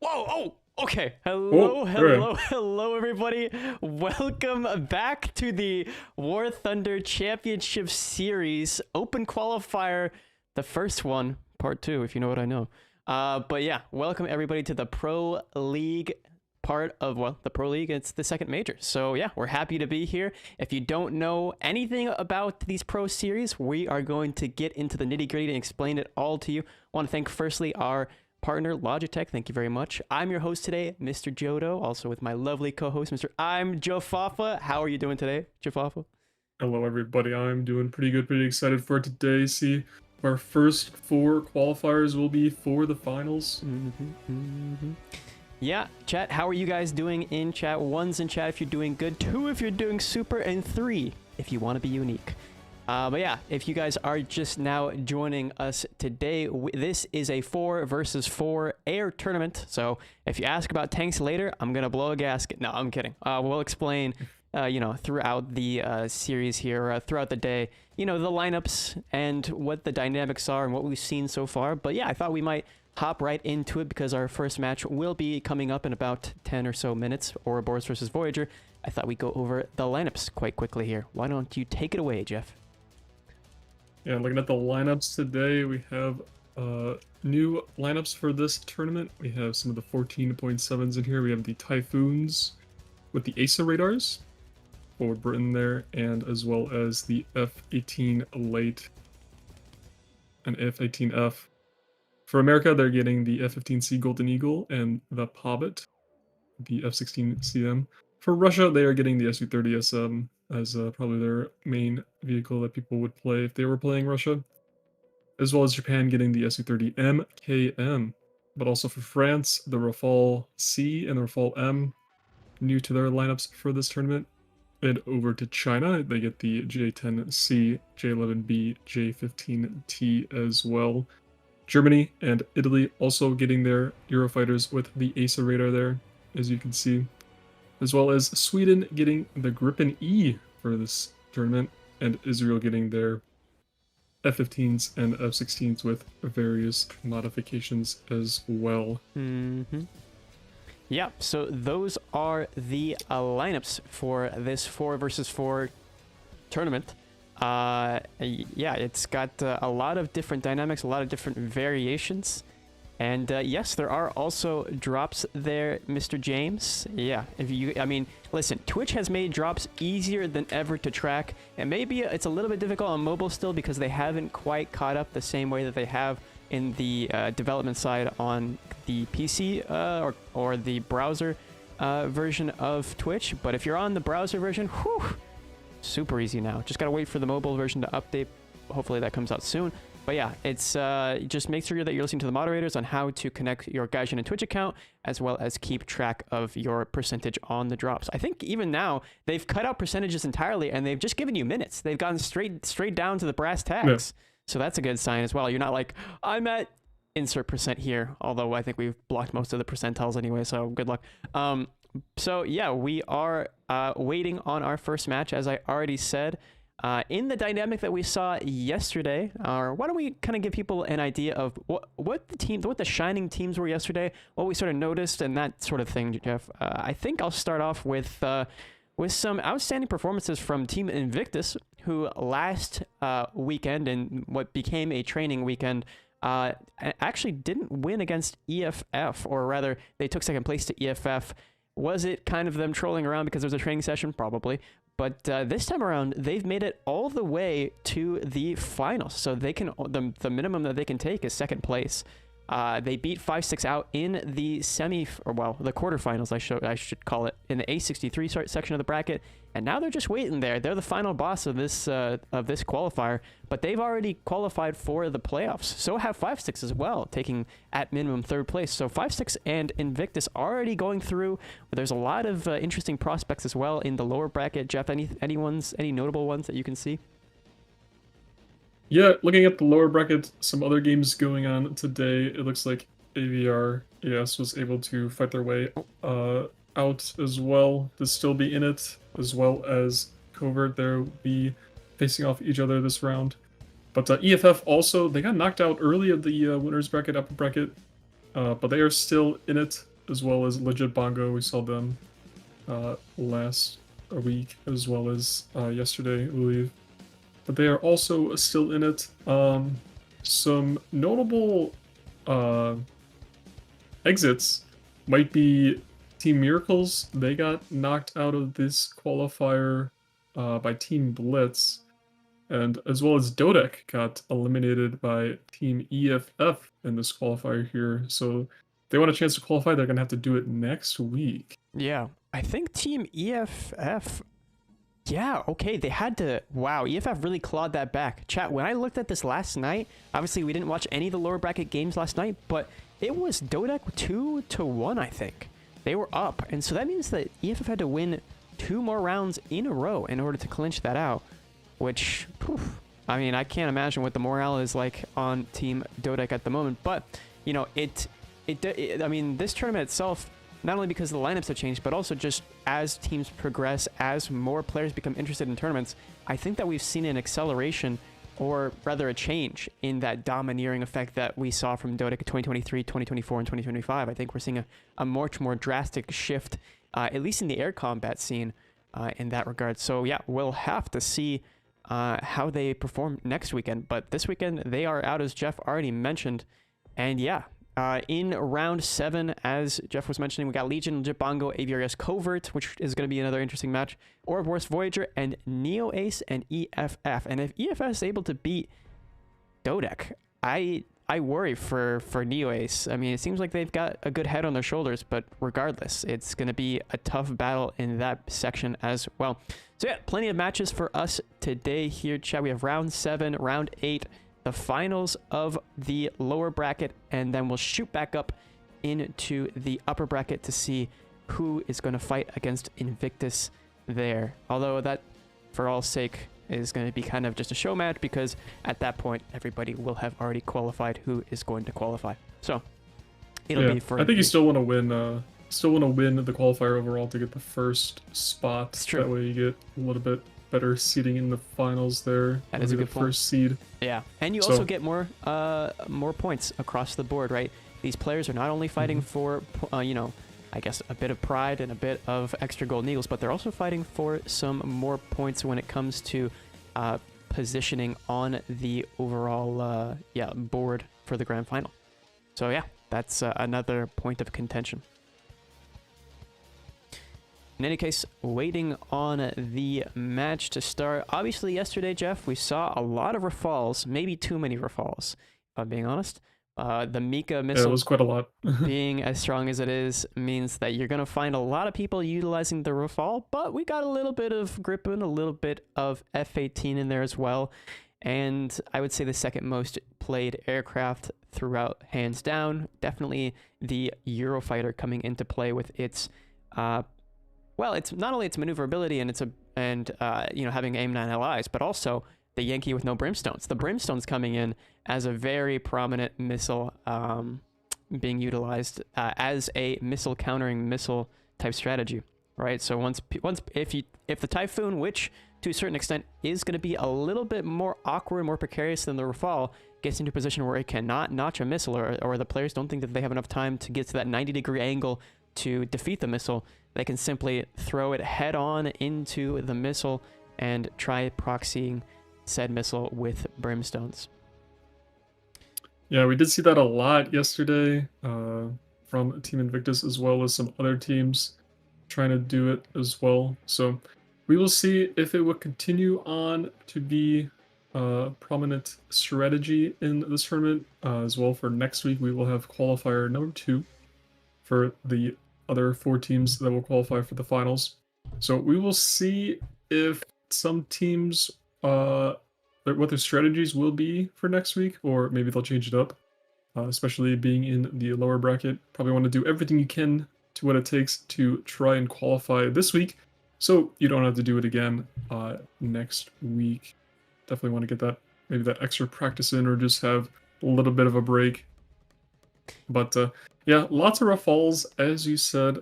Whoa! Oh, okay. Oh, there. Hello, everybody. Welcome back to the War Thunder Championship Series Open Qualifier, the first one, part two, if you know what I know. But yeah, welcome everybody to the Pro League part of, well, the Pro League. It's the second major. So yeah, we're happy to be here. If you don't know anything about these Pro Series, we are going to get into the nitty gritty and explain it all to you. I want to thank firstly our partner Logitech. Thank you very much. I'm your host today, Mr. Jodo, also with my lovely co-host, Mr. I'm Joe Fafa. How are you doing today, Joe Fafa? Hello, everybody. I'm doing pretty good, pretty excited for today. See, our first 4 qualifiers will be for the finals. Yeah, chat, how are you guys doing in chat? 1's in chat if you're doing good, 2 if you're doing super, and 3 if you want to be unique. But yeah, if you guys are just now joining us today, this is a 4 versus 4 air tournament. So if you ask about tanks later, I'm going to blow a gasket. No, I'm kidding. We'll explain, throughout the series here, throughout the day, the lineups and what the dynamics are and what we've seen so far. But yeah, I thought we might hop right into it because our first match will be coming up in about 10 or so minutes, Ouroboros versus Voyager. I thought we'd go over the lineups quite quickly here. Why don't you take it away, Jeff? Yeah, looking at the lineups today, we have new lineups for this tournament. We have some of the 14.7s in here. We have the Typhoons with the ASA radars for Britain there, and as well as the F-18 late and F-18F. For America, they're getting the F-15C Golden Eagle and the Hobbit, the F-16CM. For Russia, they are getting the Su-30SM as probably their main vehicle that people would play if they were playing Russia, as well as Japan getting the Su-30M KM. But also for France, the Rafale C and the Rafale M, new to their lineups for this tournament. And over to China, they get the J-10C, J-11B, J-15T as well. Germany and Italy also getting their Eurofighters with the ASA radar there, as you can see. As well as Sweden getting the Gripen E for this tournament, and Israel getting their F-15s and F-16s with various modifications as well. Yeah, so those are the lineups for this 4 versus 4 tournament. Yeah, it's got a lot of different dynamics, a lot of different variations. And yes, there are also drops there, Mr. James. Yeah, listen, Twitch has made drops easier than ever to track. And maybe it's a little bit difficult on mobile still because they haven't quite caught up the same way that they have in the development side on the PC or the browser version of Twitch. But if you're on the browser version, whew, super easy now. Just gotta wait for the mobile version to update. Hopefully that comes out soon. But yeah, it's just make sure that you're listening to the moderators on how to connect your Gaijin and Twitch account, as well as keep track of your percentage on the drops. I think even now they've cut out percentages entirely, and they've just given you minutes. They've gone straight down to the brass tacks. Yeah. So that's a good sign as well. You're not like, I'm at insert percent here, although I think we've blocked most of the percentiles anyway, so good luck. So yeah, we are waiting on our first match, as I already said. In the dynamic that we saw yesterday, why don't we kind of give people an idea of what the shining teams were yesterday, what we sort of noticed, and that sort of thing, Jeff. I think I'll start off with some outstanding performances from Team Invictus, who last weekend, in what became a training weekend, actually didn't win against EFF, or rather, they took second place to EFF. Was it kind of them trolling around because there was a training session? Probably. But this time around, they've made it all the way to the finals. So they can the minimum that they can take is second place. They beat 5-6 out in the the quarterfinals, I should call it, in the A63 section of the bracket. And now they're just waiting there. They're the final boss of this qualifier, but they've already qualified for the playoffs. So have 5-6 as well, taking at minimum third place. So 5-6 and Invictus already going through. There's a lot of interesting prospects as well in the lower bracket. Jeff, any notable ones that you can see? Yeah, looking at the lower bracket, some other games going on today. It looks like AVR, yes, was able to fight their way out as well, to still be in it, as well as Covert. They'll be facing off each other this round. But EFF also, they got knocked out early of the winners bracket, upper bracket, but they are still in it. as well as Legit Bongo. We saw them last a week as well as yesterday, I believe. But they are also still in it. Some notable exits might be Team Miracles. They got knocked out of this qualifier by Team Blitz, and as well as Dodek got eliminated by Team EFF in this qualifier here. So if they want a chance to qualify, they're gonna have to do it next week. Yeah, I think Team EFF. Yeah, okay, they had to. Wow, EFF really clawed that back. Chat, when I looked at this last night, obviously we didn't watch any of the lower bracket games last night, but it was Dodek 2-1, I think. They were up, and so that means that EFF had to win 2 more rounds in a row in order to clinch that out, which, poof, I mean, I can't imagine what the morale is like on Team Dodek at the moment, but, you know, I mean, this tournament itself, not only because the lineups have changed, but also just as teams progress, as more players become interested in tournaments, I think that we've seen an acceleration, or rather a change, in that domineering effect that we saw from Dota 2023, 2024, and 2025. I think we're seeing a much more drastic shift, at least in the air combat scene, in that regard. So yeah, we'll have to see how they perform next weekend. But this weekend, they are out, as Jeff already mentioned. And yeah, in round 7, as Jeff was mentioning, we got Legion, Legit Bongo, AVRS Covert, which is going to be another interesting match, Ouroboros Voyager, and Neo Ace and EFF. And if EFF is able to beat Dodek, I worry for Neo Ace. I mean, it seems like they've got a good head on their shoulders, but regardless, it's going to be a tough battle in that section as well. So yeah, plenty of matches for us today here, chat. We have round 7, round 8, the finals of the lower bracket, and then we'll shoot back up into the upper bracket to see who is going to fight against Invictus there. Although that, for all sake, is going to be kind of just a show match, because at that point everybody will have already qualified who is going to qualify. So it'll be for. I think you still want to win. Still want to win the qualifier overall to get the first spot. It's true. That way you get a little bit better seating in the finals there. That is a good first seed. Yeah, and you also get more points across the board, right? These players are not only fighting for you know, I guess a bit of pride and a bit of extra golden eagles, but they're also fighting for some more points when it comes to positioning on the overall board for the grand final. So yeah, that's another point of contention. In any case, waiting on the match to start. Obviously, yesterday, Jeff, we saw a lot of rafals, maybe too many rafals, if I'm being honest. The Mika missile, it was quite a lot. being as strong as it is, means that you're going to find a lot of people utilizing the rafal, but we got a little bit of Gripen, a little bit of F-18 in there as well. And I would say the second most played aircraft throughout, hands down. Definitely the Eurofighter coming into play with its well, it's not only its maneuverability and you know, having AIM-9 allies, but also the Yankee with no brimstones. The brimstones coming in as a very prominent missile, being utilized as a missile countering missile type strategy, right? So once if the Typhoon, which to a certain extent is going to be a little bit more awkward, more precarious than the Rafale, gets into a position where it cannot notch a missile, or the players don't think that they have enough time to get to that 90-degree angle to defeat the missile, they can simply throw it head on into the missile and try proxying said missile with brimstones. Yeah, we did see that a lot yesterday from Team Invictus, as well as some other teams trying to do it as well. So we will see if it will continue on to be a prominent strategy in this tournament. As well, for next week, we will have qualifier number 2 for the other 4 teams that will qualify for the finals. So we will see if some teams, what their strategies will be for next week, or maybe they'll change it up, especially being in the lower bracket. Probably want to do everything you can to what it takes to try and qualify this week, so you don't have to do it again next week. Definitely want to get that, maybe that extra practice in, or just have a little bit of a break. But yeah, lots of Rafales, as you said.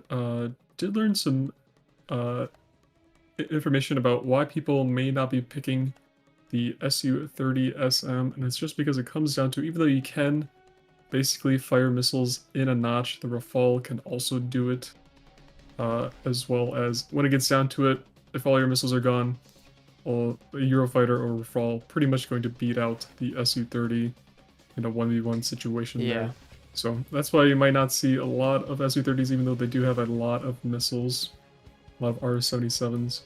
Did learn some information about why people may not be picking the Su-30 SM, and it's just because it comes down to, even though you can basically fire missiles in a notch. The Rafale can also do it, as well as when it gets down to it, if all your missiles are gone, a Eurofighter or Rafale pretty much going to beat out the Su-30 in a 1v1 situation there. So that's why you might not see a lot of Su-30s, even though they do have a lot of missiles, a lot of R-77s.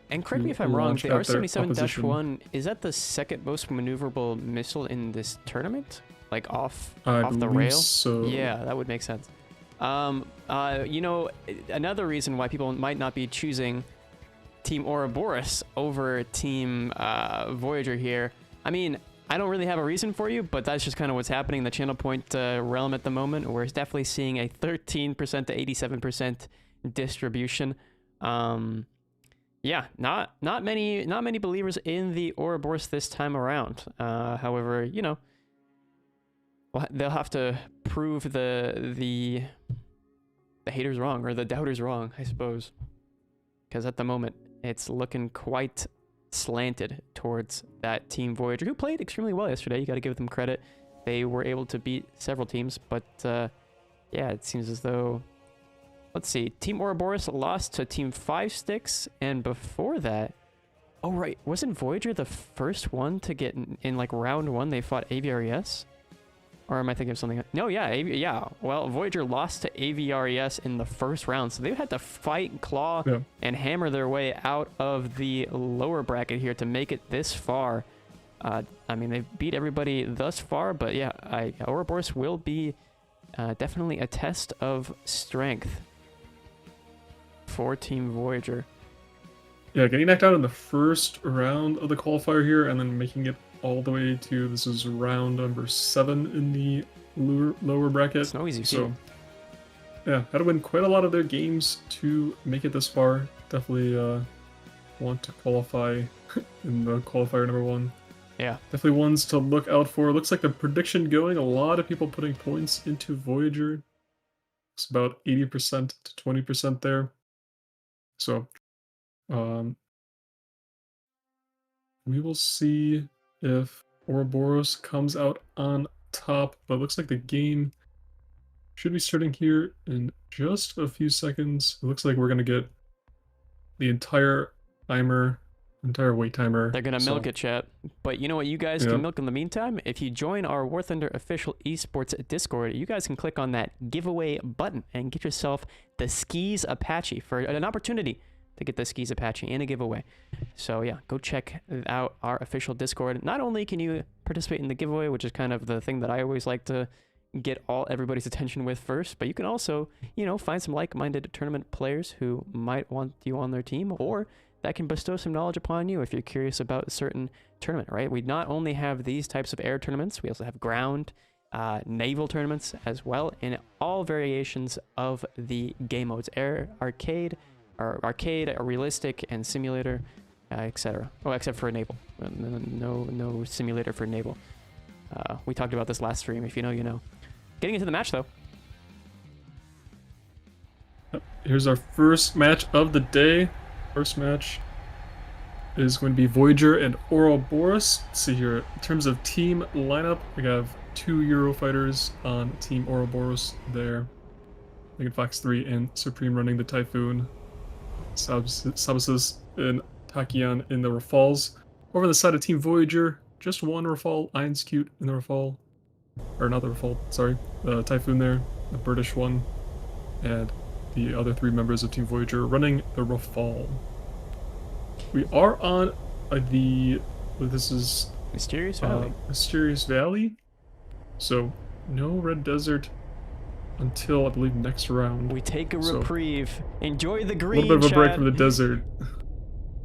And correct me if I'm wrong, the R-77-1, is that the second most maneuverable missile in this tournament? Like off the rail? So. Yeah, that would make sense. You know, another reason why people might not be choosing Team Ouroboros over Team Voyager here, I mean, I don't really have a reason for you, but that's just kind of what's happening in the channel point realm at the moment. We're definitely seeing a 13% to 87% distribution. Yeah, not many believers in the Ouroboros this time around. However, you know, well, they'll have to prove the haters wrong, or the doubters wrong, I suppose. Because at the moment, it's looking quite slanted towards that Team Voyager, who played extremely well yesterday. You got to give them credit. They were able to beat several teams, but yeah, it seems as though... Let's see. Team Ouroboros lost to Team 5 Sticks, and before that... Oh, right. Wasn't Voyager the first one to get in like round 1? They fought AVRES? Or am I thinking of something? No, yeah. Yeah. Well, Voyager lost to AVRES in the first round, so they've had to fight, claw, and hammer their way out of the lower bracket here to make it this far. I mean, they've beat everybody thus far, but yeah, Ouroboros will be definitely a test of strength for Team Voyager. Yeah, getting knocked out in the first round of the qualifier here, and then making it all the way to, this is round number 7 in the lower bracket. It's no easy feat. So, yeah, had to win quite a lot of their games to make it this far. Definitely want to qualify in the qualifier number 1. Yeah. Definitely ones to look out for. Looks like the prediction going, a lot of people putting points into Voyager. It's about 80% to 20% there. So, we will see if Ouroboros comes out on top, but it looks like the game should be starting here in just a few seconds. It looks like we're going to get the entire timer, entire wait timer. They're going to milk it, chat. But you know what you guys can milk in the meantime? If you join our War Thunder official esports Discord, you guys can click on that giveaway button and get yourself the Skis Apache for an opportunity to get the Skis Apache in a giveaway. So yeah, go check out our official Discord. Not only can you participate in the giveaway, which is kind of the thing that I always like to get everybody's attention with first, but you can also, you know, find some like-minded tournament players who might want you on their team, or that can bestow some knowledge upon you if you're curious about a certain tournament, right? We not only have these types of air tournaments, we also have ground, naval tournaments as well, in all variations of the game modes: air, arcade, realistic, and simulator, etc. Oh, except for naval. No simulator for naval. We talked about this last stream. If you know, you know. Getting into the match, though. Here's our first match of the day. First match is going to be Voyager and Ouroboros. Let's see here. In terms of team lineup, we have 2 Eurofighters on Team Ouroboros there. Megan Fox 3 and Supreme running the Typhoon. Sabasis and Takian in the Rafales. Over on the side of Team Voyager, just one Rafale, Ionscute in the Rafale. Or not the Rafale, sorry. The Typhoon there, the British one. And the other 3 members of Team Voyager running the Rafale. We are on this is... Mysterious Valley. Mysterious Valley. So, no Red Desert until, I believe, next round. We take a reprieve. Enjoy the green, a little bit of a break chat. from the desert.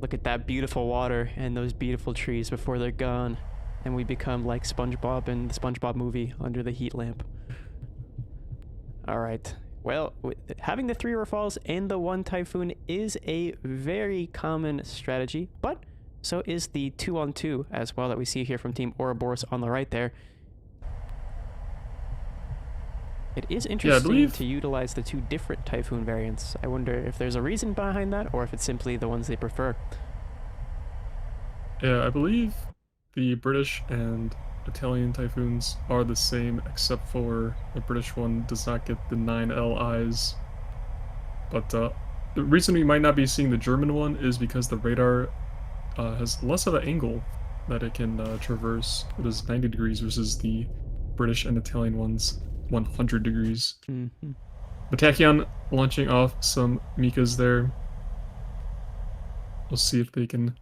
Look at that beautiful water and those beautiful trees before they're gone. And we become like SpongeBob in the SpongeBob movie, under the heat lamp. Alright. Well, having the 3 Rafales and the 1 Typhoon is a very common strategy, but so is the 2-on-2 as well that we see here from Team Ouroboros on the right there. It is interesting to utilize the 2 different Typhoon variants. I wonder if there's a reason behind that, or if it's simply the ones they prefer. Yeah, I believe the British and Italian Typhoons are the same, except for the British one does not get the 9L eyes. But the reason we might not be seeing the German one is because the radar has less of an angle that it can traverse. It is 90 degrees versus the British and Italian ones 100 degrees. Mm-hmm. Tachyon launching off some Mikas there. We'll see if they can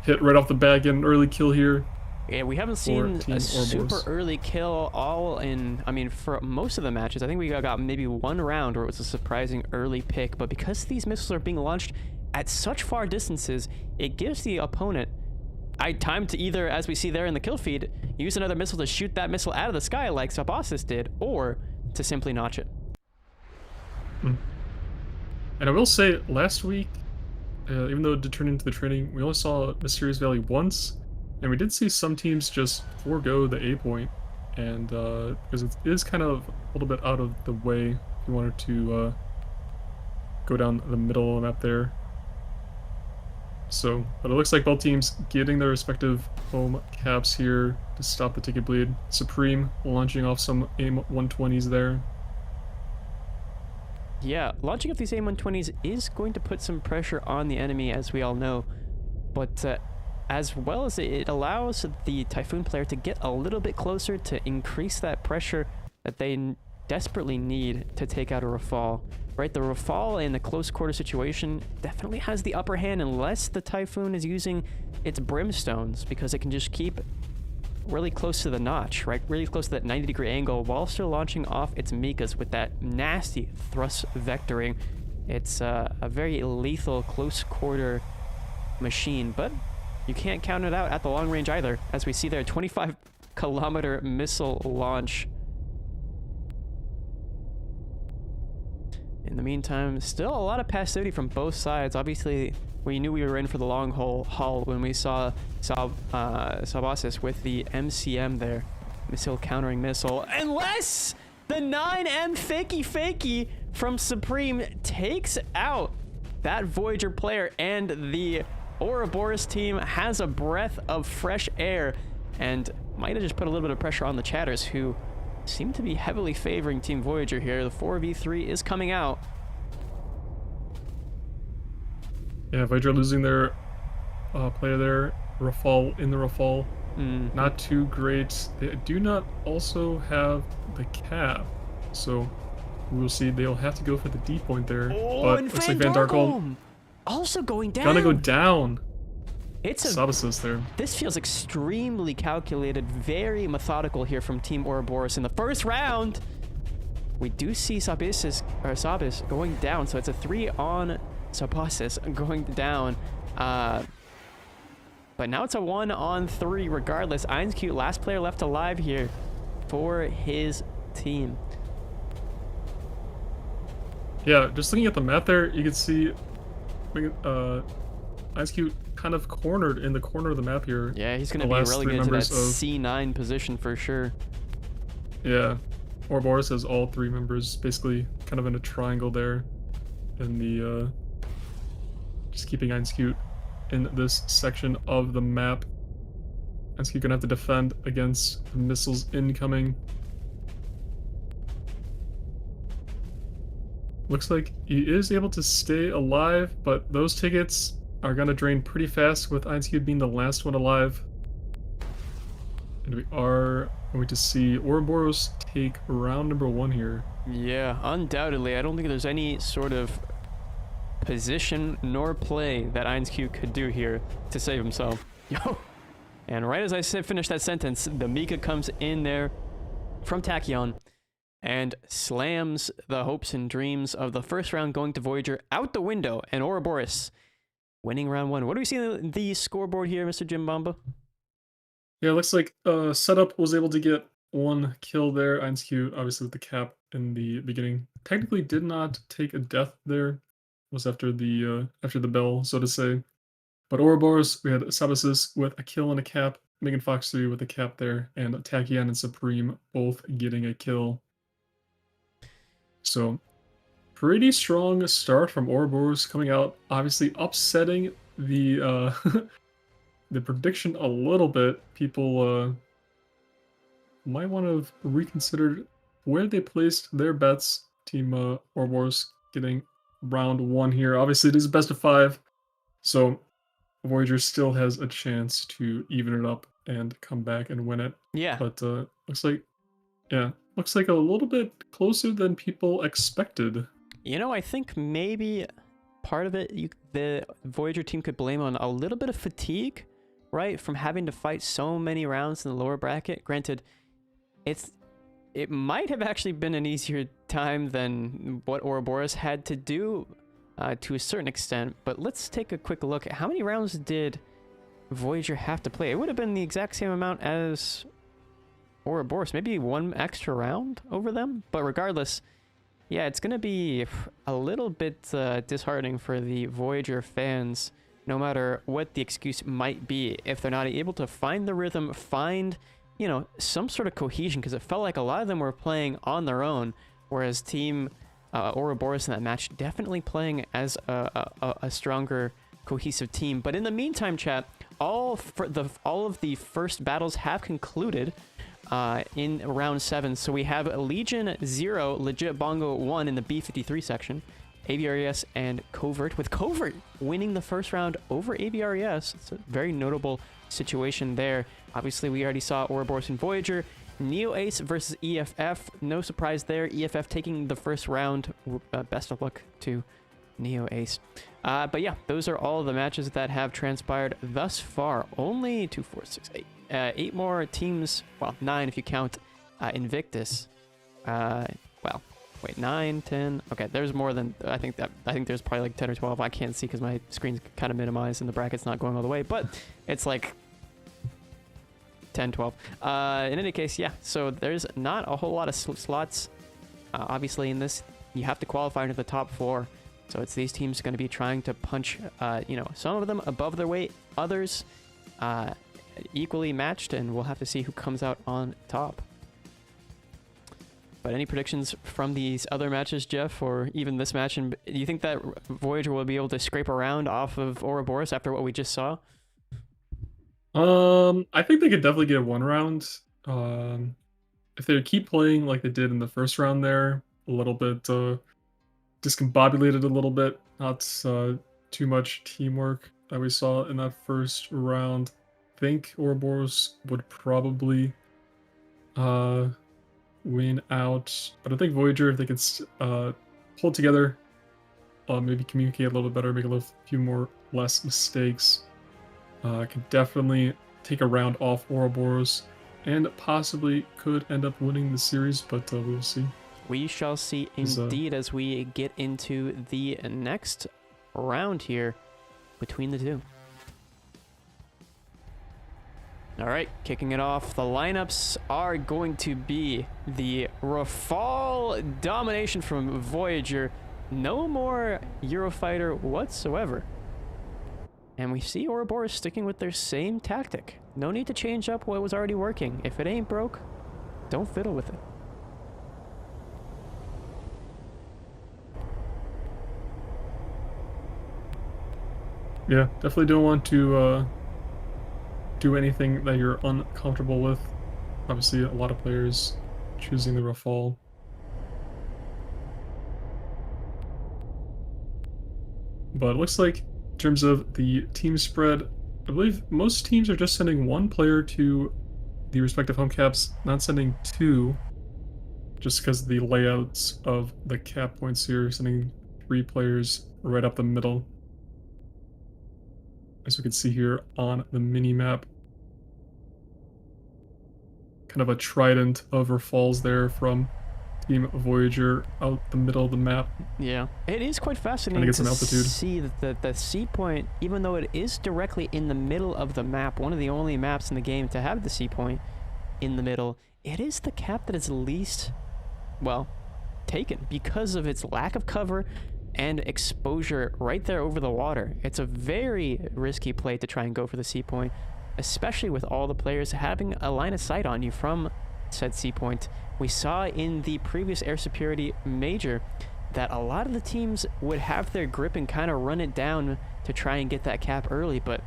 hit right off the bat, get an early kill here. Yeah, we haven't seen Team a super Ouroboros. early kill all in, I mean, for most of the matches. I think we got maybe one round where it was a surprising early pick, but because these missiles are being launched at such far distances, it gives the opponent time to either, as we see there in the kill feed, use another missile to shoot that missile out of the sky like Sabasis did, or to simply notch it. And I will say, last week, even though it did turn into the training, we only saw Mysterious Valley once, and we did see some teams just forego the A point, and because it is kind of a little bit out of the way if you wanted to go down the middle of the map there. So, but it looks like both teams getting their respective home caps here to stop the ticket bleed. Supreme launching off some AIM-120s there. Yeah, launching up these AIM-120s is going to put some pressure on the enemy, as we all know, but as well as it allows the Typhoon player to get a little bit closer to increase that pressure that they desperately need to take out a Rafale. Right, the Rafale in the close quarter situation definitely has the upper hand unless the Typhoon is using its brimstones, because it can just keep really close to the notch, right? Really close to that 90-degree angle while still launching off its Mikas with that nasty thrust vectoring. It's a very lethal close quarter machine, but you can't count it out at the long range either, as we see there, 25-kilometer missile launch. In the meantime, still a lot of passivity from both sides. Obviously, we knew we were in for the long haul when we saw Sabasis with the MCM there. Missile countering missile. Unless the 9M fakey from Supreme takes out that Voyager player, and the Ouroboros team has a breath of fresh air and might have just put a little bit of pressure on the chatters, who seem to be heavily favoring Team Voyager here. The 4v3 is coming out. Yeah, Voyager losing their player there. Rafale in the Rafale. Not too great. They do not also have the cap, so we'll see. They'll have to go for the D point there. Oh, but and looks like Van Darkholm also going down. gonna go down. It's a Sabasis there. This feels extremely calculated, very methodical here from Team Ouroboros in the first round. We do see Sabis going down, so it's a 3 on Sabasis going down. But now it's a 1 on 3 regardless. IceCube, last player left alive here for his team. Yeah, just looking at the map there, you can see IceCube kind of cornered in the corner of the map here. Yeah, he's going to be relegated to that C9 position for sure. Yeah, Ouroboros has all 3 members basically kind of in a triangle there. In the just keeping IceCube in this section of the map. IceCube gonna have to defend against the missiles incoming. Looks like he is able to stay alive, but those tickets are gonna drain pretty fast with IceCube being the last one alive. And we are going to see Ouroboros take round number 1 here. Yeah, undoubtedly. I don't think there's any sort of position nor play that IceCube could do here to save himself. Yo! And right as I finish that sentence, the Mika comes in there from Tachyon and slams the hopes and dreams of the first round going to Voyager out the window, and Ouroboros winning round 1. What do we see in the scoreboard here, Mr. Jim Bamba? Yeah, it looks like Setup was able to get 1 kill there. IceCube, obviously with the cap in the beginning, technically did not take a death there. Was after the bell, so to say. But Ouroboros, we had Sabasis with a kill and a cap, Megan Fox 3 with a cap there, and Tachyon and Supreme both getting a kill. So, pretty strong start from Ouroboros coming out, obviously upsetting the the prediction a little bit. People might want to reconsider where they placed their bets. Team Ouroboros getting round 1 here. Obviously, it is best of 5, so Voyager still has a chance to even it up and come back and win it. Yeah. But looks like, yeah, looks like a little bit closer than people expected. You know, I think maybe part of it, the Voyager team could blame on a little bit of fatigue, right? From having to fight so many rounds in the lower bracket. Granted, it might have actually been an easier time than what Ouroboros had to do to a certain extent. But let's take a quick look at how many rounds did Voyager have to play. It would have been the exact same amount as Ouroboros, maybe one extra round over them. But regardless, yeah, it's going to be a little bit disheartening for the Voyager fans, no matter what the excuse might be, if they're not able to find the rhythm, find, you know, some sort of cohesion, because it felt like a lot of them were playing on their own, whereas Team Ouroboros in that match definitely playing as a stronger, cohesive team. But in the meantime, chat, all of the first battles have concluded in round 7. So we have Legion 0, Legit Bongo 1 in the B53 section, ABRES and Covert, with Covert winning the first round over ABRES. It's a very notable situation there. Obviously, we already saw Ouroboros and Voyager. Neo Ace versus EFF. No surprise there. EFF taking the first round. Best of luck to Neo Ace. But yeah, those are all the matches that have transpired thus far. Only 2, 4, 6, 8. 8 more teams. Well, 9 if you count Invictus. Well, wait, 9, 10. Okay, there's more than I think there's probably like 10 or 12. I can't see because my screen's kind of minimized and the bracket's not going all the way, but it's like 10, 12. In any case, yeah, so there's not a whole lot of slots. Obviously, in this, you have to qualify into the top 4. So it's these teams going to be trying to punch, you know, some of them above their weight, others equally matched, and we'll have to see who comes out on top. But any predictions from these other matches, Jeff, or even this match? And do you think that Voyager will be able to scrape around off of Ouroboros after what we just saw? I think they could definitely get 1 round. If they keep playing like they did in the first round there, a little bit discombobulated a little bit, not too much teamwork that we saw in that first round. I think Ouroboros would probably win out, but I think Voyager, if they can pull together, maybe communicate a little bit better, make a few more less mistakes, can definitely take a round off Ouroboros and possibly could end up winning the series, but we'll see. We shall see indeed as we get into the next round here between the two. All right, kicking it off, the lineups are going to be the Rafale domination from Voyager. No more Eurofighter whatsoever. And we see Ouroboros sticking with their same tactic. No need to change up what was already working. If it ain't broke, don't fiddle with it. Yeah, definitely don't want to do anything that you're uncomfortable with. Obviously, a lot of players choosing the Rafale. But it looks like in terms of the team spread, I believe most teams are just sending 1 player to the respective home caps, not sending 2, just because of the layouts of the cap points here, sending 3 players right up the middle, as we can see here on the mini-map. Kind of a trident of Rafales there from Team Voyager out the middle of the map. Yeah, it is quite fascinating to altitude. see that the C point, even though it is directly in the middle of the map, one of the only maps in the game to have the C point in the middle, it is the cap that is least, well, taken because of its lack of cover and exposure right there over the water. It's a very risky play to try and go for the C point, especially with all the players having a line of sight on you from said C point. We saw in the previous air superiority major that a lot of the teams would have their grip and kind of run it down to try and get that cap early, but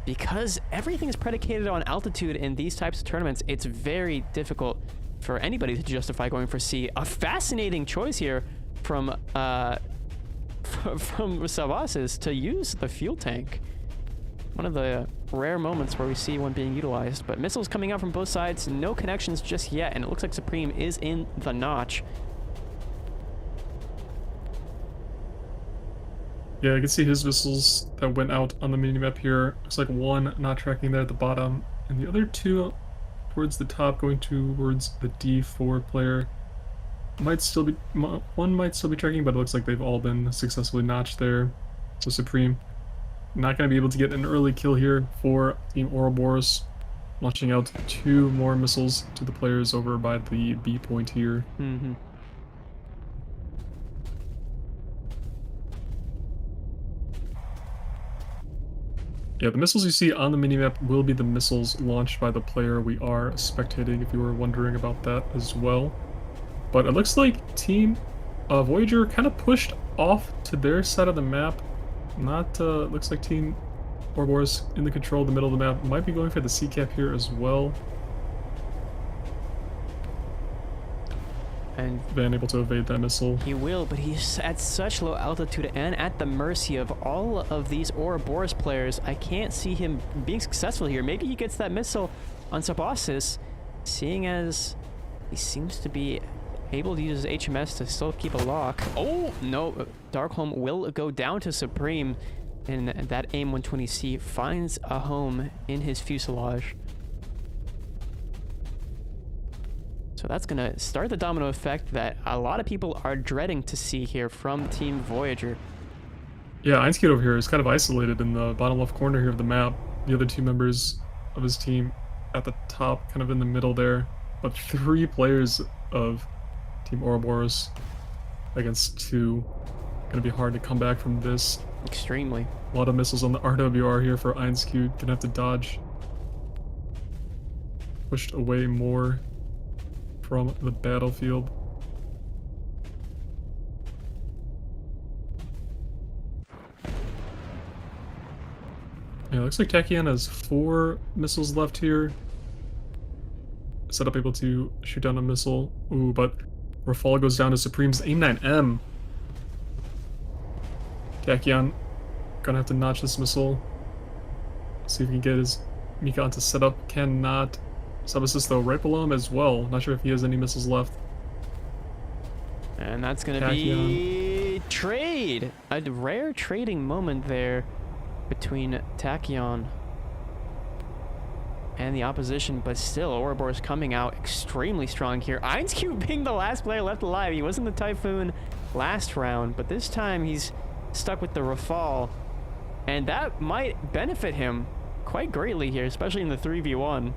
because everything is predicated on altitude in these types of tournaments, it's very difficult for anybody to justify going for C. A fascinating choice here from Savas's to use the fuel tank. One of the rare moments where we see one being utilized, but missiles coming out from both sides, no connections just yet, and it looks like Supreme is in the notch. Yeah, I can see his missiles that went out on the minimap here. Looks like one not tracking there at the bottom, and the other two towards the top going towards the D4 player. Might still be, one might still be tracking, but it looks like they've all been successfully notched there. So Supreme not going to be able to get an early kill here for Team Ouroboros, launching out 2 more missiles to the players over by the B point here. Mm-hmm. Yeah, the missiles you see on the minimap will be the missiles launched by the player we are spectating, if you were wondering about that as well. But it looks like Team Voyager kind of pushed off to their side of the map. Looks like Team Ouroboros in the control of the middle of the map. Might be going for the C cap here as well. And Van able to evade that missile. he will, but he's at such low altitude and at the mercy of all of these Ouroboros players. I can't see him being successful here. Maybe he gets that missile on Sabasis, seeing as he seems to be able to use his HMS to still keep a lock. Oh, no. Darkholm will go down to Supreme, and that AIM-120C finds a home in his fuselage. So that's going to start the domino effect that a lot of people are dreading to see here from Team Voyager. Yeah, Einskid over here is kind of isolated in the bottom left corner here of the map. The other 2 members of his team at the top, kind of in the middle there. But 3 players of Team Ouroboros against 2. Gonna be hard to come back from this. Extremely. A lot of missiles on the RWR here for Einskid. Gonna have to dodge. Pushed away more from the battlefield. Yeah, looks like Tachyon has 4 missiles left here. Setup able to shoot down a missile. Ooh, but Rafal goes down to Supreme's AIM-9M. Tachyon gonna have to notch this missile. See if he can get his Mika onto setup. Cannot. Subassist though right below him as well. Not sure if he has any missiles left. And that's going to be trade. A rare trading moment there between Tachyon and the opposition, but still Ouroboros coming out extremely strong here. Einskid being the last player left alive. He was in the Typhoon last round, but this time he's stuck with the Rafal, and that might benefit him quite greatly here, especially in the 3v1.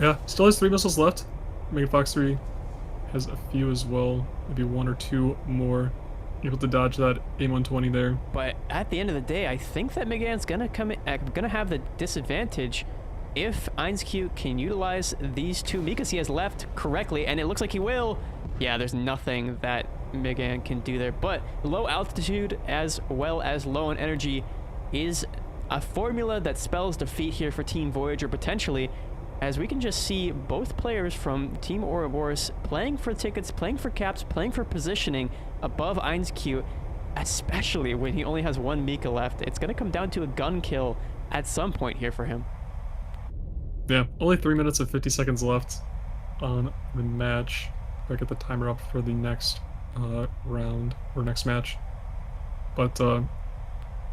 Yeah, still has 3 missiles left. Mega Fox 3 has a few as well. Maybe 1 or 2 more. Able to dodge that AIM-120 there. But at the end of the day, I think that Megan's gonna have the disadvantage if Einskid can utilize these 2 Mikas he has left correctly, and it looks like he will. Yeah, there's nothing that Megan can do there. But low altitude as well as low on energy is a formula that spells defeat here for Team Voyager potentially, as we can just see both players from Team Ouroboros playing for tickets, playing for caps, playing for positioning above Einskid, especially when he only has 1 Mika left. It's going to come down to a gun kill at some point here for him. Yeah, only 3 minutes and 50 seconds left on the match. If I get the timer up for the next round or next match. But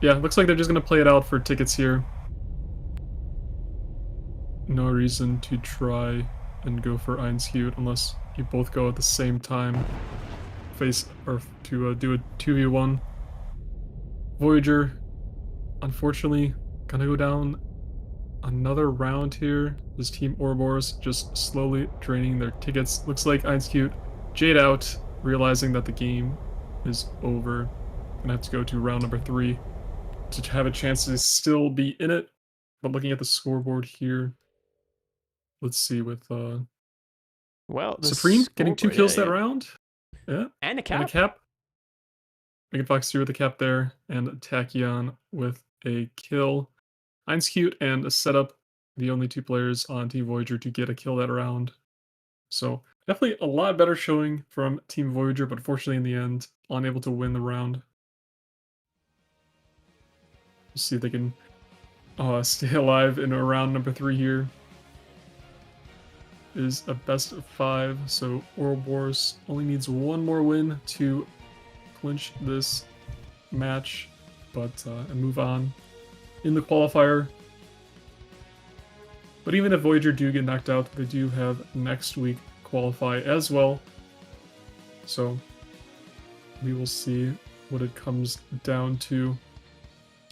yeah, looks like they're just going to play it out for tickets here. No reason to try and go for Einskid unless you both go at the same time. Face or to do a 2v1. Voyager, unfortunately, gonna go down another round here. This Team Ouroboros just slowly draining their tickets. Looks like Einskid Jade out, realizing that the game is over. Gonna have to go to round number 3 to have a chance to still be in it. But looking at the scoreboard here, let's see with well, Supreme getting 2 kills that round. Yeah. And a cap. And a cap. Megan Fox 3 with the cap there, and Tachyon with a kill. Cute and a setup, the only two players on Team Voyager to get a kill that round. So definitely a lot better showing from Team Voyager, but unfortunately in the end, unable to win the round. Let's see if they can stay alive in round number 3 here. Is a best of 5, so Ouroboros only needs one more win to clinch this match, but and move on in the qualifier. But even if Voyager do get knocked out, they do have next week qualify as well. So we will see what it comes down to.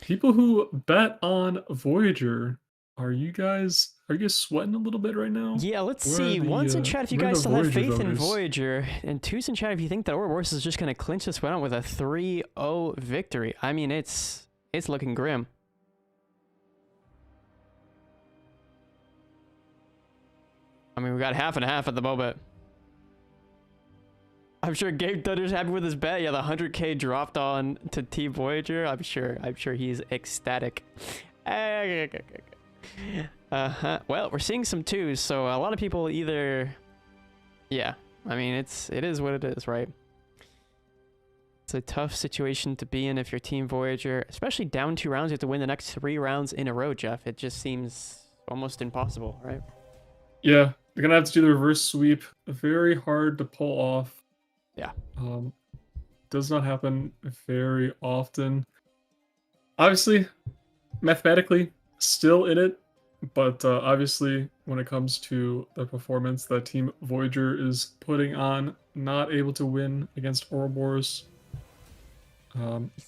People who bet on Voyager, are you guys sweating a little bit right now? Yeah, let's see. One's in chat if you guys still have faith in Voyager, and two's in chat if you think that Ouroboros is just going to clinch this one out with a 3-0 victory. I mean, it's looking grim. I mean, we got half and half at the moment. I'm sure Gabe Thunder's happy with his bet. Yeah, the 100K dropped on to Team Voyager. I'm sure he's ecstatic. Well, we're seeing some twos, so a lot of people either... Yeah, I mean, it is what it is, right? It's a tough situation to be in if you're Team Voyager, especially down 2 rounds. You have to win the next 3 rounds in a row, Jeff. It just seems almost impossible, right? Yeah, they're gonna have to do the reverse sweep. Very hard to pull off. Yeah. Does not happen very often. Obviously, mathematically, still in it, but obviously, when it comes to the performance that Team Voyager is putting on, not able to win against Ouroboros.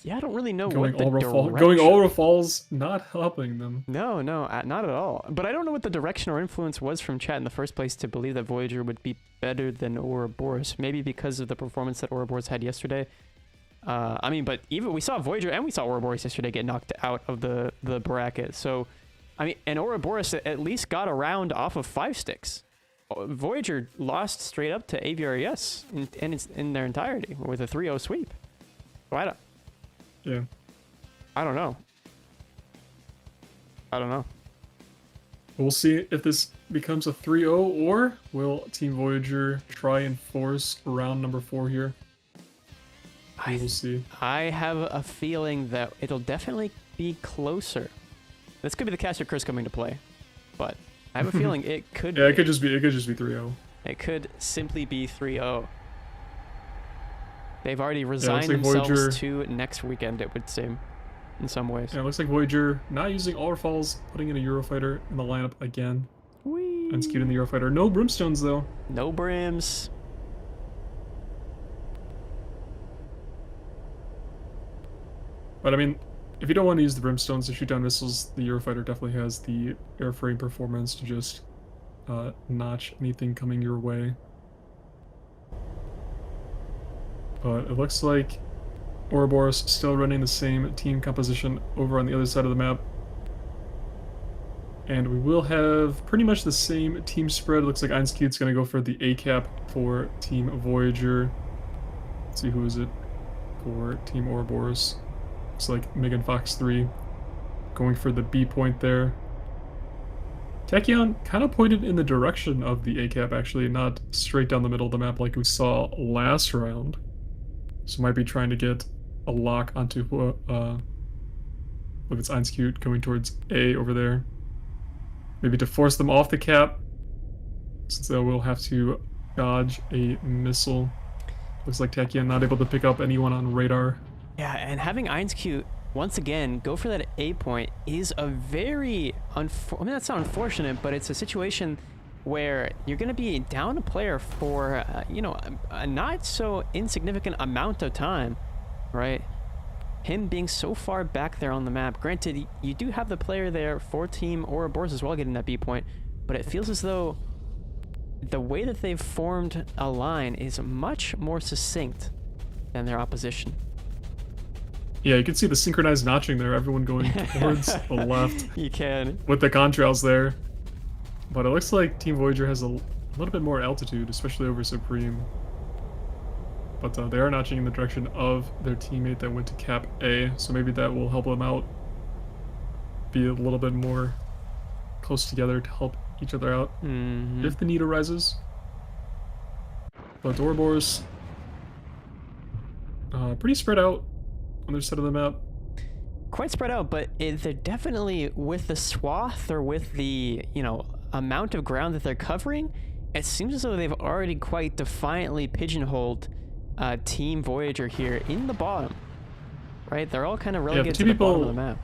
Yeah, I don't really know going what the direction... Going Aura Falls, not helping them. No, not at all. But I don't know what the direction or influence was from chat in the first place to believe that Voyager would be better than Ouroboros. Maybe because of the performance that Ouroboros had yesterday. I mean, but even we saw Voyager and we saw Ouroboros yesterday get knocked out of the bracket. So, I mean, and Ouroboros at least got a round off of 5 sticks. Voyager lost straight up to AVRES in their entirety with a 3-0 sweep. I don't know. We'll see if this becomes a 3-0, or will Team Voyager try and force round number 4 here? We'll see. I have a feeling that it'll definitely be closer. This could be the caster curse coming to play, but I have a feeling it could. Yeah, it could just be 3-0. It could simply be 3-0. They've already resigned themselves Voyager, to next weekend, it would seem, in some ways. Yeah, it looks like Voyager not using Aura Falls, putting in a Eurofighter in the lineup again. Whee! And skeweting the Eurofighter. No Brimstones, though. No Brims. But, I mean, if you don't want to use the Brimstones to shoot down missiles, the Eurofighter definitely has the airframe performance to just notch anything coming your way. But it looks like Ouroboros still running the same team composition over on the other side of the map. And we will have pretty much the same team spread. It looks like Einskeet's going to go for the A cap for Team Voyager. Let's see, who is it for Team Ouroboros? Looks like Megan Fox 3 going for the B point there. Tachyon kind of pointed in the direction of the A cap, actually, not straight down the middle of the map like we saw last round. So might be trying to get a lock onto look, it's Einskeet going towards A over there. Maybe to force them off the cap, since they will have to dodge a missile. Looks like Tachyon not able to pick up anyone on radar. Yeah, and having Einskeet once again go for that A point is a very I mean, that's not unfortunate, but it's a situation where you're going to be down a player for, you know, a not so insignificant amount of time, right? Him being so far back there on the map. Granted, you do have the player there for Team Ouroboros as well getting that B point, but it feels as though the way that they've formed a line is much more succinct than their opposition. Yeah, you can see the synchronized notching there, everyone going towards the left. You can. With the contrails there. But it looks like Team Voyager has a little bit more altitude, especially over Supreme. But they are notching in the direction of their teammate that went to cap A, so maybe that will help them out. be a little bit more close together to help each other out if the need arises. But Ouroboros, pretty spread out on their side of the map. Quite spread out, but they're definitely, with the swath or with the, you know, amount of ground that they're covering, it seems as though they've already quite defiantly pigeonholed Team Voyager here in the bottom. Right? They're all kind of relegated to the bottom of the map.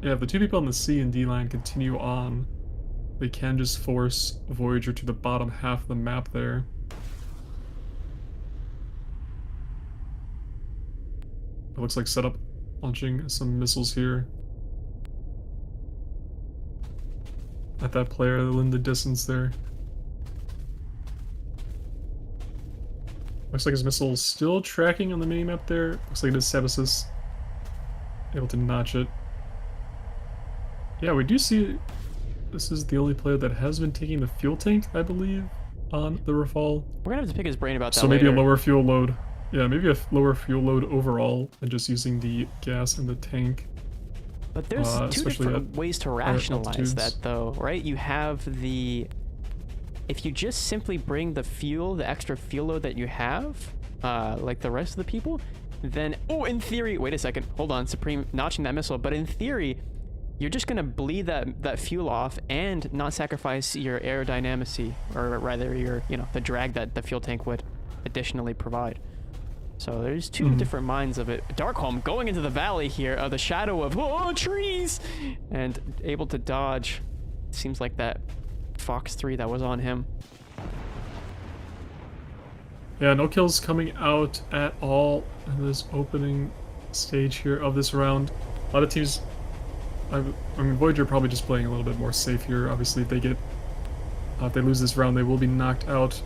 Yeah, if the two people on the C and D line continue on, they can just force Voyager to the bottom half of the map there. It looks like setup launching some missiles here. At that player in the distance there. Looks like his missile is still tracking on the minimap there. Looks like it is Sabasis able to notch it. Yeah, we do see this is the only player that has been taking the fuel tank, I believe, on the Rafale. We're gonna have to pick his brain about that So maybe later. a lower fuel load. Yeah, maybe a lower fuel load overall than just using the gas in the tank. But there's two different ways to rationalize that, though, right? You have the... If you just simply bring the fuel, the extra fuel load that you have, like the rest of the people, then... Oh, in theory... Wait a second. Hold on. Supreme notching that missile. But in theory, you're just going to bleed that fuel off and not sacrifice your aerodynamicy, or rather your, you know, the drag that the fuel tank would additionally provide. So there's two different minds of it. Darkholm going into the valley here, the shadow of trees, and able to dodge. Seems like that Fox 3 that was on him. Yeah, no kills coming out at all in this opening stage here of this round. A lot of teams, I mean, Voyager probably just playing a little bit more safe here. Obviously, if they get, if they lose this round, they will be knocked out.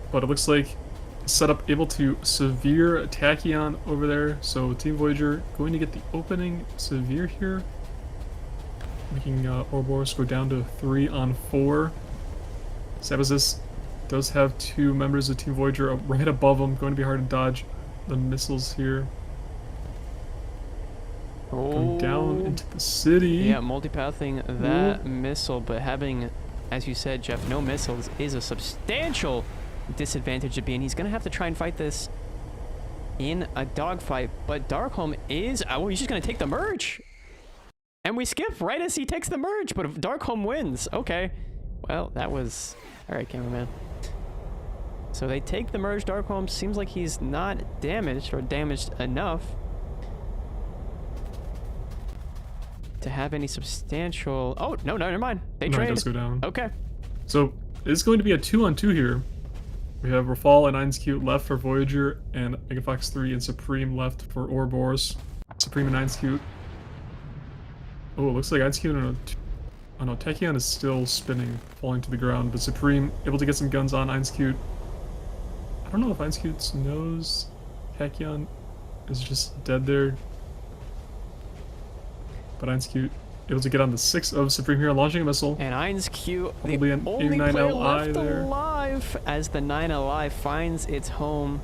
But it looks like setup able to severe Tachyon over there, so Team Voyager going to get the opening severe here, making Ouroboros go down to 3 on 4. Sabasis does have 2 members of Team Voyager right above him, going to be hard to dodge the missiles here. Going down into the city. Yeah, multipathing that missile, but having, as you said, Jeff, no missiles is a substantial disadvantage to be in. He's gonna have to try and fight this in a dogfight, but Darkholm is he's just gonna take the merge, and we skip right as he takes the merge, but Darkholm wins. Okay, well, that was all right, cameraman. So they take the merge. Darkholm seems like he's not damaged, or damaged enough to have any substantial... Oh, no, never mind. They trade. It does go down. Okay. So it's going to be a 2-on-2 here. We have Rafale and Einscute left for Voyager, and Megafox 3 and Supreme left for Ouroboros. Supreme and Einscute. Oh, it looks like Einscute and... Oh no, Tachyon is still spinning, falling to the ground, but Supreme able to get some guns on Einscute. I don't know if Einscute knows Tachyon is just dead there. But Einscute able to get on the 6 of Supreme here, launching a missile. And Einscute, the Probably an only A9 player LI left there. alive, as the 9 Alive finds its home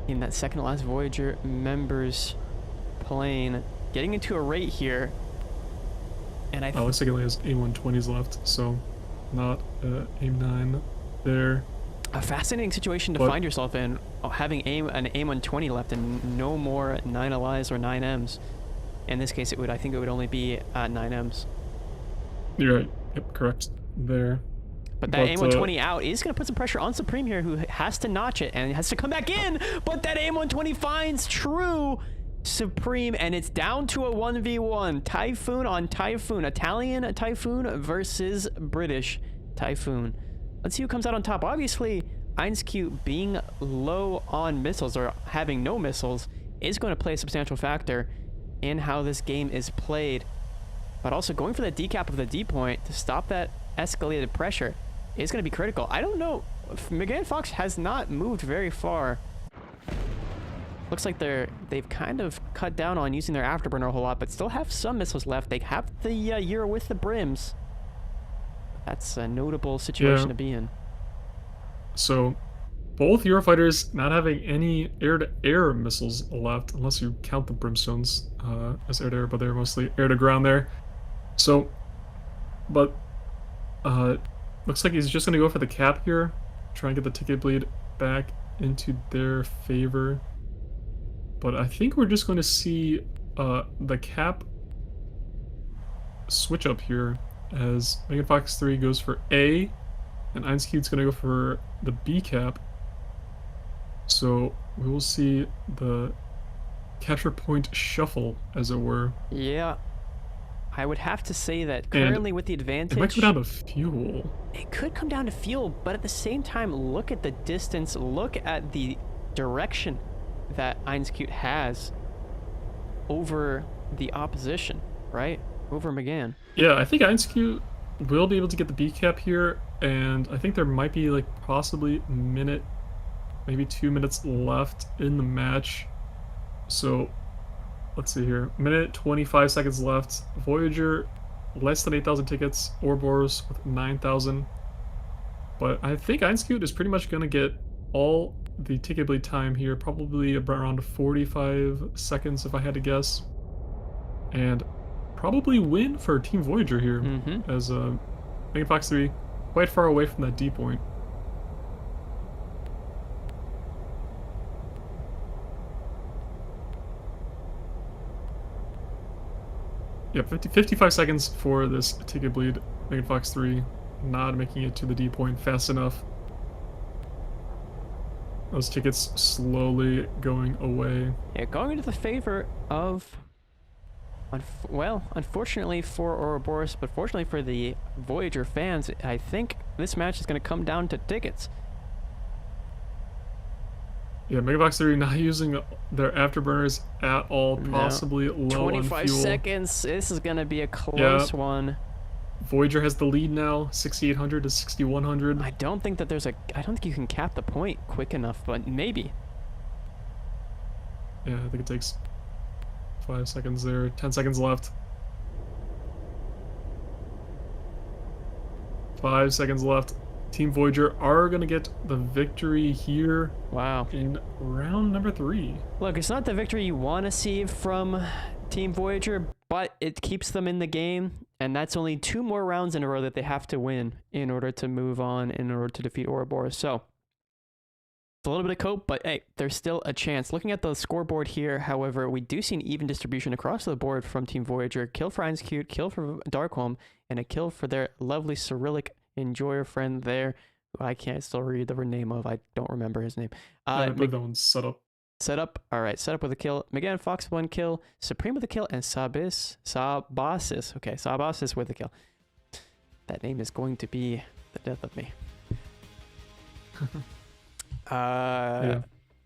in that second to last Voyager member's plane, getting into a rate here. And I looks like it only has A120s left, so not AIM-9 there. A fascinating situation to find yourself in, having an AIM-120 left and no more 9 Allies or 9Ms. In this case, I think it would only be 9Ms. You're right. Yep, correct there. But that AIM-120 out is going to put some pressure on Supreme here, who has to notch it and has to come back in. But that AIM-120 finds true Supreme, and it's down to a 1v1. Typhoon on Typhoon. Italian Typhoon versus British Typhoon. Let's see who comes out on top. Obviously, Einscute being low on missiles, or having no missiles, is going to play a substantial factor in how this game is played. But also going for the decap of the D point to stop that escalated pressure is going to be critical. I don't know. McGann Fox has not moved very far. Looks like they've kind of cut down on using their afterburner a whole lot, but still have some missiles left. They have the Euro with the brims. That's a notable situation to be in. So both Eurofighters not having any air-to-air missiles left, unless you count the Brimstones as air-to-air, but they're mostly air-to-ground there. So, but looks like he's just gonna go for the cap here, try and get the ticket bleed back into their favor. But I think we're just going to see the cap switch up here as Megan Fox 3 goes for A, and Einskeud's going to go for the B cap. So we will see the capture point shuffle, as it were. Yeah. I would have to say that currently with the advantage... It might come down to fuel. It could come down to fuel, but at the same time, look at the distance, look at the direction that Einskeud has over the opposition, right? Over McGann. Yeah, I think Einskeud will be able to get the B cap here, and I think there might be like possibly a minute, maybe 2 minutes left in the match. So let's see here. Minute 25 seconds left. Voyager less than 8,000 tickets. Ouroboros with 9,000. But I think Einskeud is pretty much going to get all the ticket bleed time here, probably around 45 seconds if I had to guess. And probably win for Team Voyager here, as Megan Fox 3 quite far away from that D point. Yep, 55 seconds for this ticket bleed. Megan Fox 3 not making it to the D point fast enough. Those tickets slowly going away. Yeah, going into the favor of... well, unfortunately for Ouroboros, but fortunately for the Voyager fans, I think this match is going to come down to tickets. Yeah, Megan Fox 3 not using their afterburners at all, possibly low on fuel. 25 seconds. This is going to be a close one. Voyager has the lead now, 6,800 to 6,100. I don't think that there's a... I don't think you can cap the point quick enough, but maybe. Yeah, I think it takes 5 seconds there. 10 seconds left. 5 seconds left. Team Voyager are going to get the victory here. Wow. In round number 3. Look, it's not the victory you want to see from Team Voyager, but it keeps them in the game, and that's only 2 more rounds in a row that they have to win in order to move on, in order to defeat Ouroboros. So, it's a little bit of cope, but hey, there's still a chance. Looking at the scoreboard here, however, we do see an even distribution across the board from Team Voyager. Kill for Einskeud, kill for Darkholm, and a kill for their lovely Cyrillic Enjoyer friend there, who I can't still read the name of. I don't remember his name. I believe that one's set up. Set up. All right, set up with a kill. McGann Fox 1 kill. Supreme with a kill. And Sabasis. Okay, Sabasis with a kill. That name is going to be the death of me.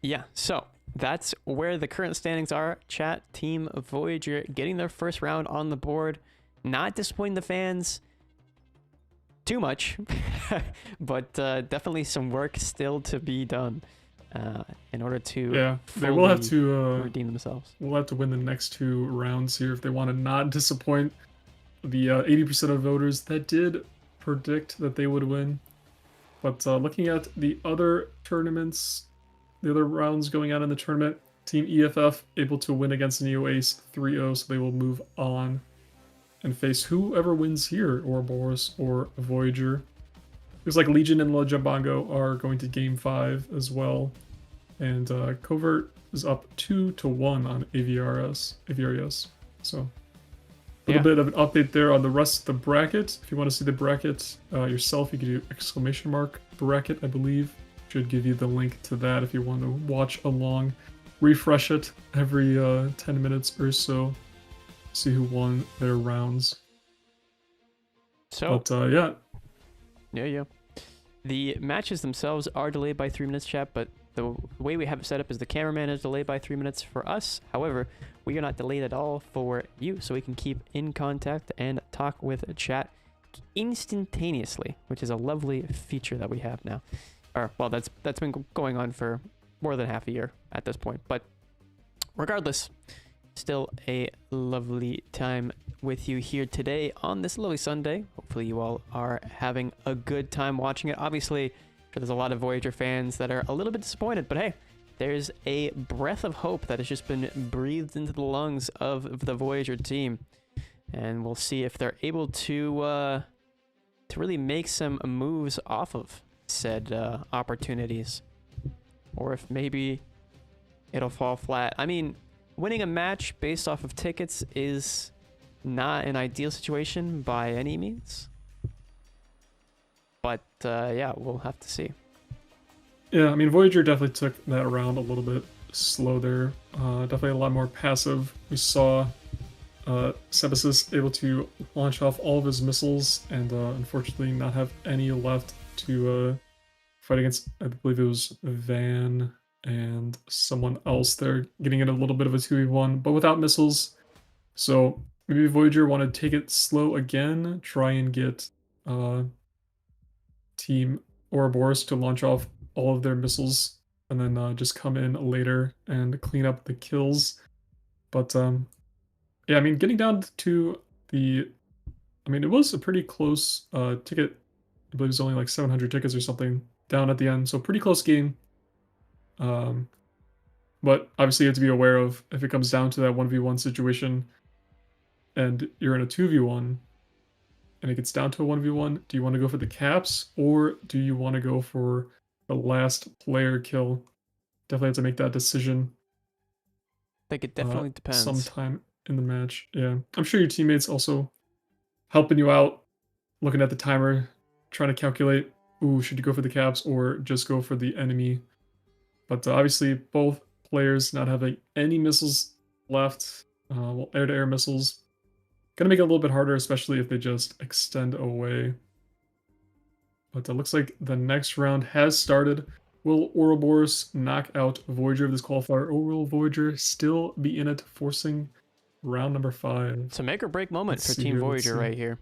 Yeah, so that's where the current standings are. Chat, Team Voyager getting their first round on the board. Not disappointing the fans too much, but definitely some work still to be done in order to they will have to redeem themselves. We'll have to win the next 2 rounds here if they want to not disappoint the 80% of voters that did predict that they would win. But looking at the other tournaments, the other rounds going on in the tournament, Team EFF able to win against Neo Ace 3-0, so they will move on and face whoever wins here, Ouroboros or Voyager. Looks like Legion and Lojambongo are going to Game 5 as well. And Covert is up 2-1 on AVRS. So a little bit of an update there on the rest of the bracket. If you want to see the bracket yourself, you can do ! bracket, I believe. Should give you the link to that if you want to watch along. Refresh it every 10 minutes or so. See who won their rounds. So, but yeah. The matches themselves are delayed by 3 minutes, chat, but the way we have it set up is the cameraman is delayed by 3 minutes for us. However, we are not delayed at all for you, so we can keep in contact and talk with chat instantaneously, which is a lovely feature that we have now. Or, well, that's been going on for more than half a year at this point. But regardless, still a lovely time with you here today on this lovely Sunday. Hopefully you all are having a good time watching it. Obviously, there's a lot of Voyager fans that are a little bit disappointed, but hey, there's a breath of hope that has just been breathed into the lungs of the Voyager team. And we'll see if they're able to really make some moves off of said opportunities. Or if maybe it'll fall flat. I mean, winning a match based off of tickets is not an ideal situation by any means. But yeah, we'll have to see. Yeah, I mean, Voyager definitely took that round a little bit slow there. Definitely a lot more passive. We saw Sebasis able to launch off all of his missiles and unfortunately not have any left to fight against, I believe it was Van and someone else there, getting in a little bit of a 2v1, but without missiles. So maybe Voyager want to take it slow again, try and get Team Ouroboros to launch off all of their missiles, and then just come in later and clean up the kills. But yeah, I mean, getting down to the, I mean, it was a pretty close ticket. I believe it was only like 700 tickets or something down at the end, so pretty close game. But obviously you have to be aware of if it comes down to that 1v1 situation and you're in a 2v1 and it gets down to a 1v1, do you want to go for the caps or do you want to go for the last player kill? Definitely have to make that decision. I think it definitely depends. Sometime in the match. Yeah. I'm sure your teammates also helping you out, looking at the timer, trying to calculate, ooh, should you go for the caps or just go for the enemy? But obviously both players not having any missiles left, well, air-to-air missiles, gonna make it a little bit harder, especially if they just extend away. But it looks like the next round has started. Will Ouroboros knock out Voyager of this qualifier, or will Voyager still be in it, forcing round number 5? It's a make or break moment for Team Voyager right here.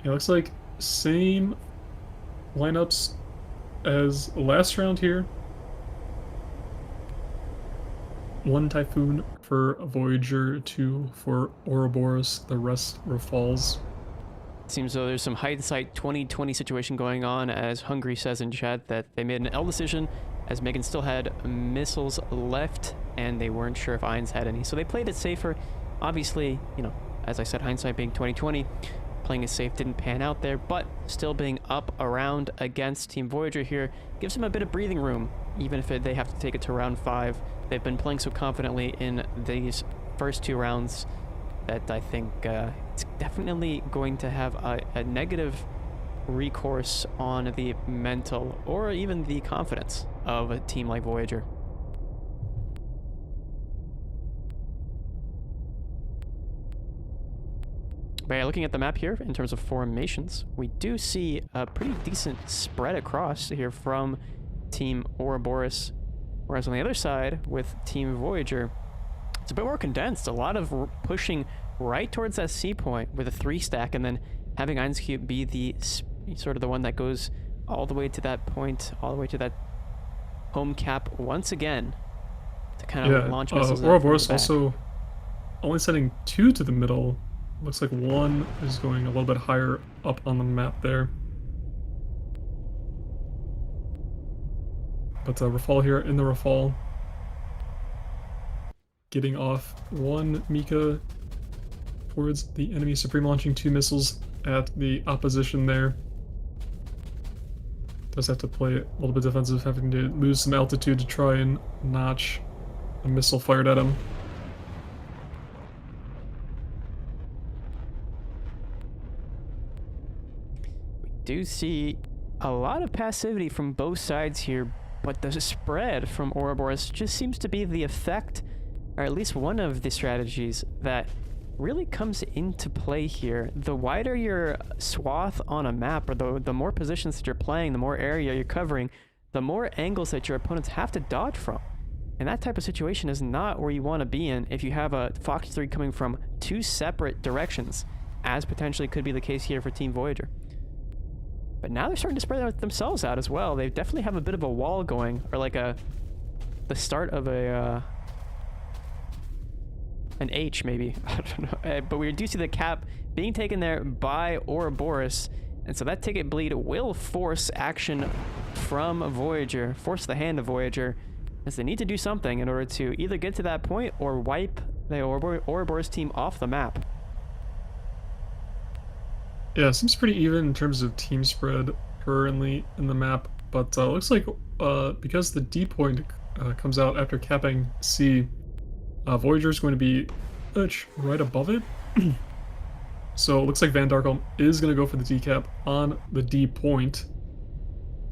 It looks like same lineups as last round here. 1 Typhoon for Voyager, 2 for Ouroboros, the rest were falls. Seems though there's some hindsight 2020 situation going on, as Hungry says in chat that they made an L decision as Megan still had missiles left and they weren't sure if Ainz had any. So they played it safer. Obviously, you know, as I said, hindsight being 2020, playing it safe didn't pan out there, but still being up around against Team Voyager here gives them a bit of breathing room, even if they have to take it to round 5. They've been playing so confidently in these first 2 rounds that I think it's definitely going to have a negative recourse on the mental or even the confidence of a team like Voyager. But yeah, looking at the map here in terms of formations, we do see a pretty decent spread across here from Team Ouroboros, whereas on the other side with Team Voyager, it's a bit more condensed. A lot of pushing right towards that C point with a 3 stack, and then having Einscube be the sort of the one that goes all the way to that point, all the way to that home cap once again to kind of launch missiles. Ouroboros also only sending 2 to the middle. Looks like 1 is going a little bit higher up on the map there. But Rafal here in the Rafal, getting off 1 Mika towards the enemy Supreme, launching 2 missiles at the opposition there. Does have to play a little bit defensive, having to lose some altitude to try and notch a missile fired at him. Do see a lot of passivity from both sides here, but the spread from Ouroboros just seems to be the effect, or at least one of the strategies that really comes into play here. The wider your swath on a map, or the more positions that you're playing, the more area you're covering, the more angles that your opponents have to dodge from. And that type of situation is not where you want to be in if you have a Fox 3 coming from 2 separate directions, as potentially could be the case here for Team Voyager. But now they're starting to spread themselves out as well. They definitely have a bit of a wall going, or like the start of a an H maybe. I don't know. But we do see the cap being taken there by Ouroboros. And so that ticket bleed will force action from Voyager, force the hand of Voyager, as they need to do something in order to either get to that point or wipe the Ouroboros team off the map. Yeah, seems pretty even in terms of team spread currently in the map, but looks like because the D point comes out after capping C, Voyager is going to be right above it. So it looks like Van Darkholm is going to go for the D cap on the D point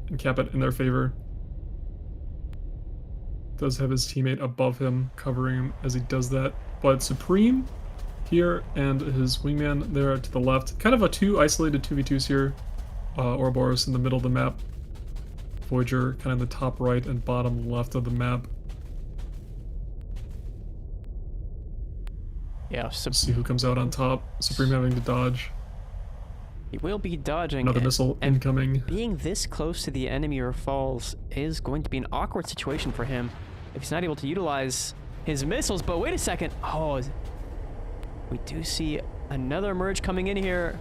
and cap it in their favor. Does have his teammate above him covering him as he does that, but Supreme here and his wingman there to the left. Kind of a two isolated 2v2s here. Ouroboros in the middle of the map. Voyager kind of in the top right and bottom left of the map. Yeah, See who comes out on top. Supreme having to dodge. He will be dodging. Another missile incoming. Being this close to the enemy or falls is going to be an awkward situation for him if he's not able to utilize his missiles. But wait a second. Oh, we do see another merge coming in here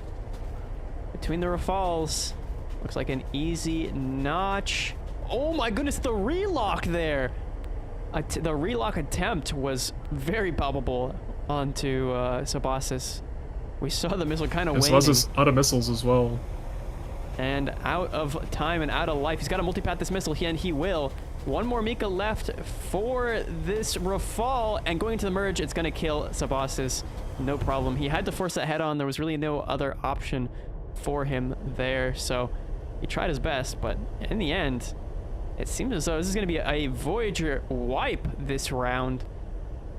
between the Rafales. Looks like an easy notch. Oh my goodness, the relock there. The relock attempt was very palpable onto Sabasis. We saw the missile kind of waning. Sabasis out of missiles as well. And out of time and out of life. He's got to multipath this missile here, and he will. One more Mika left for this Rafale, and going into the merge, it's going to kill Sabasis. No problem. He had to force that head on. There was really no other option for him there, so he tried his best, but in the end, it seems as though this is going to be a Voyager wipe this round.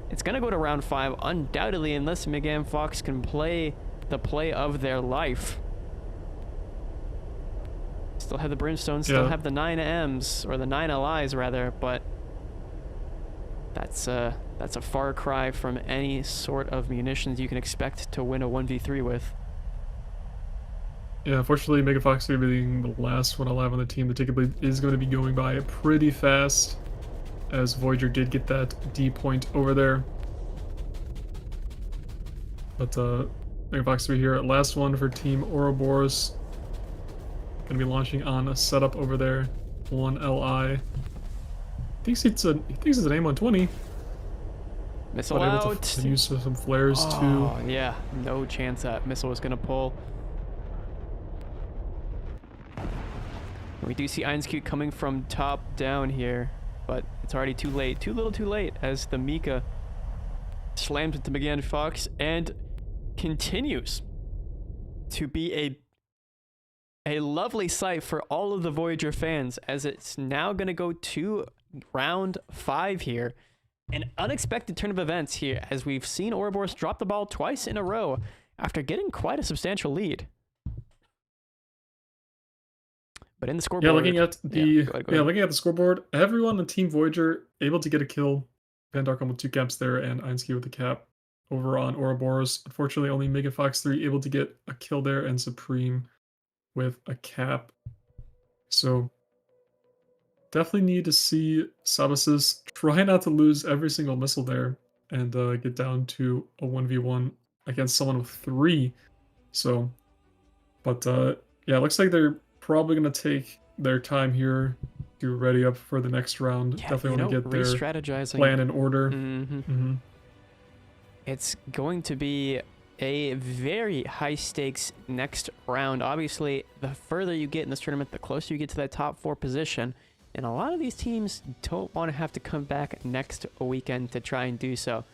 It's going to go to round 5, undoubtedly, unless Megan Fox can play the play of their life. Still have the Brimstone, still have the 9 M's, or the 9 LIs rather, but that's a far cry from any sort of munitions you can expect to win a 1v3 with. Yeah, unfortunately, Mega Fox 3 being the last one alive on the team, the ticket bleed is going to be going by pretty fast, as Voyager did get that D point over there. But Mega Fox 3 here, last one for Team Ouroboros. Going to be launching on a setup over there, 1 LI. He thinks it's an A120. Missile but out. Able to use some flares too. Oh yeah, no chance that missile was going to pull. We do see Einskute coming from top down here, but it's already too late. Too little too late, as the Mika slams into Megan Fox and continues to be a lovely sight for all of the Voyager fans, as it's now going to go to round 5 here. An unexpected turn of events here, as we've seen Ouroboros drop the ball twice in a row after getting quite a substantial lead. But in the scoreboard, looking at the scoreboard, everyone on Team Voyager able to get a kill. Van Darkholm with 2 caps there, and Einski with the cap over on Ouroboros. Unfortunately, only Megan Fox 3 able to get a kill there, and Supreme with a cap. So definitely need to see Sabasis try not to lose every single missile there and get down to a 1v1 against someone with 3. So, but yeah, it looks like they're probably going to take their time here to ready up for the next round. Yeah, definitely want to get their plan in order. It's going to be a very high stakes next round. Obviously, the further you get in this tournament, the closer you get to that top 4 position. And a lot of these teams don't want to have to come back next weekend to try and do so.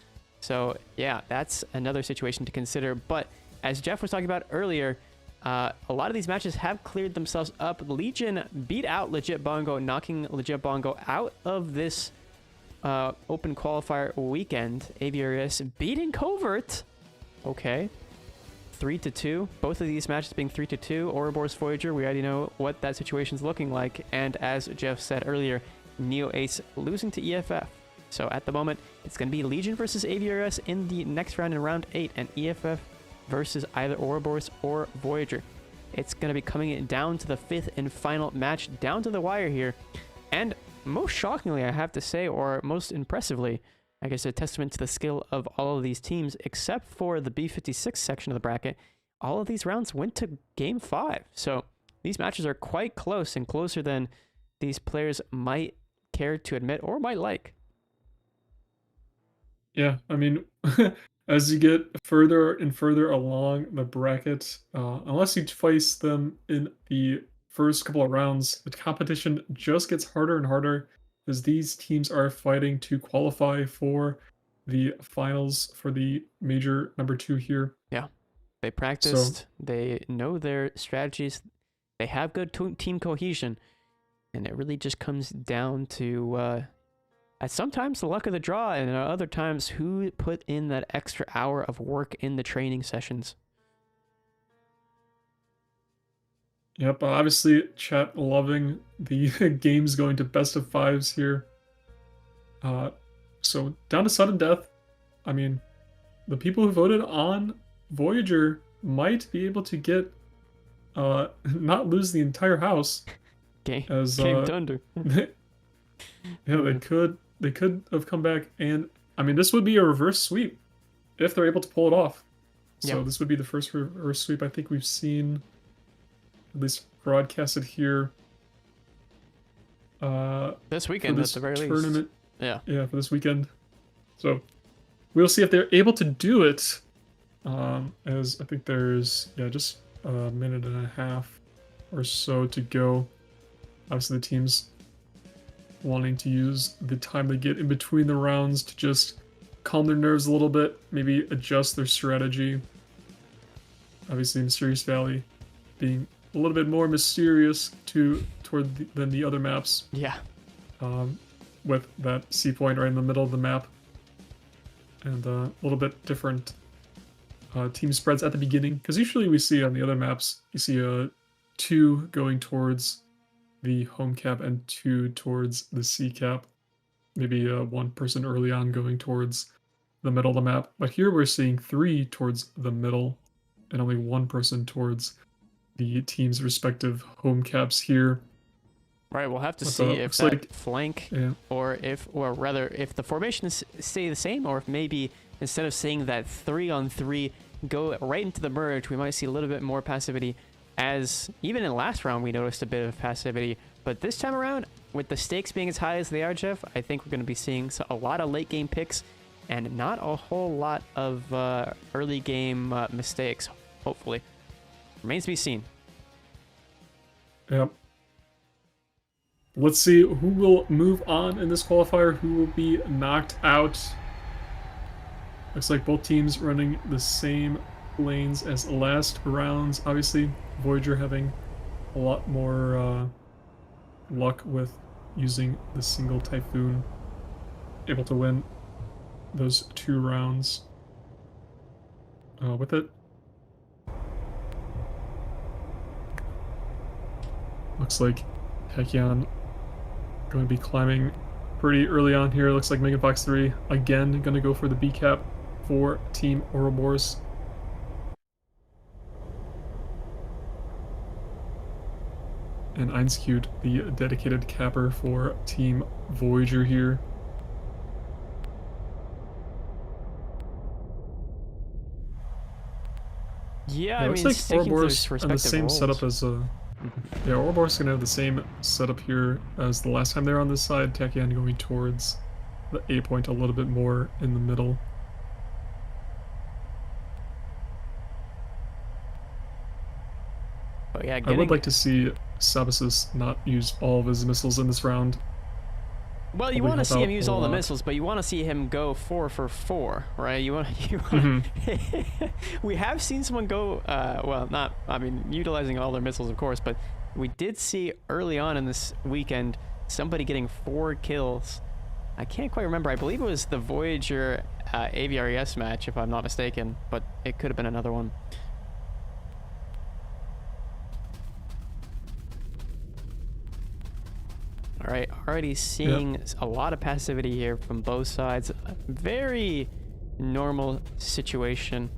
So yeah, that's another situation to consider. But as Jeff was talking about earlier, a lot of these matches have cleared themselves up. Legion beat out Legit Bongo, knocking Legit Bongo out of this open qualifier weekend. AVRS beating Covert. Okay. 3-2. Both of these matches being 3-2. Ouroboros Voyager, we already know what that situation's looking like. And as Jeff said earlier, Neo Ace losing to EFF. So at the moment, it's going to be Legion versus AVRS in the next round in round 8, and EFF versus either Ouroboros or Voyager. It's going to be coming down to the 5th and final match, down to the wire here. And most shockingly, I have to say, or most impressively, I guess, a testament to the skill of all of these teams, except for the B56 section of the bracket. All of these rounds went to game 5. So these matches are quite close and closer than these players might care to admit or might like. Yeah, I mean, as you get further and further along the bracket, unless you face them in the first couple of rounds, the competition just gets harder and harder as these teams are fighting to qualify for the finals for the major number 2 here. Yeah, they practiced, they know their strategies, they have good team cohesion, and it really just comes down to sometimes the luck of the draw, and other times who put in that extra hour of work in the training sessions. Yep, obviously chat loving the games going to best of 5s here. So down to sudden death. I mean, the people who voted on Voyager might be able to get not lose the entire house. Game Thunder. Yeah, they could have come back, and I mean, this would be a reverse sweep if they're able to pull it off. So This would be the first reverse sweep I think we've seen, at least broadcasted here. This weekend, for this at the very tournament. least. Yeah, for this weekend. So we'll see if they're able to do it. As I think there's just a minute and a half or so to go. Obviously, the teams wanting to use the time they get in between the rounds to just calm their nerves a little bit, maybe adjust their strategy. Obviously, Mysterious Valley being a little bit more mysterious than the other maps. Yeah. With that C point right in the middle of the map, and a little bit different team spreads at the beginning, because usually we see on the other maps you see 2 going towards the home cap and 2 towards the C cap. Maybe 1 person early on going towards the middle of the map. But here we're seeing 3 towards the middle and only 1 person towards the team's respective home caps here. Right, we'll have to see if that flank, yeah. or rather, if the formations stay the same, or if maybe instead of seeing that 3-on-3 go right into the merge, we might see a little bit more passivity. As even in last round, we noticed a bit of passivity, but this time around, with the stakes being as high as they are, Jeff, I think we're going to be seeing a lot of late game picks and not a whole lot of early game mistakes. Hopefully, remains to be seen. Yep. Let's see who will move on in this qualifier, who will be knocked out. Looks like both teams running the same lanes as last rounds. Obviously, Voyager having a lot more luck with using the single Typhoon. Able to win those 2 rounds with it. Looks like Tachyon going to be climbing pretty early on here. Looks like Megan Fox 3 again going to go for the B cap for Team Ouroboros. And Einskute, the dedicated capper for Team Voyager here. Yeah, I mean, looks like sticking to Ouroboros their on the same roles. setup as yeah, Ouroboros gonna have the same setup here as the last time they were on this side. Tachyon going towards the A point a little bit more in the middle. But yeah, I would like to see Sabasis not use all of his missiles in this round. Well, you want to see him use all the missiles, but you want to see him go 4 for 4, right? You want. We have seen someone go. Well, not. I mean, utilizing all their missiles, of course, but we did see early on in this weekend somebody getting 4 kills. I can't quite remember. I believe it was the Voyager AVRES match, if I'm not mistaken, but it could have been another one. All right, already seeing a lot of passivity here from both sides. A very normal situation,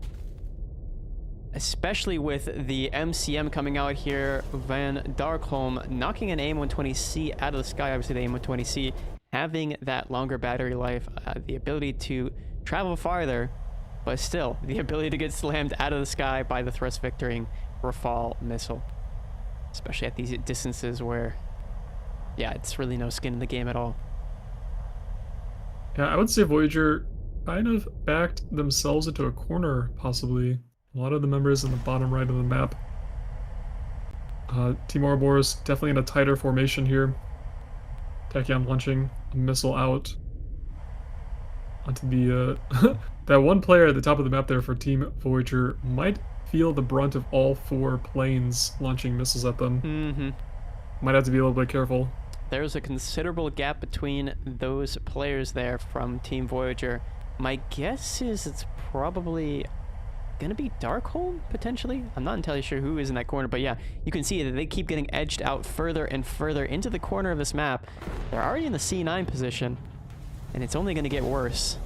especially with the MCM coming out here. Van Darkholm knocking an AIM-120C out of the sky. Obviously, the AIM-120C having that longer battery life, the ability to travel farther, but still the ability to get slammed out of the sky by the thrust vectoring Rafale missile, especially at these distances where, yeah, it's really no skin in the game at all. Yeah, I would say Voyager kind of backed themselves into a corner, possibly. A lot of the members in the bottom right of the map. Team Ouroboros definitely in a tighter formation here. Tachyon launching a missile out onto the that one player at the top of the map there for Team Voyager might feel the brunt of all 4 planes launching missiles at them. Might have to be a little bit careful. There's a considerable gap between those players there from Team Voyager. My guess is it's probably gonna be Darkholm, potentially. I'm not entirely sure who is in that corner, but yeah, you can see that they keep getting edged out further and further into the corner of this map. They're already in the C9 position, and it's only gonna get worse.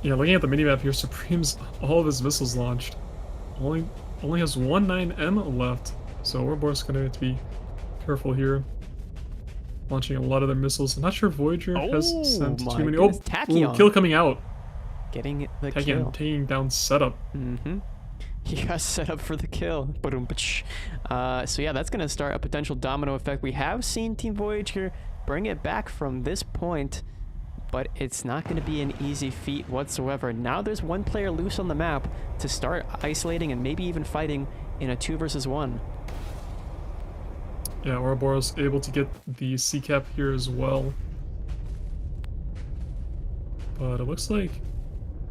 Yeah, looking at the minimap here, Supreme's all of his missiles launched. Only has one 9M left, so Ouroboros gonna have to be careful here. Launching a lot of their missiles. I'm not sure Voyager has sent too many. Goodness. Tachyon. Ooh, kill coming out. Getting the Tachyon kill. taking down setup. He got set up for the kill. So yeah, that's going to start a potential domino effect. We have seen Team Voyager bring it back from this point, but it's not going to be an easy feat whatsoever. Now there's one player loose on the map to start isolating and maybe even fighting in a 2 versus 1. Yeah, Ouroboros able to get the C-cap here as well. But it looks like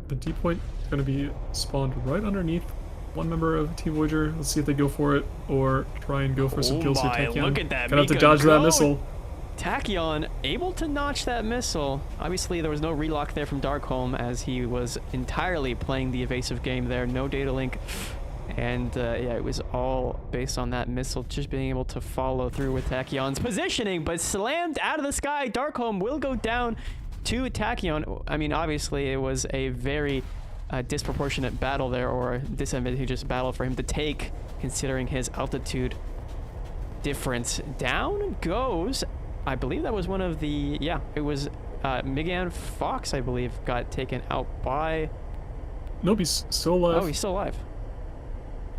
the D point is going to be spawned right underneath one member of Team Voyager. Let's see if they go for it or try and go for some kills here. Tachyon. Look at that. Gonna have to dodge that missile. Tachyon able to notch that missile. Obviously, there was no relock there from Darkholm as he was entirely playing the evasive game there. No data link. And yeah, it was all based on that missile just being able to follow through with Tachyon's positioning, but slammed out of the sky. Darkholm will go down to Tachyon. I mean, obviously, it was a very disproportionate battle there, or disadvantageous battle for him to take, considering his altitude difference. Down goes, I believe that was one of the, yeah, it was Migan Fox, I believe, got taken out by... Nope, he's still alive. Oh, he's still alive.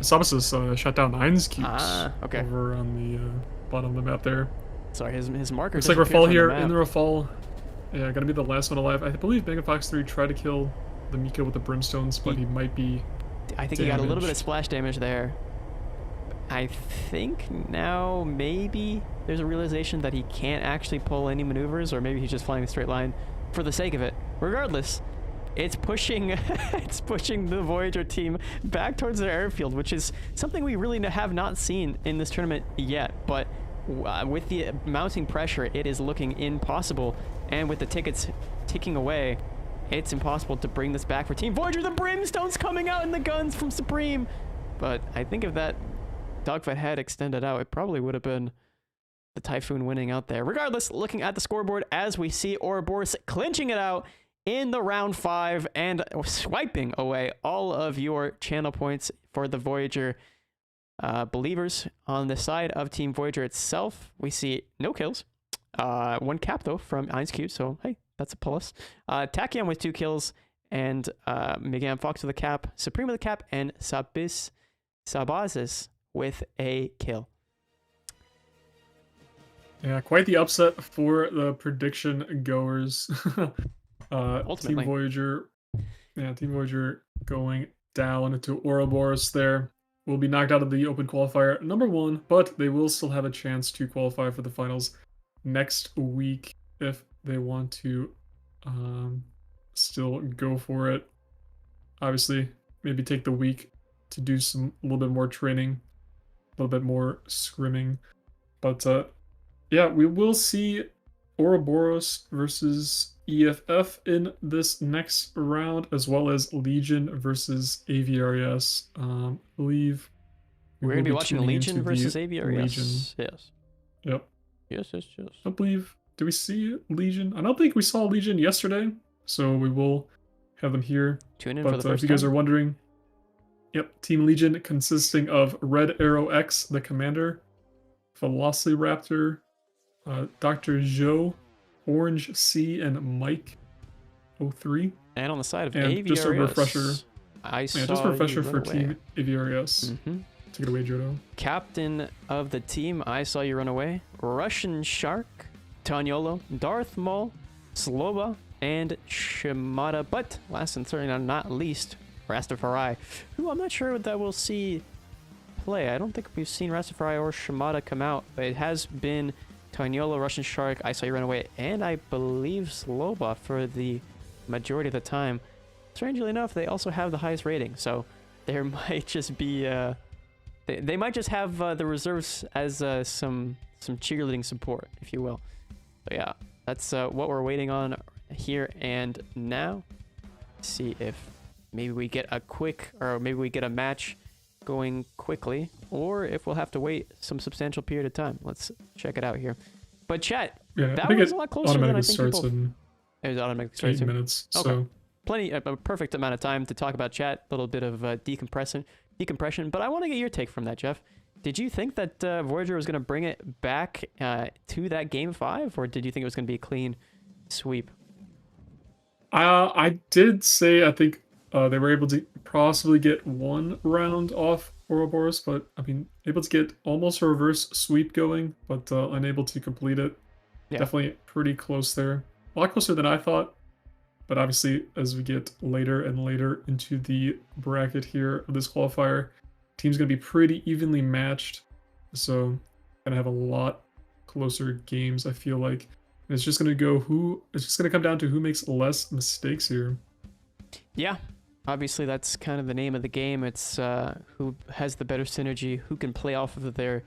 Samus shot down 9's cubes okay. over on the bottom of the map there. Sorry, his marker. Looks like Rafale here in the Rafale. Yeah, gonna be the last one alive. I believe Mega Fox 3 tried to kill the Mika with the brimstones, but he might be I think he got a little bit of splash damage there. I think now maybe there's a realization that he can't actually pull any maneuvers, or maybe he's just flying a straight line for the sake of it. Regardless, it's pushing it's pushing the Voyager team back towards their airfield, which is something we really have not seen in this tournament yet. But with the mounting pressure, it is looking impossible. And with the tickets ticking away, it's impossible to bring this back for Team Voyager. The brimstone's coming out in the guns from Supreme. But I think if that dogfight had extended out, it probably would have been the Typhoon winning out there. Regardless, looking at the scoreboard as we see Ouroboros clinching it out in the round 5 and swiping away all of your channel points for the Voyager believers. On the side of Team Voyager itself, we see no kills. 1 cap though from 9's, so hey, that's a plus. Tachyon with 2 kills, and Migan Fox with a cap, Supreme with a cap, and Sabazis with a kill. Yeah, quite the upset for the prediction goers. Ultimately. Team Voyager, Team Voyager going down to Ouroboros there. Will be knocked out of the open qualifier number 1, but they will still have a chance to qualify for the finals next week if they want to still go for it. Obviously, maybe take the week to do a little bit more training, a little bit more scrimming. But yeah, we will see Ouroboros versus EFF in this next round, as well as Legion versus AVRES. I believe we're going to be watching Legion versus AVRES. Legion. Yes. Yep. Yes. I don't believe... Do we see Legion? I don't think we saw Legion yesterday, so we will have them here. Tune in for the first if you guys are wondering, yep, Team Legion consisting of Red Arrow X, the commander, Velociraptor, Dr. Joe, Orange C, and Mike 03. And on the side of And just a refresher. I saw Just a refresher you for run away. Team AVRS. Take it away, Jodo. Captain of the team, I saw you run away. Russian Shark, Tanyolo, Darth Maul, Sloba, and Shimada. But last and certainly not least, Rastafari, who I'm not sure that we'll see play. I don't think we've seen Rastafari or Shimada come out, but it has been Tanyolo, Russian Shark, I saw you run away, and I believe Sloba for the majority of the time. Strangely enough, they also have the highest rating, so there might just be they might just have the reserves as some cheerleading support, if you will. So yeah, that's what we're waiting on here and now. See if maybe we get a match going quickly, or if we'll have to wait some substantial period of time. Let's check it out here. But chat, Yeah, that was a lot closer than I think starts people. in It was automatically starts 8 in minutes. Okay. So plenty, a perfect amount of time to talk about chat. A little bit of decompression. But I want to get your take from that, Jeff. Did you think that Voyager was going to bring it back to that game 5, or did you think it was going to be a clean sweep? I did say I think they were able to possibly get one round off Ouroboros, but I mean, able to get almost a reverse sweep going, but unable to complete it. Yeah. Definitely pretty close there. A lot closer than I thought. But obviously, as we get later and later into the bracket here of this qualifier, team's going to be pretty evenly matched. So, going to have a lot closer games, I feel like. And it's just going to come down to who makes less mistakes here. Yeah. Obviously, that's kind of the name of the game. It's who has the better synergy, who can play off of their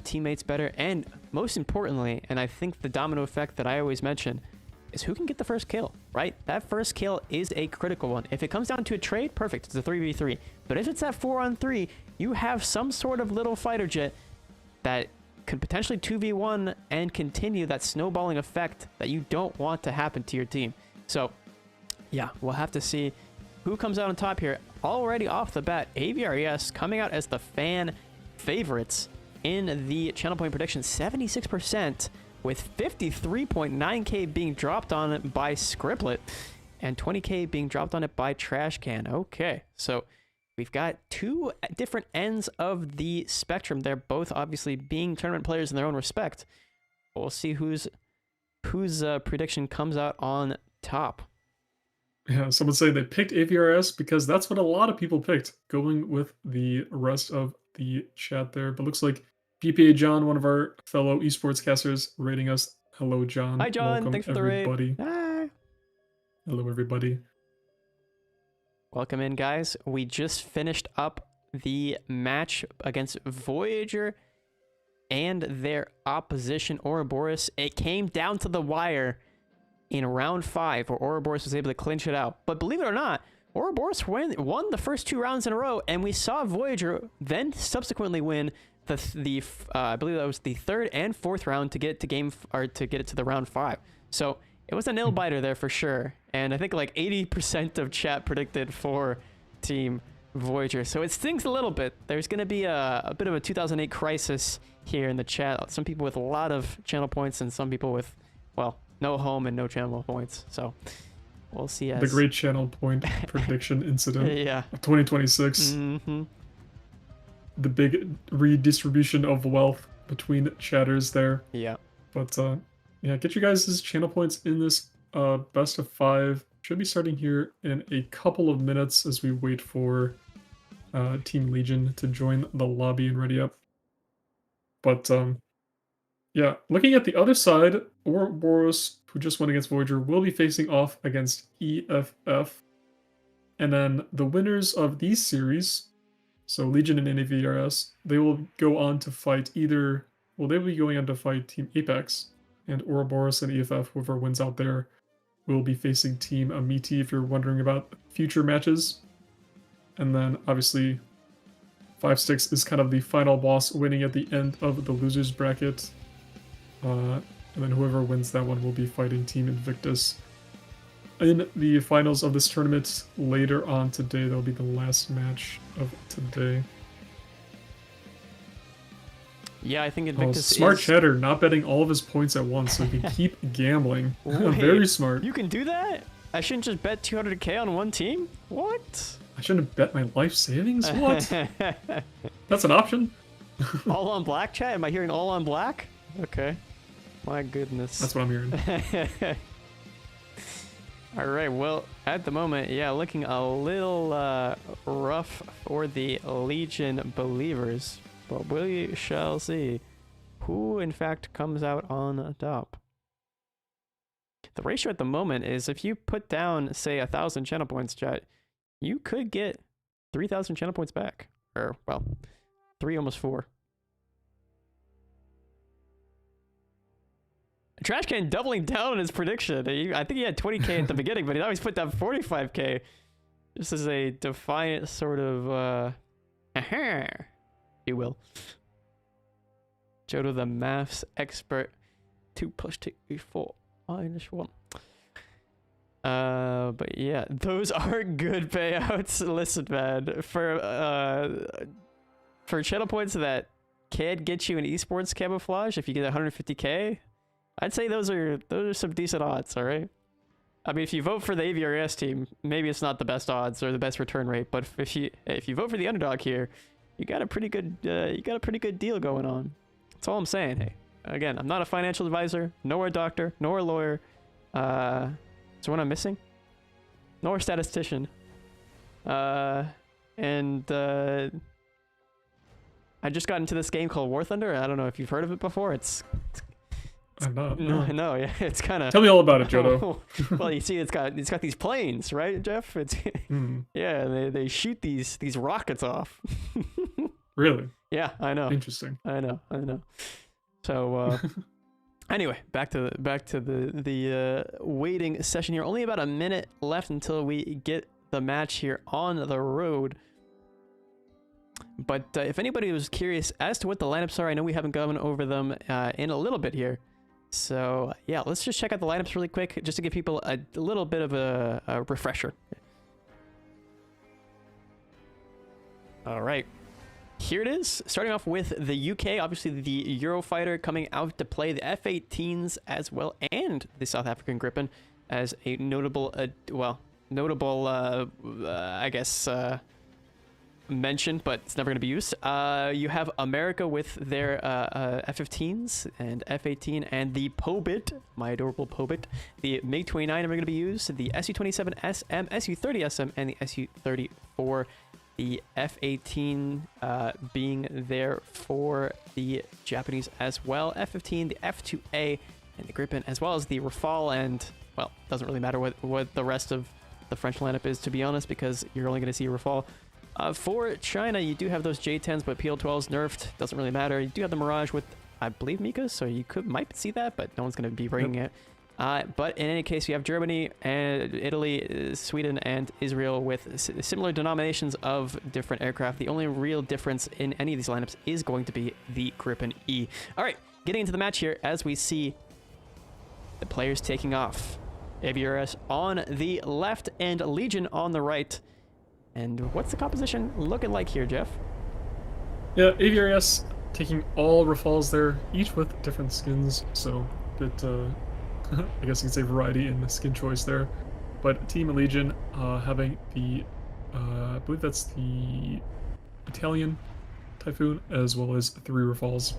teammates better, and most importantly, and I think the domino effect that I always mention, is who can get the first kill, right? That first kill is a critical one. If it comes down to a trade, perfect, it's a 3v3. But if it's that 4-on-3, you have some sort of little fighter jet that could potentially 2v1 and continue that snowballing effect that you don't want to happen to your team. So, yeah, we'll have to see who comes out on top here. Already off the bat, AVRES coming out as the fan favorites in the channel point prediction, 76%. With 53.9k being dropped on it by Scriptlet and 20k being dropped on it by Trashcan. Okay, so we've got two different ends of the spectrum. They're both obviously being tournament players in their own respect. We'll see whose prediction comes out on top. Yeah, some would say they picked AVRS because that's what a lot of people picked, going with the rest of the chat there. But looks like BPA John, one of our fellow esports casters, rating us. Hello, John. Hi, John. Welcome, Thanks for everybody. the raid. Hi. Hello, everybody. Welcome in, guys. We just finished up the match against Voyager and their opposition, Ouroboros. It came down to the wire in round 5, where Ouroboros was able to clinch it out. But believe it or not, Ouroboros won the first 2 rounds in a row, and we saw Voyager then subsequently win I believe that was the 3rd and 4th round to get to get it to the round 5. So it was a nail biter there for sure. And I think like 80% of chat predicted for Team Voyager. So it stings a little bit. There's going to be a bit of a 2008 crisis here in the chat. Some people with a lot of channel points and some people with, well, no home and no channel points. So we'll see. The great channel point prediction incident of 2026. Mm-hmm. The big redistribution of wealth between chatters there. Yeah. But yeah, get you guys' channel points in this best of 5. Should be starting here in a couple of minutes as we wait for Team Legion to join the lobby and ready up. But yeah, looking at the other side, Ouroboros, who just won against Voyager, will be facing off against EFF. And then the winners of these series, so Legion and NAVRS, they will go on to fight they will be going on to fight Team Apex, and Ouroboros and EFF, whoever wins out there, will be facing Team Amiti, if you're wondering about future matches. And then, obviously, 5-6 is kind of the final boss, winning at the end of the losers bracket. And then whoever wins that one will be fighting Team Invictus. In the finals of this tournament later on today, that'll be the last match of today. Yeah, I think Oh, Invictus smart is... Cheddar, not betting all of his points at once so he can keep gambling. Very Wait, smart. You can do that? I shouldn't just bet 200k on one team? What? I shouldn't have bet my life savings? What? That's an option? All on black, chat? Am I hearing all on black? Okay. My goodness. That's what I'm hearing. All right, well, at the moment, yeah, looking a little rough for the Legion believers, but we shall see who, in fact, comes out on top. The ratio at the moment is if you put down, say, 1,000 channel points, chat, you could get 3,000 channel points back. Or, well, 3, almost 4. Trashcan doubling down on his prediction. I think he had 20k at the beginning, but now he's put down 45k. This is a defiant sort of, you will. Jodo the maths expert. 2 + 2 = 4 - 1. But yeah, those are good payouts. Listen, man, for channel points that can get you an esports camouflage, if you get 150k, I'd say those are some decent odds. All right. I mean, if you vote for the AVRS team, maybe it's not the best odds or the best return rate, but if you vote for the underdog here, you got a pretty good deal going on. That's all I'm saying. Hey, again, I'm not a financial advisor, nor a doctor, nor a lawyer. So what I'm missing? Nor a statistician. I just got into this game called War Thunder. I don't know if you've heard of it before. I'm not. No, yeah, it's kind of... Tell me all about it, Jodo. Well, you see, it's got these planes, right, Jeff? It's yeah, they shoot these rockets off. Really? Yeah, I know. Interesting. I know. So anyway, back to the waiting session here. Only about a minute left until we get the match here on the road. But if anybody was curious as to what the lineups are, I know we haven't gone over them in a little bit here. So yeah, let's just check out the lineups really quick, just to give people a little bit of a refresher. All right, here it is. Starting off with the UK, obviously the Eurofighter coming out to play, the F-18s as well, and the South African Gripen as a notable, I guess, mentioned, but it's never going to be used. You have America with their F-15s and F-18 and the Pobit, my adorable Pobit. The MiG-29 are going to be used, the Su-27SM, Su-30SM, and the Su-34. The F-18 being there for the Japanese as well. F-15, the F-2A, and the Gripen, as well as the Rafale, and, well, doesn't really matter what the rest of the French lineup is, to be honest, because you're only going to see Rafale. For China, you do have those J-10s, but PL-12s nerfed. Doesn't really matter. You do have the Mirage with, I believe, Mika, so you might see that, but no one's going to be bringing it. But in any case, you have Germany and Italy, Sweden, and Israel with similar denominations of different aircraft. The only real difference in any of these lineups is going to be the Gripen E. All right, getting into the match here as we see the players taking off. AVRS on the left and Legion on the right. And what's the composition looking like here, Jeff? Yeah, AVRS taking all Rafales there, each with different skins, so a bit, I guess you could say variety in the skin choice there. But Team Legion having the, I believe that's the Italian Typhoon, as well as 3 Rafales.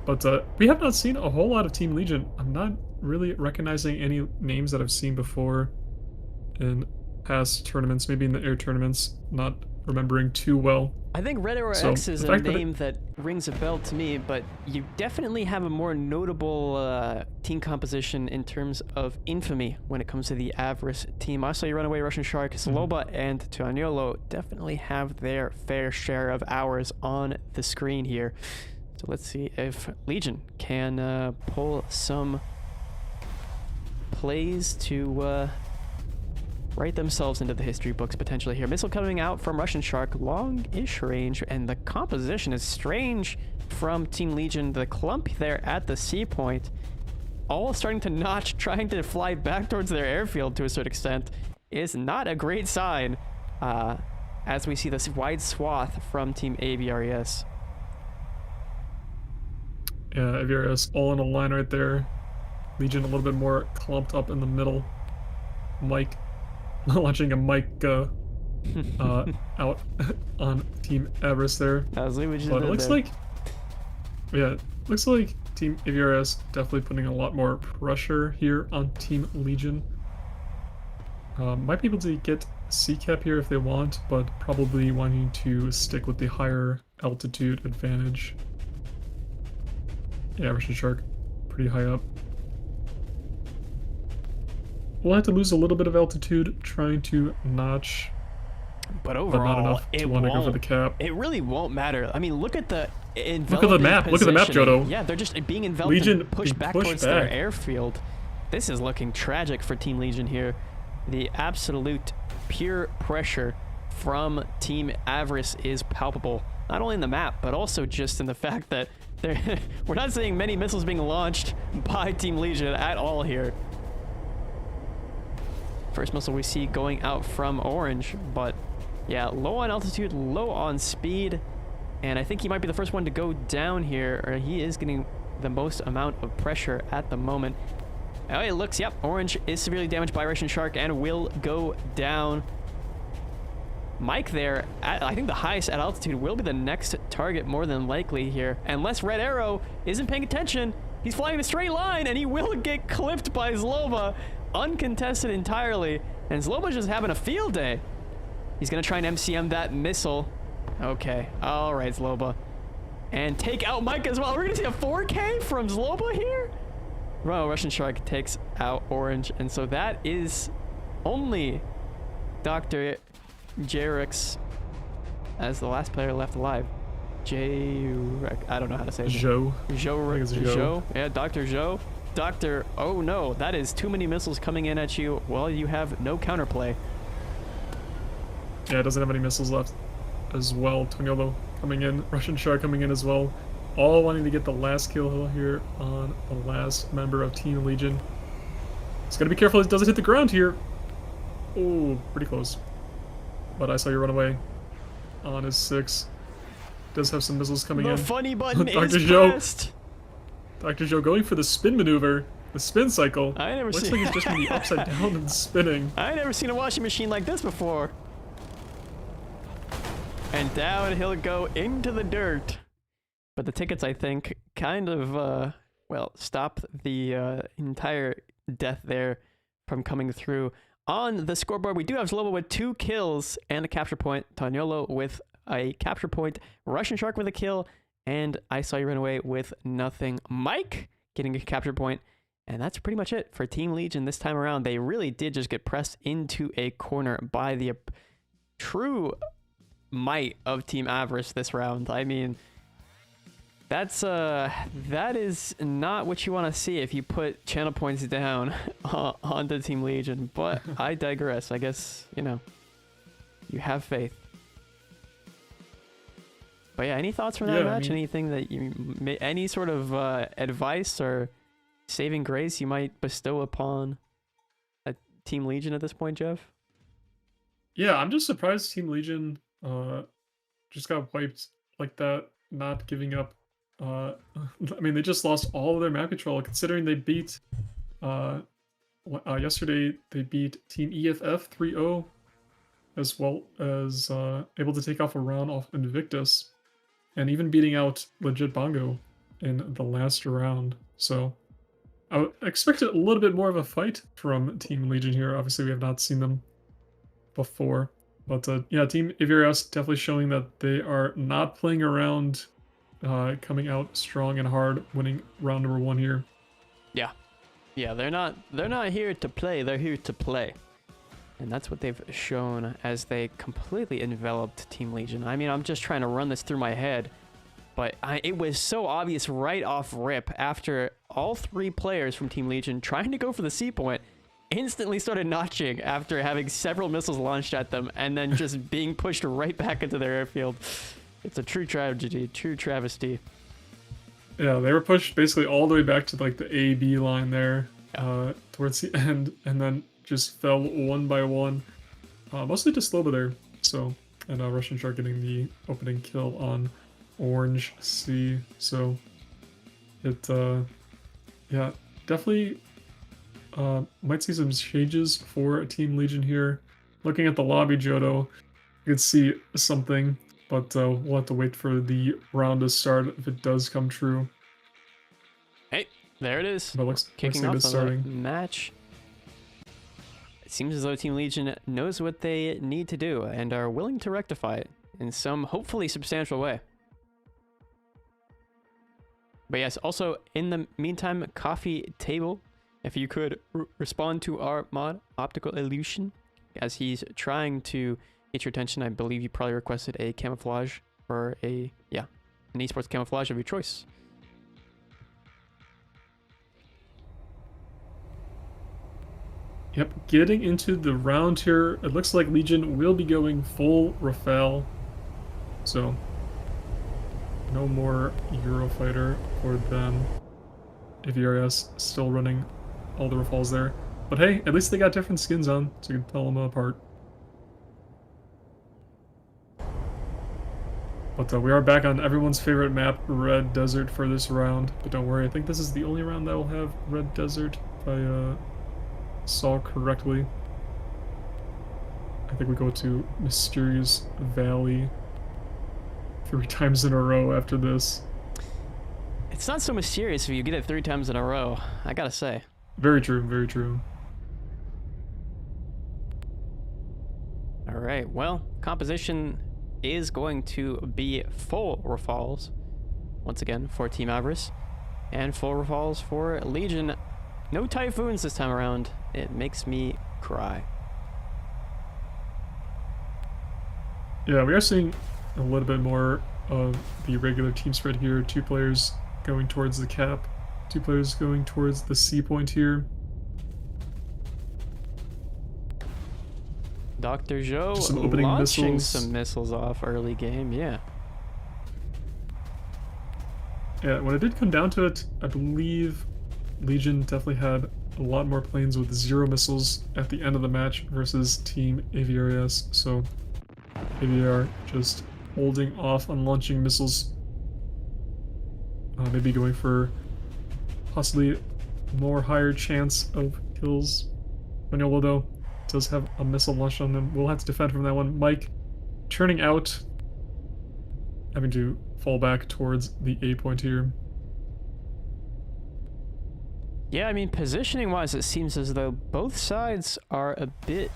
But we have not seen a whole lot of Team Legion. I'm not really recognizing any names that I've seen before in past tournaments, maybe in the air tournaments, not remembering too well. I think Red Arrow X is a name that rings a bell to me, but you definitely have a more notable team composition in terms of infamy when it comes to the Avarice team. Also, your Runaway Russian Shark, Sloba, and Tuaniolo definitely have their fair share of hours on the screen here. So let's see if Legion can pull some plays to write themselves into the history books potentially here. Missile coming out from Russian Shark, long-ish range, and the composition is strange from Team Legion. The clump there at the C point, all starting to notch, trying to fly back towards their airfield to a certain extent, is not a great sign as we see this wide swath from Team AVRES. Yeah, Aviarius all in a line right there. Legion a little bit more clumped up in the middle. Mike, launching a Mike out on Team Everest there. That was what you But it did looks there. like, yeah, looks like Team Aviarius definitely putting a lot more pressure here on Team Legion. Might be able to get C-cap here if they want, but probably wanting to stick with the higher altitude advantage. Yeah, Russian Shark, pretty high up. We'll have to lose a little bit of altitude trying to notch, But but not overall, enough to it want to go for the won't. cap. It really won't matter. I mean, look at the Look at the map. Look at the map, positioning. Jodo. Yeah, they're just being enveloped Legion and pushed being back pushed towards their back. airfield. This is looking tragic for Team Legion here. The absolute pure pressure from Team Avarice is palpable. Not only in the map, but also just in the fact that we're not seeing many missiles being launched by Team Legion at all here. First missile we see going out from Orange, but yeah, low on altitude, low on speed, and I think he might be the first one to go down here, or he is getting the most amount of pressure at the moment. Oh, it looks, yep, Orange is severely damaged by Russian Shark and will go down. Mike there, at, I think the highest at altitude, will be the next target more than likely here. Unless Red Arrow isn't paying attention, he's flying in a straight line and he will get clipped by Zloba, uncontested entirely. And Zloba's just having a field day. He's gonna try and MCM that missile. Okay, all right, Zloba. And take out Mike as well. We're gonna see a 4K from Zloba here? Well, Russian Shark takes out Orange, and so that is only Dr. Jarix as the last player left alive. I don't know how to say it. Zhou. Zhou. Yeah, Dr. Zhou. Dr. Oh no, that is too many missiles coming in at you while you have no counterplay. Yeah, it doesn't have any missiles left as well. Toniolo coming in, Russian Shark coming in as well. All wanting to get the last kill here on the last member of Team Legion. He's gotta be careful he doesn't hit the ground here. Oh, pretty close. But I saw you run away on his 6. Does have some missiles coming in. The funny button Dr. is Zhou. pressed. Dr. Zhou going for the spin maneuver, the spin cycle. I never Looks seen- like he's just gonna be upside down and spinning. I never seen a washing machine like this before. And down he'll go into the dirt. But the tickets, I think, kind of, well, stop the entire death there from coming through. On the scoreboard, we do have Zloba with 2 kills and a capture point. Taniolo with a capture point. Russian Shark with a kill. And I Saw You Run Away with nothing. Mike getting a capture point. And that's pretty much it for Team Legion this time around. They really did just get pressed into a corner by the true might of Team Avarice this round. I mean, that is not what you want to see if you put channel points down onto Team Legion. But I digress. I guess, you know, you have faith. But yeah, any thoughts from that match? Anything that you, any sort of advice or saving grace you might bestow upon a Team Legion at this point, Jeff? Yeah, I'm just surprised Team Legion just got wiped like that, not giving up. I mean, they just lost all of their map control, considering they beat yesterday. They beat Team EFF 3-0, as well as able to take off a round off Invictus, and even beating out Legit Bongo in the last round. So I expected a little bit more of a fight from Team Legion here. Obviously, we have not seen them before. But yeah, Team Aviarius definitely showing that they are not playing around, coming out strong and hard, winning round number 1 here. Yeah, they're not here to play, they're here to play. And that's what they've shown as they completely enveloped Team Legion. I mean, I'm just trying to run this through my head, but it was so obvious right off rip after all 3 players from Team Legion trying to go for the C point instantly started notching after having several missiles launched at them and then just being pushed right back into their airfield. It's a true tragedy, true travesty. Yeah, they were pushed basically all the way back to like the A-B line there, towards the end, and then just fell one by one. Mostly to Sloba there. So, and Russian Shark getting the opening kill on Orange C. So, It, yeah, definitely might see some changes for Team Legion here. Looking at the lobby, Johto, you could see something, but we'll have to wait for the round to start if it does come true. Hey, there it is. But looks Kicking like off it's the starting. match. It seems as though Team Legion knows what they need to do and are willing to rectify it in some hopefully substantial way. But yes, also in the meantime, coffee table, if you could respond to our mod Optical Illusion as he's trying to get your attention. I believe you probably requested a camouflage or an esports camouflage of your choice. Yep, getting into the round here, it looks like Legion will be going full Rafale. So, no more Eurofighter for them. AVRS still running all the Rafales there. But hey, at least they got different skins on, so you can tell them apart. But we are back on everyone's favorite map, Red Desert, for this round. But don't worry, I think this is the only round that will have Red Desert, if I saw correctly. I think we go to Mysterious Valley 3 times in a row after this. It's not so mysterious if you get it 3 times in a row, I gotta say. Very true, very true. All right, well, composition is going to be full Rafales once again for Team Avarice, and full Rafales for Legion. No Typhoons this time around. It makes me cry. Yeah, we are seeing a little bit more of the regular team spread here. 2 players going towards the cap, 2 players going towards the C point here. Dr. Zhou Just some opening launching missiles. some missiles off early game, yeah. Yeah, when it did come down to it, I believe Legion definitely had a lot more planes with 0 missiles at the end of the match versus Team AVRS, so AVR just holding off on launching missiles. Maybe going for possibly more higher chance of kills. Manolo, though, does have a missile launched on him. We'll have to defend from that one. Mike turning out, having to fall back towards the A point here. Yeah, I mean, positioning-wise, it seems as though both sides are a bit...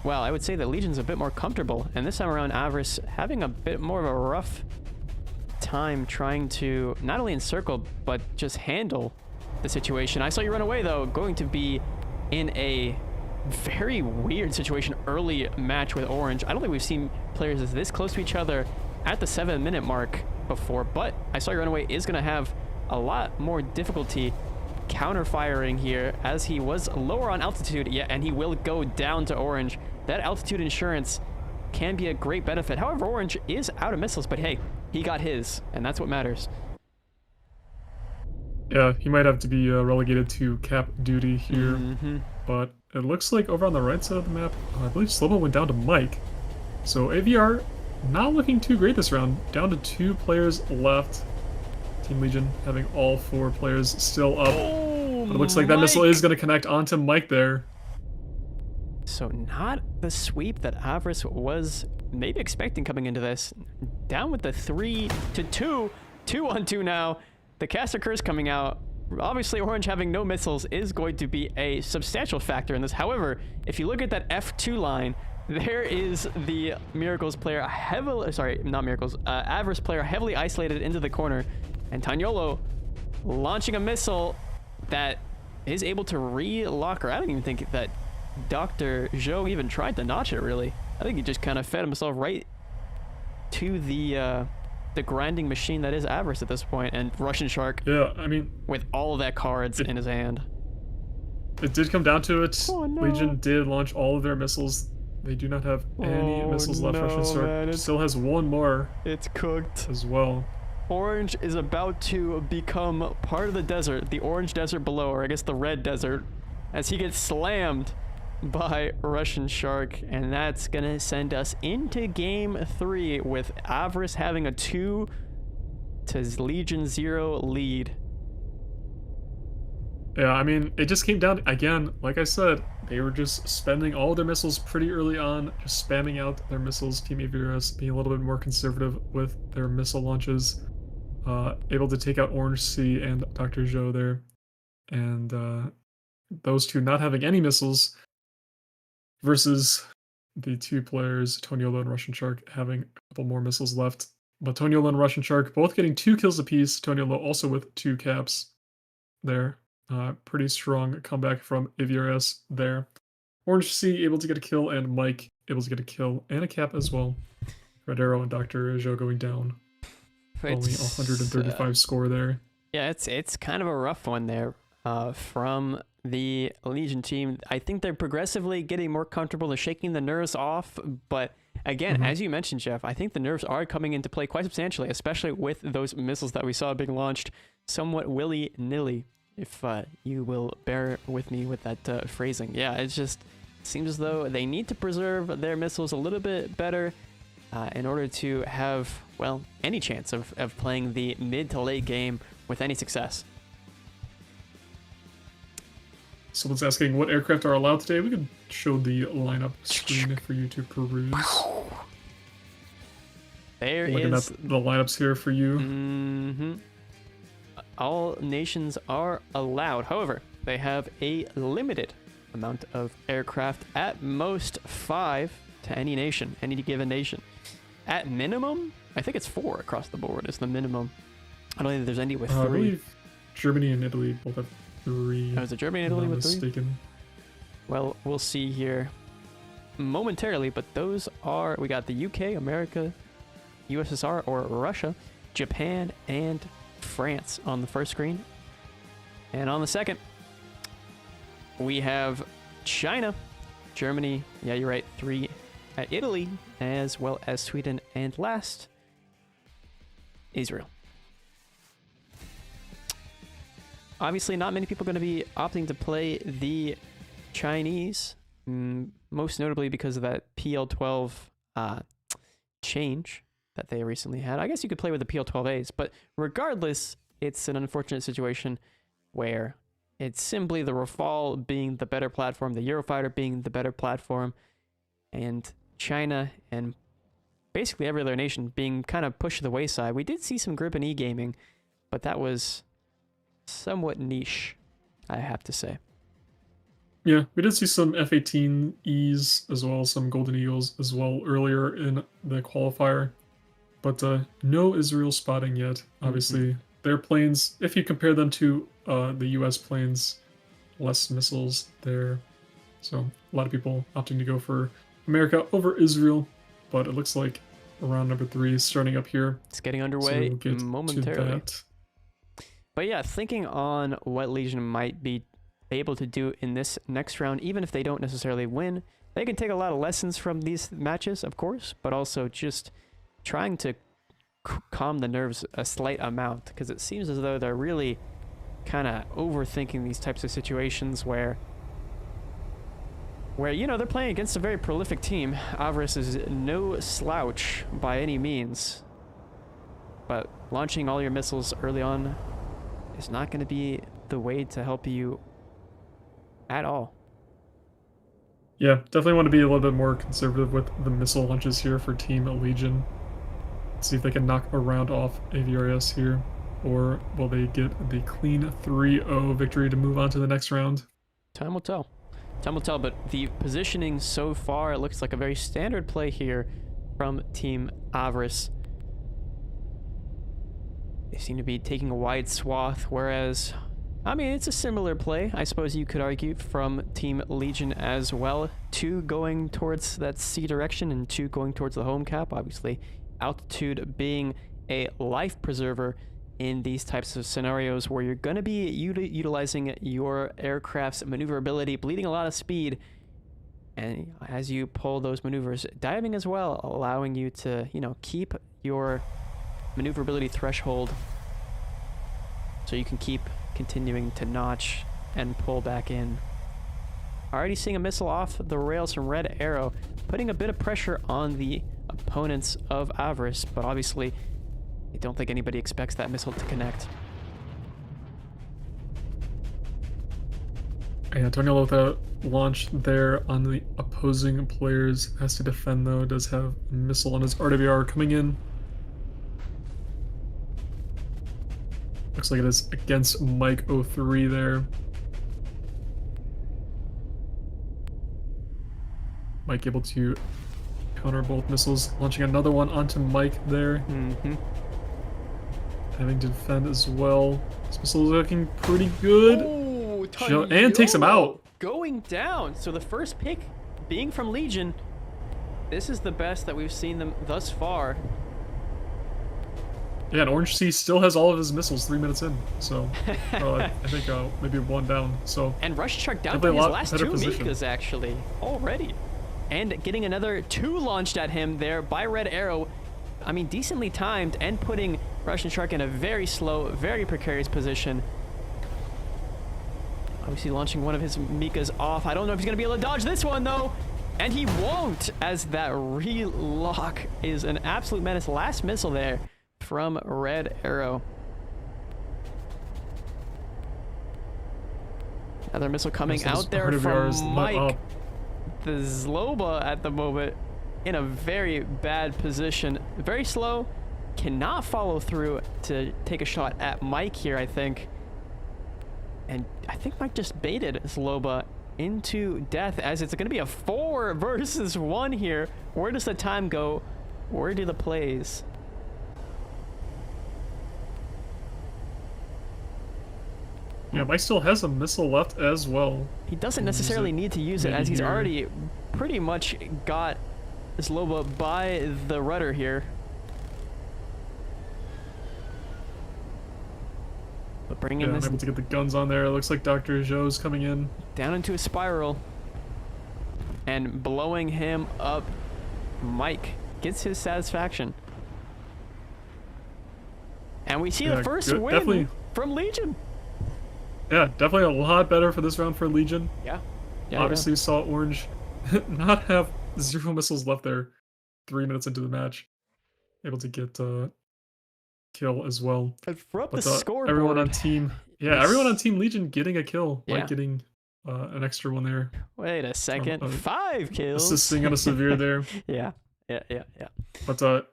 Well, I would say that Legion's a bit more comfortable, and this time around, Avarice having a bit more of a rough time trying to not only encircle, but just handle the situation. I saw you run away, though, going to be in a very weird situation early match with Orange. I don't think we've seen players this close to each other at the 7-minute mark before, but I saw you run away is going to have a lot more difficulty counter-firing here as he was lower on altitude, yeah, and he will go down to Orange. That altitude insurance can be a great benefit. However, Orange is out of missiles, but hey, he got his, and that's what matters. Yeah, he might have to be relegated to cap duty here, but it looks like over on the right side of the map, I believe Slobo went down to Mike. So AVR not looking too great this round, down to 2 players left. Team Legion having all 4 players still up. Oh, but it looks like that missile is going to connect onto Mike there. So not the sweep that Avarice was maybe expecting coming into this. Down with the 3-2, 2-on-2 now. The caster curse coming out. Obviously, Orange having no missiles is going to be a substantial factor in this. However, if you look at that F2 line, there is the Miracles player Avarice player heavily isolated into the corner, and Taniolo launching a missile that is able to re-lock her. I don't even think that Dr. Zhou even tried to notch it, really. I think he just kind of fed himself right to the grinding machine that is Avarice at this point, and Russian Shark. Yeah, I mean, with all of that cards in his hand. It did come down to it. Oh, no. Legion did launch all of their missiles. They do not have any missiles left. No, Russian Shark man, still has 1 more It's cooked. as well. Orange is about to become part of the desert, the orange desert below, or I guess the red desert, as he gets slammed by Russian Shark, and that's gonna send us into game 3 with Avarice having a 2-0 Legion lead. Yeah, I mean, it just came down again, like I said, they were just spending all their missiles pretty early on, just spamming out their missiles. Team AVRS being a little bit more conservative with their missile launches, able to take out Orange Sea and Dr. Zhou there. And those two not having any missiles versus the two players, Toniolo and Russian Shark, having a couple more missiles left. But Toniolo and Russian Shark both getting 2 kills apiece. Toniolo also with 2 caps there. Pretty strong comeback from AVRS there. Orange Sea able to get a kill, and Mike able to get a kill and a cap as well. Red Arrow and Dr. Zhou going down. Only 135 score there. Yeah, it's kind of a rough one there from the Legion team. I think they're progressively getting more comfortable. They're shaking the nerves off. But again, as you mentioned, Jeff, I think the nerves are coming into play quite substantially, especially with those missiles that we saw being launched somewhat willy-nilly, if you will bear with me with that phrasing. Yeah, it just seems as though they need to preserve their missiles a little bit better in order to have, well, any chance of playing the mid to late game with any success. Someone's asking what aircraft are allowed today. We could show the lineup screen for you to peruse. Looking at the lineups here for you. All nations are allowed. However, they have a limited amount of aircraft, at most 5 to any nation, any given nation. At minimum, I think it's 4 across the board is the minimum. I don't think there's any with 3. I believe Germany and Italy both have 3. Oh, is it Germany and Italy with 3? Mistaken. Well, we'll see here momentarily, but those are, we got the UK, America, USSR or Russia, Japan, and France on the first screen. And on the second, we have China, Germany, yeah, you're right, 3 at Italy, as well as Sweden, and last, Israel. Obviously, not many people are going to be opting to play the Chinese, most notably because of that PL12 change that they recently had. I guess you could play with the PL12As, but regardless, it's an unfortunate situation where it's simply the Rafale being the better platform, the Eurofighter being the better platform, and China and basically every other nation being kind of pushed to the wayside. We did see some Grip and E-gaming, but that was somewhat niche, I have to say. Yeah, we did see some F-18Es as well, some Golden Eagles as well earlier in the qualifier. But no Israel spotting yet. Obviously, their planes, if you compare them to the US planes, less missiles there. So a lot of people opting to go for America over Israel. But it looks like round number 3 is starting up here. It's getting underway so we'll get momentarily. To that. But yeah, thinking on what Legion might be able to do in this next round, even if they don't necessarily win, they can take a lot of lessons from these matches, of course, but also just trying to calm the nerves a slight amount, because it seems as though they're really kind of overthinking these types of situations where you know, they're playing against a very prolific team. Avarice is no slouch by any means, but launching all your missiles early on is not going to be the way to help you at all. Yeah, definitely want to be a little bit more conservative with the missile launches here for Team Legion. See if they can knock a round off AVRS here, or will they get the clean 3-0 victory to move on to the next round? Time will tell. Time will tell, but the positioning so far, it looks like a very standard play here from Team Avarice. They seem to be taking a wide swath, whereas, I mean, it's a similar play, I suppose you could argue, from Team Legion as well. 2 going towards that C direction and 2 going towards the home cap. Obviously, altitude being a life preserver in these types of scenarios where you're going to be utilizing your aircraft's maneuverability, bleeding a lot of speed, and as you pull those maneuvers, diving as well, allowing you to, you know, keep your maneuverability threshold so you can keep continuing to notch and pull back in. Already seeing a missile off the rails from Red Arrow, putting a bit of pressure on the opponents of Avarice, but obviously I don't think anybody expects that missile to connect. Yeah, Tornillo with a launch there on the opposing players. Has to defend though. Does have a missile on his RWR coming in. Looks like it is against Mike 03 there. Mike able to counter both missiles. Launching another one onto Mike there. Mm-hmm. Having to defend as well. This missile is looking pretty good. Oh, And takes him out. Going down. So the first pick being from Legion. This is the best that we've seen them thus far. Yeah, and Orange Sea still has all of his missiles 3 minutes in. So I think maybe one down. So and Rush Chuck down to his last two position. Mikas actually already. And getting another 2 launched at him there by Red Arrow. I mean, decently timed and putting Russian Shark in a very slow, very precarious position. Obviously launching one of his Mikas off. I don't know if he's going to be able to dodge this one, though. And he won't, as that relock is an absolute menace. Last missile there from Red Arrow. Another missile coming out there from Mike. The Zloba at the moment in a very bad position. Very slow. Cannot follow through to take a shot at Mike here, I think. And I think Mike just baited Zloba into death, as it's going to be a 4 versus 1 here. Where does the time go? Where do the plays? Yeah, Mike still has a missile left as well. He doesn't necessarily need to use it, as he's already pretty much got Zloba by the rudder here. But bringing this able to get the guns on there. It looks like Dr. Zhou's coming in. Down into a spiral. And blowing him up. Mike gets his satisfaction. And we see the first win from Legion. Yeah, definitely a lot better for this round for Legion. Yeah. Obviously saw Orange not have 0 missiles left there 3 minutes into the match. Able to get kill as well. And for the scoreboard, everyone on team everyone on Team Legion getting a kill, like getting an extra one there. Wait a second, 5 kills. Assisting on a severe there. Yeah. But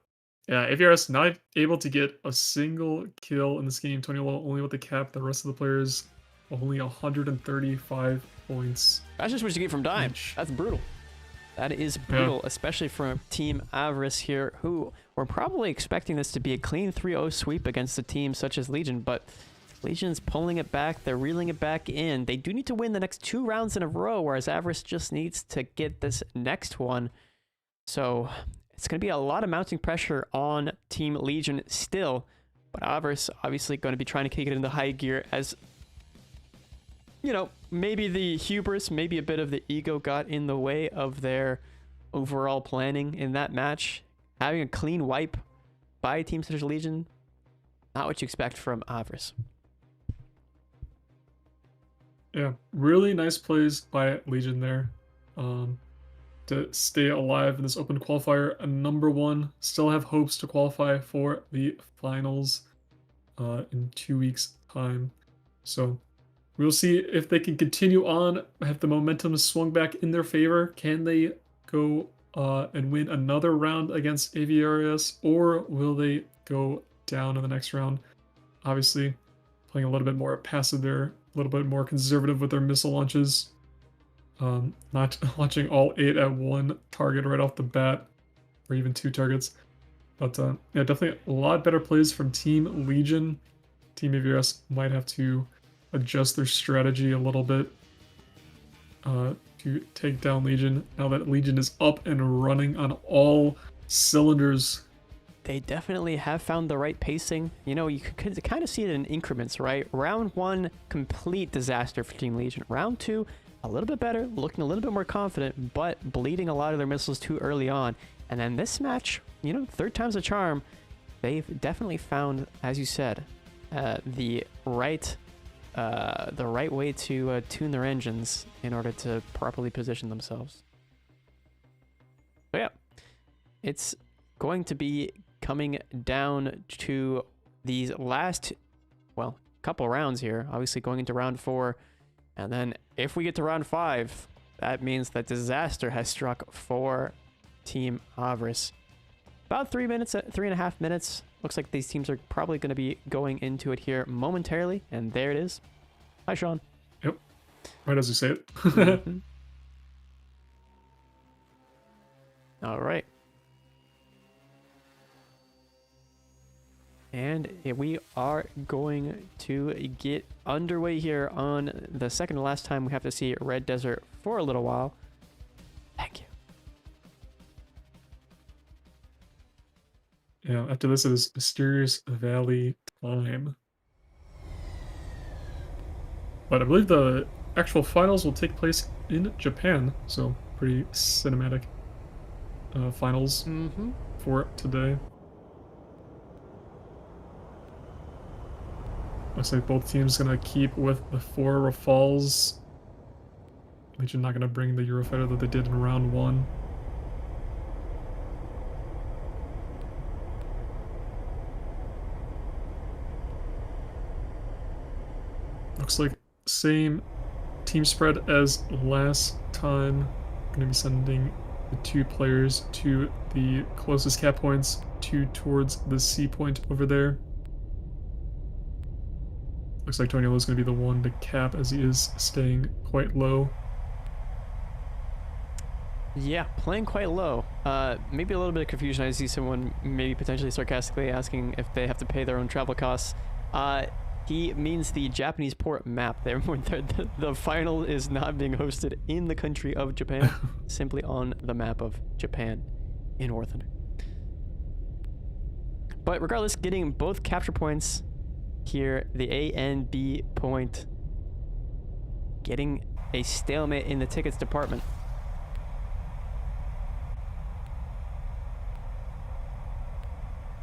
AVRS not able to get a single kill in this game. Tony Lowe only with the cap. The rest of the players only 135 points. That's just what you get from Dime. That's brutal. That is brutal, especially from Team Avarice here, who were probably expecting this to be a clean 3-0 sweep against a team such as Legion, but Legion's pulling it back. They're reeling it back in. They do need to win the next 2 rounds in a row, whereas Avarice just needs to get this next one. So it's going to be a lot of mounting pressure on Team Legion still, but Avarice obviously going to be trying to kick it into high gear, as you know, maybe the hubris, maybe a bit of the ego got in the way of their overall planning in that match. Having a clean wipe by a team such as Legion, not what you expect from Avarice. Yeah, really nice plays by Legion there to stay alive in this open qualifier. Number 1, still have hopes to qualify for the finals in 2 weeks' time. So we'll see if they can continue on, have the momentum swung back in their favor. Can they go and win another round against AVRS, or will they go down in the next round? Obviously, playing a little bit more passive there, a little bit more conservative with their missile launches. Not launching all 8 at one target right off the bat, or even 2 targets. But yeah, definitely a lot better plays from Team Legion. Team AVRS might have to adjust their strategy a little bit to take down Legion now that Legion is up and running on all cylinders. They definitely have found the right pacing. You know, you could kind of see it in increments, right? Round 1, complete disaster for Team Legion. Round 2, a little bit better, looking a little bit more confident, but bleeding a lot of their missiles too early on. And then this match, you know, 3rd time's a charm. They've definitely found, as you said, the right way to tune their engines in order to properly position themselves. So yeah, it's going to be coming down to these last, well, couple rounds here. Obviously going into round 4, And then if we get to round 5, that means that disaster has struck for Team Avarice. About 3.5 minutes. Looks like these teams are probably going to be going into it here momentarily. And there it is. Hi, Sean. Yep. Right as you say it. Mhm. All right. And we are going to get underway here on the second to last time we have to see Red Desert for a little while. Thank you. Yeah, after this is Mysterious Valley time. But I believe the actual finals will take place in Japan, so pretty cinematic finals for today. Looks like both teams gonna keep with the 4 Rafales. Legion not gonna bring the Eurofighter that they did in round 1. Looks like same team spread as last time. Gonna be sending the 2 players to the closest cap points, 2 towards the C point over there. Looks like Toniolo is going to be the one to cap as he is staying quite low. Yeah, playing quite low. Maybe a little bit of confusion. I see someone maybe potentially sarcastically asking if they have to pay their own travel costs. He means the Japanese port map there. The final is not being hosted in the country of Japan, simply on the map of Japan in War Thunder. But regardless, getting both capture points here, the A and B point, getting a stalemate in the tickets department.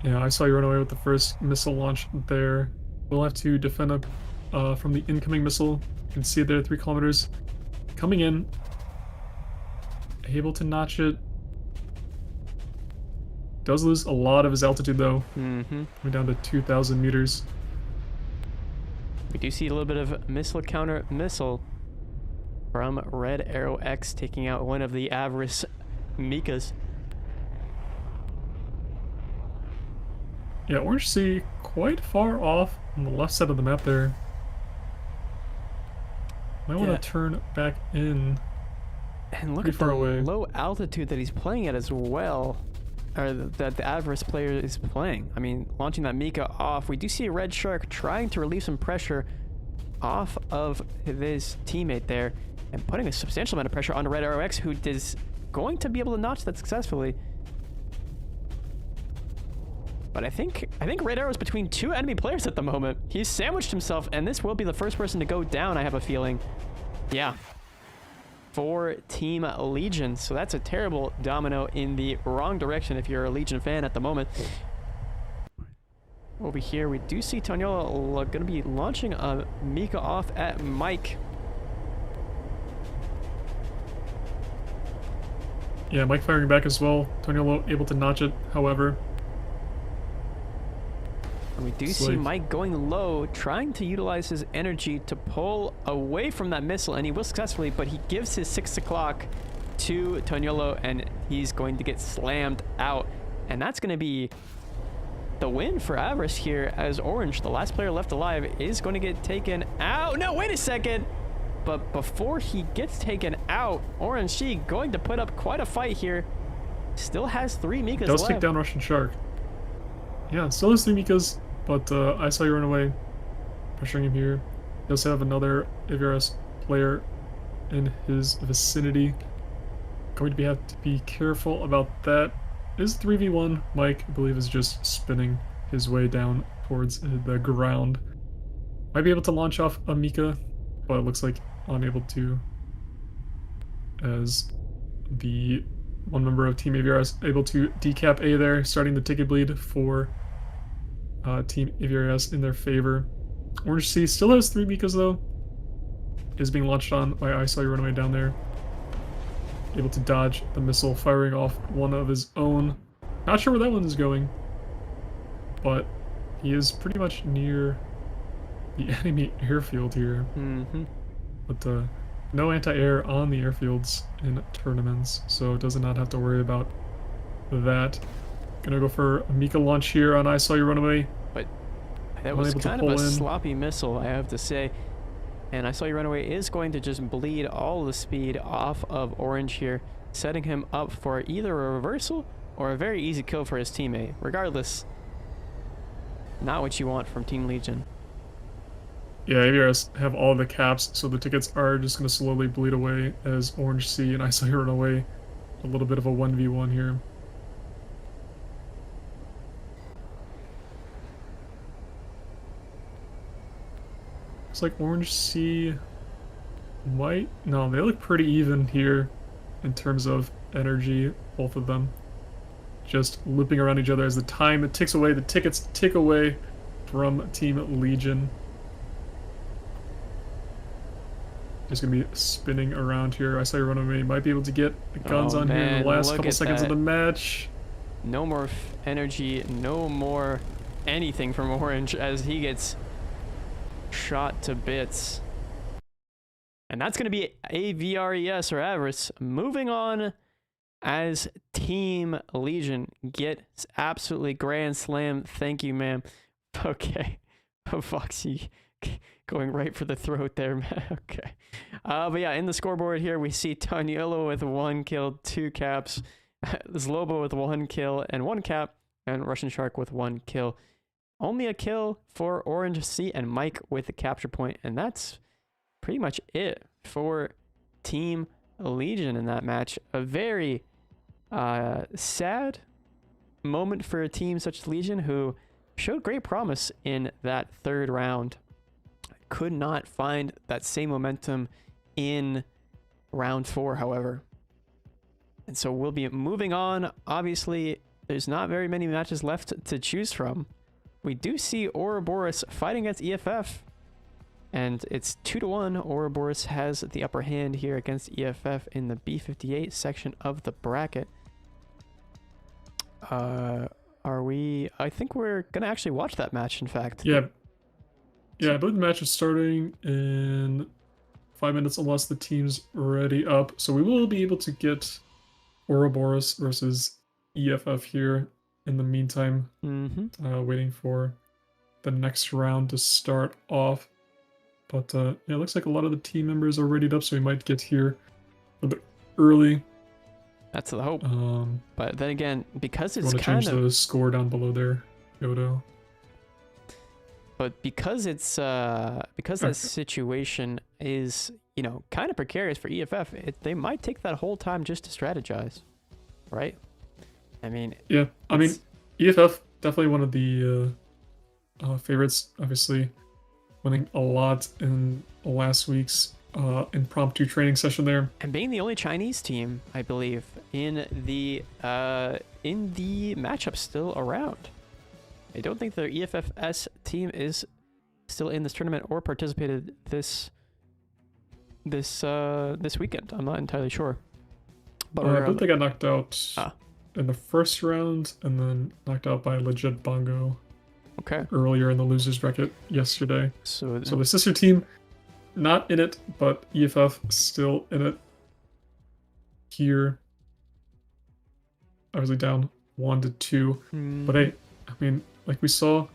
Yeah, I saw you run away with the first missile launch there. We'll have to defend up from the incoming missile. You can see it there, 3 kilometers. Coming in. Able to notch it. Does lose a lot of his altitude though. Coming down to 2,000 meters. We do see a little bit of missile counter missile from Red Arrow X taking out one of the Avarice Mikas. Yeah, Orange Sea quite far off on the left side of the map there. Might want to turn back in. And look at the low altitude that he's playing at as well. Or that the Avarice player is playing. I mean, launching that Mika off. We do see a Red Shark trying to relieve some pressure off of his teammate there and putting a substantial amount of pressure on Red Arrow X, who is going to be able to notch that successfully. But I think Red Arrow is between 2 enemy players at the moment. He's sandwiched himself, and this will be the first person to go down, I have a feeling. Yeah. For Team Legion. So that's a terrible domino in the wrong direction if you're a Legion fan at the moment. Over here, we do see Toniolo going to be launching a Mika off at Mike. Yeah, Mike firing back as well. Toniolo able to notch it, however. And we do see Mike going low, trying to utilize his energy to pull away from that missile, and he will successfully, but he gives his 6 o'clock to Toniolo, and he's going to get slammed out. And that's going to be the win for Avarice here, as Orange, the last player left alive, is going to get taken out. No, wait a second! But before he gets taken out, Orange Sea going to put up quite a fight here. Still has 3 Mikas left. Does take down Russian Shark. Yeah, still has 3 Mikas. But I saw you run away, pressuring him here. He does have another AVRS player in his vicinity. Going to have to be careful about that. Is 3v1. Mike, I believe, is just spinning his way down towards the ground. Might be able to launch off a Mika, but it looks like unable to, as the one member of Team AVRS able to decap A there, starting the ticket bleed for Team AVRS in their favor. Orange Sea still has 3 Mikas though. Is being launched on by I saw you run away down there. Able to dodge the missile, firing off one of his own. Not sure where that one is going, but he is pretty much near the enemy airfield here. but no anti-air on the airfields in tournaments, so it does not have to worry about that. Gonna go for a Mika launch here on I Saw You Run Away. But that was Unable to kind of pull a in. sloppy missile, I have to say. And I Saw You Run Away is going to just bleed all the speed off of Orange here, setting him up for either a reversal or a very easy kill for his teammate. Regardless, not what you want from Team Legion. Yeah, AVRs have all the caps, so the tickets are just going to slowly bleed away as Orange C and I Saw You Run Away. A little bit of a 1v1 here. Looks like Orange C might... No, they look pretty even here in terms of energy, both of them. Just looping around each other as the time ticks away, the tickets tick away from Team Legion. Just gonna be spinning around here. I Saw You Run Away. Might be able to get the guns on here in the last couple seconds of the match. No more energy, no more anything from Orange as he gets shot to bits. And that's going to be AVRES or Avarice moving on as Team Legion gets absolutely grand slam. Thank you, ma'am. Okay. Foxy going right for the throat there, man. Okay. But yeah, in the scoreboard here, we see Taniolo with 1 kill, 2 caps. Zlobo with 1 kill and 1 cap. And Russian Shark with 1 kill. Only a kill for Orange C and Mike with the capture point. And that's pretty much it for Team Legion in that match. A very sad moment for a team such as Legion, who showed great promise in that 3rd round. Could not find that same momentum in round 4, however. And so we'll be moving on. Obviously, there's not very many matches left to choose from. We do see Ouroboros fighting against EFF. And it's 2-1. Ouroboros has the upper hand here against EFF in the B58 section of the bracket. Are we... I think we're going to actually watch that match, in fact. Yeah. Yeah, I believe the match is starting in 5 minutes unless the team's already up. So we will be able to get Ouroboros versus EFF here in the meantime. Waiting for the next round to start off. But yeah, it looks like a lot of the team members are readied up, so we might get here a bit early. That's the hope. But then again, because it's kind of... change the score down below there, Yodo. But because it's because that situation is, you know, kind of precarious for EFF, they might take that whole time just to strategize, right? I mean, yeah. I mean, EFF definitely one of the favorites. Obviously, winning a lot in last week's impromptu training session there, and being the only Chinese team, I believe, in the matchup still around. I don't think their EFFS team is still in this tournament or participated this weekend. I'm not entirely sure. But I believe they got knocked out in the first round and then knocked out by Legit Bongo. Okay. Earlier in the losers bracket yesterday. So the sister team not in it, but EFF still in it here. Obviously down 1-2. But hey, I mean, like we saw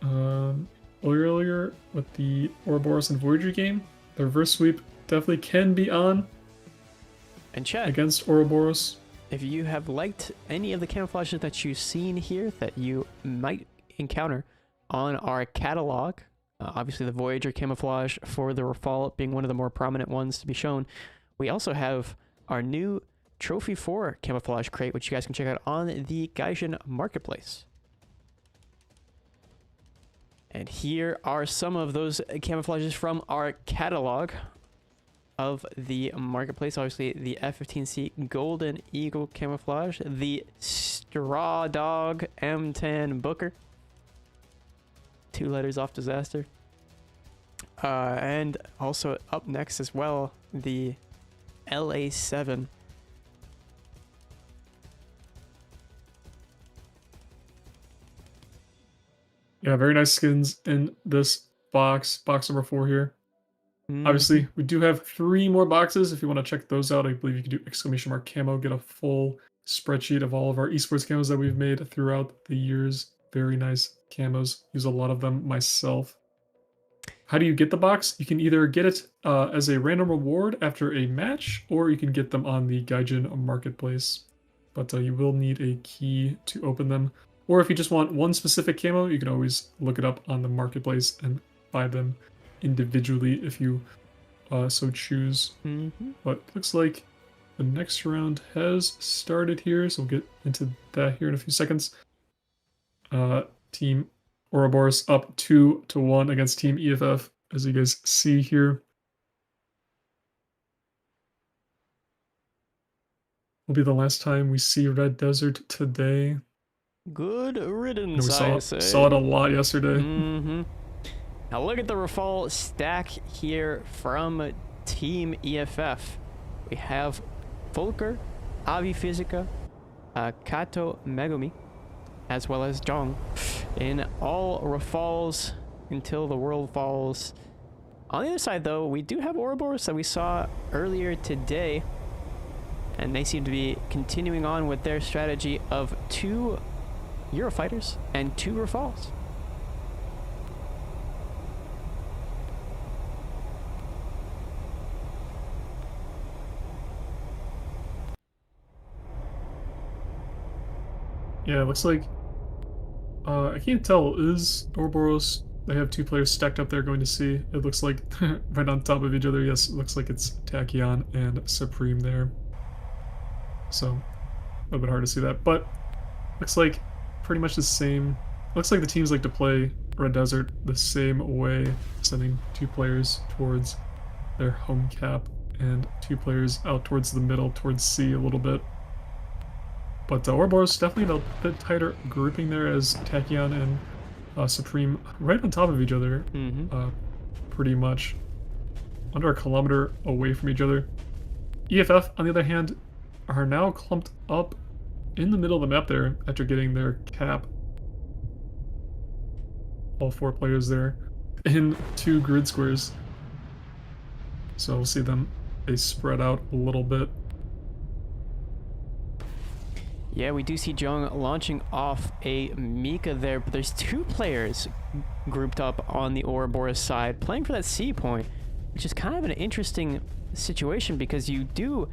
earlier with the Ouroboros and Voyager game, the reverse sweep definitely can be on. And chat against Ouroboros. If you have liked any of the camouflages that you've seen here that you might encounter on our catalog, obviously the Voyager camouflage for the Rafale being one of the more prominent ones to be shown, we also have our new Trophy 4 camouflage crate, which you guys can check out on the Gaijin Marketplace. And here are some of those camouflages from our catalog of the marketplace. Obviously, the F-15C Golden Eagle camouflage, the Straw Dog M10 Booker, 2 letters off disaster, and also up next as well, the LA7. Yeah, very nice skins in this box number 4 here. Obviously, we do have 3 more boxes. If you want to check those out, I believe you can do exclamation mark camo, get a full spreadsheet of all of our esports camos that we've made throughout the years. Very nice camos. Use a lot of them myself. How do you get the box? You can either get it as a random reward after a match, or you can get them on the Gaijin Marketplace. But you will need a key to open them. Or if you just want one specific camo, you can always look it up on the Marketplace and buy them individually if you so choose. But looks like the next round has started here, so we'll get into that here in a few seconds. Team Ouroboros up 2-1 against Team EFF, as you guys see here. Will be the last time we see Red Desert today. Good riddance, I saw it a lot yesterday. Now look at the Rafal stack here from Team EFF. We have Volker, Avi Physica, Kato Megumi, as well as Jong in all Rafals until the world falls. On the other side, though, we do have Ouroboros that we saw earlier today, and they seem to be continuing on with their strategy of 2 Eurofighters and 2 Rafals. Yeah, it looks like I can't tell. Is Ouroboros? They have 2 players stacked up there going to see. It looks like right on top of each other. Yes, it looks like it's Tachyon and Supreme there. So a little bit hard to see that, but looks like pretty much the same. Looks like the teams like to play Red Desert the same way, sending 2 players towards their home cap and 2 players out towards the middle, towards C a little bit. But Ouroboros definitely a bit tighter grouping there, as Tachyon and Supreme right on top of each other, pretty much under a kilometer away from each other. EFF, on the other hand, are now clumped up in the middle of the map there after getting their cap. All 4 players there in 2 grid squares. So we'll see them, they spread out a little bit. Yeah, we do see Jung launching off a Mika there, but there's 2 players grouped up on the Ouroboros side playing for that C point, which is kind of an interesting situation because you do,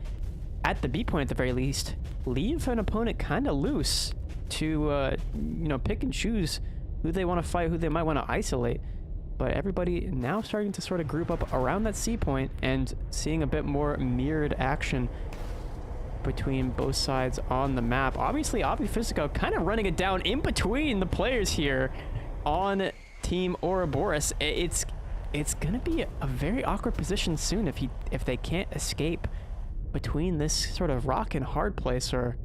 at the B point at the very least, leave an opponent kind of loose to, you know, pick and choose who they want to fight, who they might want to isolate. But everybody now starting to sort of group up around that C point and seeing a bit more mirrored action between both sides on the map. Obviously, Avi Physico kind of running it down in between the players here on Team Ouroboros. It's gonna be a very awkward position soon if they can't escape between this sort of rock and hard place, or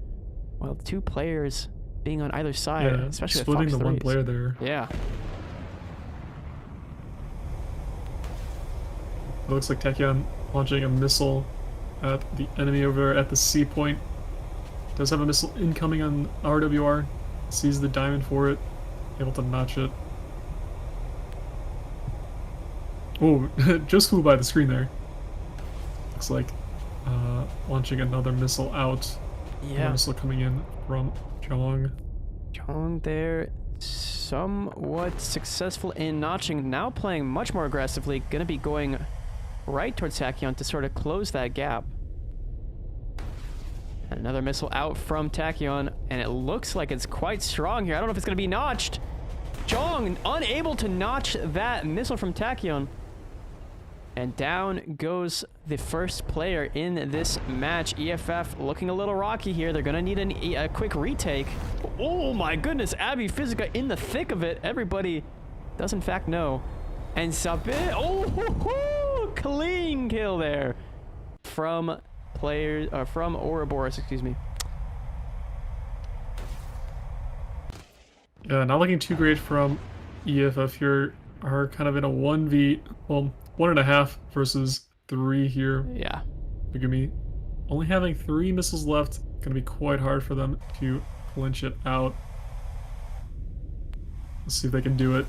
well, 2 players being on either side, yeah, especially splitting with Fox the 1 threes. player there. Yeah. It looks like Tachyon launching a missile at the enemy over there at the C point. Does have a missile incoming on RWR. Sees the diamond for it. Able to notch it. Oh, just flew by the screen there. Looks like launching another missile out. Yeah. Another missile coming in from Jong. Jong there, somewhat successful in notching. Now playing much more aggressively. Gonna be going right towards Tachyon to sort of close that gap. And another missile out from Tachyon, and it looks like it's quite strong here. I don't know if it's going to be notched. Jong unable to notch that missile from Tachyon. And down goes the first player in this match. EFF looking a little rocky here. They're going to need a quick retake. Oh my goodness, Avi Physica in the thick of it. Everybody does in fact know. And Sabit, oh, clean kill there from from Ouroboros, excuse me. Yeah, not looking too great from EFF here. Are kind of in a 1v, well, 1.5 versus 3 here. Yeah. Megumi only having 3 missiles left. Gonna be quite hard for them to clinch it out. Let's see if they can do it.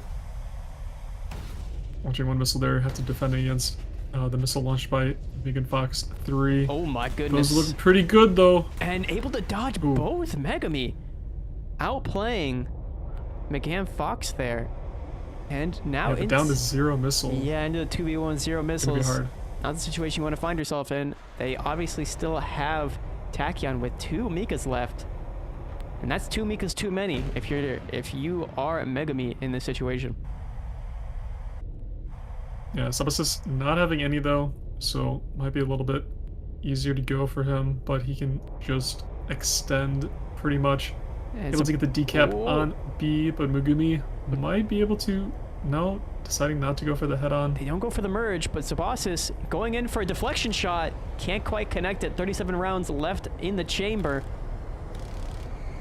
Launching 1 missile there, have to defend against The missile launched by Megan Fox 3. Oh my goodness. Those look pretty good though. And able to dodge Ooh. both Megami. Outplaying Megan Fox there. And now it's down to 0 missile. Yeah, into the 2v1 0 missiles. It's gonna be hard. Not the situation you want to find yourself in. They obviously still have Tachyon with 2 Mikas left. And that's 2 Mikas too many if you are Megami in this situation. Yeah, Subasys not having any though, so might be a little bit easier to go for him, but he can just extend pretty much. Able to get the decap on B, but Megumi might be able to. No, deciding not to go for the head-on. They don't go for the merge, but Subasys going in for a deflection shot. Can't quite connect it. 37 rounds left in the chamber.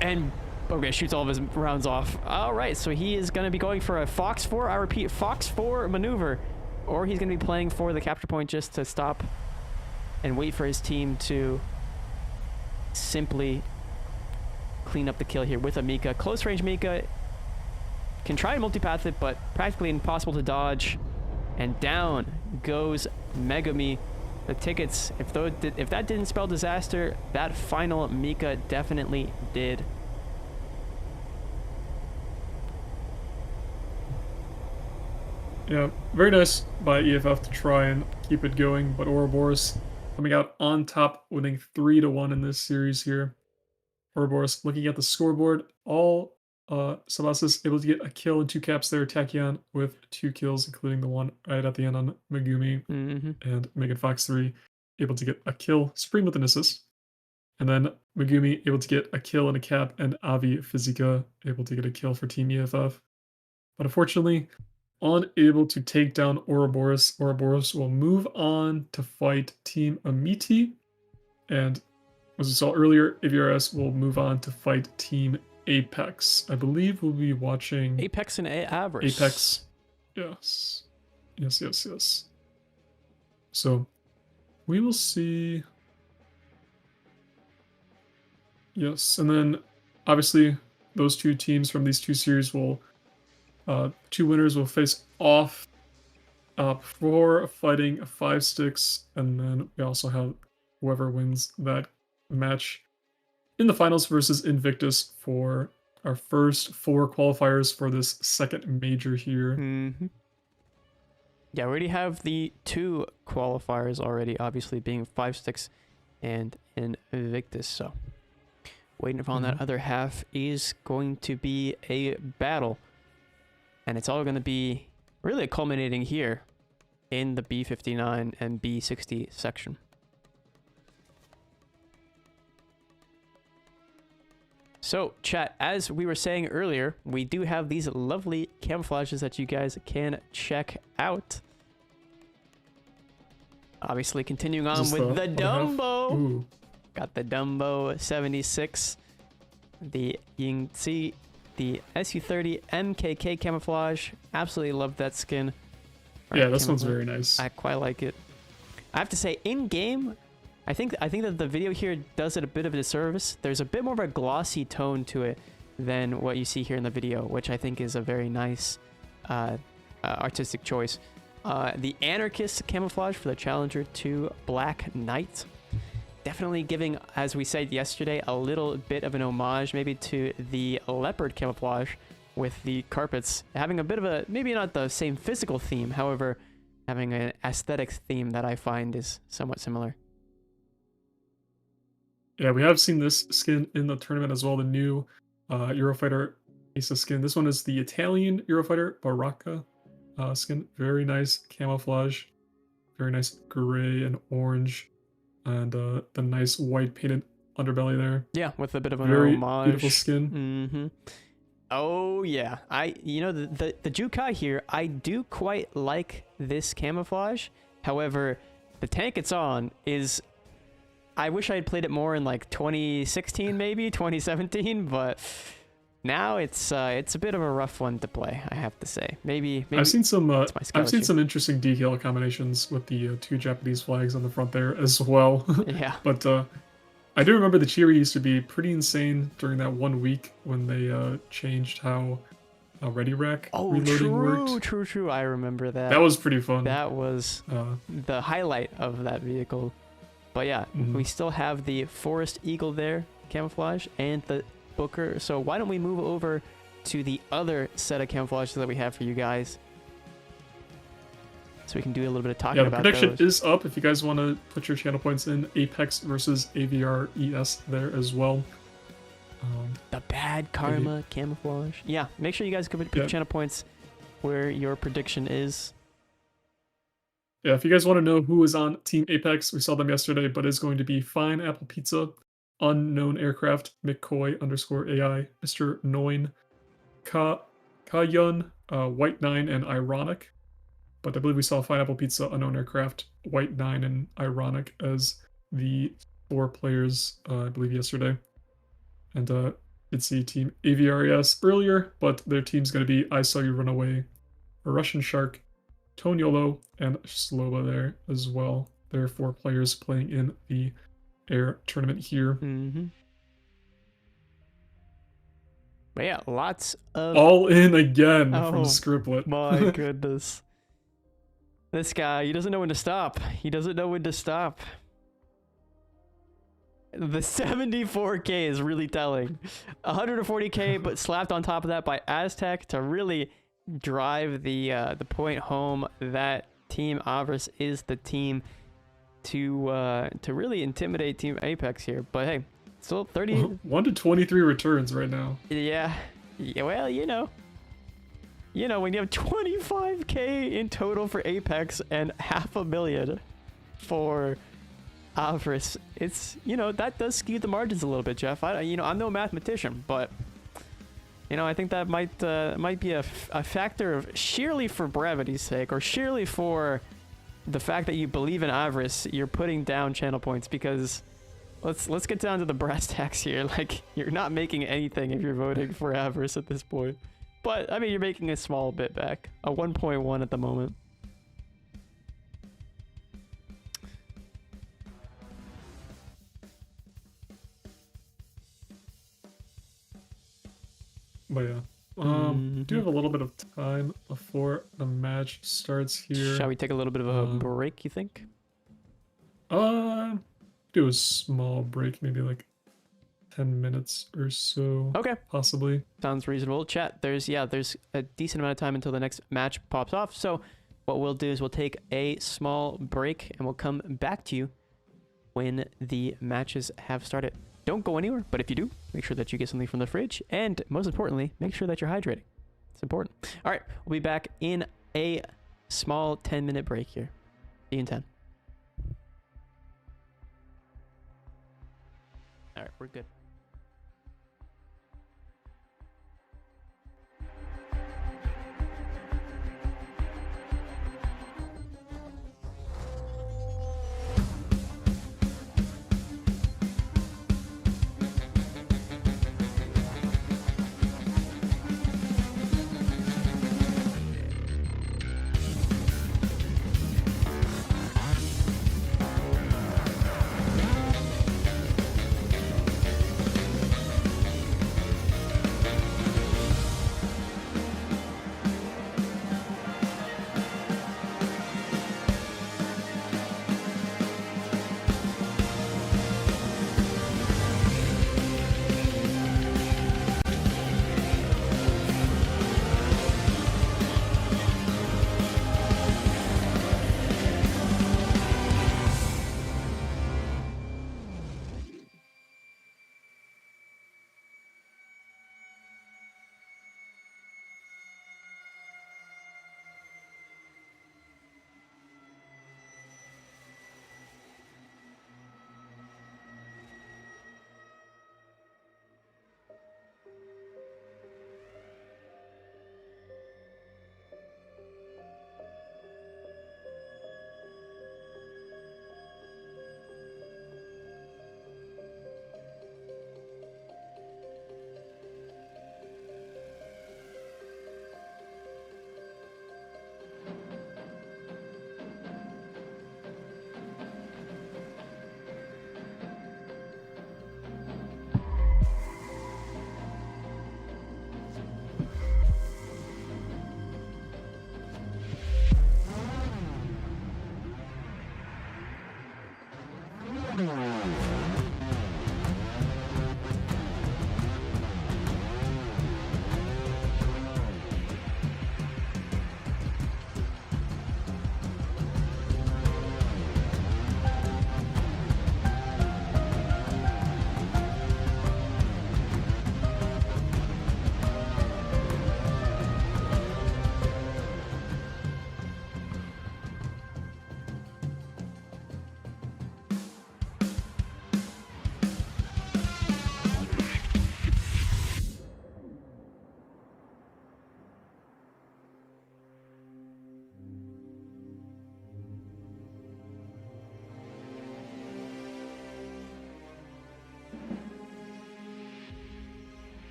And, okay, shoots all of his rounds off. All right, so he is going to be going for a Fox 4, I repeat, Fox 4 maneuver. Or he's going to be playing for the capture point just to stop and wait for his team to simply clean up the kill here with a Mika. Close range Mika. Can try and multipath it, but practically impossible to dodge. And down goes Megami. The tickets, if that didn't spell disaster, that final Mika definitely did. Yeah, very nice by EFF to try and keep it going, but Ouroboros coming out on top, winning 3-1 in this series here. Ouroboros looking at the scoreboard, all Subasys able to get a kill and 2 caps there. Tachyon with 2 kills, including the one right at the end on Megumi. And Megan Fox 3 able to get a kill, Supreme with an assist. And then Megumi able to get a kill and a cap, and Avi Fizika able to get a kill for Team EFF. But unfortunately, unable to take down Ouroboros. Ouroboros will move on to fight Team Amiti. And as we saw earlier, AVRS will move on to fight Team Apex. I believe we'll be watching Apex and Avarice. Apex. Yes. Yes. So we will see. Yes, and then obviously those 2 teams from these 2 series will 2 winners will face off for fighting 5 sticks, and then we also have whoever wins that match in the finals versus Invictus for our first 4 qualifiers for this second major here. Yeah, we already have the 2 qualifiers already, obviously being 5 sticks and Invictus. So waiting upon that other half is going to be a battle. And it's all going to be really culminating here in the B59 and B60 section. So, chat, as we were saying earlier, we do have these lovely camouflages that you guys can check out. Obviously, continuing on with the Dumbo. Got the Dumbo 76, the Yingzi, the SU30 MKK camouflage. Absolutely love that skin. Yeah, this one's very nice. I quite like it. I have to say, in game, I think that the video here does it a bit of a disservice. There's a bit more of a glossy tone to it than what you see here in the video, which I think is a very nice artistic choice. The Anarchist camouflage for the Challenger 2 Black Knight. Definitely giving, as we said yesterday, a little bit of an homage maybe to the Leopard camouflage with the carpets. Having a bit of a, maybe not the same physical theme, however, having an aesthetic theme that I find is somewhat similar. Yeah, we have seen this skin in the tournament as well, the new Eurofighter Asa skin. This one is the Italian Eurofighter Baracca skin. Very nice camouflage. Very nice gray and orange. And the nice white painted underbelly there. Yeah, with a bit of an very homage. Beautiful skin. Oh yeah, the Jukai here, I do quite like this camouflage. However, the tank it's on is, I wish I had played it more in like 2016 maybe 2017, but now it's a bit of a rough one to play, I have to say. Maybe I've seen some interesting decal combinations with the 2 Japanese flags on the front there as well. Yeah. But I do remember the Cheery used to be pretty insane during that 1 week when they changed how ready rack Oh, reloading worked. true. I remember that. That was pretty fun. That was the highlight of that vehicle. But yeah, we still have the Forest Eagle there, camouflage, and the Booker. So why don't we move over to the other set of camouflages that we have for you guys, so we can do a little bit of talking about those. The prediction is up if you guys want to put your channel points in. Apex versus AVR ES there as well. The bad karma camouflage. Yeah, make sure you guys put your channel points where your prediction is. Yeah, if you guys want to know who is on Team Apex, we saw them yesterday, but it's going to be Fine Apple Pizza, Unknown Aircraft, McCoy_AI, Mr. Noin, Kayun, White 9, and Ironic. But I believe we saw Fine Apple Pizza, Unknown Aircraft, White 9, and Ironic as the 4 players, I believe, yesterday. And did see Team AVRES earlier, but their team's going to be I Saw You Run Away, a Russian Shark, Tonyolo, and Slova there as well. There are 4 players playing in the air tournament here. But yeah, lots of... All in again from Scriplet. My goodness. This guy, he doesn't know when to stop. He doesn't know when to stop. The 74k is really telling. 140k, but slapped on top of that by Aztec to really drive the point home that Team Avarice is the team to really intimidate Team Apex here. But hey, still 30. 1 to 23 returns right now. Yeah. Well, you know, when you have 25k in total for Apex and 500,000 for Avarice, it's, that does skew the margins a little bit, Jeff. I'm no mathematician, but I think that might be a factor of sheerly for brevity's sake, or sheerly for the fact that you believe in Avarice, you're putting down channel points, because let's get down to the brass tacks here. Like, you're not making anything if you're voting for Avarice at this point. But I mean, you're making a small bit back, a 1.1 at the moment. But yeah, do have a little bit of time before the match starts here. Shall we take a little bit of a break, you think? Do a small break, maybe like 10 minutes or so. Okay. Possibly. Sounds reasonable. Chat, there's a decent amount of time until the next match pops off. So what we'll do is we'll take a small break and we'll come back to you when the matches have started. Don't go anywhere, but if you do, make sure that you get something from the fridge, and most importantly, make sure that you're hydrating. It's important. All right, we'll be back in a small 10-minute break here. See you in 10. All right, we're good.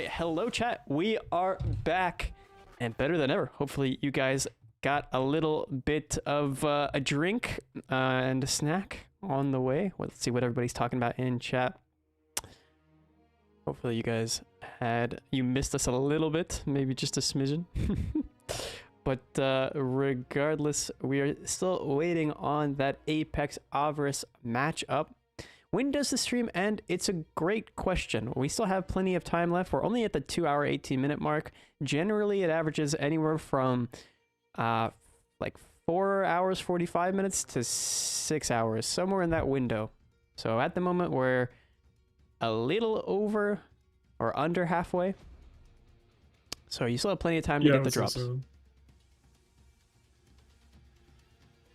Hello, chat. We are back and better than ever. Hopefully, you guys got a little bit of a drink and a snack on the way. Let's see what everybody's talking about in chat. Hopefully you guys you missed us a little bit, maybe just a smidgen. But regardless, we are still waiting on that Apex Avarice matchup. When does the stream end? It's a great question. We still have plenty of time left. We're only at the 2-hour, 18-minute mark. Generally, it averages anywhere from like 4 hours, 45 minutes to 6 hours, somewhere in that window. So at the moment, we're a little over or under halfway. So you still have plenty of time to get the drops.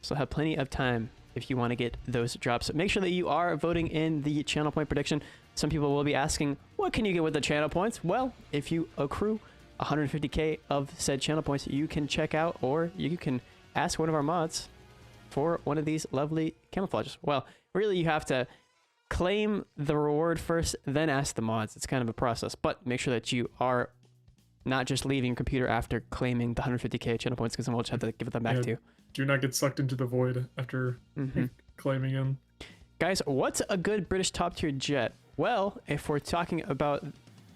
Still have plenty of time if you want to get those drops. So make sure that you are voting in the channel point prediction. Some people will be asking, what can you get with the channel points? Well, if you accrue 150k of said channel points, you can check out, or you can ask one of our mods for one of these lovely camouflages. Well, really you have to claim the reward first, then ask the mods. It's kind of a process, but make sure that you are not just leaving your computer after claiming the 150k channel points, because then we'll just have to give them back to you. Do not get sucked into the void after claiming him. Guys, what's a good British top tier jet? Well, if we're talking about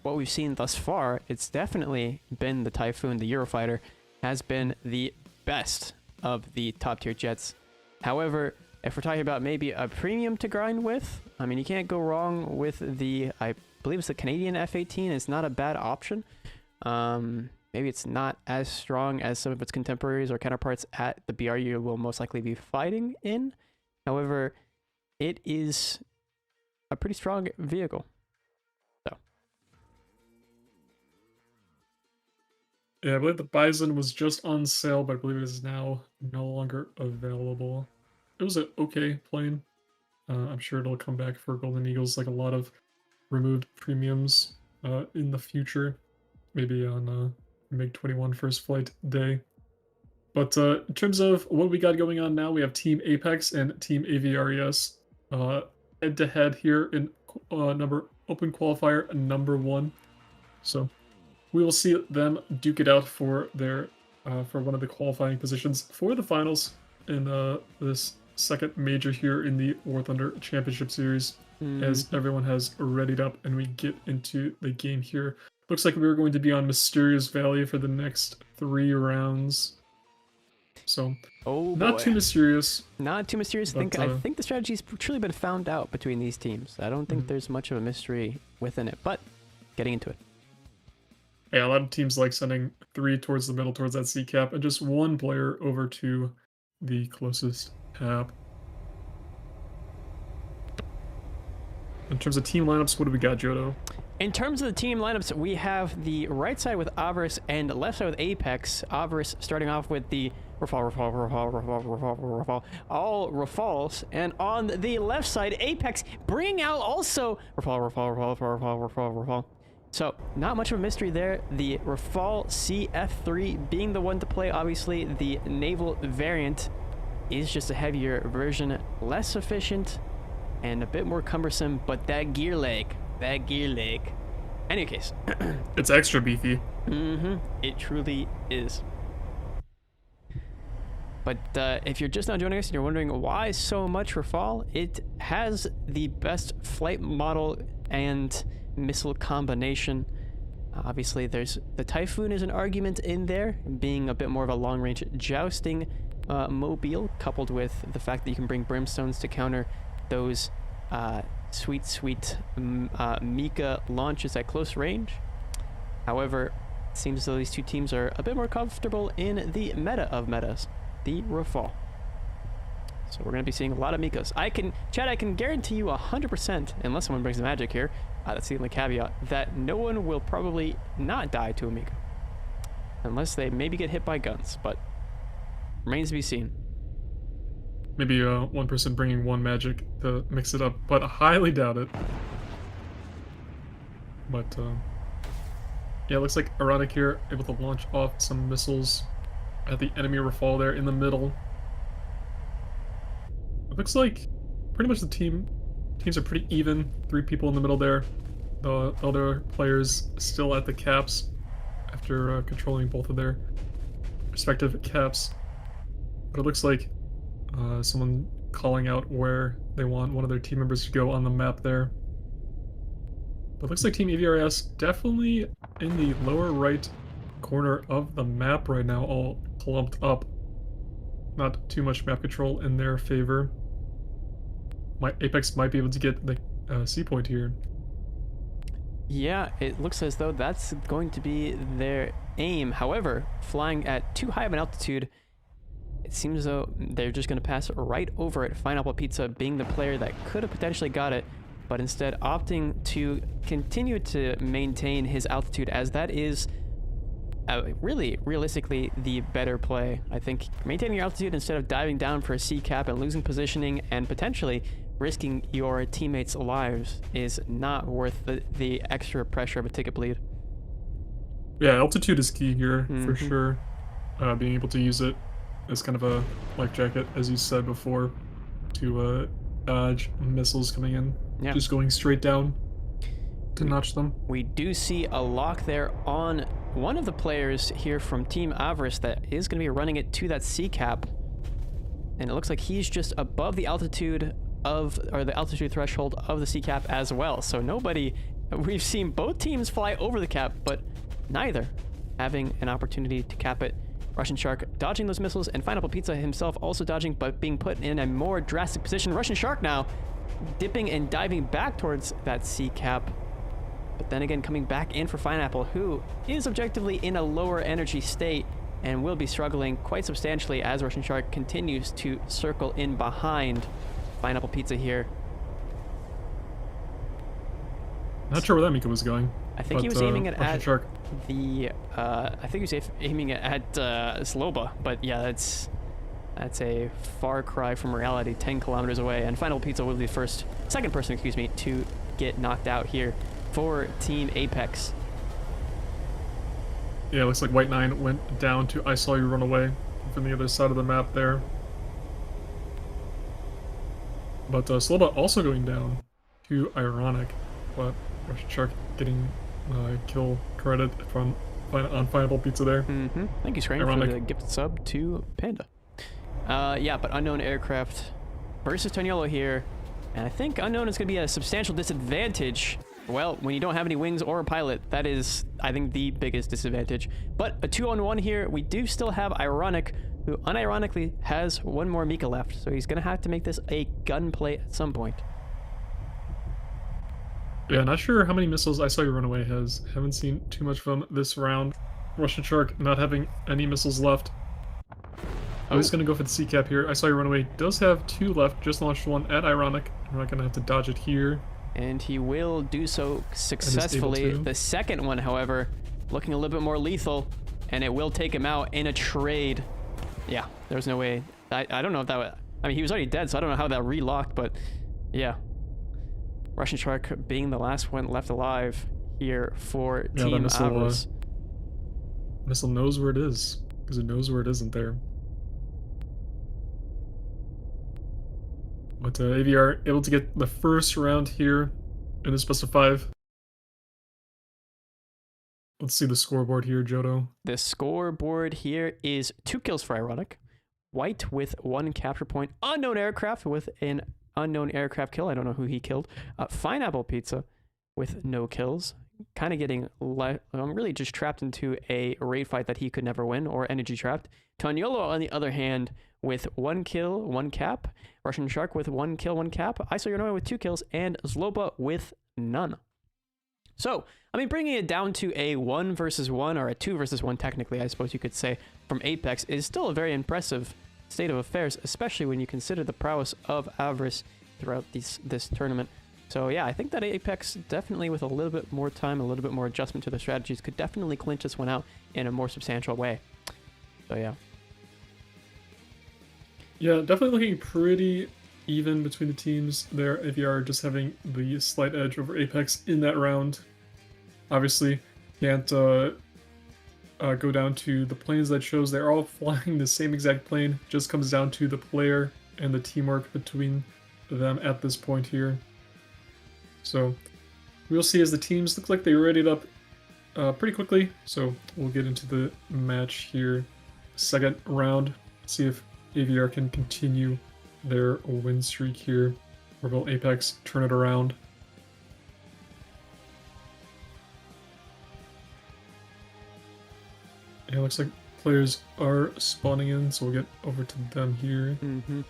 what we've seen thus far, it's definitely been the Typhoon. The Eurofighter has been the best of the top tier jets. However, if we're talking about maybe a premium to grind with, I mean, you can't go wrong with the, I believe it's the Canadian F-18. It's not a bad option. Maybe it's not as strong as some of its contemporaries or counterparts at the BR you will most likely be fighting in. However, it is a pretty strong vehicle. So. Yeah, I believe the Bison was just on sale, but I believe it is now no longer available. It was an okay plane. I'm sure it'll come back for Golden Eagles, like a lot of removed premiums in the future. Maybe on MiG-21 first flight day. But in terms of what we got going on now, we have Team Apex and Team AVRES head-to-head here in open qualifier number 1. So we will see them duke it out for their for one of the qualifying positions for the finals in this second major here in the War Thunder Championship Series. As everyone has readied up and we get into the game here. Looks like we're going to be on Mysterious Valley for the next 3 rounds. So, not too mysterious. Not too mysterious. But, I think the strategy's truly been found out between these teams. I don't think there's much of a mystery within it, but getting into it. Yeah, a lot of teams like sending 3 towards the middle, towards that C cap, and just 1 player over to the closest cap. In terms of team lineups, what do we got, Jodo? In terms of the team lineups, we have the right side with Avarice and left side with Apex. Avarice starting off with the all Rafales, and on the left side, Apex bringing out also Rafale. So not much of a mystery there. The Rafale CF3 being the one to play. Obviously, the naval variant is just a heavier version, less efficient, and a bit more cumbersome. But that gear leg. Any case, it's extra beefy. It truly is. But if you're just now joining us and you're wondering why so much Rafale, it has the best flight model and missile combination. Obviously, there's the Typhoon is an argument in there, being a bit more of a long-range jousting mobile, coupled with the fact that you can bring brimstones to counter those sweet Mika launches at close range. However, it seems as though these two teams are a bit more comfortable in the meta of metas, the Rafale. So we're going to be seeing a lot of Mikas. I can guarantee you 100%, unless someone brings the magic here, that's the only caveat, that no one will probably not die to a Mika. Unless they maybe get hit by guns, but remains to be seen. Maybe one person bringing 1 magic to mix it up, but I highly doubt it. But yeah, it looks like Ironic here able to launch off some missiles at the enemy Rafale there in the middle. It looks like pretty much the teams are pretty even. 3 people in the middle there. The other players still at the caps after controlling both of their respective caps. But it looks like someone calling out where they want one of their team members to go on the map there. But looks like Team AVRS definitely in the lower right corner of the map right now, all clumped up. Not too much map control in their favor. Apex might be able to get the C point here. Yeah, it looks as though that's going to be their aim. However, flying at too high of an altitude, it seems as though they're just going to pass right over it. Pineapple Pizza being the player that could have potentially got it, but instead opting to continue to maintain his altitude, as that is really, realistically, the better play. I think maintaining your altitude instead of diving down for a C cap and losing positioning and potentially risking your teammates' lives is not worth the extra pressure of a ticket bleed. Yeah, altitude is key here for Mhm. sure. Being able to use it as kind of a life jacket, as you said before, to dodge missiles coming in. Yeah. Just going straight down to notch them. We do see a lock there on one of the players here from Team Avarice that is going to be running it to that C cap. And it looks like he's just above the altitude the altitude threshold of the C cap as well. So nobody, we've seen both teams fly over the cap, but neither having an opportunity to cap it. Russian Shark dodging those missiles, and Pineapple Pizza himself also dodging, but being put in a more drastic position. Russian Shark now dipping and diving back towards that C cap. But then again, coming back in for Pineapple, who is objectively in a lower energy state and will be struggling quite substantially as Russian Shark continues to circle in behind Pineapple Pizza here. Not sure where that Mika was going. I think he was aiming it at Shark. I think he was aiming it at Sloba, but yeah, that's a far cry from reality, 10 kilometers away. And Pineapple Pizza will be the second person, excuse me, to get knocked out here for Team Apex. Yeah, it looks like White 9 went down to I Saw You Run Away from the other side of the map there. But Sloba also going down to Ironic, but Russian Shark getting kill credit on Pineapple Pizza there. Thank you, Screen, for the gift sub to Panda. Yeah, but Unknown Aircraft versus Toniolo here. And I think Unknown is going to be a substantial disadvantage. Well, when you don't have any wings or a pilot, that is, I think, the biggest disadvantage. But a 2-on-1 here, we do still have Ironic, who unironically has one more Mika left. So he's going to have to make this a gunplay at some point. Yeah, not sure how many missiles I Saw You Run Away has. Haven't seen too much of them this round. Russian Shark not having any missiles left. Oh, he's going to go for the C cap here. I Saw You Run Away does have 2 left, just launched one at Ironic. We're not going to have to dodge it here. And he will do so successfully. The second one, however, looking a little bit more lethal, and it will take him out in a trade. Yeah, there's no way. I don't know if that would... I mean, he was already dead, so I don't know how that relocked, but yeah. Russian Shark being the last one left alive here for Team Avarice. Missile knows where it is, because it knows where it isn't there. But AVR able to get the first round here in this best of 5. Let's see the scoreboard here, Jodo. The scoreboard here is 2 kills for Ironic. White with 1 capture point. Unknown Aircraft with an unknown aircraft kill. I don't know who he killed. Pineapple Pizza with no kills. Kind of getting really just trapped into a raid fight that he could never win, or energy trapped. Toniolo, on the other hand, with 1 kill, 1 cap. Russian Shark with 1 kill, 1 cap. I Saw You Run Away with 2 kills, and Zloba with none. So, I mean, bringing it down to a 1 versus 1, or a 2 versus 1, technically, I suppose you could say, from Apex, is still a very impressive state of affairs, especially when you consider the prowess of Avarice throughout this tournament. So yeah, I think that Apex definitely, with a little bit more time, a little bit more adjustment to their strategies, could definitely clinch this one out in a more substantial way. So yeah. Yeah, definitely looking pretty even between the teams there. AVR just having the slight edge over Apex in that round. Obviously, can't go down to the planes that shows they're all flying the same exact plane. Just comes down to the player and the teamwork between them at this point here. So we'll see as the teams look like they readied up pretty quickly. So we'll get into the match here. Second round. See if AVR can continue their win streak here, or will Apex turn it around? Yeah, looks like players are spawning in, so we'll get over to them here. Mm-hmm.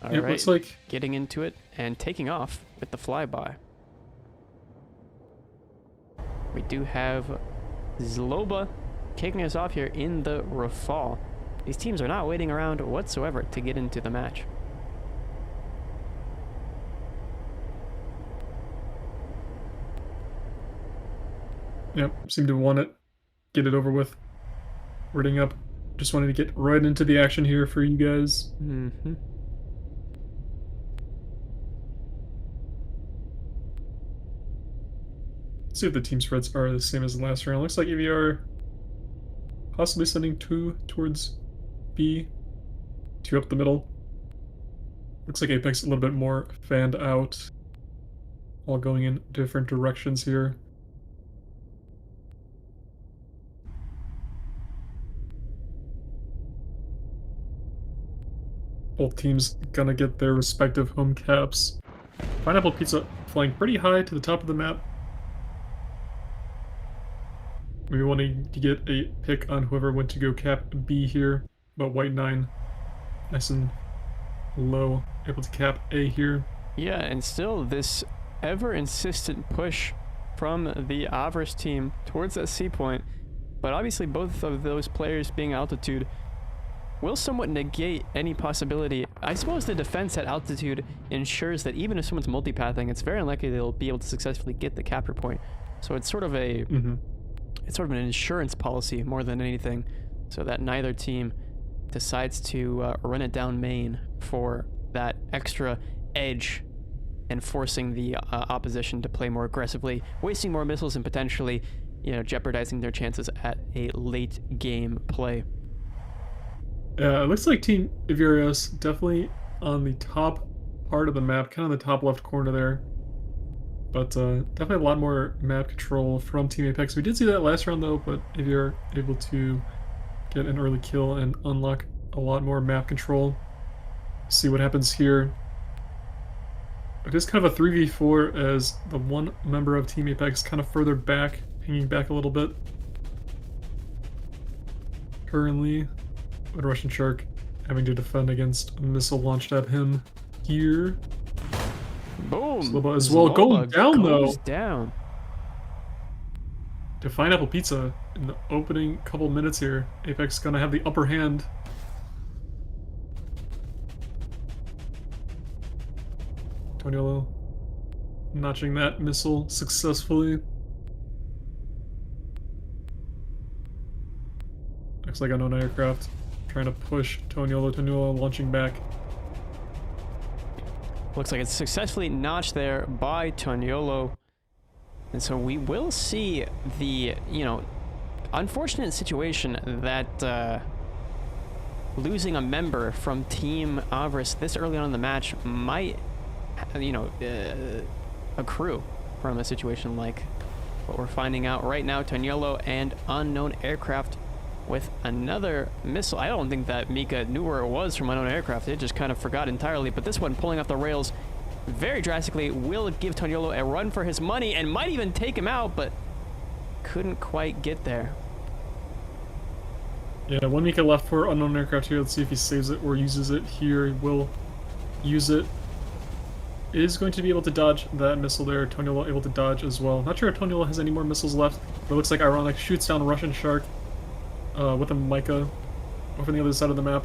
All It right, looks like getting into it and taking off with the flyby. We do have Zloba kicking us off here in the Rafale. These teams are not waiting around whatsoever to get into the match. Yep, seem to want it, get it over with. Reading up, just wanted to get right into the action here for you guys. Mm-hmm. Let's see if the team spreads are the same as the last round. Looks like EVR possibly sending 2 towards B, 2 up the middle. Looks like Apex a little bit more fanned out, all going in different directions here. Both teams gonna get their respective home caps. Pineapple Pizza flying pretty high to the top of the map. Maybe wanting to get a pick on whoever went to go cap B here, but White 9 nice and low, able to cap A here. Yeah, and still this ever-insistent push from the Avarice team towards that C point, but obviously both of those players being altitude will somewhat negate any possibility. I suppose the defense at altitude ensures that even if someone's multipathing, it's very unlikely they'll be able to successfully get the capture point. So it's sort of a it's sort of an insurance policy more than anything, so that neither team decides to run it down main for that extra edge and forcing the opposition to play more aggressively, wasting more missiles and potentially, you know, jeopardizing their chances at a late game play. Yeah, it looks like Team Iverios definitely on the top part of the map, kind of the top left corner there. But definitely a lot more map control from Team Apex. We did see that last round though, but Ivier able to get an early kill and unlock a lot more map control. See what happens here. It is kind of a 3v4 as the one member of Team Apex kind of further back, hanging back a little bit. Currently, with Russian Shark having to defend against a missile launched at him here. Boom! Sloba as well, going down goes though. Down. To Pineapple Pizza in the opening couple minutes here. Apex gonna have the upper hand. Toniolo notching that missile successfully. Looks like unknown aircraft trying to push Toniolo. Toniolo launching back. Looks like it's successfully notched there by Toniolo. And so we will see the, you know, unfortunate situation that losing a member from Team Avarice this early on in the match might, you know, accrue from a situation like what we're finding out right now. Toniolo and unknown aircraft with another missile. I don't think that Mika knew where it was from unknown aircraft. It just kind of forgot entirely. But this one pulling off the rails very drastically will give Toniolo a run for his money and might even take him out, but couldn't quite get there. Yeah, one Mika left for unknown aircraft here. Let's see if he saves it or uses it here. He will use it. Is going to be able to dodge that missile there. Toniolo able to dodge as well. Not sure if Toniolo has any more missiles left, but it looks like Ironic shoots down Russian Shark with a Micah over on the other side of the map.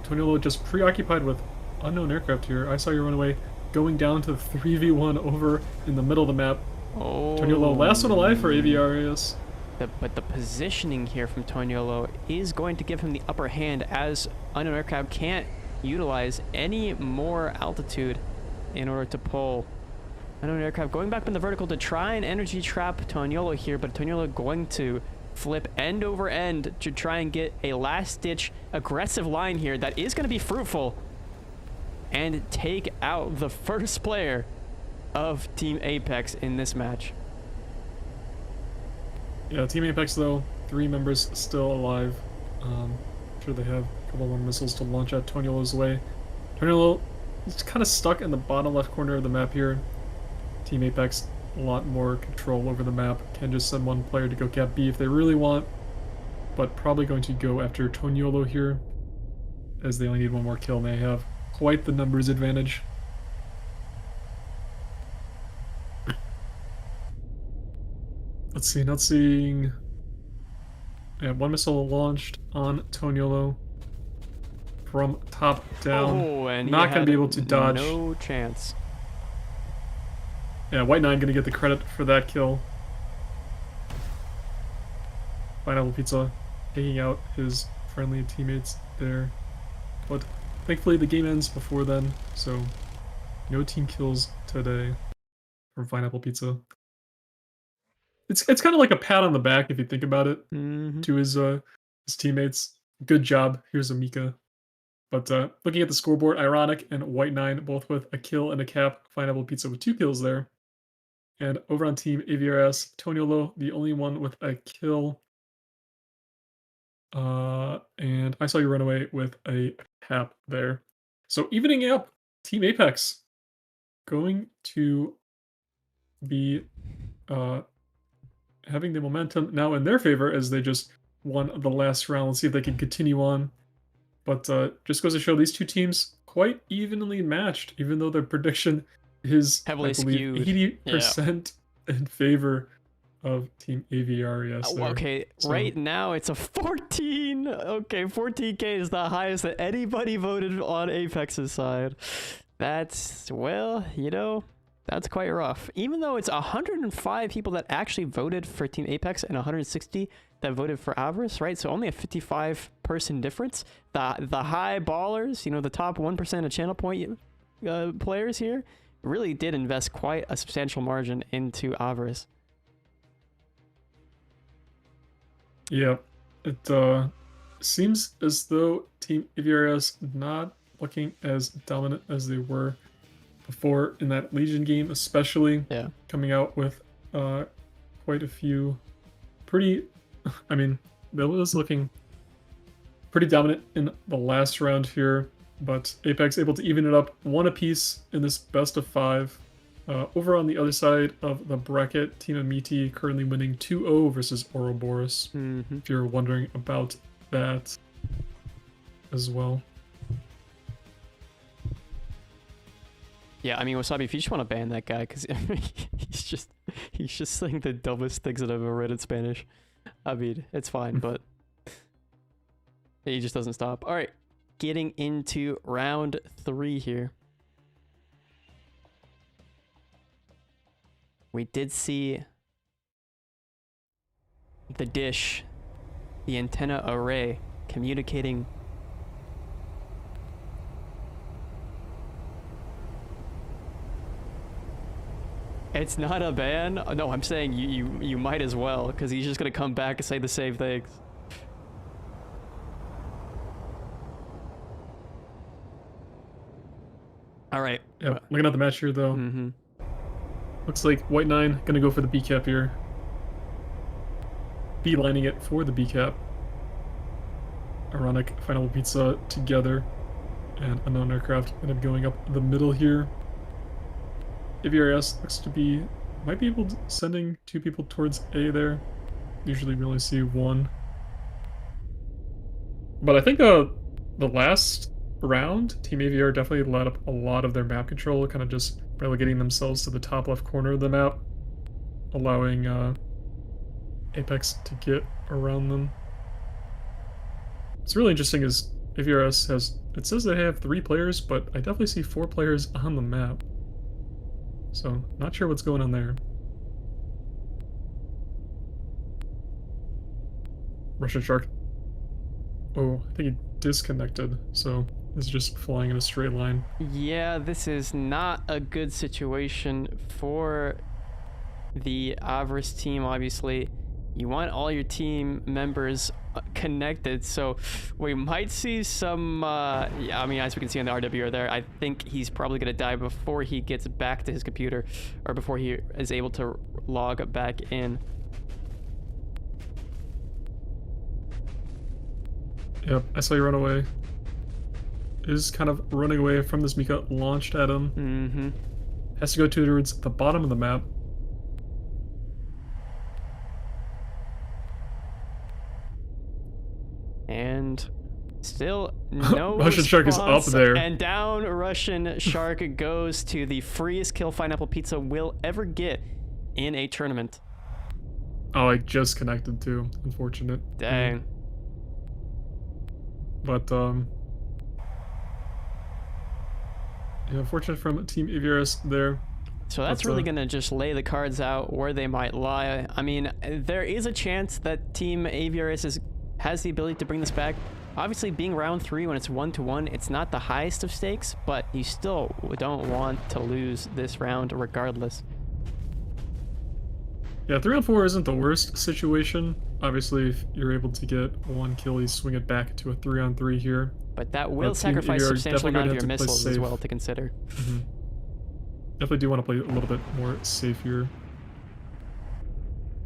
Toniolo just preoccupied with unknown aircraft here. I saw you run away, going down to 3v1 over in the middle of the map. Oh. Toniolo, last one alive for AVRS. But the positioning here from Toniolo is going to give him the upper hand, as unknown aircraft can't utilize any more altitude in order to pull unknown aircraft. Going back in the vertical to try and energy trap Toniolo here, but Toniolo going to flip end over end to try and get a last-ditch aggressive line here that is going to be fruitful and take out the first player of Team Apex in this match. Yeah, Team Apex though, 3 members still alive. I'm sure they have a couple more missiles to launch at Toniolo's way. Toniolo It's kind of stuck in the bottom left corner of the map here. Team Apex, a lot more control over the map. Can just send one player to go cap B if they really want, but probably going to go after Toniolo here, as they only need one more kill and they have quite the numbers advantage. Let's see, not seeing... Yeah, one missile launched on Toniolo from top down. Oh, and not going to be able to dodge. No chance. Yeah, White 9 going to get the credit for that kill. Pineapple Pizza taking out his friendly teammates there. But thankfully the game ends before then, so no team kills today from Pineapple Pizza. It's kind of like a pat on the back if you think about it to his teammates. Good job. Here's a Mika. But looking at the scoreboard, Ironic and White 9 both with a kill and a cap. Pineapple Pizza with 2 kills there. And over on team AVRS, Toniolo, the only one with a kill. And I saw you run away with a cap there. So evening up, Team Apex going to be having the momentum now in their favor as they just won the last round. Let's see if they can continue on. But just goes to show these two teams quite evenly matched, even though their prediction is heavily skewed. 80% in favor of Team AVR. Yes. Okay, so right now it's a 14. Okay, 14K is the highest that anybody voted on Apex's side. That's, well, you know, that's quite rough. Even though it's 105 people that actually voted for Team Apex and 160 that voted for Avarice, right? So only a 55-person difference. The high ballers, you know, the top 1% of channel point players here really did invest quite a substantial margin into Avarice. Yeah, it seems as though Team AVRS not looking as dominant as they were before in that Legion game, especially. Yeah. Coming out with quite a few pretty... I mean, that was looking pretty dominant in the last round here, but Apex able to even it up 1 apiece in this best of 5. Over on the other side of the bracket, Team Amiti currently winning 2-0 versus Ouroboros. If you're wondering about that as well. Yeah, I mean, Wasabi, if you just want to ban that guy, because he's just saying the dumbest things that I've ever read in Spanish. I mean, it's fine, but he just doesn't stop. All right, getting into round 3 here. We did see the dish, the antenna array, communicating. It's not a ban. No, I'm saying you might as well, because he's just gonna come back and say the same things. All right. Yeah, looking at the match here though. Looks like White 9 gonna go for the B cap here. B lining it for the B cap. Ironic, Final Pizza together, and Unknown Aircraft end up going up the middle here. AVRS looks to be, might be able to sending 2 people towards A there. Usually we only see 1. But I think the last round, Team AVR definitely let up a lot of their map control, kind of just relegating themselves to the top left corner of the map, allowing Apex to get around them. What's really interesting is AVRS has, it says they have 3 players, but I definitely see 4 players on the map. So, not sure what's going on there. Russian Shark. Oh, I think he disconnected, so is just flying in a straight line. Yeah, this is not a good situation for the Avarice team, obviously. You want all your team members connected, so we might see some, yeah, I mean, as we can see on the RWR there, I think he's probably going to die before he gets back to his computer, or before he is able to log back in. Yep, I saw you run away. is kind of running away from this Mika launched at him. Mm-hmm. Has to go towards the bottom of the map. And still no Russian Shark is response, up there. and down Russian Shark goes to the freest kill Pineapple Pizza will ever get in a tournament. Oh, I just connected too. Unfortunate. Dang. But yeah, unfortunate from Team AVRS there. So that's really going to just lay the cards out where they might lie. I mean, there is a chance that Team AVRS has the ability to bring this back. Obviously, being round 3 when it's 1-1, it's not the highest of stakes, but you still don't want to lose this round regardless. Yeah, 3-on-4 isn't the worst situation. Obviously, if you're able to get one kill, you swing it back to a 3-on-3 here. But that will sacrifice a substantial amount of your missiles as well to consider. Mm-hmm. Definitely do want to play a little bit more safe here.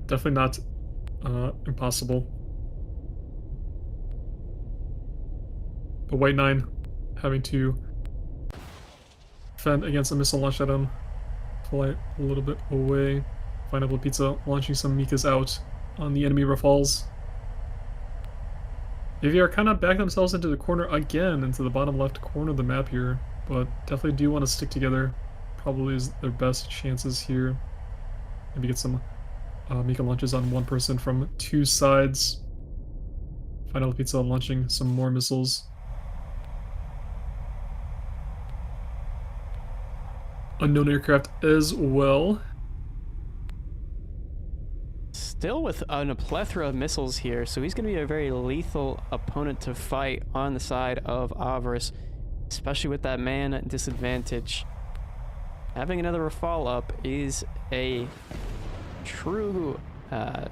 Definitely not impossible. The White 9 having to defend against a missile launch at him. Fly a little bit away. Pineapple Pizza launching some Mikas out on the enemy Rafales. AVR kind of back themselves into the corner again, into the bottom left corner of the map here, but definitely do want to stick together. Probably is their best chances here. Maybe get some Mika launches on one person from two sides. Pineapple Pizza launching some more missiles. Unknown aircraft as well. Still with a plethora of missiles here, so he's going to be a very lethal opponent to fight on the side of Avarice, especially with that man disadvantage. Having another Rafale up is a true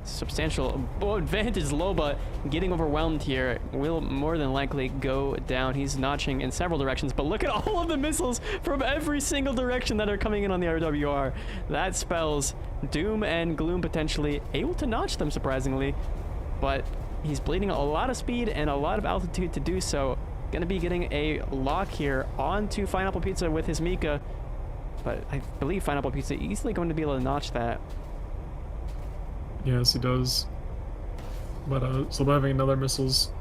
substantial advantage. Loba getting overwhelmed here will more than likely go down. He's notching in several directions, but look at all of the missiles from every single direction that are coming in on the RWR. That spells doom and gloom potentially. Able to notch them surprisingly, but he's bleeding a lot of speed and a lot of altitude to do so. Gonna be getting a lock here onto Pineapple Pizza with his Mika, but I believe Pineapple Pizza easily going to be able to notch that. Yes, he does. But still having another missiles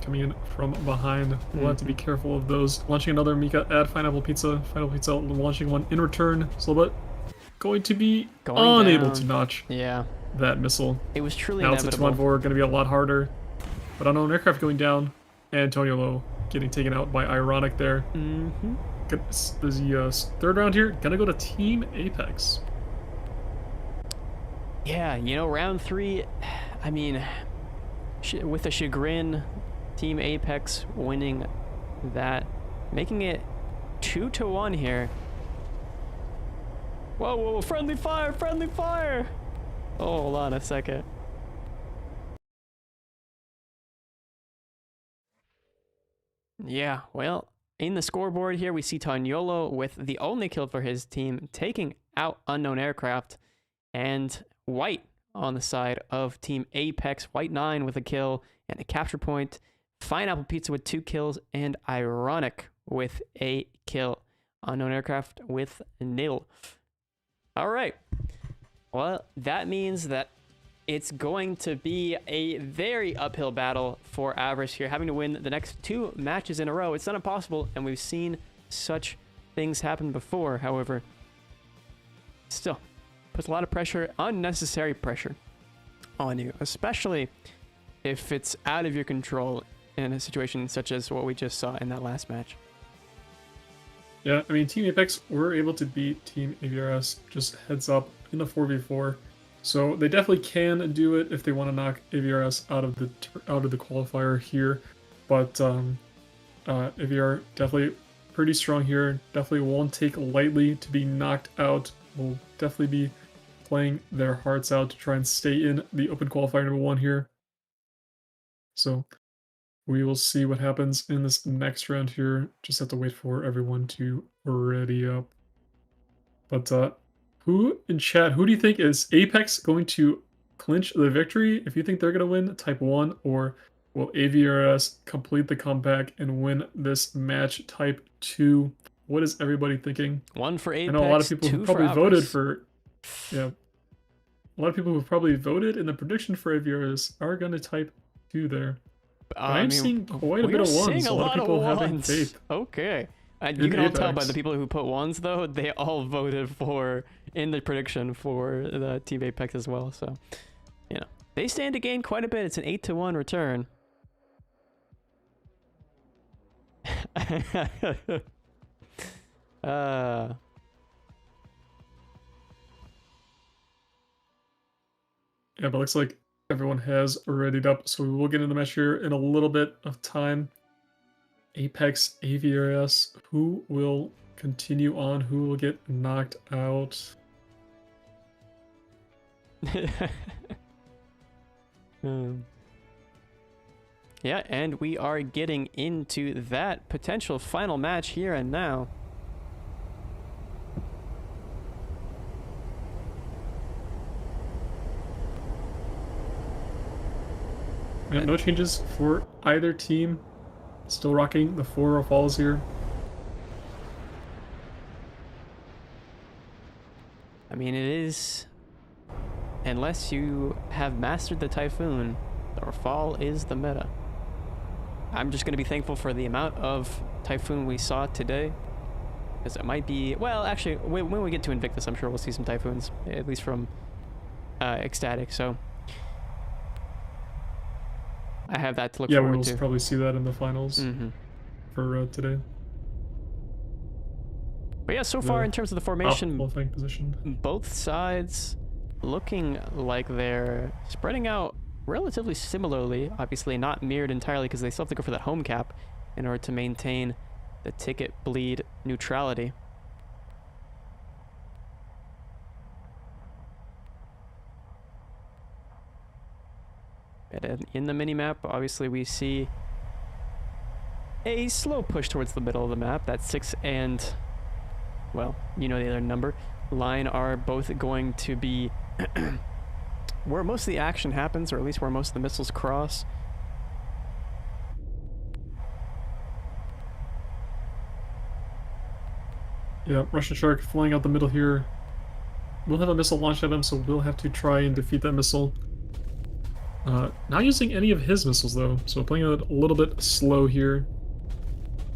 coming in from behind. We'll have to be careful of those. Launching another Mika at Pineapple Pizza. Pineapple Pizza launching one in return. Slowbut going to be unable to notch that missile. It was truly now inevitable. It's a 2-on-4, going to be a lot harder. But unknown aircraft going down. Antonio Lowe getting taken out by Ironic there. There's the third round here. Gonna go to Team Apex. Yeah, you know, round 3, I mean, with a chagrin, Team Apex winning that, making it 2-1 here. Whoa, whoa, friendly fire, friendly fire! Oh, hold on a second. Yeah, well, in the scoreboard here, we see Taniolo with the only kill for his team, taking out unknown aircraft, and White on the side of Team Apex. White 9 with a kill and a capture point. Pineapple Pizza with 2 kills, and Ironic with a kill. Unknown aircraft with 0. All right. Well, that means that it's going to be a very uphill battle for Avarice here, having to win the next 2 matches in a row. It's not impossible, and we've seen such things happen before. However, still puts a lot of pressure, unnecessary pressure on you, especially if it's out of your control in a situation such as what we just saw in that last match. Yeah, I mean, Team Apex were able to beat Team AVRS, just heads up, in the 4v4. So they definitely can do it if they want to knock AVRS out of the qualifier here. But AVR definitely pretty strong here. Definitely won't take lightly to be knocked out. Will definitely be playing their hearts out to try and stay in the open qualifier number 1 here. So we will see what happens in this next round here. Just have to wait for everyone to ready up. But who in chat, who do you think is Apex going to clinch the victory? If you think they're going to win, type 1, or Will AVRS complete the comeback and win this match type 2? What is everybody thinking? One for Apex, I know a lot of people who two for probably voted Outburst. for, yeah. A lot of people who probably voted in the prediction for AVRS are going to type 2 there. But I'm seeing quite a bit of ones. Seeing a lot of people ones. having faith. Okay. You can all tell by Apex. the people who put ones, though, they all voted for, in the prediction for the Team Apex as well. So, you know, they stand to gain quite a bit. It's an 8-1 return. Yeah, but looks like everyone has readied up, so we will get into the match here in a little bit of time. Apex, AVRS, who will continue on? Who will get knocked out? Yeah, and we are getting into that potential final match here and now. Yeah, no changes for either team. Still rocking the 4 falls here. I mean, it is, unless you have mastered the Typhoon, the fall is the meta. I'm just going to be thankful for the amount of Typhoon we saw today, because it might be, well, actually, when we get to Invictus, I'm sure we'll see some Typhoons, at least from Ecstatic, so I have that to look forward to. Yeah, we'll probably see that in the finals for today. But yeah, so far in terms of the formation, position, both sides looking like they're spreading out relatively similarly. Obviously not mirrored entirely because they still have to go for that home cap in order to maintain the ticket bleed neutrality. And in the minimap, obviously we see a slow push towards the middle of the map. That 6 and, well, you know the other number, line are both going to be where most of the action happens, or at least where most of the missiles cross. Yeah, Russian Shark flying out the middle here. We'll have a missile launched at him, so we'll have to try and defeat that missile. Not using any of his missiles, though, so playing it a little bit slow here.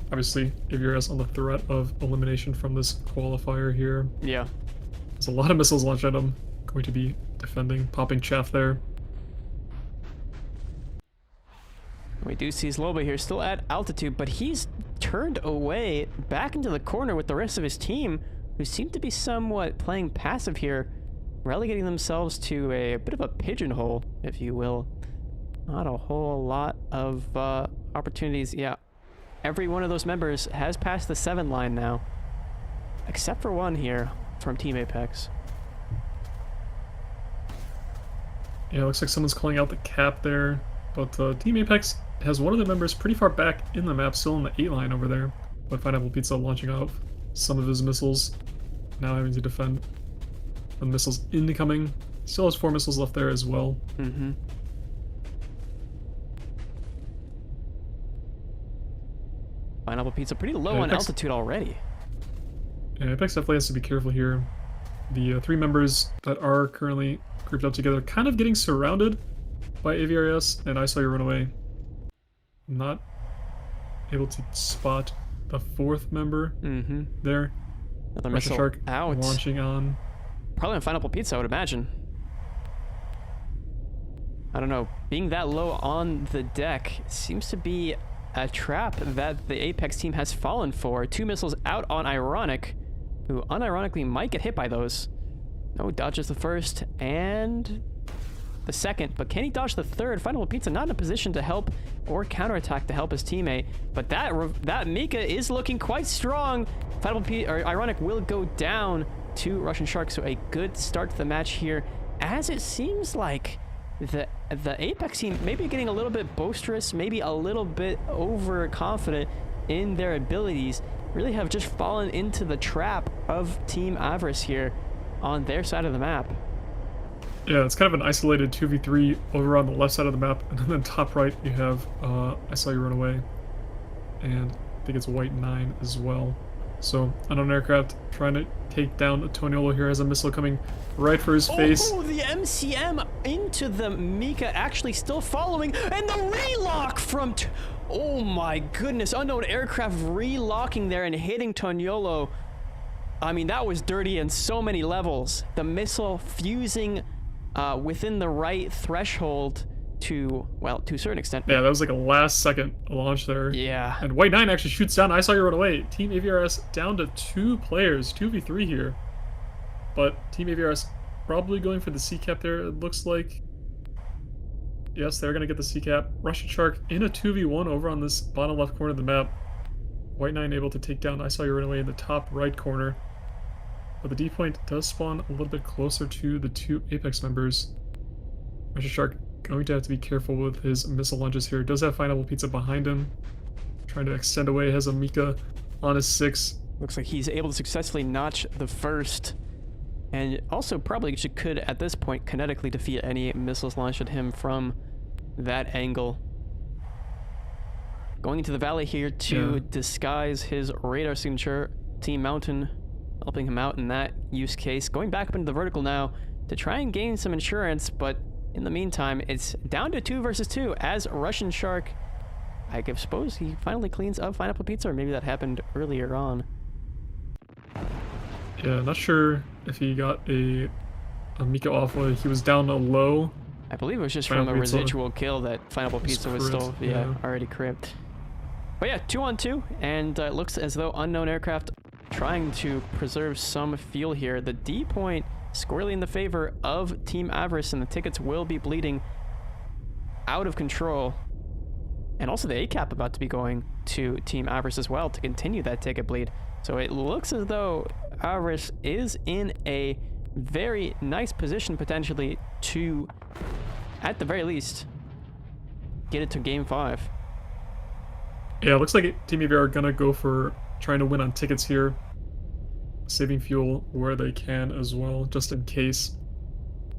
Obviously, AVRS on the threat of elimination from this qualifier here. Yeah. There's a lot of missiles launched at him. Going to be defending, popping chaff there. We do see Zloba here still at altitude, but he's turned away back into the corner with the rest of his team, who seem to be somewhat playing passive here, relegating themselves to a bit of a pigeonhole, if you will. Not a whole lot of opportunities. Yeah, every one of those members has passed the 7 line now, except for one here from Team Apex. Yeah, looks like someone's calling out the cap there, but Team Apex has one of the members pretty far back in the map, still in the 8 line over there. But Pineapple Pizza launching out some of his missiles, now having to defend. The missiles incoming. Still has 4 missiles left there as well. Pineapple Pizza pretty low on altitude already. Yeah, Apex definitely has to be careful here. The 3 members that are currently grouped up together kind of getting surrounded by AVRS, and I saw you run away. Not able to spot the 4th member there. Another Russian missile Shark out. launching on. Probably on Pineapple Pizza, I would imagine. I don't know. Being that low on the deck seems to be a trap that the Apex team has fallen for. 2 missiles out on Ironic, who unironically might get hit by those. No, dodges the first and the second, but can he dodge the third? Pineapple Pizza not in a position to help or counterattack to help his teammate, but that Mika is looking quite strong. Ironic will go down to Russian Shark, so a good start to the match here, as it seems like the Apex team maybe getting a little bit boisterous, maybe a little bit overconfident in their abilities, really have just fallen into the trap of Team Avarice here on their side of the map. Yeah, it's kind of an isolated 2v3 over on the left side of the map, and then top right you have I Saw You Run Away, and I think it's White 9 as well. So, unknown aircraft trying to take down Toniolo here, has a missile coming right for his face. Oh, the MCM into the Mika, actually still following, and the relock from... Oh my goodness, unknown aircraft relocking there and hitting Toniolo. I mean, that was dirty in so many levels. The missile fusing within the right threshold to, well, to a certain extent. Yeah, that was like a last second launch there. Yeah. And White 9 actually shoots down I Saw You Run Away. Team AVRS down to 2 players, 2v3 here. But Team AVRS probably going for the C-cap there, it looks like. Yes, they're going to get the C-cap. Russian Shark in a 2v1 over on this bottom left corner of the map. White 9 able to take down I Saw You Run Away in the top right corner. But the D point does spawn a little bit closer to the 2 Apex members. Russian Shark going to have to be careful with his missile launches here. Does have Pineapple Pizza behind him. Trying to extend away, has a Mika on his 6. Looks like he's able to successfully notch the first. And also probably could, at this point, kinetically defeat any missiles launched at him from that angle. Going into the valley here to disguise his radar signature. Team Mountain helping him out in that use case. Going back up into the vertical now to try and gain some insurance, but in the meantime, it's down to 2 versus 2 as Russian Shark, I suppose he finally cleans up Pineapple Pizza, or maybe that happened earlier on. Yeah, not sure if he got a Mika off while he was down a low. I believe it was just from a residual kill that Pineapple Pizza was still already cribbed. But yeah, 2-on-2, and it looks as though unknown aircraft trying to preserve some fuel here. The D point squarely in the favor of Team Avarice, and the tickets will be bleeding out of control. And also the A-cap about to be going to Team Avarice as well to continue that ticket bleed. So it looks as though Avarice is in a very nice position potentially to, at the very least, get it to Game 5. Yeah, it looks like Team AVR are gonna go for trying to win on tickets here. Saving fuel where they can as well, just in case.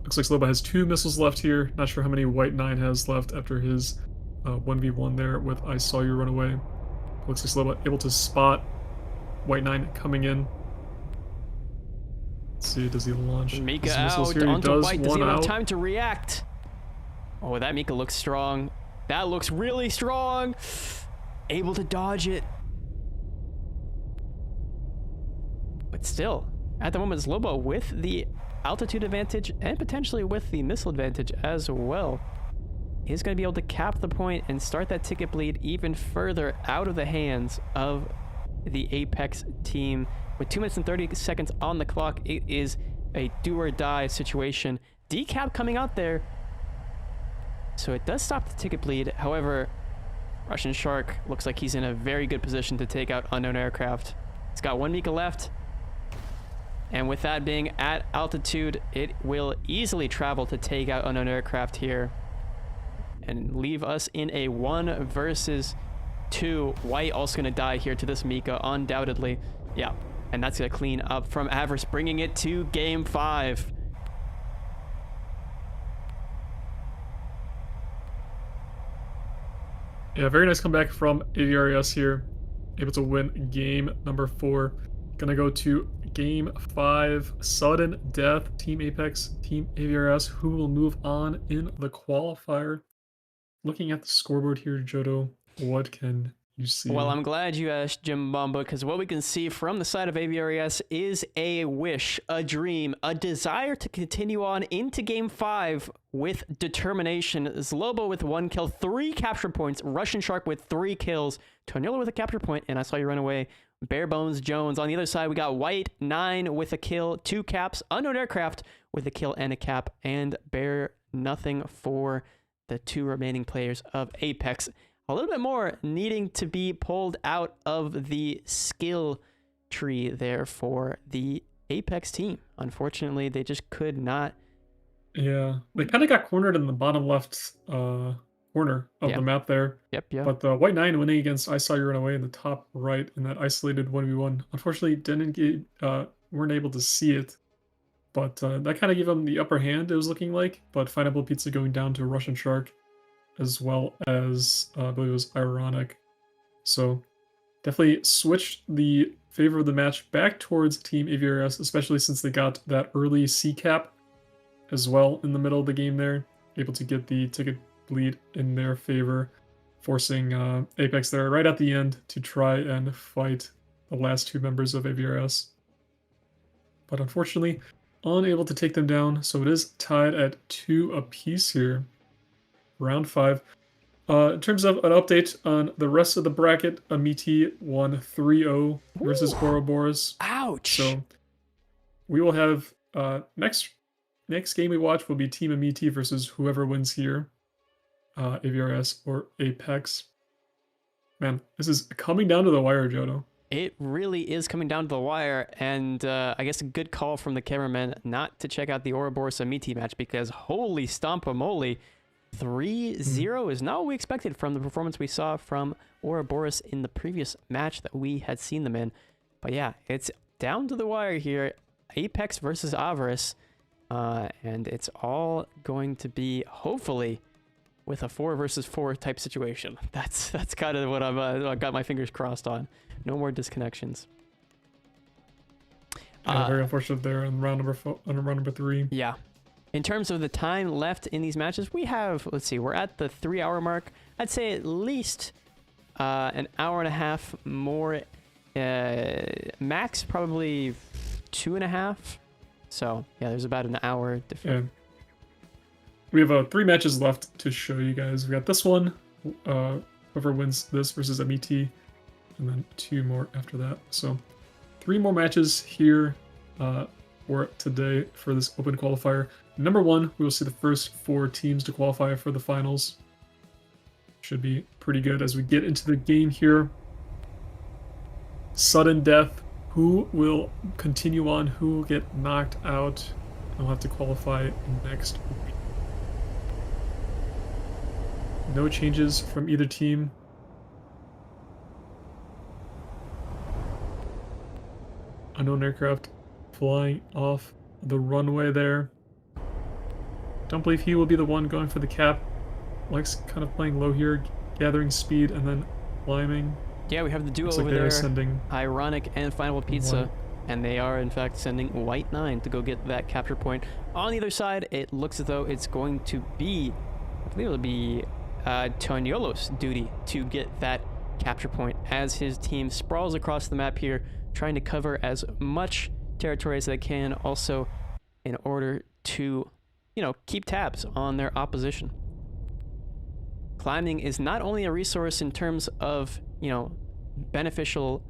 Looks like Sloba has 2 missiles left here. Not sure how many White 9 has left after his 1v1 there with I Saw You Run Away. Looks like Sloba able to spot White 9 coming in. Let's see, does he launch Mika his missiles out here? He onto does. White. Does he One have out. time to react? Oh, that Mika looks strong. That looks really strong. Able to dodge it. But still, at the moment, Slobo with the altitude advantage and potentially with the missile advantage as well, is going to be able to cap the point and start that ticket bleed even further out of the hands of the Apex team. With 2 minutes and 30 seconds on the clock, it is a do or die situation. Decap coming out there, so it does stop the ticket bleed. However, Russian Shark looks like he's in a very good position to take out unknown aircraft. He's got 1 Mika left, and with that being at altitude, it will easily travel to take out unknown aircraft here and leave us in a 1 versus 2. White also going to die here to this Mika, undoubtedly. Yeah, and that's going to clean up from Avarice, bringing it to Game 5. Yeah, very nice comeback from AVRS here. Able to win game number 4. Gonna go to game 5. Sudden death. Team Apex, Team AVRS. Who will move on in the qualifier? Looking at the scoreboard here, Jodo, what can you see? Well, I'm glad you asked, Jim Bamba, because what we can see from the side of AVRS is a wish, a dream, a desire to continue on into Game 5 with determination. Zlobo with 1 kill, 3 capture points, Russian Shark with 3 kills, Toniolo with a capture point, and I Saw You Run Away, Bare Bones Jones. On the other side, we got White 9 with a kill, 2 caps, Unknown Aircraft with a kill and a cap, and Bare nothing for the 2 remaining players of Apex. A little bit more needing to be pulled out of the skill tree there for the Apex team. Unfortunately, they just could not. Yeah, they kind of got cornered in the bottom left corner of the map there. Yep, yeah. But the White 9 winning against I Saw You Run Away in the top right in that isolated 1v1. Unfortunately, didn't get, weren't able to see it But that kind of gave him the upper hand, it was looking like. But Pineapple Pizza going down to Russian Shark, as well as I believe it was Ironic. So definitely switched the favor of the match back towards Team AVRS, especially since they got that early C cap as well in the middle of the game there, able to get the ticket lead in their favor, forcing Apex there right at the end to try and fight the last two members of AVRS. But unfortunately, unable to take them down, so it is tied at 2 apiece here. Round 5. In terms of an update on the rest of the bracket, Amiti won 3-0 versus Ouroboros. Ouch! So we will have next game we watch will be Team Amiti versus whoever wins here, AVRS or Apex. Man, this is coming down to the wire, Jono. It really is coming down to the wire, and I guess a good call from the cameraman not to check out the Ouroboros Amiti match, because holy stompa-moly, 3-0 is not what we expected from the performance we saw from Ouroboros in the previous match that we had seen them in. But yeah, it's down to the wire here. Apex versus Avarice. And it's all going to be, hopefully, with a 4 versus 4 type situation. That's kind of what I've got my fingers crossed on. No more disconnections. Very unfortunate there on round number 3. Yeah. In terms of the time left in these matches, we have, let's see, we're at the 3-hour mark. I'd say at least an hour and a half more. Max, probably 2.5. So, yeah, there's about an hour difference. Yeah. We have 3 matches left to show you guys. We got this one, whoever wins this versus Amiti, and then 2 more after that. So 3 more matches here for today for this open qualifier. Number 1, we will see the first 4 teams to qualify for the finals. Should be pretty good as we get into the game here. Sudden death. Who will continue on? Who will get knocked out? I'll have to qualify next week. No changes from either team. Unknown aircraft flying off the runway there. Don't believe he will be the one going for the cap. Likes kind of playing low here, gathering speed and then climbing. Yeah, we have the duo Looks like over there, sending Ironic and Final Pizza, White. and they are in fact sending White 9 to go get that capture point. On the other side, it looks as though it's going to be, I believe it'll be Toniolo's duty to get that capture point as his team sprawls across the map here, trying to cover as much territory as they can, also in order to, you know, keep tabs on their opposition. Climbing is not only a resource in terms of, you know, beneficial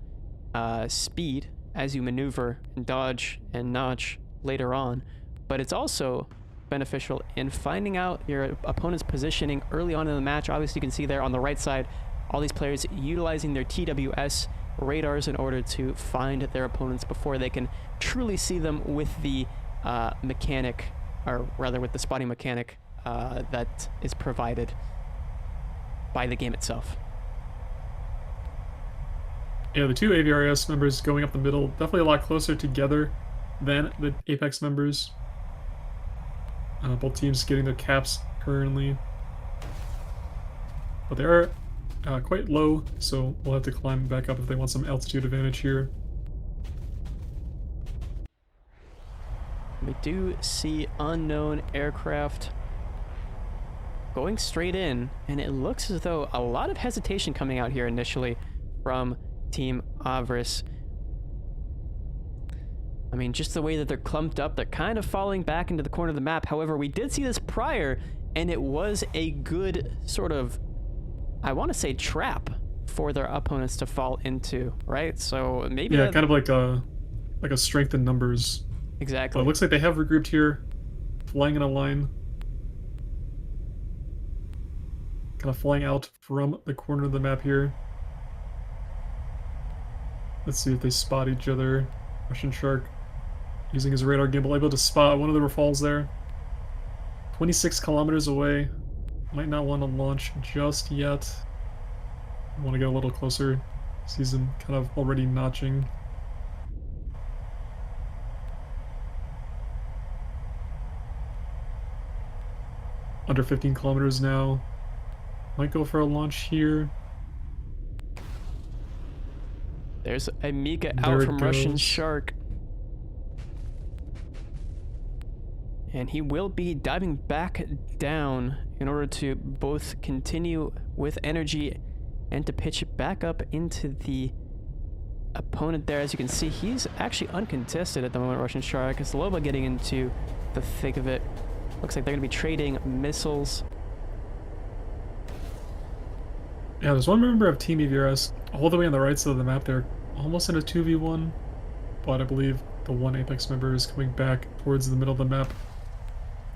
speed as you maneuver and dodge and notch later on, but it's also beneficial in finding out your opponent's positioning early on in the match. Obviously, you can see there on the right side, all these players utilizing their TWS radars in order to find their opponents before they can truly see them with the mechanic, or rather with the spotting mechanic that is provided by the game itself. Yeah, the 2 AVRS members going up the middle, definitely a lot closer together than the Apex members. Both teams getting their caps currently. But they are quite low, so we'll have to climb back up if they want some altitude advantage here. We do see unknown aircraft going straight in, and it looks as though a lot of hesitation coming out here initially from Team Avarice. I mean, just the way that they're clumped up, they're kind of falling back into the corner of the map. However, we did see this prior, and it was a good sort of, I want to say, trap for their opponents to fall into, right? So maybe yeah, kind of like a strength in numbers. Exactly. Well, it looks like they have regrouped here, flying in a line. Kind of flying out from the corner of the map here. Let's see if they spot each other. Russian Shark using his radar gimbal, able to spot one of the falls there. 26 kilometers away. Might not want to launch just yet. Want to get a little closer. Sees him kind of already notching. under 15 kilometers now. Might go for a launch here. There's a Mika There out it from Russian goes. Shark. And he will be diving back down in order to both continue with energy and to pitch it back up into the opponent there. As you can see, he's actually uncontested at the moment, Russian Shark. It's Loba getting into the thick of it. Looks like they're going to be trading missiles. Yeah, there's one member of Team EVRS all the way on the right side of the map there, almost in a 2v1, but I believe the one Apex member is coming back towards the middle of the map.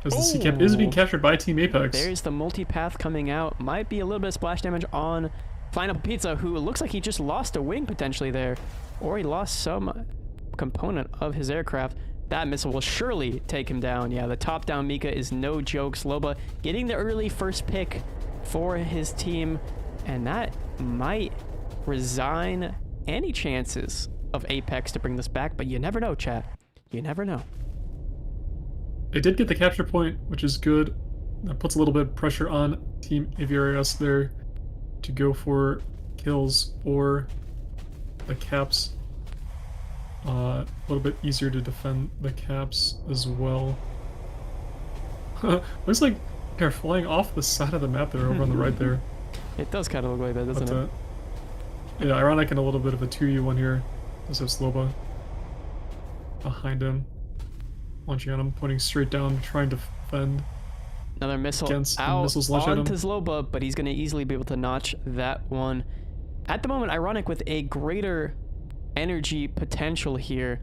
As the C-Cap is being captured by Team Apex. There's the multipath coming out. Might be a little bit of splash damage on Final Pizza, who looks like he just lost a wing potentially there. Or he lost some component of his aircraft. That missile will surely take him down. Yeah, the top-down Mika is no joke. Sloba getting the early first pick for his team. And that might resign any chances of Apex to bring this back. But you never know, chat. You never know. They did get the capture point, which is good. That puts a little bit of pressure on Team AVRS there to go for kills or the caps. A little bit easier to defend the caps as well. Looks like they're flying off the side of the map there, over on the right there. It does kind of look like that, doesn't it? Yeah, ironic and a little bit of a 2v1 here. There's Sloba behind him. Launching on him, pointing straight down, trying to defend. Another missile against out missiles launched at onto him. Zloba, but he's going to easily be able to notch that one. At the moment, Ironic with a greater energy potential here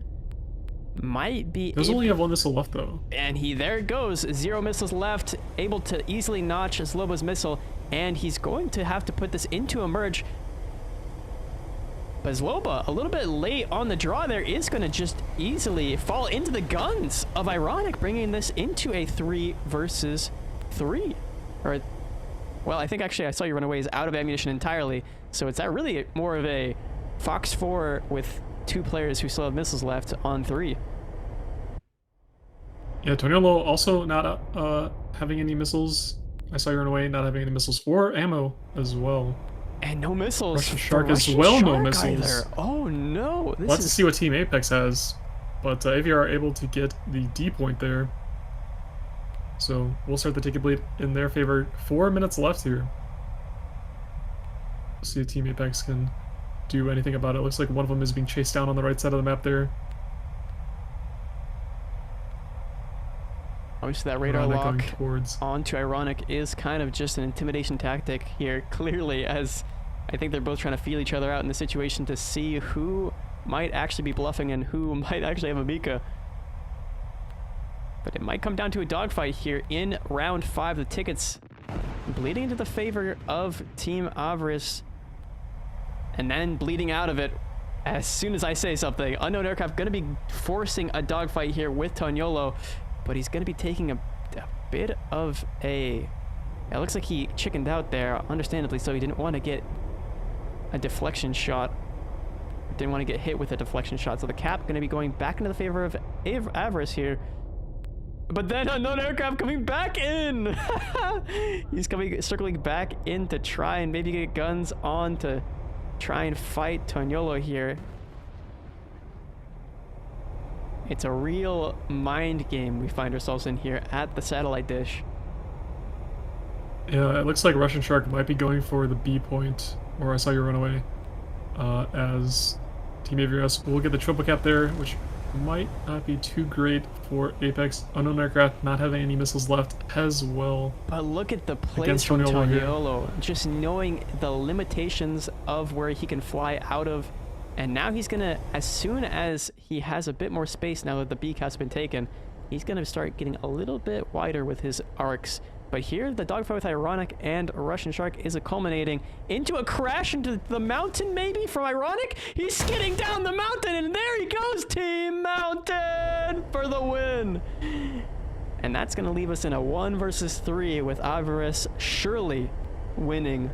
might be. Does only have one missile left though. And there it goes. 0 missiles left, able to easily notch Zloba's missile, and he's going to have to put this into a merge. But Zloba, a little bit late on the draw there, is going to just easily fall into the guns of Ironic, bringing this into a 3 versus 3. Or, well, I think actually I saw you run away is out of ammunition entirely, so it's really more of a Fox 4 with 2 players who still have missiles left on 3. Yeah, Toniolo also not having any missiles. I saw you run away, not having any missiles or ammo as well. And no missiles. Russian Shark as well, no missiles. Either. Oh no! We'll have to see what Team Apex has, but AVR are able to get the D point there. So we'll start the ticket bleed in their favor. 4 minutes left here. See if Team Apex can do anything about it. Looks like one of them is being chased down on the right side of the map there. Obviously that radar lock towards onto Ironic is kind of just an intimidation tactic here, clearly, as I think they're both trying to feel each other out in the situation to see who might actually be bluffing and who might actually have a Mika. But it might come down to a dogfight here in round 5. The tickets bleeding into the favor of Team Avarice, and then bleeding out of it as soon as I say something. Unknown Aircraft going to be forcing a dogfight here with Toniolo, but he's going to be taking a bit of a... It looks like he chickened out there, understandably so. He didn't want to get a deflection shot. Didn't want to get hit with a deflection shot. So the cap going to be going back into the favor of Avarice here. But then Unknown Aircraft coming back in! He's circling back in to try and maybe get guns on to try and fight Toniolo here. It's a real mind game we find ourselves in here at the satellite dish. Yeah, it looks like Russian Shark might be going for the B point, or I saw you run away, as Team AVRS will get the triple cap there, which might not be too great for Apex. Unknown Aircraft not having any missiles left as well. But look at the plays from Toniolo, just knowing the limitations of where he can fly out of. And now he's gonna, as soon as he has a bit more space now that the beak has been taken, he's gonna start getting a little bit wider with his arcs. But here, the dogfight with Ironic and Russian Shark is culminating into a crash into the mountain, maybe, from Ironic. He's skidding down the mountain, and there he goes, Team Mountain, for the win. And that's gonna leave us in a 1 versus 3 with Avarice surely winning.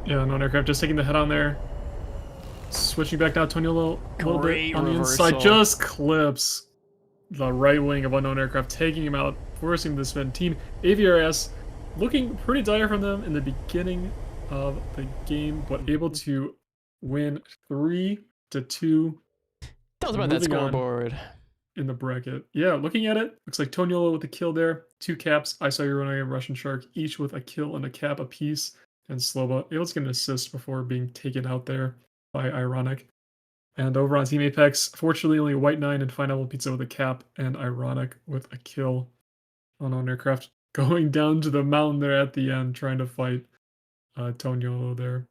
Yeah, Unknown Aircraft just taking the head on there. Switching back now, Toniolo a little bit on the inside. Just clips. the right wing of Unknown Aircraft, taking him out, forcing him to spin. Team AVRS looking pretty dire from them in the beginning of the game, but able to win 3-2. Tell us about that Moving on scoreboard. in the bracket. Yeah, looking at it, looks like Toniolo with a kill there. 2 caps, I Saw You Running and Russian Shark, each with a kill and a cap apiece. And Sloba able to get an assist before being taken out there by Ironic. And over on Team Apex, fortunately only White 9 and Pineapple Pizza with a cap, and Ironic with a kill on aircraft. Going down to the mountain there at the end, trying to fight Toniolo there.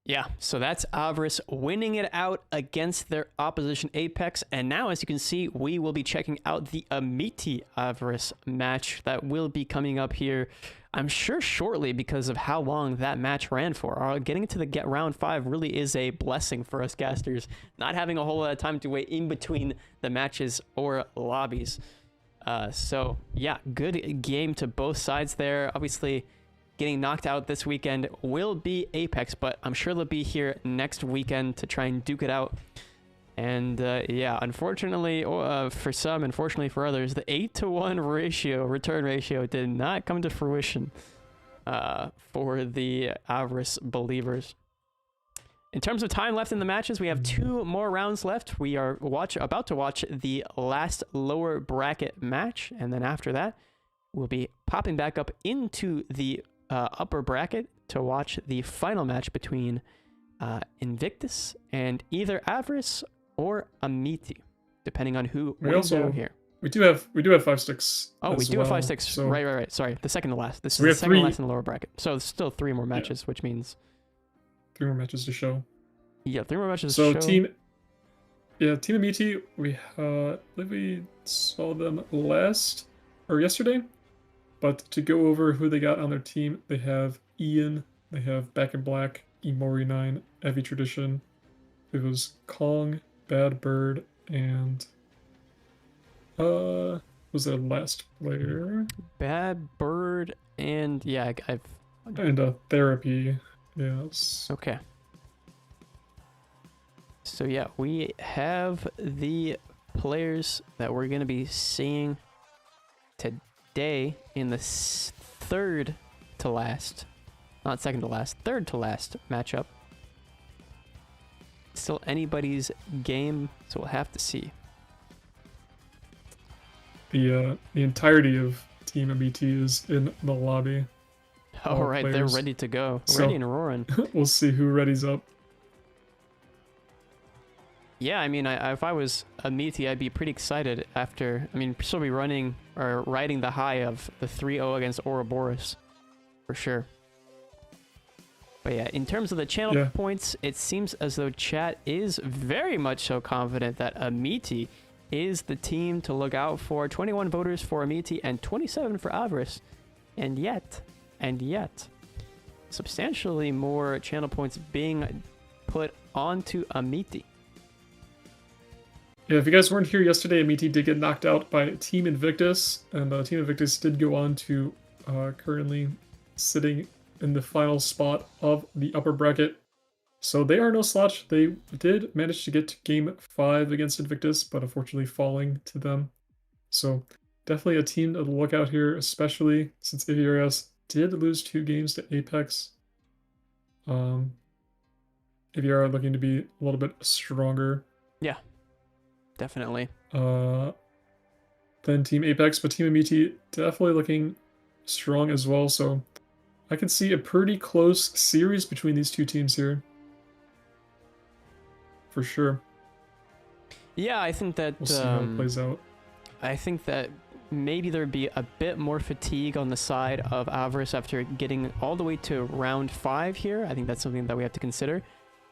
Yeah, so that's Avarice winning it out against their opposition Apex. And now, as you can see, we will be checking out the Amiti Avarice match that will be coming up here, I'm sure shortly, because of how long that match ran for. Getting to the round 5 really is a blessing for us casters, not having a whole lot of time to wait in between the matches or lobbies. So yeah, good game to both sides there. Obviously, getting knocked out this weekend will be Apex, but I'm sure they'll be here next weekend to try and duke it out. And yeah, unfortunately for some, unfortunately for others, the 8-to-1 ratio, return ratio, did not come to fruition for the Avarice believers. In terms of time left in the matches, we have 2 more rounds left. We are about to watch the last lower bracket match, and then after that, we'll be popping back up into the upper bracket to watch the final match between Invictus and either Avarice or Amiti, depending on who wins out here. We do have 5-6. Oh, we do have 5-6. So Right. Sorry, the second to last. This is we the have second to 3 last in the lower bracket. So it's still 3 more matches, which means 3 more matches to show. yeah, 3 more matches. So to show. Team Amiti, I believe we saw them yesterday. But to go over who they got on their team, they have Ian, they have Back in Black, Emori9, Evie Tradition. It was Kong, Bad Bird, and was their last player? Bad Bird and yeah, I've And Therapy, yes. okay. So yeah, we have the players that we're gonna be seeing today in the third to last matchup. Still anybody's game, so we'll have to see. The entirety of Team MBT is in the lobby. All right, players. They're ready to go, ready and roaring. We'll see who readies up. Yeah, I mean, if I was Amiti, I'd be pretty excited after. I mean, still be running or riding the high of the 3-0 against Ouroboros, for sure. But yeah, in terms of the channel points, it seems as though chat is very much so confident that Amiti is the team to look out for. 21 voters for Amiti and 27 for Avarice. And yet, substantially more channel points being put onto Amiti. Yeah, if you guys weren't here yesterday, Amiti did get knocked out by Team Invictus, and Team Invictus did go on to currently sitting in the final spot of the upper bracket. So they are no slouch. They did manage to get to Game 5 against Invictus, but unfortunately falling to them. So definitely a team to look out here, especially since AVRS did lose 2 games to Apex. AVR are looking to be a little bit stronger. Yeah. Definitely. Then Team Apex, but Team Amiti definitely looking strong as well. So I can see a pretty close series between these 2 teams here. For sure. Yeah, I think that we'll see how it plays out. I think that maybe there'd be a bit more fatigue on the side of Avarice after getting all the way to round 5 here. I think that's something that we have to consider.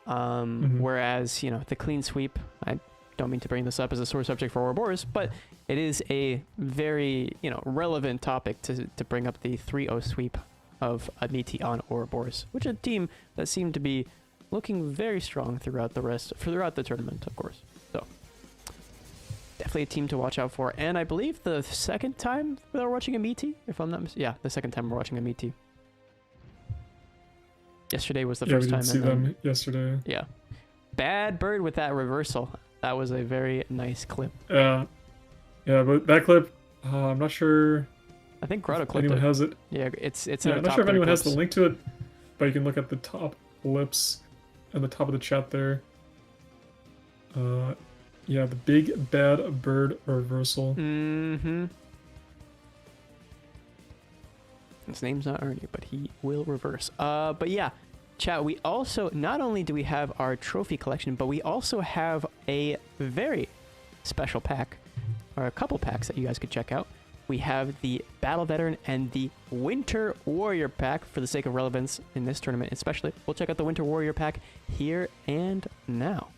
Whereas, you know, the clean sweep, I don't mean to bring this up as a sore subject for Ouroboros, but it is a very, you know, relevant topic to bring up the 3-0 sweep of Amiti on Ouroboros, which is a team that seemed to be looking very strong throughout the tournament, of course. So definitely a team to watch out for. And I believe the second time we're watching Amiti, if I'm not mistaken. Yeah, the second time we're watching Amiti. Yesterday was the first time. Yeah, we did see them yesterday. Yeah. Bad Bird with that reversal. That was a very nice clip. Yeah, Yeah, but that clip, I'm not sure I think if Grotto clipped anyone it. has it. Yeah, it's in Yeah, the I'm not top sure if 30 anyone has the clips. link to it, but you can look at the top clips and the top of the chat there. Yeah, the big bad bird reversal. Mm-hmm. His name's not Ernie, but he will reverse. But yeah, chat, we also, not only do we have our trophy collection, but we also have a very special pack, or a couple packs that you guys could check out. We have the Battle Veteran and the Winter Warrior pack for the sake of relevance in this tournament, especially. We'll check out the Winter Warrior pack here and now.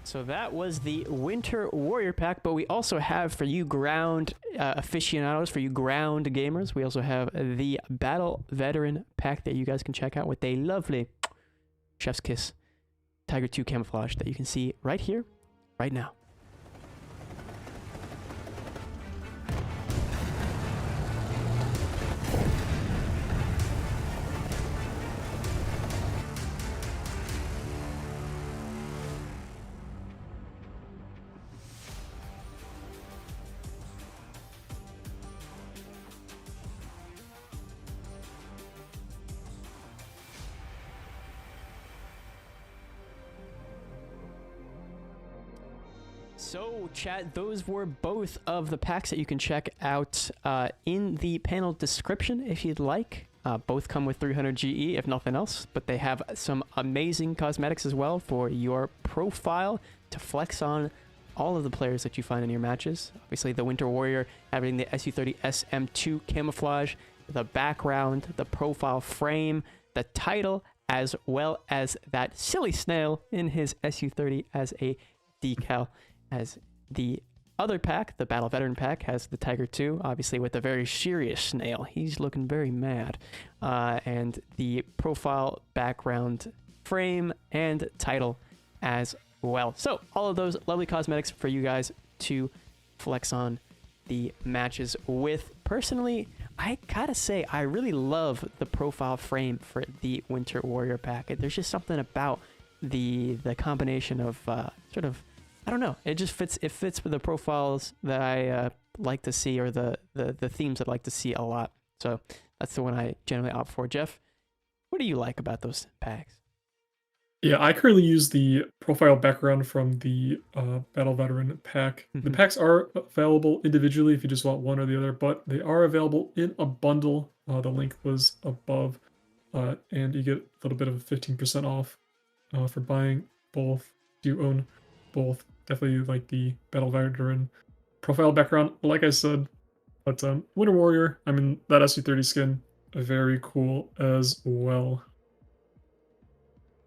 So that was the Winter Warrior pack, but we also have for you ground aficionados, for you ground gamers, we also have the Battle Veteran pack that you guys can check out with a lovely Chef's Kiss Tiger 2 camouflage that you can see right here, right now. So, chat, those were both of the packs that you can check out in the panel description if you'd like. Both come with 300 GE, if nothing else, but they have some amazing cosmetics as well for your profile to flex on all of the players that you find in your matches. Obviously, the Winter Warrior having the SU30 SM2 camouflage, the background, the profile frame, the title, as well as that silly snail in his SU30 as a decal. As the other pack, the Battle Veteran pack, has the Tiger 2, obviously with a very serious snail. He's looking very mad. And the profile, background, frame, and title as well. So all of those lovely cosmetics for you guys to flex on the matches with. Personally, I gotta say, I really love the profile frame for the Winter Warrior pack. There's just something about the combination of sort of, I don't know. It just fits. It fits with the profiles that I like to see, or the themes I'd like to see a lot. So that's the one I generally opt for. Jeff, what do you like about those packs? Yeah, I currently use the profile background from the Battle Veteran pack. The packs are available individually if you just want one or the other, but they are available in a bundle. The link was above, and you get a little bit of 15% off for buying both. If you own both, definitely like the Battle Veteran profile background, like I said. But Winter Warrior, I mean, that SU30 skin, very cool as well.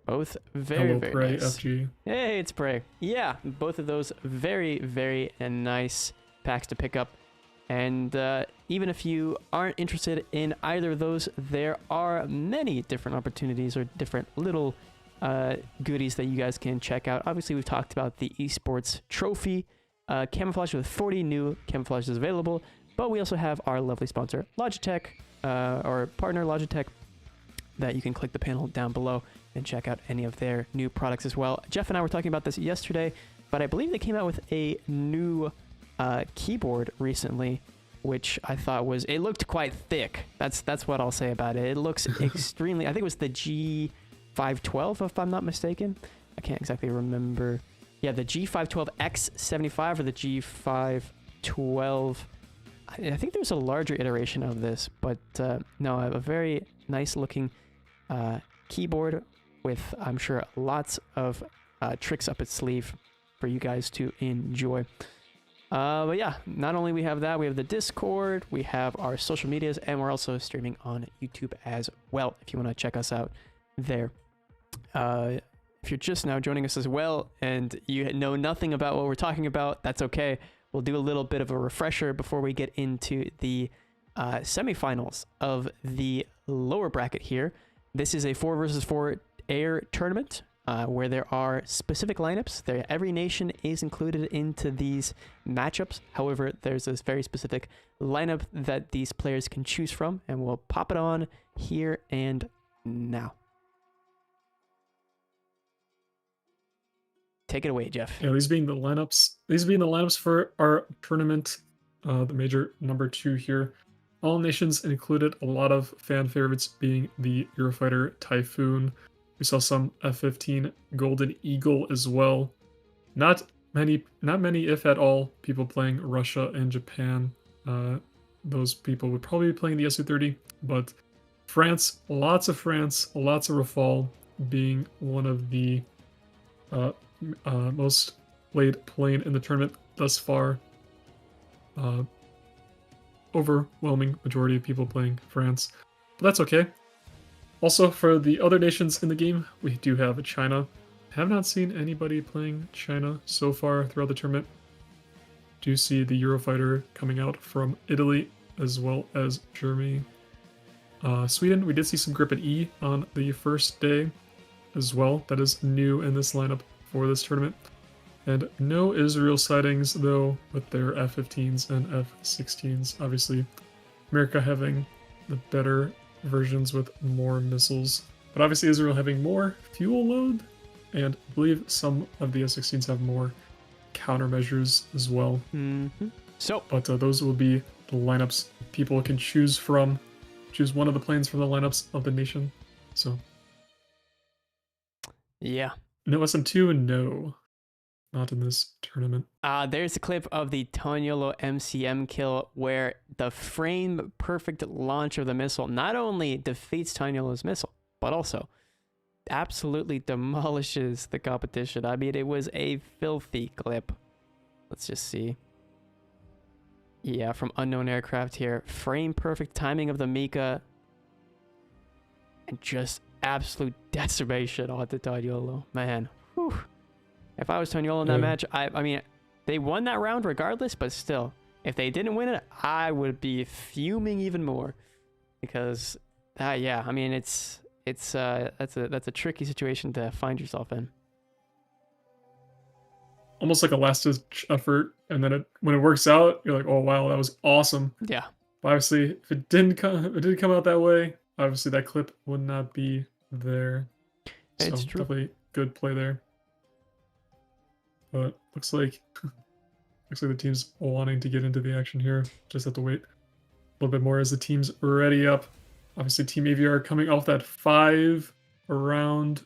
Both very, Hello, very Prey nice. FG. Hey, it's Prey. Yeah, both of those very, very nice packs to pick up. And even if you aren't interested in either of those, there are many different opportunities or different little goodies that you guys can check out. Obviously, we've talked about the Esports trophy camouflage with 40 new camouflages available, but we also have our lovely sponsor, Logitech, or partner Logitech, that you can click the panel down below and check out any of their new products as well. Jeff and I were talking about this yesterday, but I believe they came out with a new keyboard recently, which I thought was, it looked quite thick. That's what I'll say about it. It looks extremely, I think it was the G512, if I'm not mistaken. I can't exactly remember. Yeah, the G512X75 or the G512. I think there's a larger iteration of this, but no, a very nice looking keyboard with, I'm sure, lots of tricks up its sleeve for you guys to enjoy. But yeah, not only we have that, we have the Discord, we have our social medias, and we're also streaming on YouTube as well, if you want to check us out there. if you're just now joining us as well and you know nothing about what we're talking about, that's okay. We'll do a little bit of a refresher before we get into the semifinals of the lower bracket here. This is a 4 versus 4 air tournament where there are specific lineups. Every nation is included into these matchups. However, there's this very specific lineup that these players can choose from, and we'll pop it on here and now. Take it away, Jeff. Yeah, these being the lineups for our tournament, the major number 2 here. All nations included, a lot of fan favorites being the Eurofighter Typhoon. We saw some F-15 Golden Eagle as well. Not many, if at all, people playing Russia and Japan. Those people would probably be playing the Su-30, but France, lots of Rafale being one of the most played plane in the tournament thus far. Overwhelming majority of people playing France, but that's okay. Also, for the other nations in the game, we do have China. Have not seen anybody playing China so far throughout the tournament. Do see the Eurofighter coming out from Italy as well as Germany. Sweden, we did see some Gripen E on the first day as well. That is new in this lineup for this tournament. And no Israel sightings, though, with their F-15s and F-16s. Obviously, America having the better versions with more missiles. But obviously, Israel having more fuel load, and I believe some of the F-16s have more countermeasures as well. But those will be the lineups people can choose from. Choose one of the planes from the lineups of the nation. So, yeah. No SM2 and no. Not in this tournament. There's a clip of the Tonyolo MCM kill where the frame perfect launch of the missile not only defeats Tonyolo's missile, but also absolutely demolishes the competition. I mean, it was a filthy clip. Let's just see. Yeah, from Unknown Aircraft here. Frame perfect timing of the Mika. And just absolute decimation onto Tonyolo. Man, whew. If I was Tonyolo in that match, I mean, they won that round regardless, but still, if they didn't win it, I would be fuming even more, because, yeah, I mean, that's a tricky situation to find yourself in. Almost like a last-ditch effort, and then when it works out, you're like, oh wow, that was awesome. Yeah. But obviously, if it didn't come out that way, obviously that clip would not be there. It's so true. Definitely good play there. But looks like the team's wanting to get into the action here. Just have to wait a little bit more as the team's ready up. Obviously, Team AVR coming off that 5-round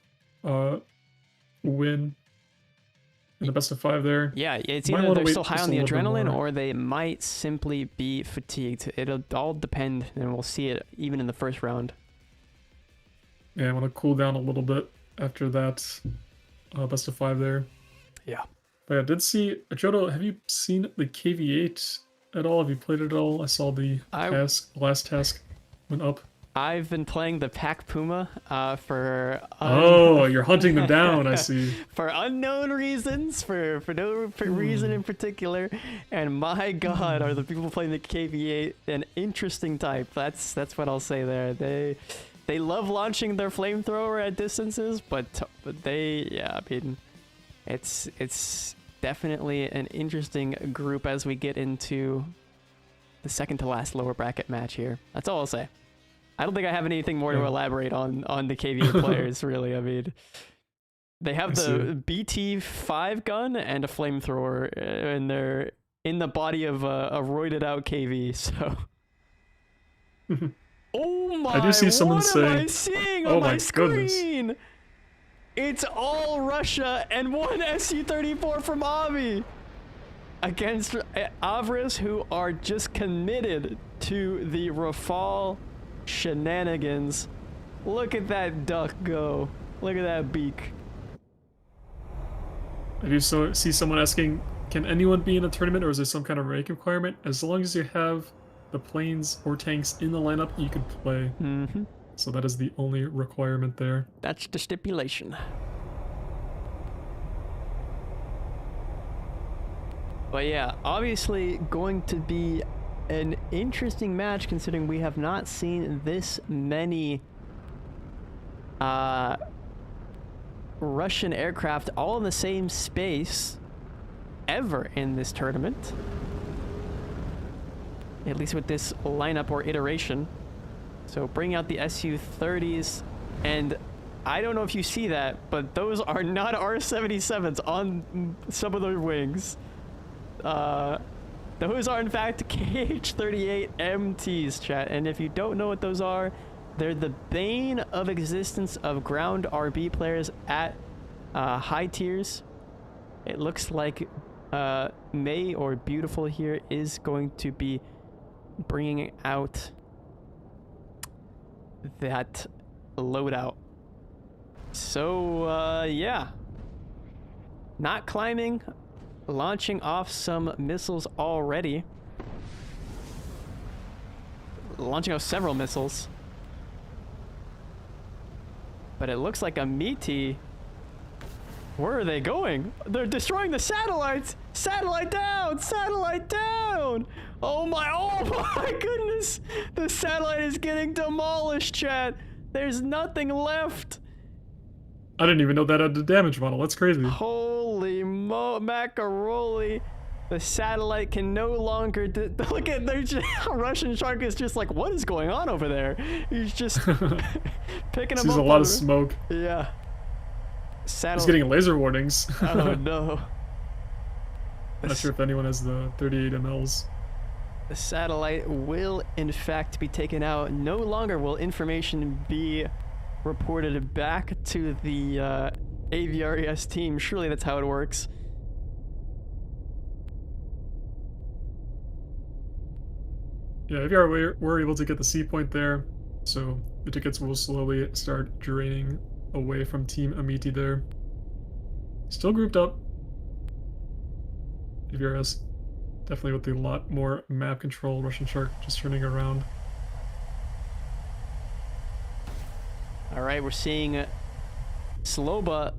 win in the best of 5 there. Yeah, it's either they're still high on the adrenaline or they might simply be fatigued. It'll all depend, and we'll see it even in the first round. Yeah, I want to cool down a little bit after that best of 5 there. Yeah. But I did see, Jodo, have you seen the KV-8 at all? Have you played it at all? I saw the last task went up. I've been playing the Pac Puma for... Oh, you're hunting them down, I see. For unknown reasons, for no reason in particular. And my god, are the people playing the KV-8 an interesting type. That's what I'll say there. They love launching their flamethrower at distances, but yeah, I mean... It's definitely an interesting group as we get into the second to last lower bracket match here. That's all I'll say. I don't think I have anything more to elaborate on the KV players, really. I mean, they have the BT-5 gun and a flamethrower, and they're in the body of a roided out KV, so... Oh my, I do see someone what am I seeing on my screen? Goodness. It's all Russia and one Su-34 from Avi against Avris, who are just committed to the Rafale shenanigans. Look at that duck go. Look at that beak. I do see someone asking, can anyone be in a tournament, or is there some kind of rank requirement? As long as you have the planes or tanks in the lineup, you can play. So that is the only requirement there. That's the stipulation. But yeah, obviously going to be an interesting match considering we have not seen this many Russian aircraft all in the same space ever in this tournament. At least with this lineup or iteration. So bring out the Su-30s, and I don't know if you see that, but those are not R-77s on some of their wings. Those are in fact KH-38MTs, chat, and if you don't know what those are, they're the bane of existence of ground RB players at high tiers. It looks like May or Beautiful here is going to be bringing out that loadout. So yeah, not climbing, launching off some missiles already, launching off several missiles, but it looks like a meaty. Where are they going? They're destroying the satellites. Satellite down, satellite down. Oh my goodness. The satellite is getting demolished, chat. There's nothing left. I didn't even know that had a damage model. That's crazy. Holy macaroni. The satellite can no longer look at their Russian shark is just like, what is going on over there? He's just picking them up. Sees a lot of smoke. Yeah. He's getting laser warnings. Oh no. Not sure if anyone has the 38 mls. The satellite will in fact be taken out. No longer will information be reported back to the AVRES team. Surely that's how it works. Yeah, AVR were able to get the C point there, so the tickets will slowly start draining away from Team Amiti there. Still grouped up. AVRS definitely with a lot more map control. Russian Shark just turning around. Alright, we're seeing Sloba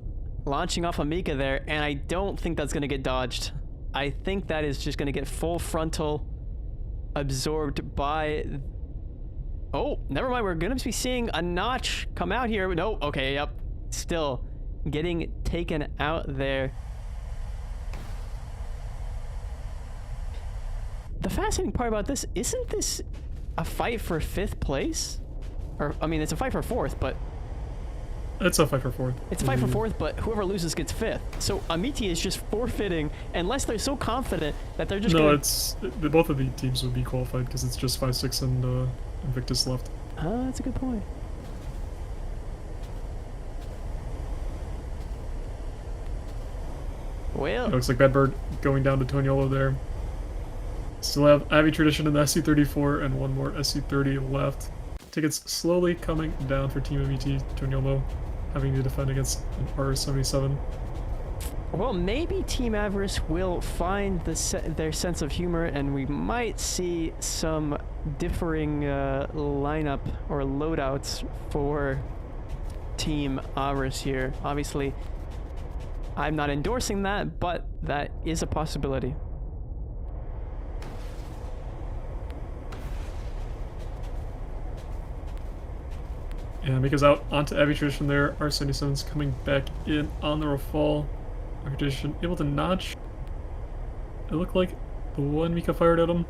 launching off a Mika there, and I don't think that's going to get dodged. I think that is just going to get full frontal absorbed by... Oh, never mind. We're going to be seeing a notch come out here. No, okay, yep. Still getting taken out there. The fascinating part about this, isn't this a fight for 5th place? Or, I mean, it's a fight for 4th, but... It's a fight for 4th. It's a fight for 4th, but whoever loses gets 5th. So Amiti is just forfeiting, unless they're so confident that they're just both of the teams would be qualified, because it's just 5, 6, and Invictus left. That's a good point. Well... It looks like Bedbird going down to Toniolo there. Still have Avi Tradition in the SC-34 and one more SC-30 left. Tickets slowly coming down for Team MET. Toniolo having to defend against an R-77. Well, maybe Team Avarice will find their sense of humor, and we might see some differing lineup or loadouts for Team Avarice here. Obviously, I'm not endorsing that, but that is a possibility. Yeah, Mika's out onto Avi Tradition there. R-77's coming back in on the Rafale. Avi Tradition able to notch. It looked like the one Mika fired at him.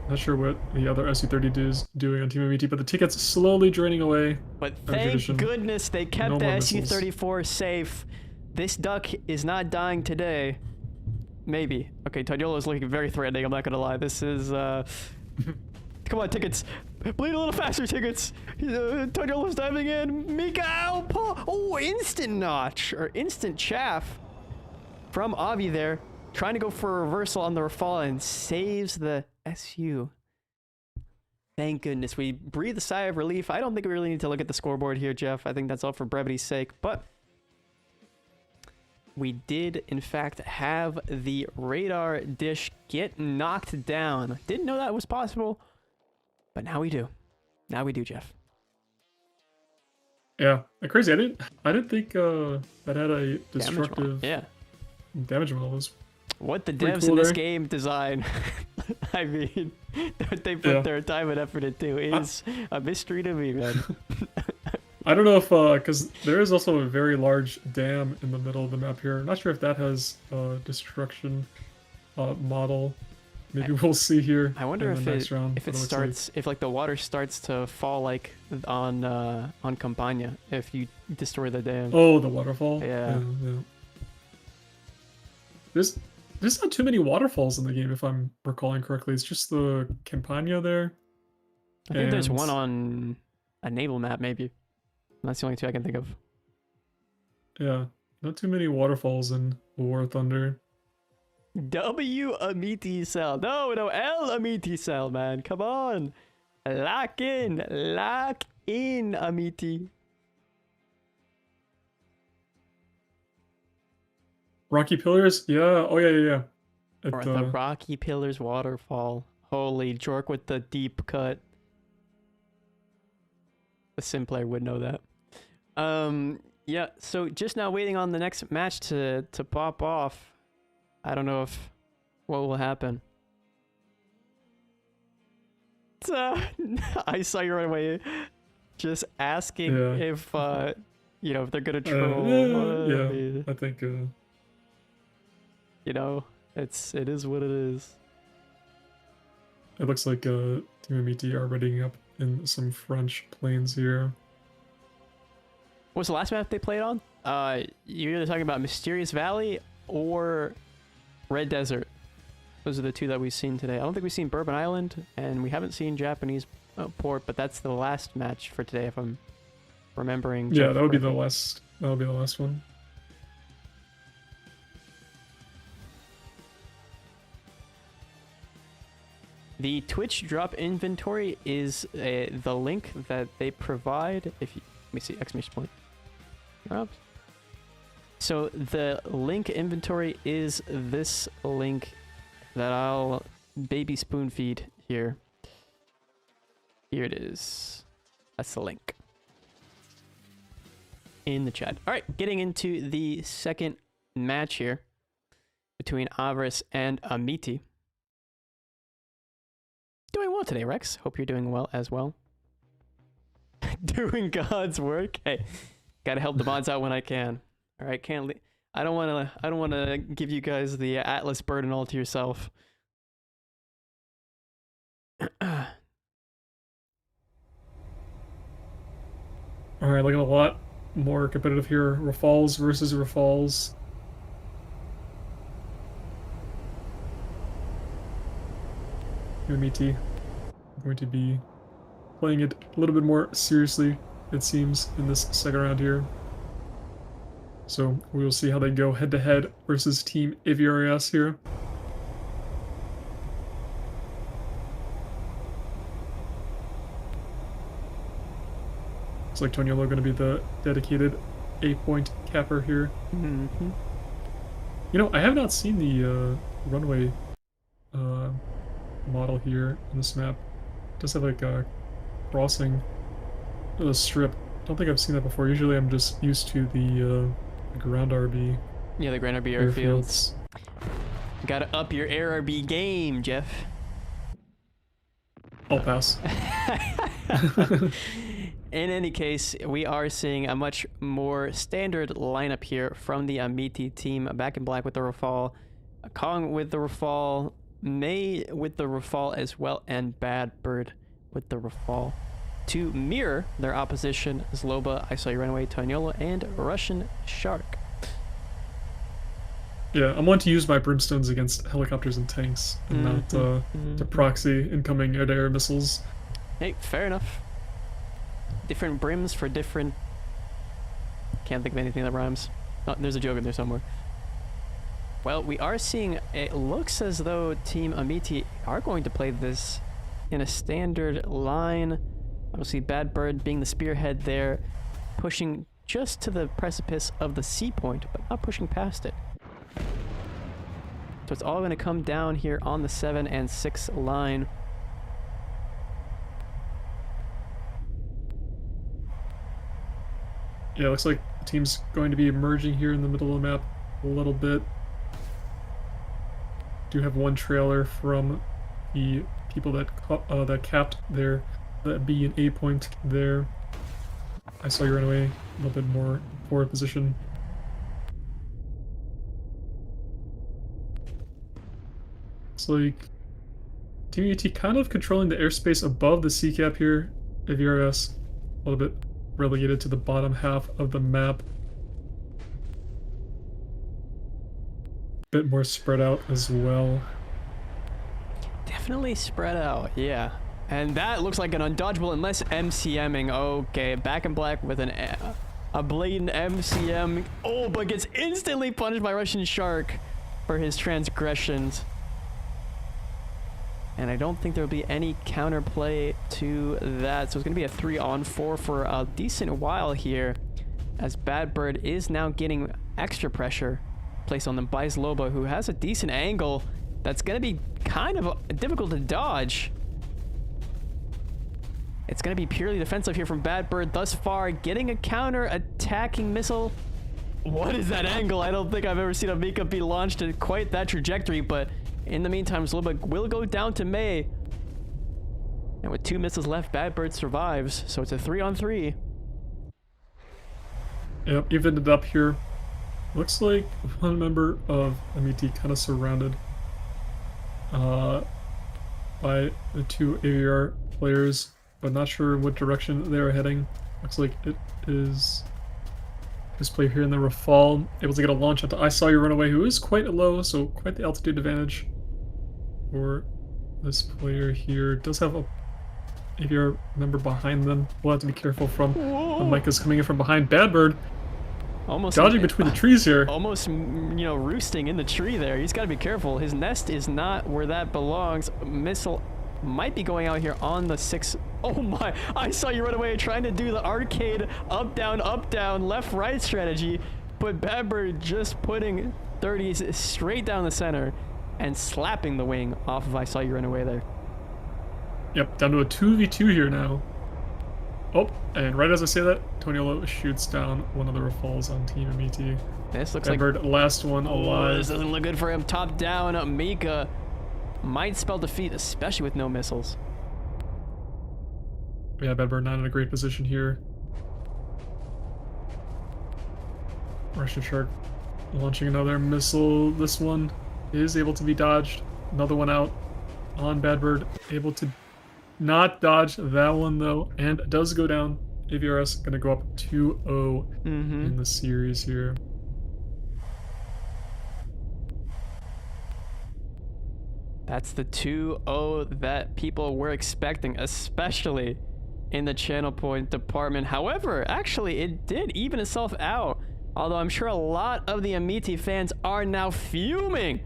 Not sure what the other SC-30 is doing on Team MET, but the ticket's slowly draining away. But thank goodness they kept the SU-34 safe. This duck is not dying today. Maybe. Okay, Toniolo is looking very threatening, I'm not gonna lie. This is, Come on, tickets! Bleed a little faster, tickets! Toniolo's diving in! Mika out! Oh, instant notch! Or instant chaff from Avi there. Trying to go for a reversal on the Rafale and saves the SU. Thank goodness. We breathe a sigh of relief. I don't think we really need to look at the scoreboard here, Jeff. I think that's all for brevity's sake, but... we did in fact have the radar dish get knocked down. Didn't know that was possible, but now we do. Now we do, Jeff. Yeah, crazy. I didn't think that had a destructive damage model. Was what the pretty devs cool in this there. game design. I mean, what they put their time and effort into is a mystery to me, man. I don't know if because there is also a very large dam in the middle of the map here. I'm not sure if that has a destruction model. Maybe we'll see here. I wonder in the next round if it what looks starts if like the water starts to fall like on Campania if you destroy the dam. Oh, the waterfall. Yeah. There's not too many waterfalls in the game if I'm recalling correctly. It's just the Campania there. I think there's one on a naval map maybe. That's the only two I can think of. Yeah, not too many waterfalls in War of Thunder. W Amity Cell. No, L Amity Cell, man. Come on. Lock in, Amity. Rocky Pillars? Yeah. Oh, yeah. Or the Rocky Pillars waterfall. Holy jork with the deep cut. The sim player would know that. Yeah, so just now waiting on the next match to pop off. I don't know if what will happen. I saw you right away just asking if you know, if they're gonna troll. I think you know, it is what it is. It looks like Team Amity are readying up in some French planes here. What was the last map they played on? You're either talking about Mysterious Valley or Red Desert. Those are the two that we've seen today. I don't think we've seen Bourbon Island, and we haven't seen Japanese Port, but that's the last match for today, if I'm remembering. Yeah, that would be the last. That would be the last one. The Twitch drop inventory is the link that they provide. If you, let me see, exclamation point. Drops. So the link inventory is this link that I'll baby spoon feed here. Here it is. That's the link in the chat. All right, getting into the second match here between Avarice and Amity. Doing well today, Rex. Hope you're doing well as well. Doing God's work. Hey, gotta help the mods out when I can. All right, I don't want to give you guys the Atlas burden all to yourself. All right, looking a lot more competitive here. Rafals versus Rafals. UMET going to be playing it a little bit more seriously, it seems, in this second round here. So we will see how they go head-to-head versus Team Aviarias here. Looks like Toniolo going to be the dedicated A-point capper here. Mm-hmm. You know, I have not seen the runway model here in this map. It does have like a crossing strip. Don't think I've seen that before. Usually I'm just used to the ground RB. Yeah, the ground RB airfields. Gotta up your air RB game, Jeff. I'll pass. In any case, we are seeing a much more standard lineup here from the Amity team. Back in black with the Rafal, Kong with the Rafal, May with the Rafal as well, and Bad Bird with the Rafal. To mirror their opposition, Zloba, I Saw You Run Away, Toniolo, and Russian Shark. Yeah, I'm one to use my brimstones against helicopters and tanks, and not to proxy incoming air-to-air missiles. Hey, fair enough. Different brims for different... Can't think of anything that rhymes. Oh, there's a joke in there somewhere. Well, we are seeing... It looks as though Team Amity are going to play this in a standard line. Obviously, Bad Bird being the spearhead there, pushing just to the precipice of the C point, but not pushing past it. So it's all going to come down here on the 7 and 6 line. Yeah, it looks like the team's going to be emerging here in the middle of the map a little bit. Do have one trailer from the people that capped their that B and A point there. I saw you run away a little bit more forward position. It's like Team UT kind of controlling the airspace above the C cap here. AVRS a little bit relegated to the bottom half of the map. Bit more spread out as well. Definitely spread out, yeah. And that looks like an undodgeable unless MCMing. Okay, back in black with a blatant MCM. Oh, but gets instantly punished by Russian Shark for his transgressions. And I don't think there'll be any counterplay to that. So it's going to be a 3-on-4 for a decent while here, as Bad Bird is now getting extra pressure placed on them by Zloba, who has a decent angle that's going to be kind of difficult to dodge. It's going to be purely defensive here from Bad Bird thus far, getting a counter-attacking missile. What is that angle? I don't think I've ever seen a Mika be launched at quite that trajectory, but in the meantime, Zloba will go down to May. And with 2 missiles left, Bad Bird survives, so it's a 3-on-3. Yep, evened it up here. Looks like one member of MET kind of surrounded by the 2 AVR players, but not sure what direction they are heading. Looks like it is this player here in the Rafale, able to get a launch onto I Saw You Run Away, who is quite low, so quite the altitude advantage for this player here. Does have a AVR member behind them. We'll have to be careful from the Micah's coming in from behind. Bad Bird almost dodging between the trees here. Almost, you know, roosting in the tree there. He's got to be careful. His nest is not where that belongs. Missile might be going out here on the 6. Oh my, I Saw You Run Away trying to do the arcade up, down, left, right strategy, but Bad Bird just putting 30s straight down the center and slapping the wing off of I Saw You Run Away there. Yep, down to a 2v2 here now. Oh, and right as I say that, Toniolo shoots down one of the Rafales on Team MET. This looks Bad Bird, like last one alive. This doesn't look good for him. Top down, Mika might spell defeat, especially with no missiles. Yeah, Bad Bird not in a great position here. Russian Shark launching another missile. This one is able to be dodged. Another one out on Bad Bird. Able to not dodge that one though, and does go down. AVRS gonna go up 2-0 in the series here. That's the 2-0 that people were expecting, especially in the channel point department. However, actually, it did even itself out. Although I'm sure a lot of the Amiti fans are now fuming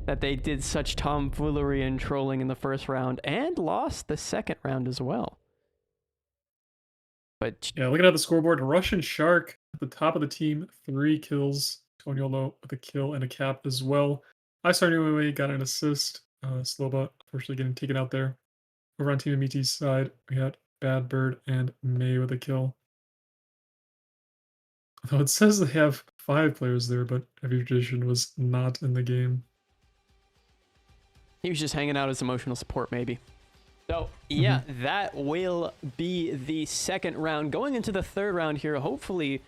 that they did such tomfoolery and trolling in the first round and lost the second round as well. But yeah, looking at the scoreboard, Russian Shark at the top of the team, 3 kills. Toniolo with a kill and a cap as well. I Saw You Run Away got an assist. Sloba unfortunately getting taken out there. Over on Team Amiti's side, we had Bad Bird and May with a kill. Although it says they have 5 players there, but Heavy Tradition was not in the game. he was just hanging out as emotional support, maybe. So, yeah, that will be the second round. Going into the third round here, hopefully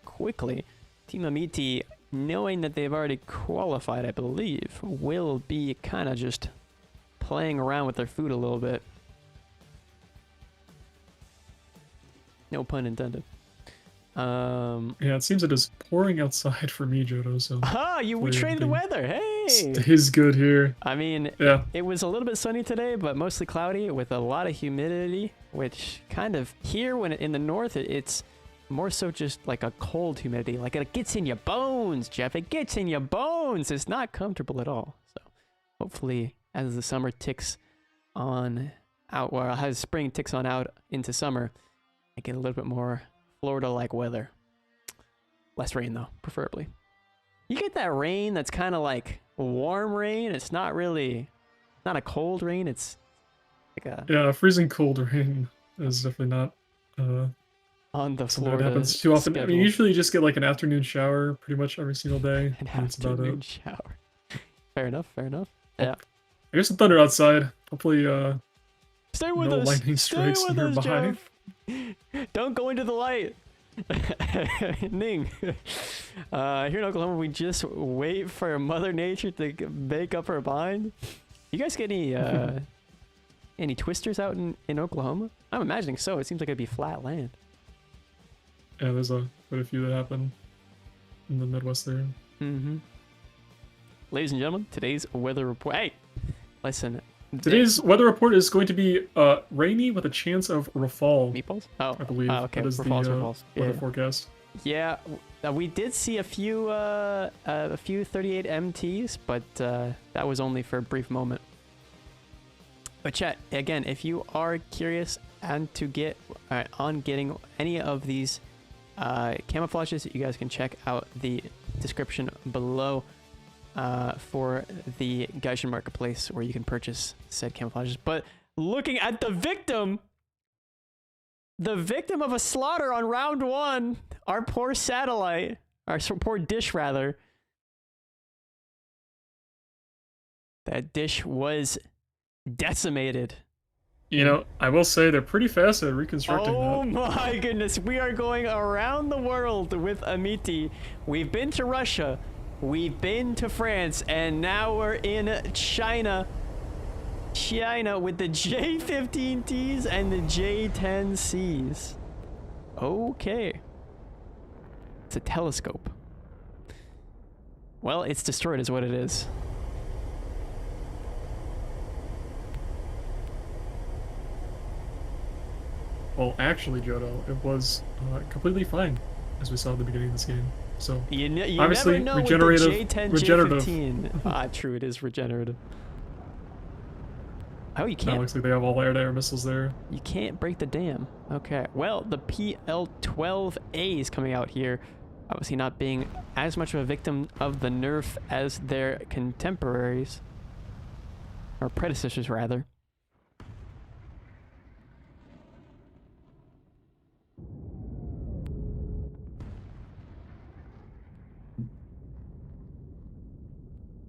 quickly, Team Amiti, knowing that they've already qualified, I believe, will be kind of just playing around with their food a little bit. No pun intended. Yeah, it seems it is pouring outside for me, Jodo, so... we traded the weather, hey! Stays good here. I mean, yeah. It was a little bit sunny today, but mostly cloudy with a lot of humidity, which kind of, here when in the north, it's more so just like a cold humidity. Like it gets in your bones, Jeff. It gets in your bones. It's not comfortable at all. So hopefully as the summer ticks on out, or as spring ticks on out into summer, I get a little bit more Florida-like weather. Less rain though, preferably. You get that rain that's kind of like warm rain. It's not really, not a cold rain. It's like a Yeah, freezing cold rain is definitely not on the something Florida that happens too often. I mean, schedule. usually you just get like an afternoon shower pretty much every single day. An and that's about afternoon it. shower. Fair enough. Fair enough. Yeah. I guess the thunder outside. Hopefully, Stay with no us. lightning Stay strikes with us, nearby. Jeff. Don't go into the light. Ning. Here in Oklahoma, we just wait for Mother Nature to make up her mind. You guys get any twisters out in Oklahoma? I'm imagining so. It seems like it'd be flat land. Yeah, there's quite a few that happen in the Midwest there. Mm-hmm. Ladies and gentlemen, today's weather report. Hey, listen. Today's weather report is going to be rainy with a chance of rafal. Meatballs? Oh, I believe okay. that is Rafals. weather Yeah. forecast. Yeah, we did see a few 38 MTs, but that was only for a brief moment. But chat again, if you are curious and to get on getting any of these camouflages, you guys can check out the description below for the Gaijin marketplace where you can purchase said camouflages. But looking at the victim of a slaughter on round 1, our poor satellite, our poor dish rather. That dish was decimated. You know, I will say they're pretty fast at reconstructing Oh that. my goodness, we are going around the world with Amiti. We've been to Russia, we've been to France, and now we're in China. China with the J15Ts and the J10Cs. Okay. It's a telescope. Well, it's destroyed is what it is. Well, actually, Jodo, it was completely fine, as we saw at the beginning of this game. So, You obviously, never know regenerative. with the J10, regenerative. J15. True, it is regenerative. Oh, you Now it can't. looks like they have all air-to-air missiles there. You can't break the dam. Okay. Well, the PL-12A is coming out here. Obviously not being as much of a victim of the nerf as their contemporaries. Or predecessors, rather.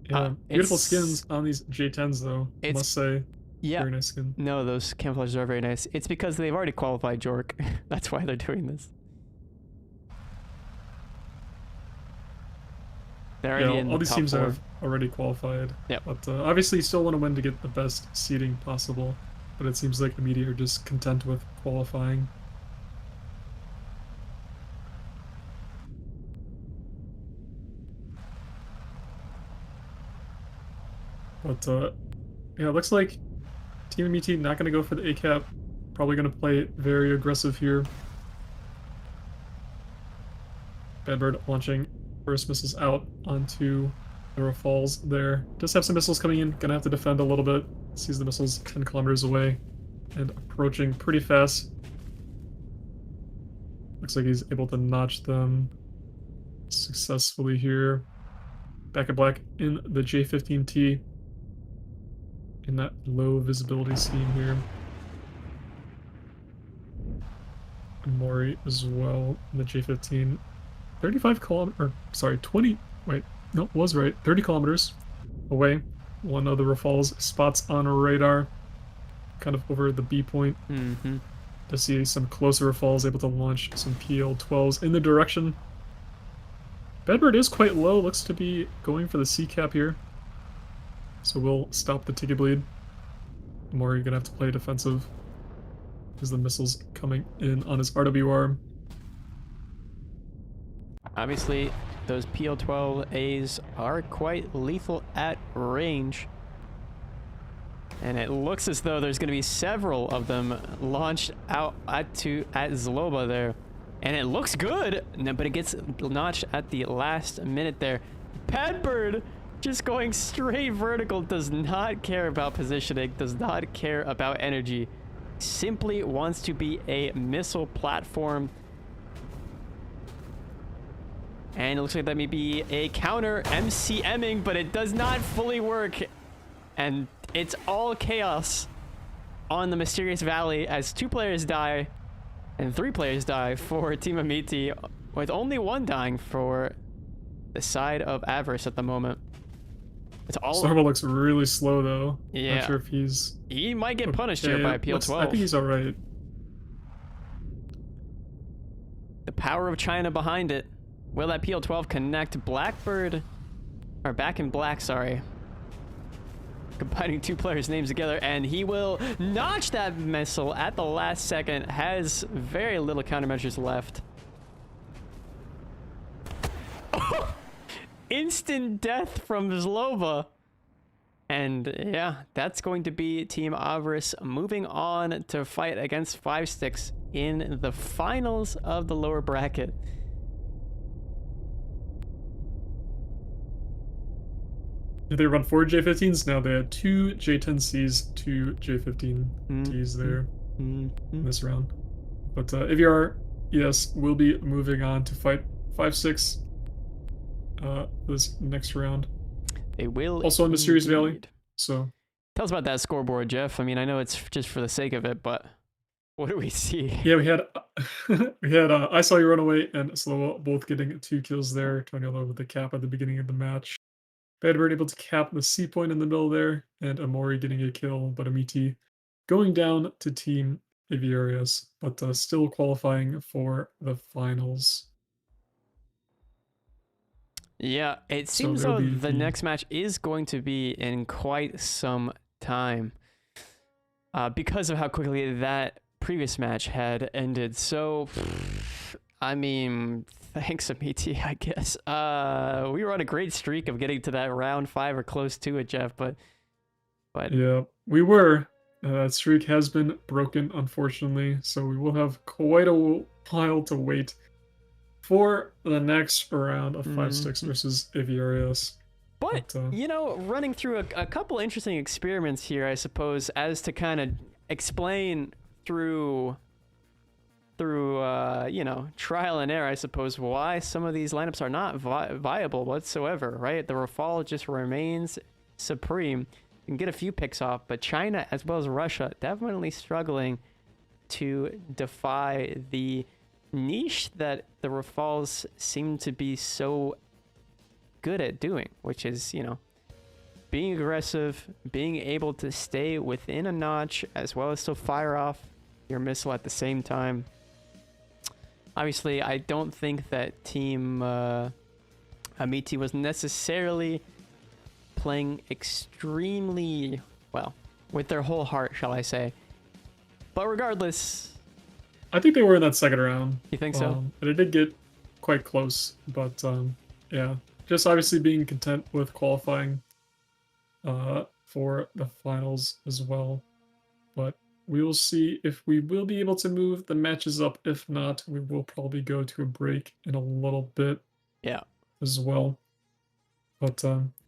Yeah, beautiful it's- skins on these J10s, though. I it's- must say, Yeah. very nice skin. No, those camouflages are very nice. It's because they've already qualified Jork. That's why they're doing this. They're already Yeah, in all the these top teams 4. have already qualified. Yep. But obviously, you still want to win to get the best seeding possible. But it seems like the media are just content with qualifying. But yeah, it looks like Team MET not going to go for the ACAP. Probably going to play it very aggressive here. Bedbird launching first missiles out onto the Rafals there. Just have some missiles coming in. Gonna have to defend a little bit. Sees the missiles 10 kilometers away and approaching pretty fast. Looks like he's able to notch them successfully here. Back at black in the J15T. In that low visibility scheme here. And Mori as well in the J15. 35 kilometers, or sorry, 20, wait, no, was right, 30 kilometers away. One of the Rafals spots on radar, kind of over the B point. Mm-hmm. To see some closer Rafals able to launch some PL-12s in the direction. Bedbird is quite low, looks to be going for the C cap here. So we'll stop the ticket bleed. Mori gonna have to play defensive as the missiles coming in on his RWR. Obviously, those PL-12As are quite lethal at range. And it looks as though there's going to be several of them launched out at Zloba there. And it looks good, but it gets notched at the last minute there. Padbird just going straight vertical, does not care about positioning, does not care about energy. Simply wants to be a missile platform. And it looks like that may be a counter MCMing, but it does not fully work. And it's all chaos on the Mysterious Valley as 2 players die and 3 players die for Team Amiti, with only 1 dying for the side of Avarice at the moment. It's all. Starbuck looks really slow though. Yeah. Not sure if he might get punished here by PL12. I think he's alright. The power of China behind it. Will that PL12 connect? Blackbird, or Back in Black, sorry. Combining 2 players' names together, and he will notch that missile at the last second. Has very little countermeasures left. Instant death from Zlova. And yeah, that's going to be Team Avarice moving on to fight against 5-Sticks in the finals of the lower bracket. Did they run 4 J15s? No, they had 2 J10Cs, 2 J15Ts there in this round. But if you are, yes, we'll be moving on to fight 5-6 this next round. They will also in Mysterious Valley. So tell us about that scoreboard, Jeff. I mean, I know it's just for the sake of it, but what do we see? Yeah, we had I Saw You Run Away and Slow both getting 2 kills there, turning over the cap at the beginning of the match. Badbird able to cap the C point in the middle there, and Amori getting a kill, but Amiti going down to Team Aviarius, but still qualifying for the finals. Yeah, it seems though the next match is going to be in quite some time because of how quickly that previous match had ended. So, I mean, thanks, Amiti, I guess. We were on a great streak of getting to that round 5 or close to it, Jeff, but... Yeah, we were. That streak has been broken, unfortunately, so we will have quite a while to wait for the next round of 5-6 versus Aviarius. But you know, running through a couple interesting experiments here, I suppose, as to kind of explain through you know, trial and error, I suppose, why some of these lineups are not viable whatsoever, right? The Rafale just remains supreme. You can get a few picks off, but China as well as Russia definitely struggling to defy the niche that the Rafales seem to be so good at doing, which is, you know, being aggressive, being able to stay within a notch as well as still fire off your missile at the same time. Obviously, I don't think that Team Amiti was necessarily playing extremely well with their whole heart, shall I say. But regardless, I think they were in that second round. You think so? And it did get quite close, but yeah, just obviously being content with qualifying for the finals as well. But we will see if we will be able to move the matches up. If not, we will probably go to a break in a little bit. Yeah. As well. But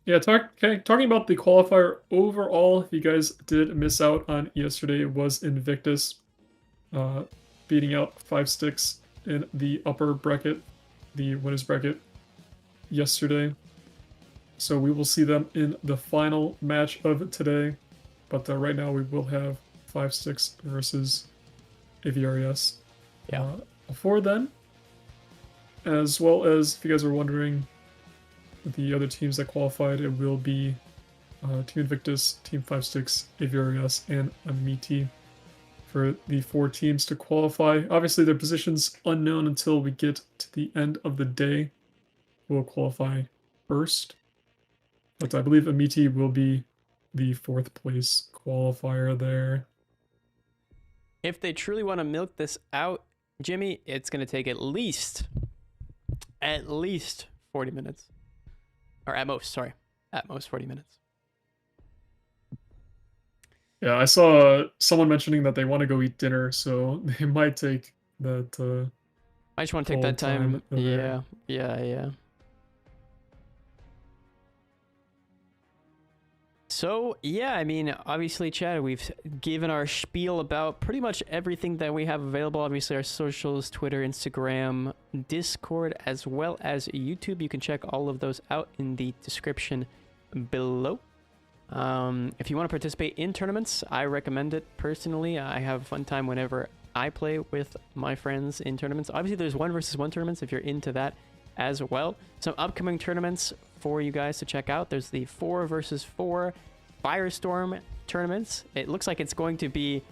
yeah, talking about the qualifier overall, if you guys did miss out on yesterday, was Invictus beating out 5-Sticks in the upper bracket, the winners bracket, yesterday. So we will see them in the final match of today. But right now we will have 5-Sticks versus Aviarius. Yeah. Before then, as well as, if you guys are wondering, the other teams that qualified, it will be Team Invictus, Team 5-Sticks, Aviarius, and Amiti for the 4 teams to qualify. Obviously, their positions unknown until we get to the end of the day. We'll qualify first. But I believe Amiti will be the 4th place qualifier there. If they truly want to milk this out, Jimmy, it's going to take at least 40 minutes. Or at most 40 minutes. Yeah, I saw someone mentioning that they want to go eat dinner, so they might take that. I just want to take that time. Yeah. So, yeah, I mean, obviously, Chad, we've given our spiel about pretty much everything that we have available. Obviously, our socials, Twitter, Instagram, Discord, as well as YouTube. You can check all of those out in the description below. If you want to participate in tournaments, I recommend it personally. I have a fun time whenever I play with my friends in tournaments. Obviously, there's 1v1 tournaments if you're into that as well. Some upcoming tournaments for you guys to check out. There's the 4v4 Firestorm tournaments. It looks like it's going to be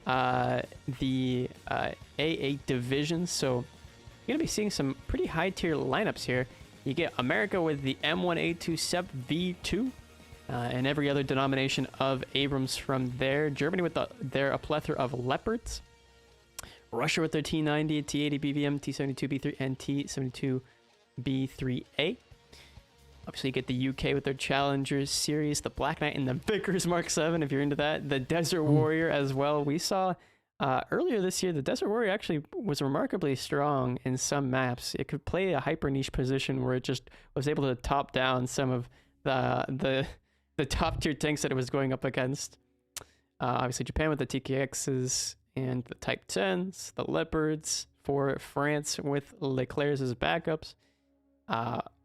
the A8 division, so you're going to be seeing some pretty high tier lineups here. You get America with the M1A2 SEP V2 and every other denomination of Abrams from there. Germany with their a plethora of Leopards. Russia with their T90, T80 BVM, T72B3, and T72B3A. Obviously, you get the UK with their Challengers series, the Black Knight and the Vickers Mark 7, if you're into that. The Desert Warrior as well. We saw earlier this year, the Desert Warrior actually was remarkably strong in some maps. It could play a hyper niche position where it just was able to top down some of the top tier tanks that it was going up against. Obviously, Japan with the TKXs and the Type 10s, the Leopards for France with Leclerc's as backups.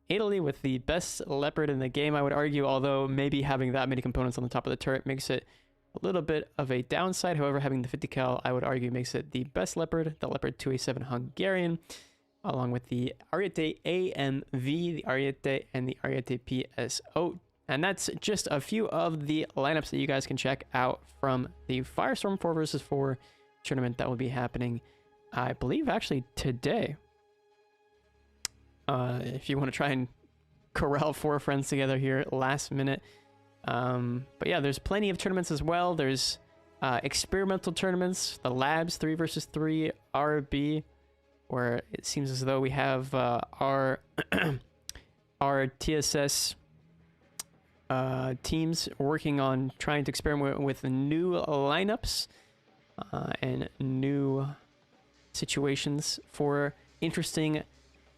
Italy with the best Leopard in the game, I would argue, although maybe having that many components on the top of the turret makes it a little bit of a downside. However, having the 50 cal, I would argue, makes it the best Leopard, the Leopard 2A7 Hungarian, along with the Ariete AMV, the Ariete, and the Ariete PSO. And that's just a few of the lineups that you guys can check out from the Firestorm 4v4 tournament that will be happening, I believe, actually today. If you want to try and corral 4 friends together here last minute. But yeah, there's plenty of tournaments as well. There's experimental tournaments, the Labs 3v3 RB, where it seems as though we have our our TSS teams working on trying to experiment with new lineups and new situations for interesting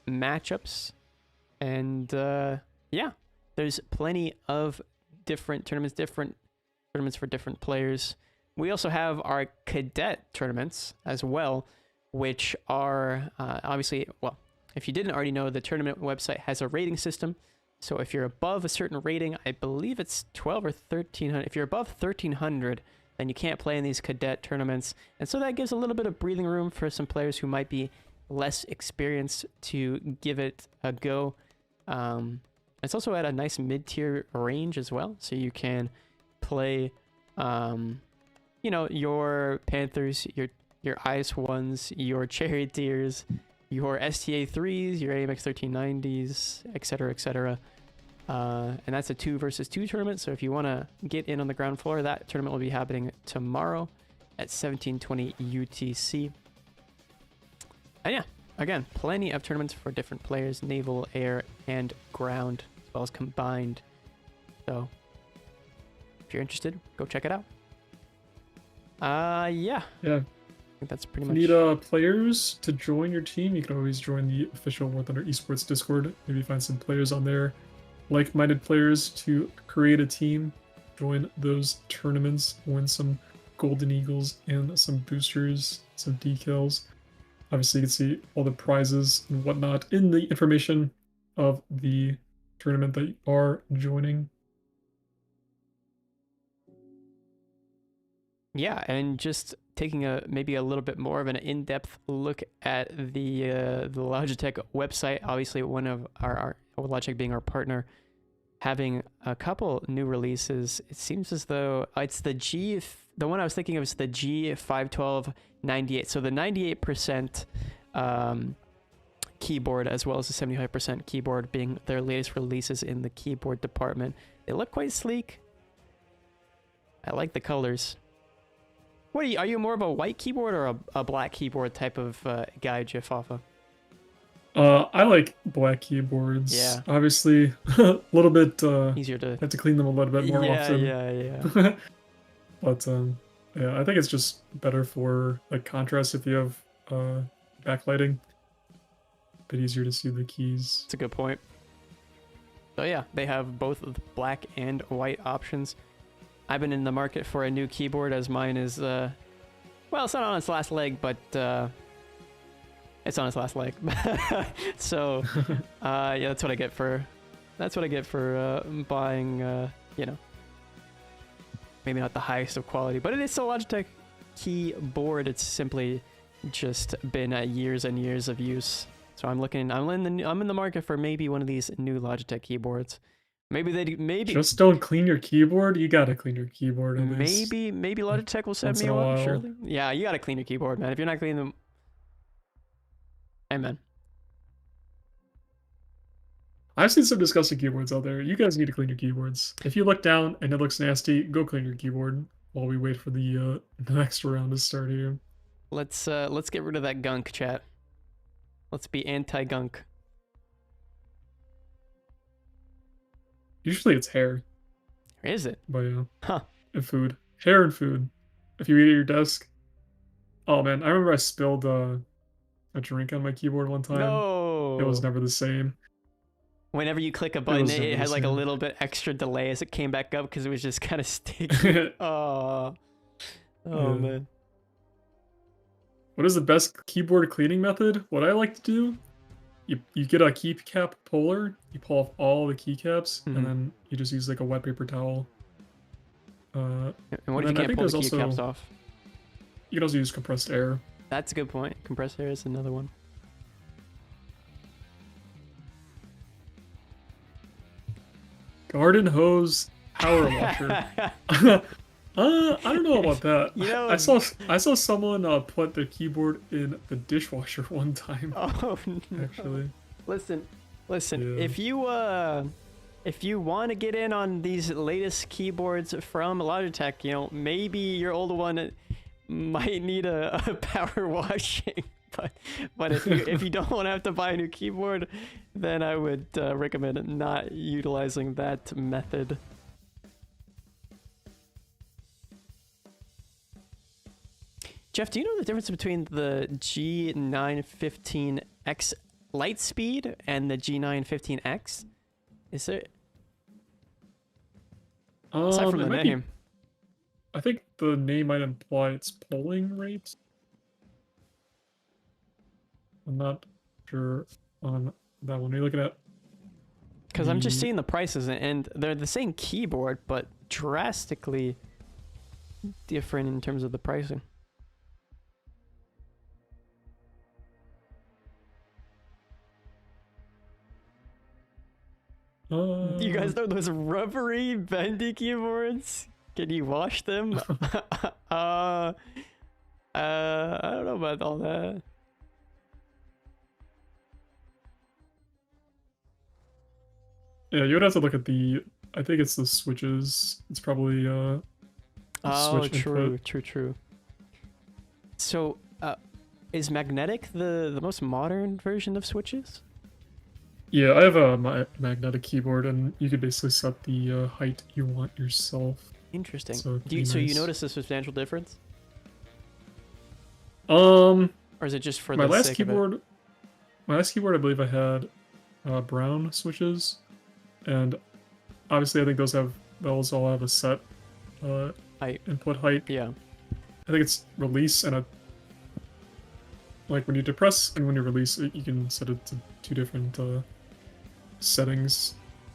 matchups. And yeah, there's plenty of different tournaments for different players. We also have our cadet tournaments as well, which are obviously, well, if you didn't already know, the tournament website has a rating system. So if you're above a certain rating, I believe it's 12 or 1300. If you're above 1300, then you can't play in these cadet tournaments. And so that gives a little bit of breathing room for some players who might be less experienced to give it a go. It's also at a nice mid-tier range as well, so you can play you know, your Panthers, your Ice Ones, your Charioteers, your STA 3s, your AMX 1390s, etc, etc. And that's a 2 versus 2 tournament, so if you want to get in on the ground floor, that tournament will be happening tomorrow at 1720 UTC. And yeah, again, plenty of tournaments for different players, naval, air, and ground, as well as combined. So if you're interested, go check it out. Yeah. I think that's pretty much. If you need players to join your team, you can always join the official War Thunder Esports Discord. Maybe find some players on there, like-minded players to create a team, join those tournaments, win some Golden Eagles and some boosters, some decals. Obviously, you can see all the prizes and whatnot in the information of the tournament that you are joining. Yeah, and just taking maybe a little bit more of an in-depth look at the Logitech website. Obviously, one of our Logitech being our partner, having a couple new releases. It seems as though it's the one I was thinking of is the G51298. So the 98% keyboard as well as the 75% keyboard being their latest releases in the keyboard department. They look quite sleek. I like the colors. What are you more of a white keyboard or a black keyboard type of guy, Jaffafa? I like black keyboards. Yeah. Obviously, a little bit easier to have to clean them a little bit more often. Yeah. But yeah, I think it's just better for like contrast if you have backlighting. A bit easier to see the keys. That's a good point. So yeah, they have both the black and white options. I've been in the market for a new keyboard, as mine is well, it's not on its last leg, but it's on its last leg. So yeah, that's what I get for buying you know, maybe not the highest of quality, but it is a Logitech keyboard. It's simply just been years and years of use. So I'm in the market for maybe one of these new Logitech keyboards. Maybe Just don't clean your keyboard. You gotta clean your keyboard at least. maybe Logitech will set Once me in a up. while. Surely, yeah, you gotta clean your keyboard, man. If you're not cleaning them, amen. I've seen some disgusting keyboards out there. You guys need to clean your keyboards. If you look down and it looks nasty, go clean your keyboard while we wait for the next round to start here. Let's get rid of that gunk, chat. Let's be anti-gunk. Usually it's hair, Is it? but yeah, Huh. and food. Hair and food. If you eat at your desk. Oh man, I remember I spilled a drink on my keyboard one time. No. It was never the same. Whenever you click a button, was it never had the like a same. little bit extra delay as it came back up because it was just kind of sticky. Oh Yeah. man. What is the best keyboard cleaning method? What I like to do, you get a keycap puller, you pull off all the keycaps, Mhm. and then you just use like a wet paper towel. And what And if then I you can't think pull the there's keycaps also- off? You can also use compressed air. That's a good point. Compressed air is another one. Garden hose power washer. I don't know about that. You know- I saw someone put their keyboard in the dishwasher one time. Oh no. Actually, Listen. Yeah. If you want to get in on these latest keyboards from Logitech, you know, maybe your older one might need a power washing. But if you don't want to have to buy a new keyboard, then I would recommend not utilizing that method. Jeff, do you know the difference between the G915X Lightspeed and the G915X? Is there, aside from it the might be- name? I think the name might imply its polling rate. I'm not sure on that one. Are you looking at? Because I'm just the- seeing the prices, and they're the same keyboard, but drastically different in terms of the pricing. You guys know those rubbery, bendy keyboards? Can you wash them? I don't know about all that. Yeah, you would have to look at the. I think it's the switches. It's probably Oh, switch true, input. true. So, is magnetic the most modern version of switches? Yeah, I have a magnetic keyboard, and you can basically set the height you want yourself. Interesting. So it'd Do you, be so you nice. notice a substantial difference, Um, or is it just for my the last sake of it? keyboard, I believe I had brown switches, and obviously I think those all have a set Height. input height. Yeah. I think it's release and a like when you depress and when you release it, you can set it to two different settings,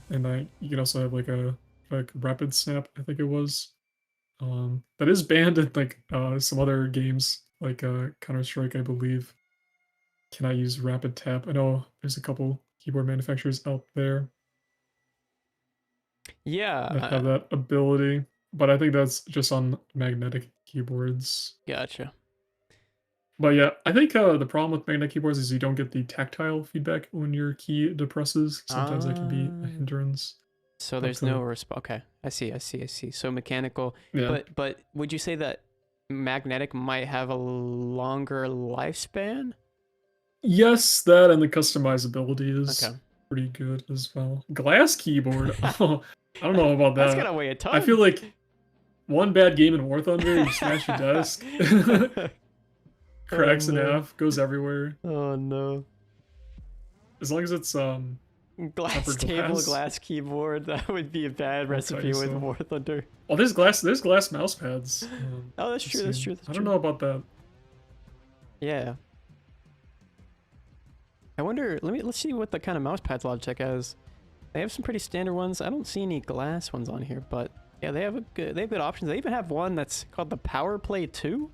and you can also have like a rapid snap. I think it was that is banned in like some other games like Counter-Strike, I believe. Cannot use rapid tap. I know there's a couple keyboard manufacturers out there Yeah. that have that ability, but I think that's just on magnetic keyboards. Gotcha. But yeah, I think the problem with magnetic keyboards is you don't get the tactile feedback when your key depresses. Sometimes that can be a Ah. hindrance. So there's Okay. no okay, I see. So mechanical. Yeah. But would you say that magnetic might have a longer lifespan? Yes, that and the customizability is Okay. pretty good as well. Glass keyboard. Oh, I don't know about That's that. gonna weigh a ton. I feel like one bad game in War Thunder, you smash your desk, cracks in no. half, goes everywhere. Oh no. As long as it's Glass Upper table, glass? glass keyboard. That would be a bad I'll tell recipe you with so. War Thunder. Oh, there's glass mouse pads. Oh, that's I've true. That's seen. true. That's I true. don't know about that. Yeah. I wonder. Let's see what the kind of mouse pads Logitech has. They have some pretty standard ones. I don't see any glass ones on here, but yeah, they have good options. They even have one that's called the Power Play 2.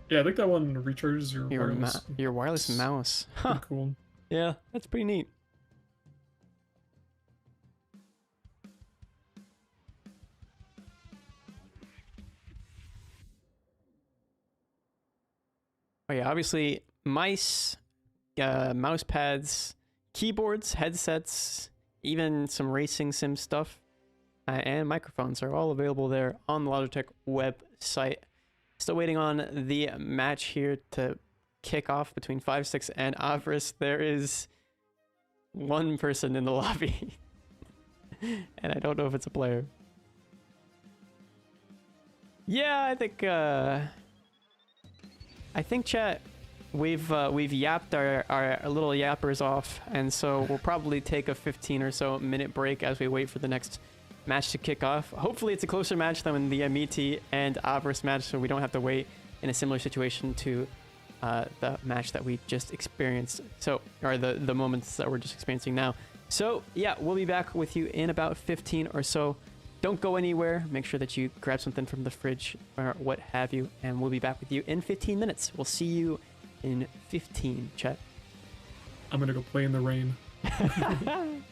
Yeah, I think that one recharges your wireless. Your wireless It's mouse. Huh. pretty cool. Yeah, that's pretty neat. Oh yeah, obviously mice, mouse pads, keyboards, headsets, even some racing sim stuff, and microphones are all available there on the Logitech website. Still waiting on the match here to kick off between 5-6 and Avarice. There is one person in the lobby, and I don't know if it's a player. Yeah, I think chat, we've yapped our little yappers off, and so we'll probably take a 15 or so minute break as we wait for the next match to kick off. Hopefully it's a closer match than the Amiti and Avarice match, so we don't have to wait in a similar situation to the match that we just experienced. So, or the moments that we're just experiencing now. So yeah, we'll be back with you in about 15 or so. Don't go anywhere. Make sure that you grab something from the fridge or what have you, and we'll be back with you in 15 minutes. We'll see you in 15, chat. I'm gonna go play in the rain. All right.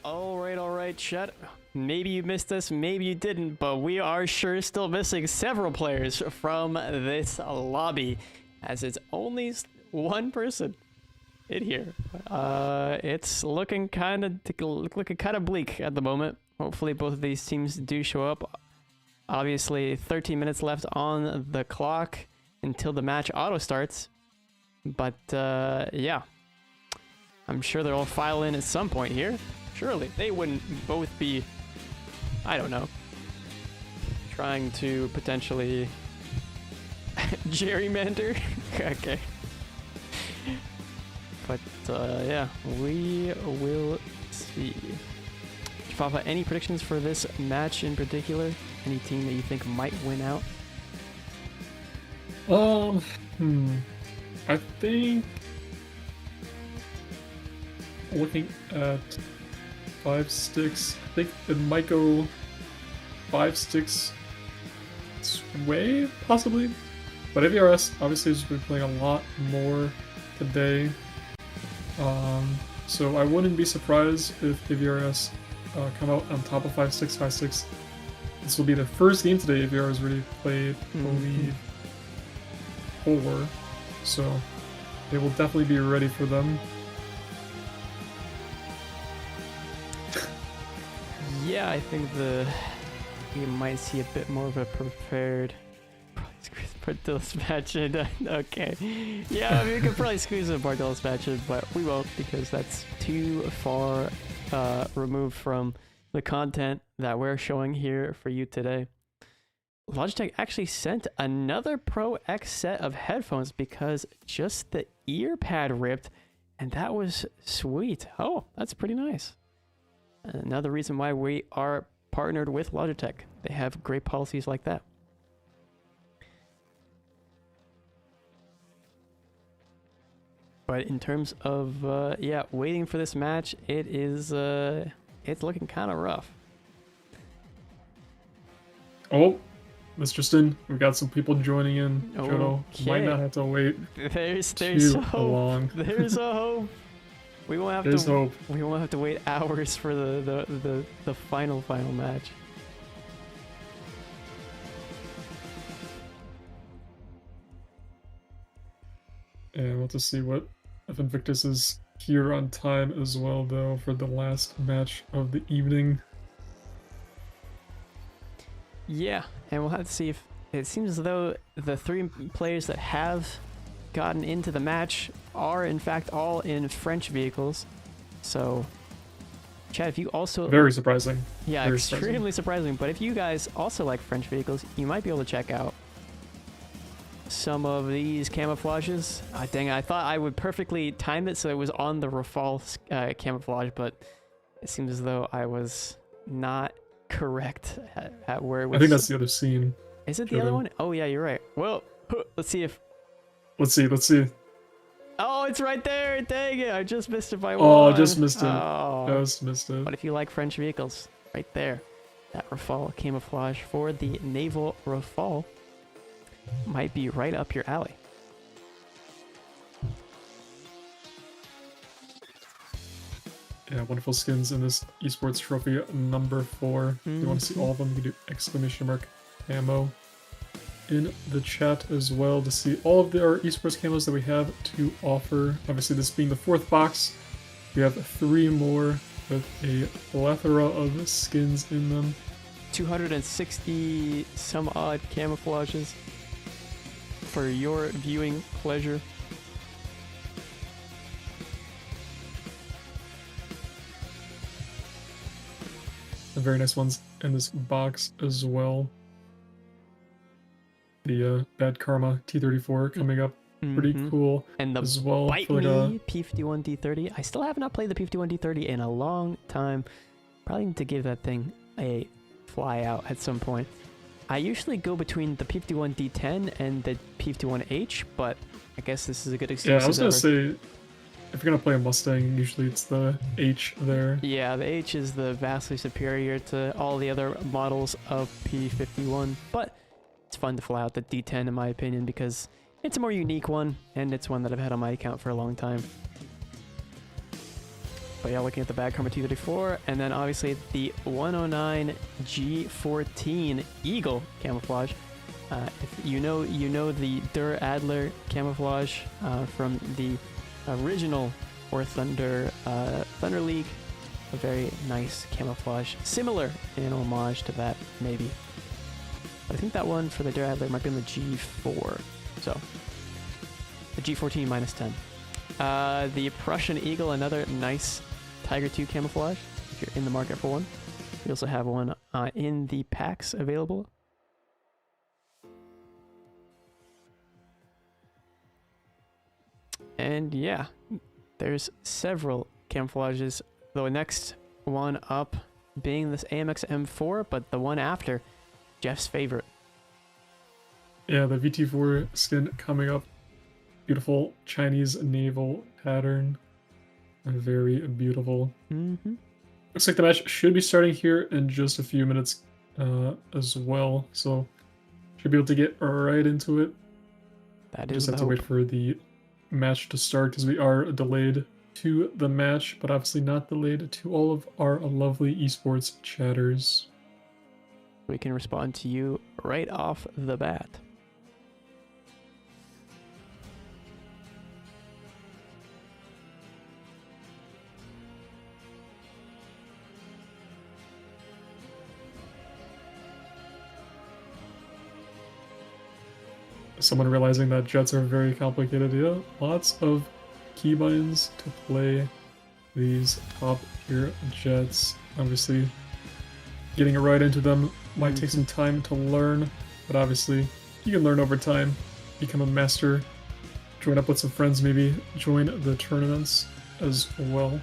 all right, chat. Maybe you missed us, maybe you didn't, but we are sure still missing several players from this lobby, as it's only one person in here. It's looking kind of bleak at the moment. Hopefully both of these teams do show up. Obviously 13 minutes left on the clock until the match auto starts, but yeah, I'm sure they'll all file in at some point here. Surely they wouldn't both be, I don't know, trying to potentially gerrymander. Okay. But yeah, we will see. Fafa, any predictions for this match in particular? Any team that you think might win out? I think looking at 5 sticks, I think it might go 5 sticks sway, possibly. But AVRS obviously has been playing a lot more today. So I wouldn't be surprised if AVRS come out on top of 5-6, 5-6. This will be the first game today AVR has already played, I believe, 4. So they will definitely be ready for them. Yeah, I think we might see a bit more of a prepared Bardelis match in. Okay. Yeah, I mean, we could probably squeeze a Bardelis match in, but we won't because that's too far removed from the content that we're showing here for you today. Logitech actually sent another Pro X set of headphones because just the ear pad ripped, and that was sweet. Oh, that's pretty nice. Another reason why we are partnered with Logitech. They have great policies like that. But in terms of, yeah, waiting for this match, it is, it's looking kind of rough. Oh, Mr. Stin, we got some people joining in. Jono might Okay. not have to wait There's too hope. long. There's a hope. We won't have There's to. hope. We won't have to wait hours for the final match. And we'll have to see what if Invictus is here on time as well, though, for the last match of the evening. Yeah, and we'll have to see if it seems as though the 3 players that have gotten into the match are in fact all in French vehicles. So, Chad, if you also Very surprising. yeah, Very extremely surprising. But if you guys also like French vehicles, you might be able to check out some of these camouflages. Dang it, I thought I would perfectly time it so it was on the Rafale camouflage, but it seems as though I was not correct at where it was. I think that's the other scene. Is it the other one? Oh yeah, you're right. Well, let's see if... Let's see. Oh, it's right there! Dang it, I just missed it by one. Oh, just missed it. Oh. Just missed it. But if you like French vehicles, right there, that Rafale camouflage for the naval Rafale might be right up your alley. Yeah, wonderful skins in this esports trophy number 4. If you want to see all of them, you can do exclamation mark ammo in the chat as well to see all of our esports camos that we have to offer. Obviously, this being the 4th box, we have 3 more with a plethora of skins in them. 260 some odd camouflages for your viewing pleasure. The very nice ones in this box as well. The Bad Karma T34 coming up, pretty cool. And the as well. Bite Me P51D30. I still have not played the P51D30 in a long time. Probably need to give that thing a fly out at some point. I usually go between the P51D10 and the P51H, but I guess this is a good excuse. Yeah, I was gonna say, if you're gonna play a Mustang, usually it's the H there. Yeah, the H is the vastly superior to all the other models of P51, but it's fun to fly out the D10 in my opinion because it's a more unique one, and it's one that I've had on my account for a long time. But yeah, looking at the back, Karma 234, and then obviously the 109 G14 Eagle camouflage. If you know the Der Adler camouflage from the original War Thunder Thunder League. A very nice camouflage, similar in homage to that, maybe. But I think that one for the Der Adler might be on the G4. So, the G14 minus 10. The Prussian Eagle, another nice Tiger 2 camouflage, if you're in the market for one. We also have one in the packs available. And yeah, there's several camouflages. The next one up being this AMX M4, but the one after, Jeff's favorite. Yeah, the VT4 skin coming up. Beautiful Chinese naval pattern. Very beautiful. Mm-hmm. Looks like the match should be starting here in just a few minutes as well. So should be able to get right into it. That is just the have to hope. wait for the match to start because we are delayed to the match, but obviously not delayed to all of our lovely esports chatters. We can respond to you right off the bat. Someone realizing that jets are very complicated. Yeah, lots of keybinds to play these top tier jets. Obviously, getting right into them might take some time to learn, but obviously you can learn over time, become a master, join up with some friends, maybe join the tournaments as well.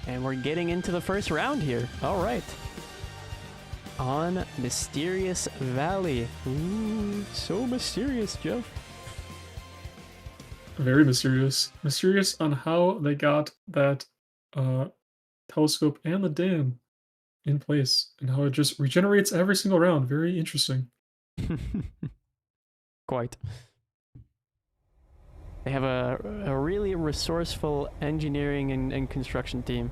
And we're getting into the first round here. All right. On Mysterious Valley. Ooh, so mysterious, Jeff. Very mysterious. Mysterious on how they got that telescope and the dam in place and how it just regenerates every single round. Very interesting. Quite. They have a really resourceful engineering and construction team.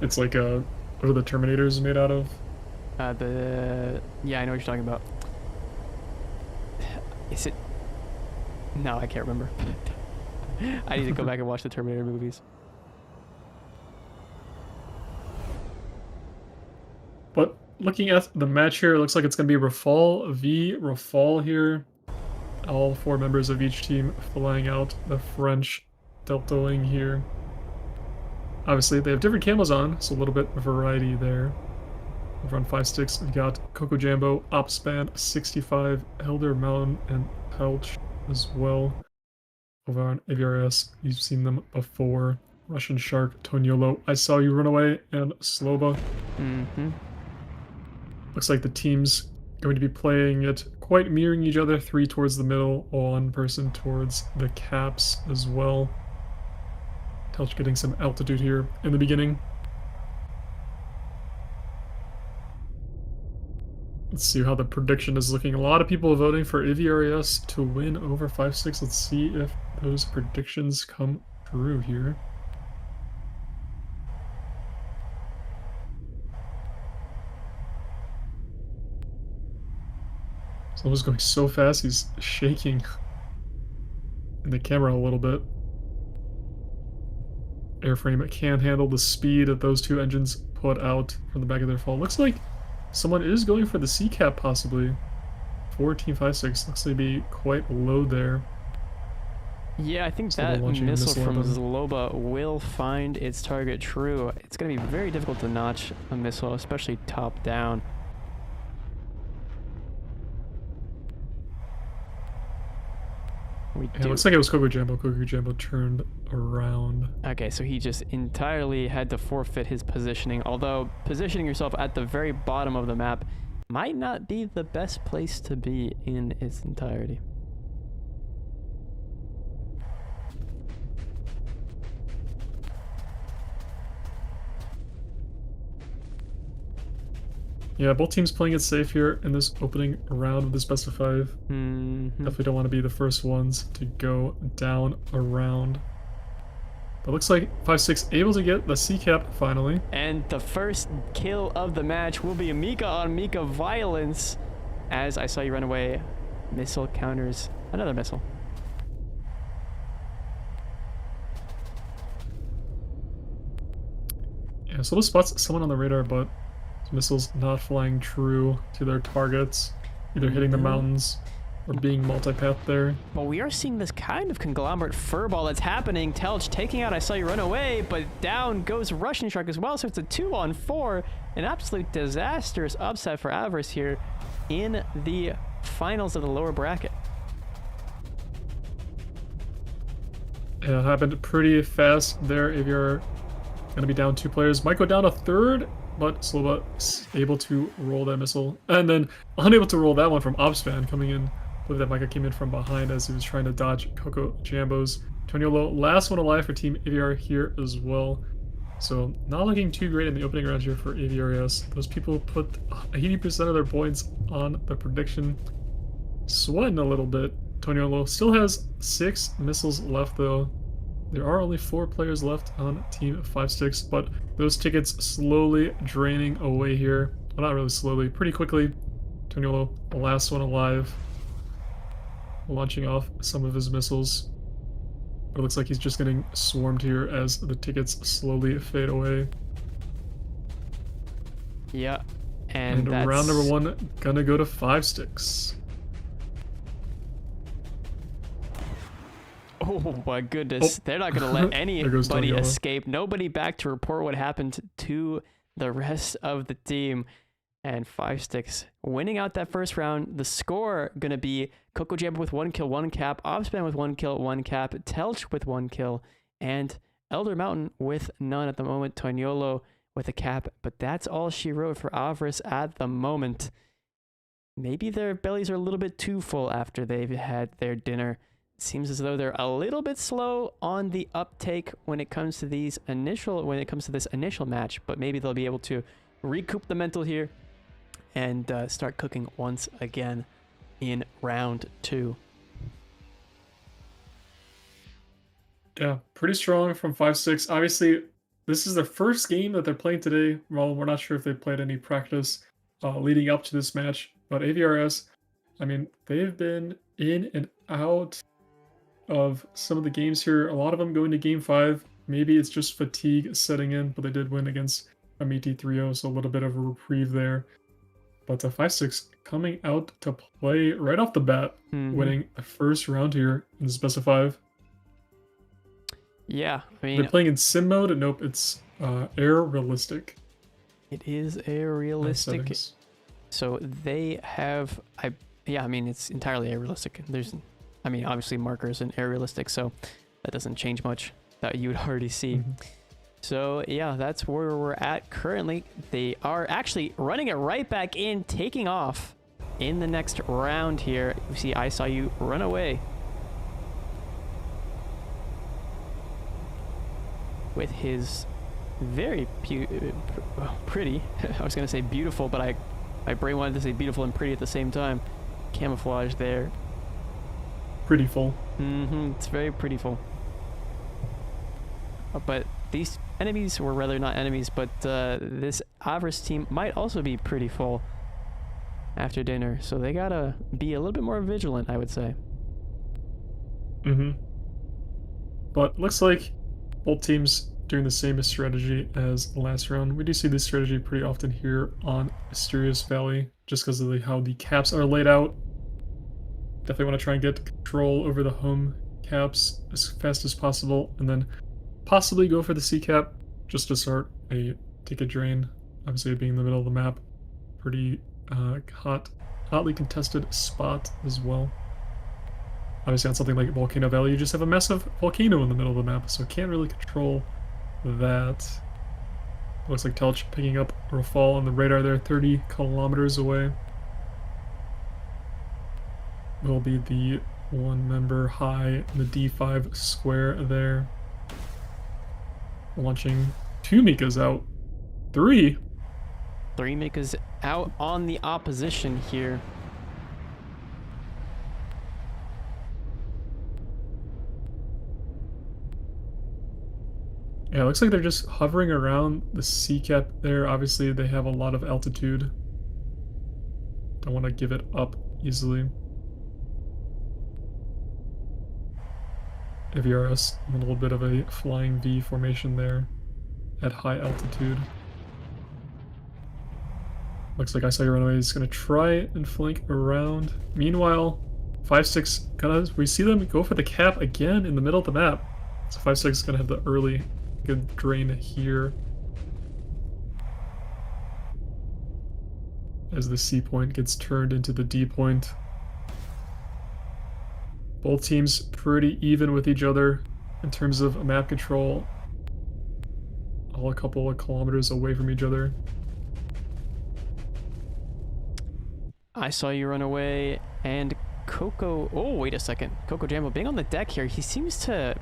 It's like what are the Terminators made out of? Yeah, I know what you're talking about. Is it? No, I can't remember. I need to go back and watch the Terminator movies. But looking at the match here, it looks like it's going to be Rafal v Rafal here. All 4 members of each team flying out the French Delta Wing here. Obviously, they have different camos on, so a little bit of variety there. Over on 5 sticks, we've got Coco Jambo, Opspan, 65, Elder Mountain, and Pouch as well. Over on AVRS, you've seen them before. Russian Shark, Toniolo, I Saw You Run Away, and Sloba. Mm-hmm. Looks like the team's going to be playing it quite mirroring each other. 3 towards the middle, 1 person towards the caps as well. Telch getting some altitude here in the beginning. Let's see how the prediction is looking. A lot of people voting for AVRS to win over 5-6. Let's see if those predictions come true here. Someone's going so fast, he's shaking in the camera a little bit. Airframe can't handle the speed that those 2 engines put out from the back of their fall. Looks like someone is going for the C-cap possibly. For Team 5-6, looks to be quite low there. Yeah, I think So that they're launching a missile from weapon. Zloba will find its target true. It's going to be very difficult to notch a missile, especially top down. Yeah, it looks like it was Coco Jambo. Coco Jambo turned around. Okay, so he just entirely had to forfeit his positioning, although positioning yourself at the very bottom of the map might not be the best place to be in its entirety. Yeah, both teams playing it safe here in this opening round of this best of 5. Definitely don't want to be the first ones to go down a round. But looks like 5-6 able to get the C cap finally. And the first kill of the match will be Mika on Mika Violence. As I saw you run away, missile counters another missile. Yeah, so those spots someone on the radar, but missiles not flying true to their targets, either hitting the mountains or being multipath there. Well, we are seeing this kind of conglomerate furball that's happening. Telch taking out I Saw You Run Away, but down goes Russian Shark as well, so it's a 2-on-4. An absolute disastrous upset for Avarice here in the finals of the lower bracket. Yeah, it happened pretty fast there if you're going to be down 2 players. Might go down a third, but Slova is able to roll that missile. And then unable to roll that one from Obspan coming in. I believe that Micah came in from behind as he was trying to dodge Coco Jambos. Toniolo, last one alive for Team AVR here as well. So not looking too great in the opening round here for AVRS. Those people put 80% of their points on the prediction. Sweating a little bit. Toniolo still has 6 missiles left though. There are only 4 players left on Team 5-6, but those tickets slowly draining away here. Well, not really slowly, pretty quickly. Toniolo, the last one alive, launching off some of his missiles. But it looks like he's just getting swarmed here as the tickets slowly fade away. Yeah, and round number 1 gonna go to 5-6. Oh my goodness. They're not going to let anybody escape. Nobody back to report what happened to the rest of the team. And 5-6 winning out that first round. The score going to be Coco Jabba with 1 kill, 1 cap, Obspan with 1 kill, 1 cap, Telch with 1 kill, and Elder Mountain with none at the moment. Toniolo with a cap, but that's all she wrote for Avarice at the moment. Maybe their bellies are a little bit too full after they've had their dinner. Seems as though they're a little bit slow on the uptake when it comes to this initial match, but maybe they'll be able to recoup the mental here and start cooking once again in round 2. Yeah, pretty strong from 5-6. Obviously, this is their first game that they're playing today. Well, we're not sure if they played any practice leading up to this match, but AVRS, I mean, they've been in and out of some of the games here, a lot of them going to game 5. Maybe it's just fatigue setting in, but they did win against Amiti 3-0, so a little bit of a reprieve there. But 5-6 coming out to play right off the bat, winning the first round here in this best of 5. Yeah, I mean, they're playing in sim mode. Nope, it's air realistic. It is air realistic. So they have, I mean, it's entirely air realistic. I mean, obviously markers and air realistic, so that doesn't change much that you would already see. So yeah, that's where we're at currently. They are actually running it right back in, taking off in the next round here. You see, I Saw You Run Away with his very pretty, I was gonna say beautiful, but my brain wanted to say beautiful and pretty at the same time. Camouflage there. Prettyful. It's very prettyful. But these enemies, or rather not enemies, but this Avarice team might also be pretty full after dinner, so they gotta be a little bit more vigilant, I would say. But looks like both teams doing the same strategy as the last round. We do see this strategy pretty often here on Mysterious Valley, just because of how the caps are laid out. Definitely want to try and get control over the home caps as fast as possible, and then possibly go for the C cap just to start a ticket drain. Obviously, being in the middle of the map, pretty hotly contested spot as well. Obviously, on something like Volcano Valley, you just have a massive volcano in the middle of the map, so can't really control that. Looks like Telch picking up Rafal on the radar there, 30 kilometers away. Will be the 1 member high in the D5 square there. Launching 2 Mikas out. 3. Three Mikas out on the opposition here. Yeah, it looks like they're just hovering around the sea cap there. Obviously, they have a lot of altitude. Don't want to give it up easily. AVRS, a little bit of a flying V formation there at high altitude. Looks like I saw your runaway is going to try and flank around. Meanwhile, 5-6 we see them go for the cap again in the middle of the map. So 5-6 is going to have the early good drain here. As the C point gets turned into the D point. Both teams pretty even with each other in terms of map control. All a couple of kilometers away from each other. I saw you run away, and Coco... Oh, wait a second. Coco Jambo being on the deck here, he seems to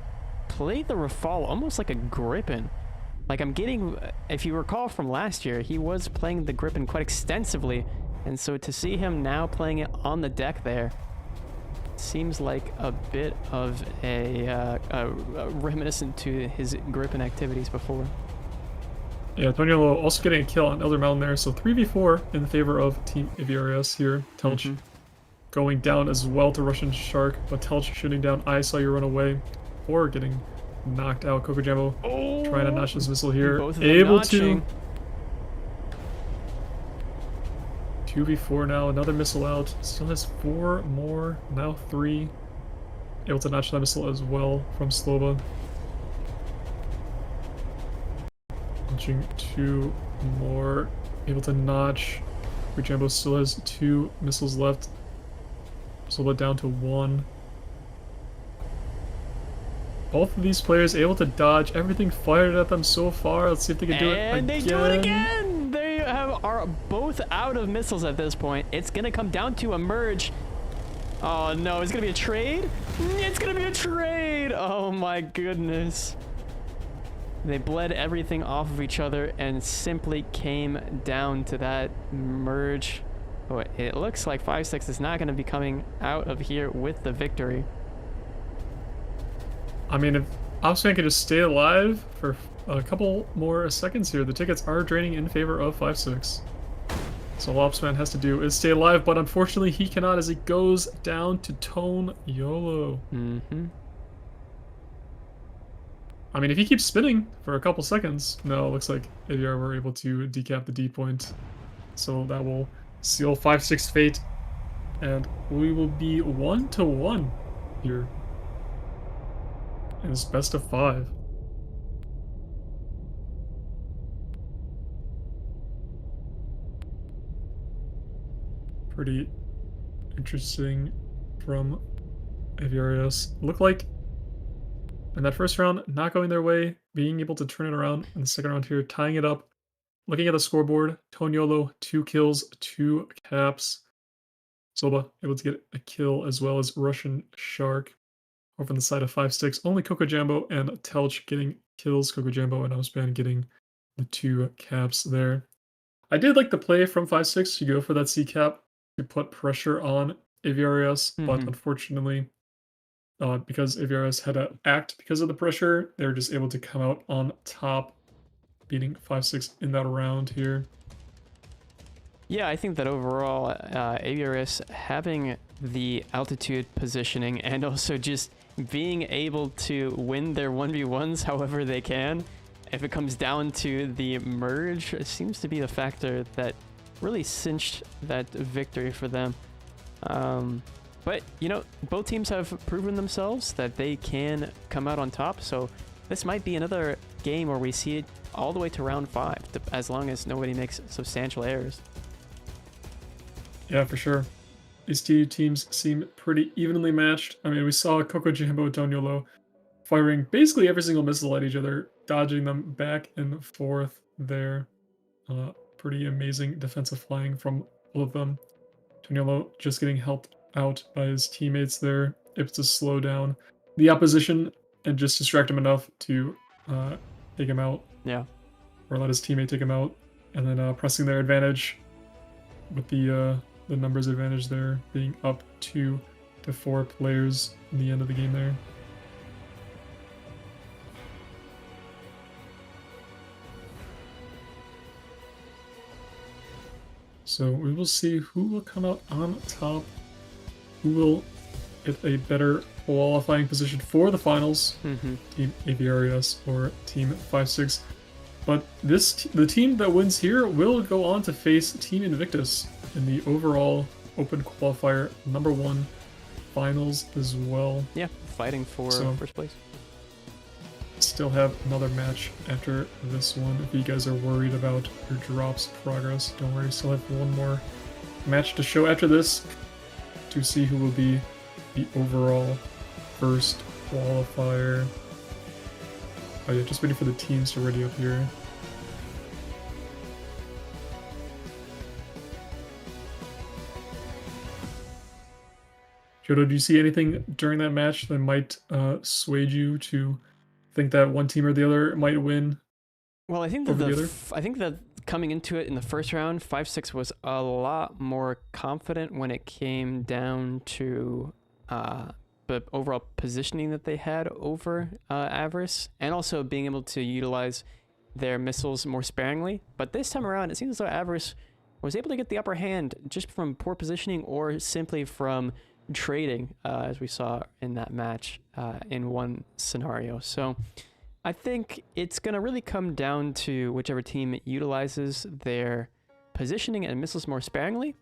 play the Rafale almost like a Gripen. Like, I'm getting... If you recall from last year, he was playing the Gripen quite extensively, and so to see him now playing it on the deck there seems like a bit of a reminiscent to his Gripen activities before. Yeah, Toniolo also getting a kill on Elder Mountain there, so 3v4 in favor of Team AVRS here. Telch going down as well to Russian Shark, but Telch shooting down I Saw You Run Away, or getting knocked out. Coco Jambo trying to notch this missile here. Able to. 2v4 now, another missile out. Still has 4 more, now 3. Able to notch that missile as well from Slova. Launching 2 more. Able to notch. Jambo still has 2 missiles left. Slova down to 1. Both of these players able to dodge everything fired at them so far. Let's see if they can do it again. And they do it again! They are both out of missiles at this point. It's gonna come down to a merge. Oh no, it's gonna be a trade? It's gonna be a trade! Oh my goodness. They bled everything off of each other and simply came down to that merge. Oh, it looks like 5-6 is not gonna be coming out of here with the victory. I mean, if Opsman can just stay alive for a couple more seconds here, the tickets are draining in favor of 5-6. So all Opsman has to do is stay alive, but unfortunately he cannot as he goes down to Tone YOLO. I mean, if he keeps spinning for a couple seconds, no, it looks like AVR were able to decap the D point. So that will seal 5-6 fate, and we will be 1-1 here. And it's best of 5. Pretty interesting from AVRS. Looked like in that first round, not going their way, being able to turn it around in the second round here, tying it up. Looking at the scoreboard, Toniolo, 2 kills, 2 caps. Soba able to get a kill, as well as Russian Shark. Over on the side of 5-6, only Coco Jambo and Telch getting kills. Coco Jambo and Ospan getting the 2 caps there. I did like the play from 5-6 to go for that C cap to put pressure on AVRS, but unfortunately, because AVRS had to act because of the pressure, they were just able to come out on top, beating 5-6 in that round here. Yeah, I think that overall, AVRS having the altitude positioning and also just being able to win their 1v1s however they can, if it comes down to the merge, it seems to be the factor that really cinched that victory for them. But, you know, both teams have proven themselves that they can come out on top, so this might be another game where we see it all the way to round 5, as long as nobody makes substantial errors. Yeah, for sure. These two teams seem pretty evenly matched. I mean, we saw Coco Jambo and Toniolo firing basically every single missile at each other, dodging them back and forth there. Pretty amazing defensive flying from all of them. Toniolo just getting helped out by his teammates there, able to slow down the opposition and just distract him enough to take him out. Yeah. Or let his teammate take him out. and then pressing their advantage with the numbers advantage there being up 2 to 4 players in the end of the game there. So we will see who will come out on top, who will get a better qualifying position for the finals, Team AVRES or Team 5-6. But the team that wins here will go on to face Team Invictus in the overall Open Qualifier #1 finals as well. Yeah, fighting for first place. Still have another match after this one. If you guys are worried about your drops progress, don't worry, still have one more match to show after this to see who will be the overall first qualifier. Oh yeah, just waiting for the teams to ready up here. Jodo, do you see anything during that match that might sway you to think that one team or the other might win? Well, I think that coming into it in the first round, 5-6 was a lot more confident when it came down to the overall positioning that they had over Avarice, and also being able to utilize their missiles more sparingly. But this time around, it seems as though Avarice was able to get the upper hand just from poor positioning or simply from trading, as we saw in that match in one scenario. So I think it's going to really come down to whichever team utilizes their positioning and missiles more sparingly,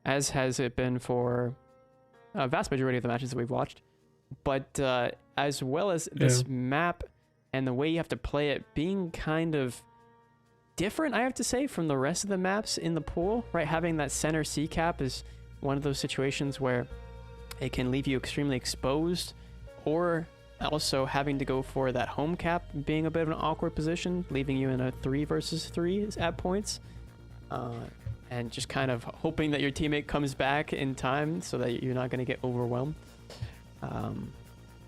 as has it been for a vast majority of the matches that we've watched. But as well as this map and the way you have to play it being kind of different, I have to say, from the rest of the maps in the pool, right? Having that center C cap is one of those situations where it can leave you extremely exposed, or also having to go for that home cap being a bit of an awkward position, leaving you in a 3 versus 3 at points, and just kind of hoping that your teammate comes back in time so that you're not going to get overwhelmed.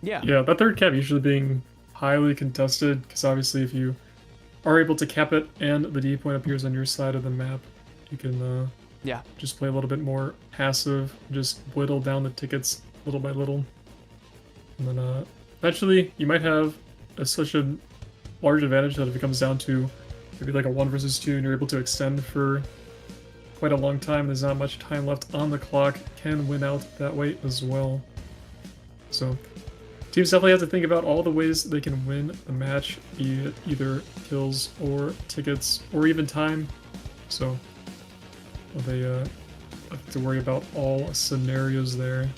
Yeah, that third cap usually being highly contested, because obviously if you are able to cap it and the D point appears on your side of the map, you can just play a little bit more passive, just whittle down the tickets little by little, and then eventually you might have such a large advantage that if it comes down to maybe like a 1 versus 2 and you're able to extend for quite a long time, there's not much time left on the clock, can win out that way as well. So teams definitely have to think about all the ways they can win a match, be it either kills or tickets or even time. So they have to worry about all scenarios there.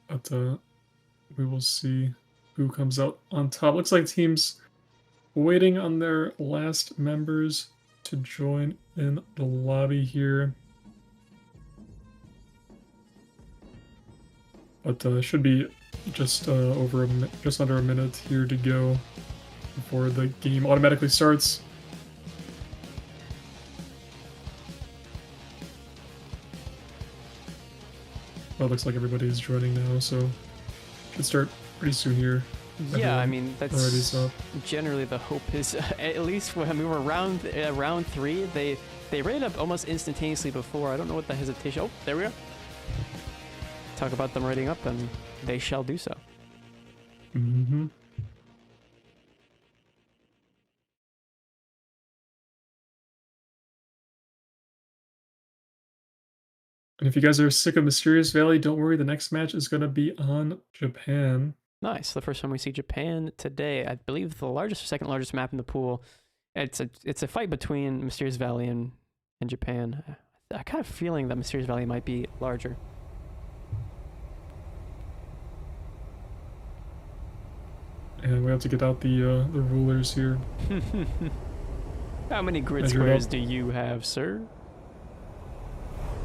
But we will see who comes out on top. Looks like teams waiting on their last members to join in the lobby here. But should be just just under a minute here to go before the game automatically starts. Well, it looks like everybody's joining now, so should start pretty soon here. Yeah, I mean, that's generally the hope is, at least when we were round 3, they rated up almost instantaneously before. I don't know what the hesitation. Oh, there we go. Talk about them rating up, and they shall do so. Mm-hmm. And if you guys are sick of Mysterious Valley, don't worry, the next match is going to be on Japan. Nice. The first time we see Japan today. I believe the largest or second largest map in the pool. It's a fight between Mysterious Valley and Japan. I kind of feeling that Mysterious Valley might be larger. And we have to get out the rulers here. How many grid squares do you have, sir?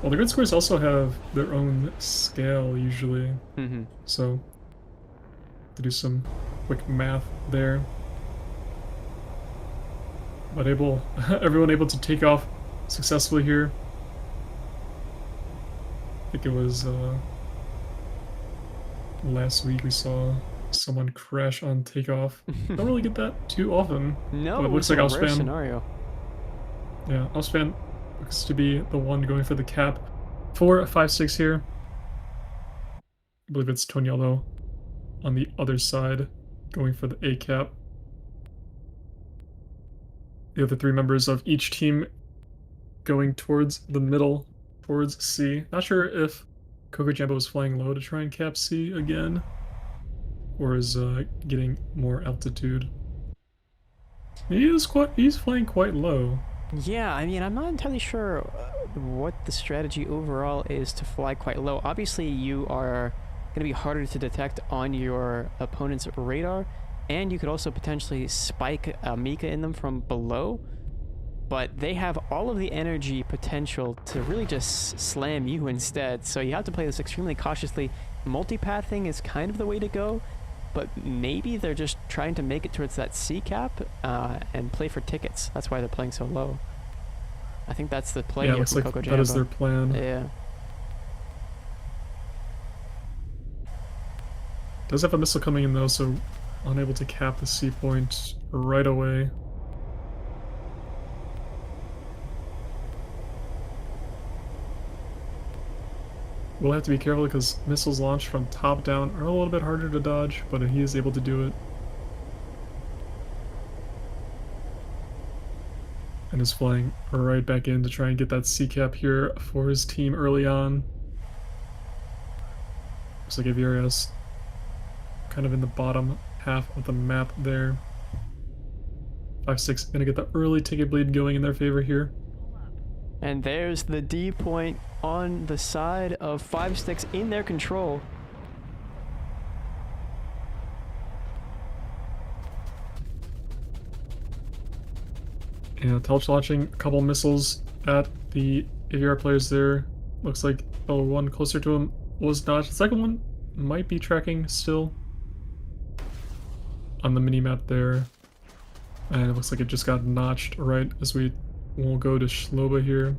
Well, the grid squares also have their own scale usually. So to do some quick math there. But everyone able to take off successfully here. think it was last week we saw someone crash on takeoff. Don't really get that too often. No, but it it was looks like a rare Auspan. scenario. Yeah, Auspan looks to be the one going for the cap for 5-6 here. I believe it's Toniolo on the other side going for the A cap. The other three members of each team going towards the middle, towards C. Not sure if Coco Jumbo is flying low to try and cap C again, or is getting more altitude. He's flying quite low. Yeah, I mean, I'm not entirely sure what the strategy overall is to fly quite low. Obviously, you are going to be harder to detect on your opponent's radar, and you could also potentially spike a Mika in them from below, but they have all of the energy potential to really just slam you instead, so you have to play this extremely cautiously. Multipathing is kind of the way to go, but maybe they're just trying to make it towards that C cap and play for tickets. That's why they're playing so low. I think that's the play Yeah, here looks from like Coco that Jumbo. is their plan. Yeah. Does have a missile coming in though, so unable to cap the C point right away. We'll have to be careful because missiles launched from top down are a little bit harder to dodge, but he is able to do it. And is flying right back in to try and get that C cap here for his team early on. Looks like Aviarius kind of in the bottom half of the map there. 5-6 gonna get the early ticket bleed going in their favor here. And there's the D point on the side of 5-6 in their control. Yeah, Telch launching a couple missiles at the AVR players there. Looks like one closer to him was not. The second one might be tracking still on the minimap there. And it looks like it just got notched right as we will go to Shloba here.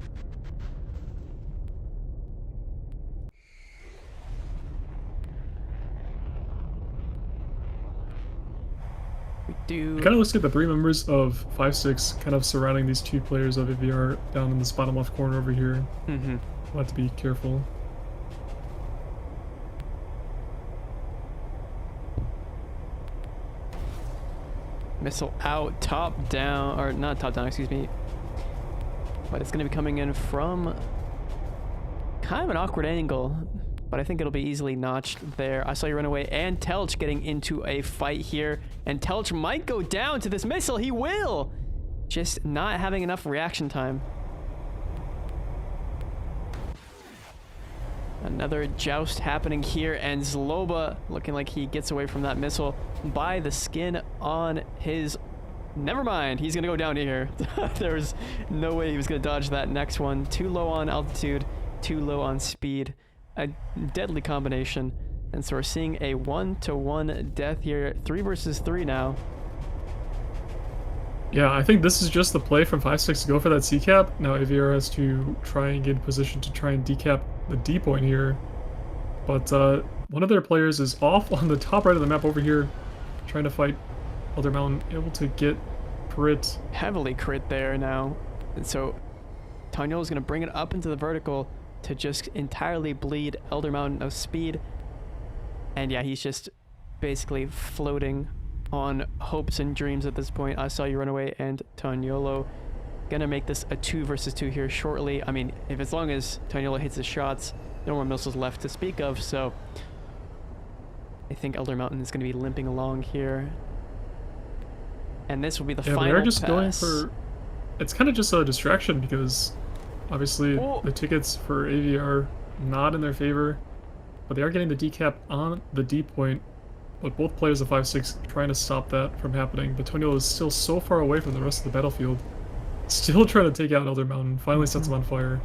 Do It kind of looks like the three members of 5-6 kind of surrounding these two players of AVR down in this bottom left corner over here. mm-hmm. We'll have to be careful. Missile out, top down, or not top down, excuse me. But it's going to be coming in from kind of an awkward angle, but I think it'll be easily notched there. I saw you run away, and Telch getting into a fight here, and Telch might go down to this missile. He will! Just not having enough reaction time. Another joust happening here, and Zloba looking like he gets away from that missile by the skin on his... Never mind, he's gonna go down here. There's no way he was gonna dodge that next one. Too low on altitude, too low on speed. A deadly combination. And so we're seeing a 1-to-1 death here. 3 versus 3 now. Yeah, I think this is just the play from 5-6 to go for that C cap. Now Aviar has to try and get in position to try and decap the D point here. But one of their players is off on the top right of the map over here, trying to fight Elder Mountain, able to get crit. Heavily crit there now. And so Taniolo is going to bring it up into the vertical to just entirely bleed Elder Mountain of speed. And yeah, he's just basically floating on hopes and dreams at this point. I saw you run away, and Taniolo gonna make this a 2 versus 2 here shortly. I mean, if as long as Taniolo hits his shots, no more missiles left to speak of, so I think Elder Mountain is gonna be limping along here. And this will be the final they're just pass. going for... It's kind of just a distraction because obviously the tickets for AV are not in their favor, but they are getting the decap on the D point. But both players of 5-6 trying to stop that from happening. But Toniolo is still so far away from the rest of the battlefield. Still trying to take out Elder Mountain. Finally sets him on fire.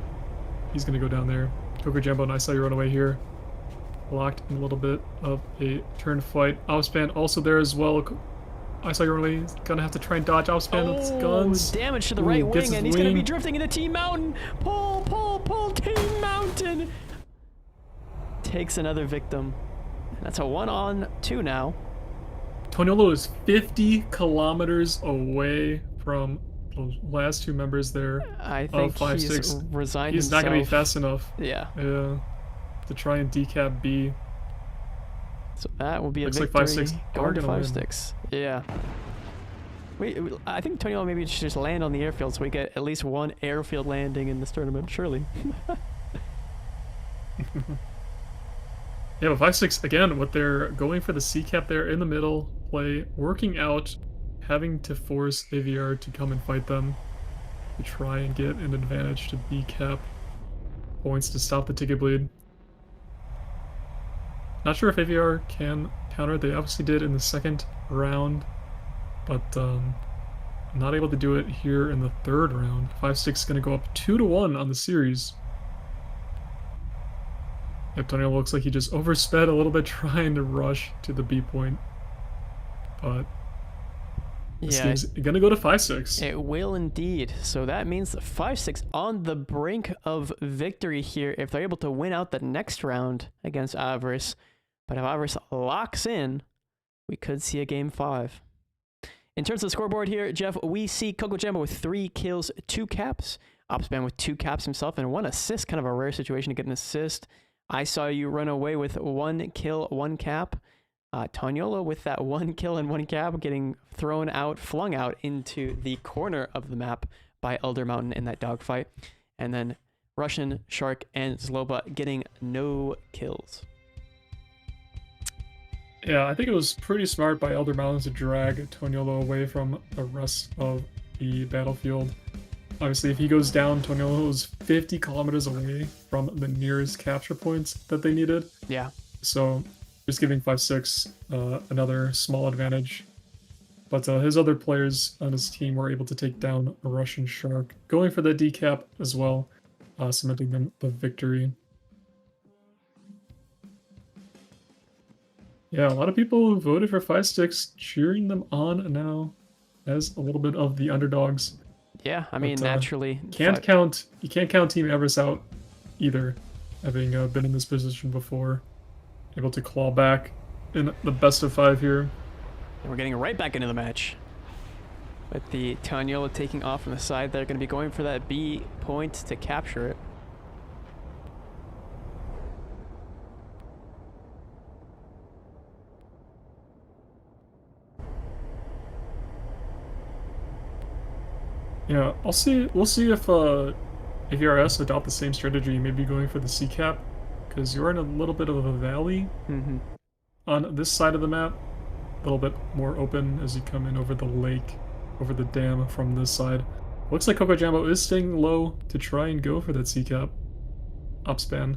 He's going to go down there. Coco Jumbo, and I saw you run away here. Locked in a little bit of a turn fight. Auspan also there as well. I saw you run away. He's going to have to try and dodge Auspan with his guns. Damage to the right wing, and he's wing. going to be drifting into Team Mountain. Pull, pull, pull, Team Mountain. takes another victim. And that's a 1-on-2 now. Toniolo is 50 kilometers away from those last two members there. I think of 5-6. he's resigned He's himself. not going to be fast enough. Yeah. Yeah. To try and decap B. So that will be Looks a like victory. 5-6 are Going to gonna win. 5-6. Yeah. I think Toniolo maybe should just land on the airfield so we get at least one airfield landing in this tournament, surely. Yeah, but 5-6, again, what they're going for the C cap there in the middle play, working out, having to force AVR to come and fight them to try and get an advantage to B cap points to stop the ticket bleed. Not sure if AVR can counter it. They obviously did in the second round, but not able to do it here in the third round. 5-6 is going to go up 2-1 on the series. Antonio looks like he just oversped a little bit trying to rush to the B point. But this game's going to go to 5-6. It will indeed. So that means 5-6 on the brink of victory here if they're able to win out the next round against Avarice. But if Avarice locks in, we could see a game 5. In terms of the scoreboard here, Jeff, we see Coco Jumbo with 3 kills, 2 caps. Opspan with 2 caps himself and 1 assist. Kind of a rare situation to get an assist. I saw you run away with 1 kill, 1 cap. Toniolo with that 1 kill and 1 cap getting flung out into the corner of the map by Elder Mountain in that dogfight. And then Russian, Shark, and Zloba getting no kills. Yeah, I think it was pretty smart by Elder Mountain to drag Toniolo away from the rest of the battlefield. Obviously, if he goes down, Toniolo is 50 kilometers away from the nearest capture points that they needed. Yeah. So just giving 5-6 another small advantage. But his other players on his team were able to take down a Russian Shark, going for the decap as well, cementing them the victory. Yeah, a lot of people who voted for 5-6 cheering them on now as a little bit of the underdogs. Yeah, I mean, naturally. You can't count Team Everest out either, having been in this position before. Able to claw back in the best of 5 here. And we're getting right back into the match. With the Toniolo taking off on the side, they're going to be going for that B point to capture it. Yeah, we'll see if ERS adopt the same strategy, maybe going for the C cap, because you're in a little bit of a valley on this side of the map, a little bit more open as you come in over the lake, over the dam from this side. Looks like Coco Jumbo is staying low to try and go for that C cap. Upspan,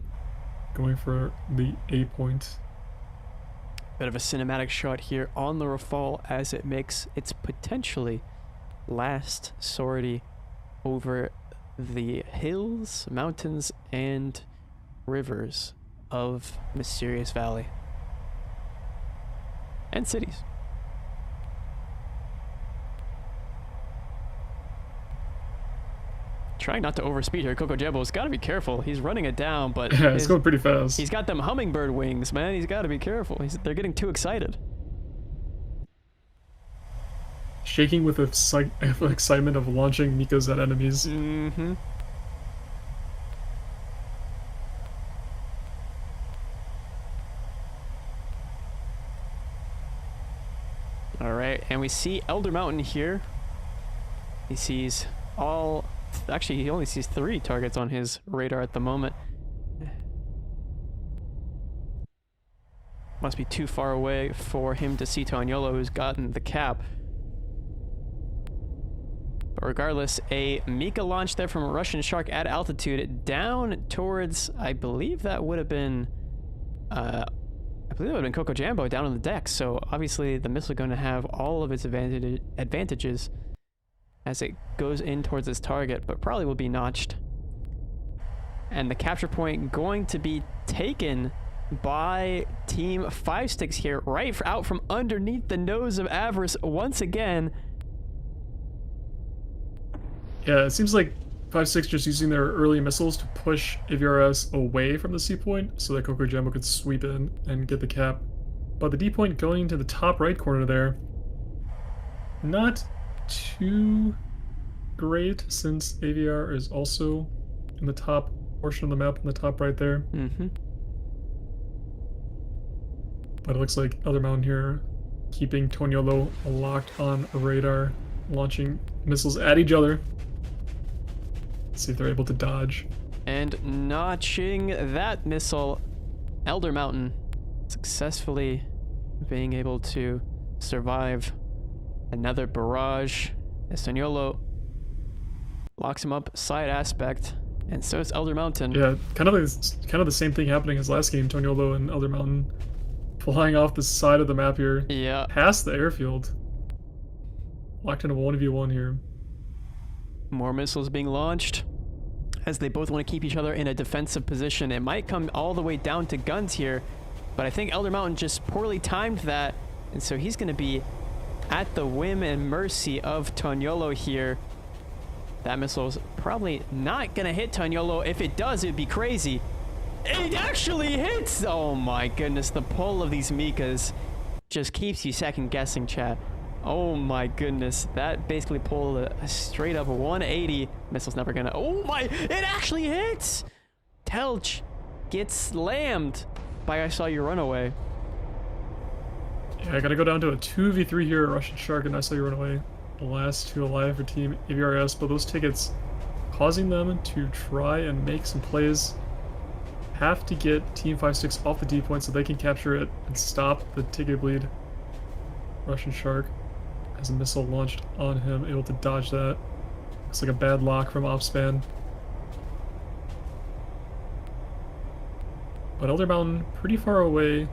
going for the A point. Bit of a cinematic shot here on the Rafale as it makes its potentially last sortie over the hills, mountains, and rivers of Mysterious Valley and cities. Trying not to overspeed here. Coco Jumbo's got to be careful. He's running it down, but yeah, it's going pretty fast. He's got them hummingbird wings, man. He's got to be careful. They're getting too excited. Shaking with excitement of launching Mikos at enemies. Mm-hmm. All right, and we see Elder Mountain here. He sees all... Actually, he only sees 3 targets on his radar at the moment. Must be too far away for him to see Toniolo, who's gotten the cap. But regardless, a Mika launch there from a Russian Shark at altitude down towards, I believe that would have been, Coco Jumbo down on the deck. So obviously the missile going to have all of its advantages as it goes in towards its target, but probably will be notched. And the capture point going to be taken by Team 5-6 here, right out from underneath the nose of Avarice once again. Yeah, it seems like 5-6 just using their early missiles to push AVRS away from the C point so that Coco Jumbo could sweep in and get the cap. But the D point going to the top right corner there, not too great since AVR is also in the top portion of the map in the top right there. Mm-hmm. But it looks like Elder Mountain here keeping Toniolo locked on a radar, launching missiles at each other. See if they're able to dodge. And notching that missile, Elder Mountain successfully being able to survive another barrage as Toniolo locks him up side aspect, and so is Elder Mountain. Yeah, kind of the same thing happening as last game. Toniolo and Elder Mountain flying off the side of the map here. Yeah. Past the airfield. Locked in a 1v1 here. More missiles being launched as they both want to keep each other in a defensive position. It might come all the way down to guns here, but I think Elder Mountain just poorly timed that, and so he's going to be at the whim and mercy of Toniolo here. That missile's probably not going to hit Toniolo. If it does, it'd be crazy. It actually hits! Oh my goodness, the pull of these Mikas just keeps you second guessing, chat. Oh my goodness, that basically pulled a straight up 180. Missile's never gonna, oh my, it actually hits! Telch gets slammed by I Saw You Run Away. Yeah, I gotta go down to a 2v3 here, Russian Shark and I Saw You Run Away. The last two alive for Team AVRS, but those tickets causing them to try and make some plays. Have to get Team 5-6 off the D point so they can capture it and stop the ticket bleed. Russian Shark has a missile launched on him, able to dodge that. Looks like a bad lock from Opspan. But Elder Mountain pretty far away.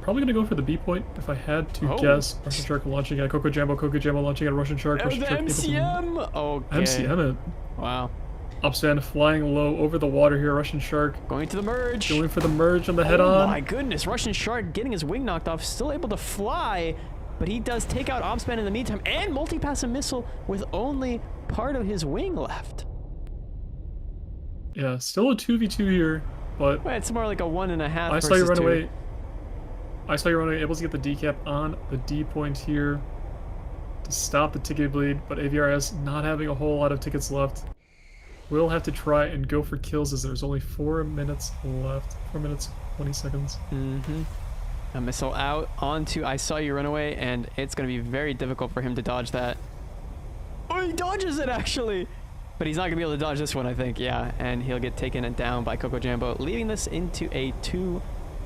Probably gonna go for the B point if I had to guess. Russian Shark launching at Coco Jumbo launching at Russian Shark. That was the MCM! Okay. MCM it. Wow. Opspan flying low over the water here. Russian Shark going to the merge. Going for the merge on the head-on. Oh my goodness. Russian Shark getting his wing knocked off. Still able to fly, but he does take out Opspan in the meantime and multi-pass a missile with only part of his wing left. Yeah, still a 2v2 here, but... Well, it's more like a 1.5 I Saw You Run Away. I Saw You Run Away able to get the decap on the D point here to stop the ticket bleed, but AVRS not having a whole lot of tickets left. We'll have to try and go for kills as there's only 4 minutes left. 4 minutes, 20 seconds. Mm-hmm. A missile out onto I Saw You Run Away, and it's going to be very difficult for him to dodge that. Oh, he dodges it, actually! But he's not going to be able to dodge this one, I think. Yeah, and he'll get taken down by Coco Jumbo, leading this into a 2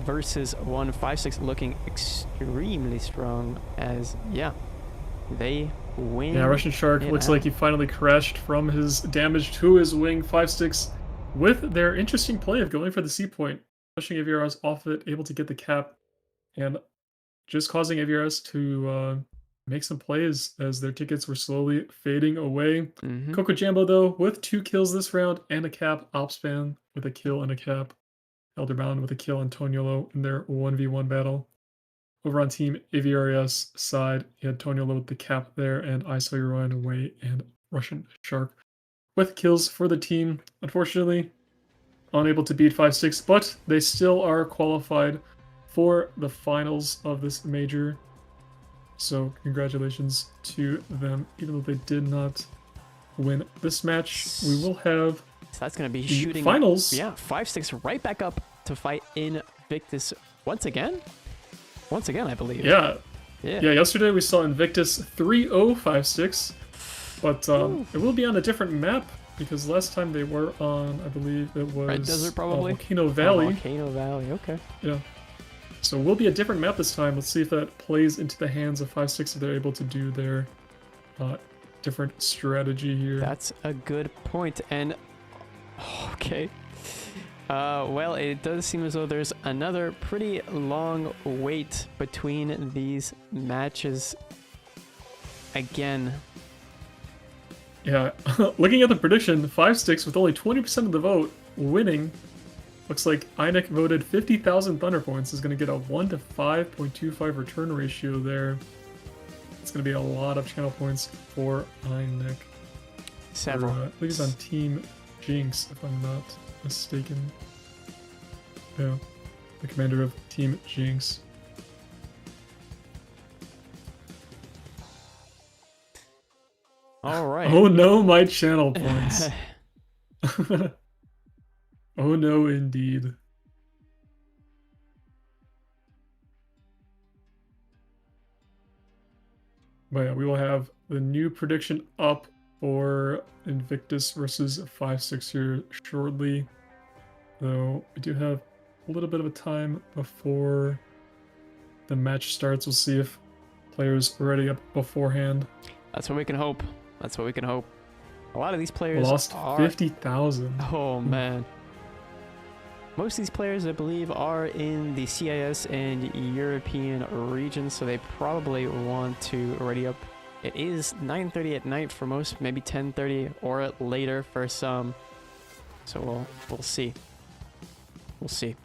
versus 1. 5-6 looking extremely strong as, yeah, they win. Yeah, Russian Shark looks like he finally crashed from his damage to his wing. 5-6 with their interesting play of going for the C point, pushing AVRS off it, able to get the cap, and just causing AVRS to make some plays as their tickets were slowly fading away. Mm-hmm. Coco Jumbo, though, with 2 kills this round and a cap. Opspan with a kill and a cap. Elder Mountain with a kill on Toniolo in their 1v1 battle. Over on Team AVRS side, you had Toniolo with the cap there, and I Saw You Run Away and Russian Shark with kills for the team. Unfortunately, unable to beat 5-6, but they still are qualified for the finals of this major. So congratulations to them, even though they did not win this match. We will have so that's going to be shooting finals. Yeah, 5-6 right back up to fight Invictus once again. Once again, I believe. Yeah. Yesterday we saw Invictus 3-0 5-6, but it will be on a different map because last time they were on, I believe it was Red Desert, probably. Volcano Valley. Volcano Valley. Okay. Yeah. So it will be a different map this time. Let's see if that plays into the hands of 5-6 if they're able to do their different strategy here. That's a good point. And okay. Well, it does seem as though there's another pretty long wait between these matches again. Yeah, looking at the prediction, 5-6 with only 20% of the vote winning. Looks like INEC voted 50,000 Thunder Points is going to get a 1 to 5.25 return ratio there. It's going to be a lot of channel points for INEC. Several. I believe he's on Team Jinx, if I'm not mistaken. Yeah, the commander of Team Jinx. All right. Oh no, my channel points. Oh no, indeed. But yeah, we will have the new prediction up for Invictus versus 5-6 here shortly. Though we do have a little bit of a time before the match starts. We'll see if players are ready up beforehand. That's what we can hope. That's what we can hope. A lot of these players Lost are... 50,000. Oh, man. Most of these players, I believe, are in the CIS and European regions, so they probably want to ready up. It is 9:30 at night for most, maybe 10:30 or later for some. So we'll see. We'll see.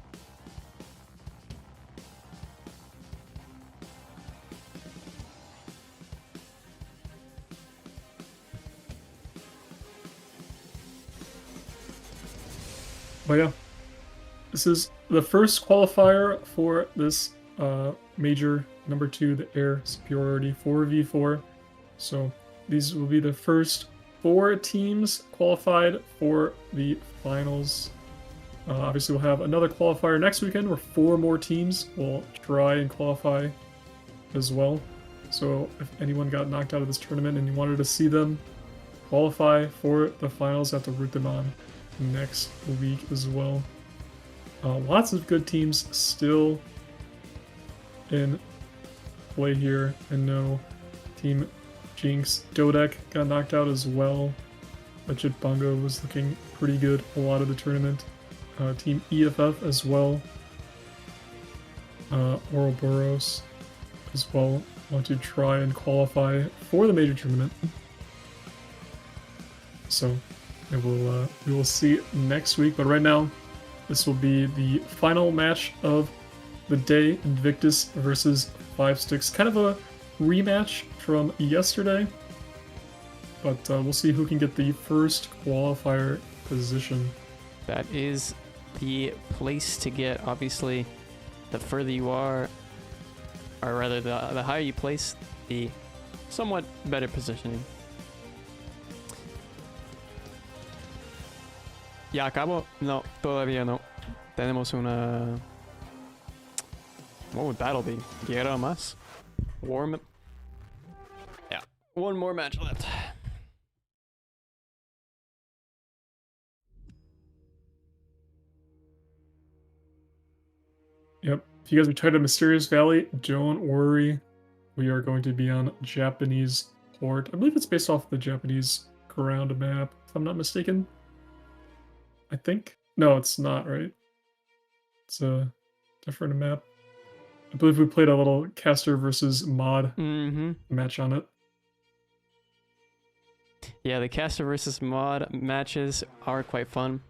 But yeah, this is the first qualifier for this major number 2, the air superiority 4v4. So these will be the first 4 teams qualified for the finals. Obviously, we'll have another qualifier next weekend where 4 more teams will try and qualify as well. So if anyone got knocked out of this tournament and you wanted to see them qualify for the finals, you have to root them on next week as well. Lots of good teams still in play here. I know Team Jinx Dodek got knocked out as well, but Jit Bongo was looking pretty good a lot of the tournament. Team EFF as well. Ouroboros as well want to try and qualify for the major tournament. So we will see next week, but right now this will be the final match of the day, Invictus versus 5-6. Kind of a rematch from yesterday, but we'll see who can get the first qualifier position. That is the place to get. Obviously, the further you are, or rather the higher you place, the somewhat better positioning. ¿Ya acabo? No, todavía no. Tenemos una... What would battle be? Guerra más? War... Yeah, one more match left. Yep. If you guys are tired of Mysterious Valley, don't worry. We are going to be on Japanese port. I believe it's based off the Japanese ground map, if I'm not mistaken. I think. No, it's not, right? It's a different map. I believe we played a little caster versus mod match on it. Yeah, the caster versus mod matches are quite fun.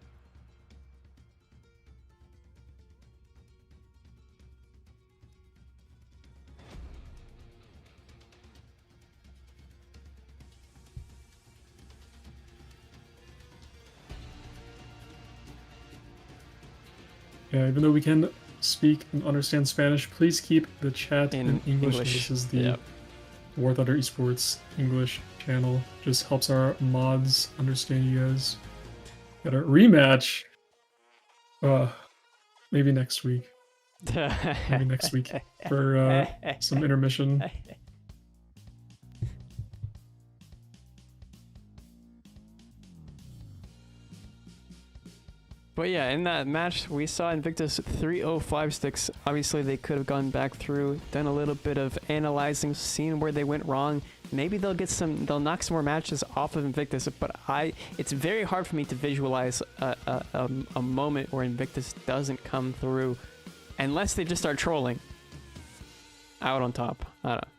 Yeah, even though we can speak and understand Spanish, please keep the chat in English. This is the War Thunder Esports English channel. Just helps our mods understand you guys. Got a rematch. Maybe next week. Maybe next week for some intermission. But yeah, in that match, we saw Invictus 3-0-5-6. Obviously, they could have gone back through, done a little bit of analyzing, seeing where they went wrong. Maybe they'll knock some more matches off of Invictus. But it's very hard for me to visualize a moment where Invictus doesn't come through, unless they just start trolling out on top. I don't know.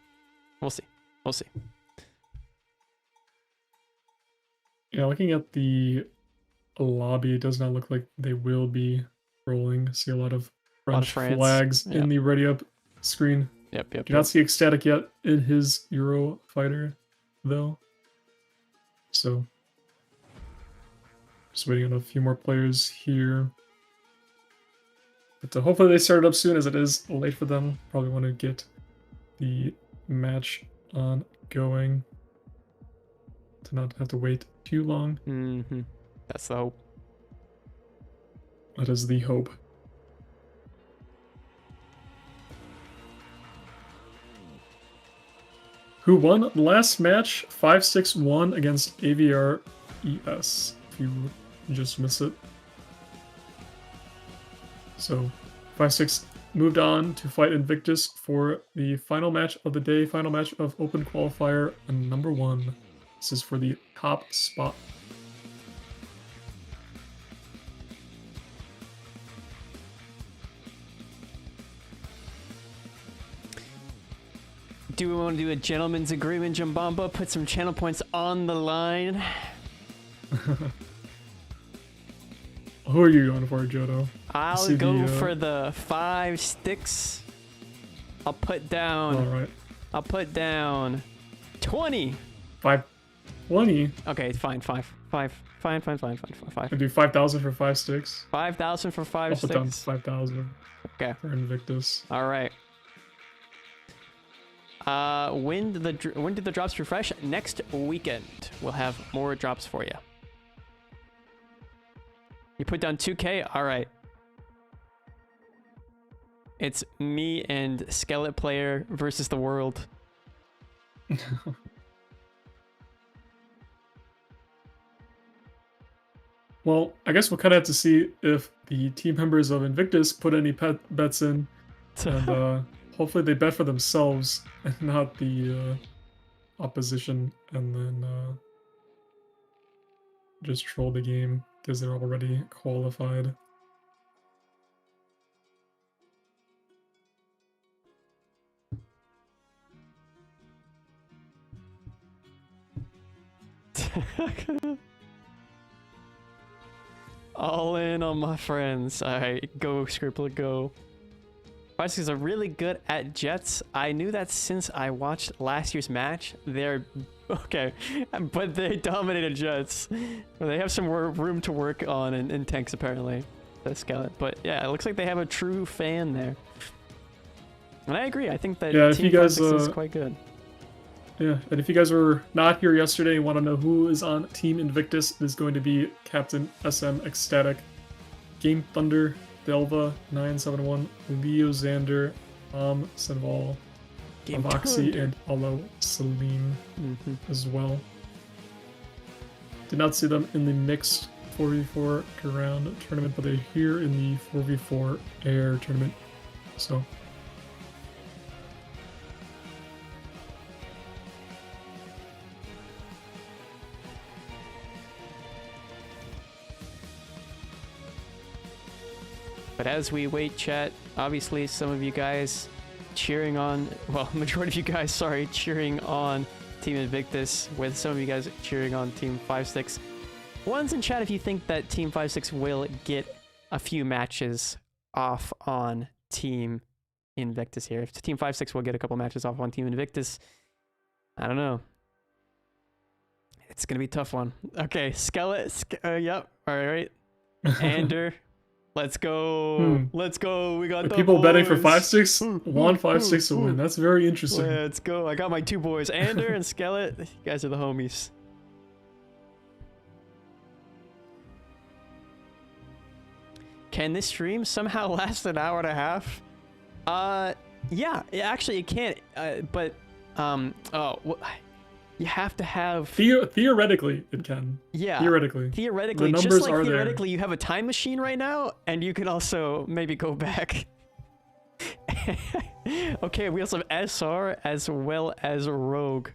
We'll see. We'll see. Yeah, looking at the lobby, it does not look like they will be rolling. See a lot of French flags in the ready up screen. Yep. Do not see Ecstatic yet in his Euro fighter though. So Just waiting on a few more players here. But hopefully they start it up soon, as it is late for them. Probably want to get the match on going to not have to wait too long. Mm-hmm. That's the hope. That is the hope. Who won last match? 5-6-1 against AVR ES. If you just missed it. So 5-6 moved on to fight Invictus for the final match of the day, final match of Open Qualifier and number 1. This is for the top spot. Do we want to do a gentleman's agreement, Jambamba? Put some channel points on the line. Who are you going for, Jodo? I'll go for the 5 sticks. I'll put down. All right. I'll put down 20. 520. Okay, fine. Fine. I do 5,000 for 5 sticks. 5,000 for 5 I'll sticks. put down 5,000. Okay. For Invictus. All right. When did the drops refresh? Next weekend, we'll have more drops for you. You put down 2K? All right. It's me and Skeleton Player versus the world. Well, I guess we'll kind of have to see if the team members of Invictus put any bets in. And hopefully they bet for themselves and not the opposition, and then just troll the game because they're already qualified. All in on my friends. All right, go Scrippler, go. Vikings are really good at jets. I knew that since I watched last year's match. They're okay, but they dominated jets. They have some room to work on in tanks apparently. The skeleton, but yeah, it looks like they have a true fan there. And I agree. I think that yeah, if Team you guys is quite good. Yeah, and if you guys were not here yesterday and want to know who is on Team Invictus, it is going to be Captain SM Ecstatic, Game Thunder, Delva 971, Leo Xander, Senval, Avoxy, and Alo Salim as well. Did not see them in the mixed 4v4 ground tournament, but they're here in the 4v4 air tournament. So but as we wait, chat, obviously some of you guys cheering on, well, majority of you guys, sorry, cheering on Team Invictus, with some of you guys cheering on Team 5-6. Ones in chat if you think that Team 5-6 will get a few matches off on Team Invictus here. If Team 5-6 will get a couple matches off on Team Invictus, I don't know. It's going to be a tough one. Okay, yep, all right. Ander. Let's go. Let's go. We got the people boys. betting for 5-6, 1-5-6 to win. That's very interesting. Let's go. I got my two boys, Ander and Skelet. You guys are the homies. Can this stream somehow last an hour and a half? Yeah, actually it can't. You have to have... Theoretically, it can. Yeah. Theoretically. Theoretically, the just like are theoretically, there. you have a time machine right now, and you can also maybe go back. Okay, we also have SR as well as Rogue,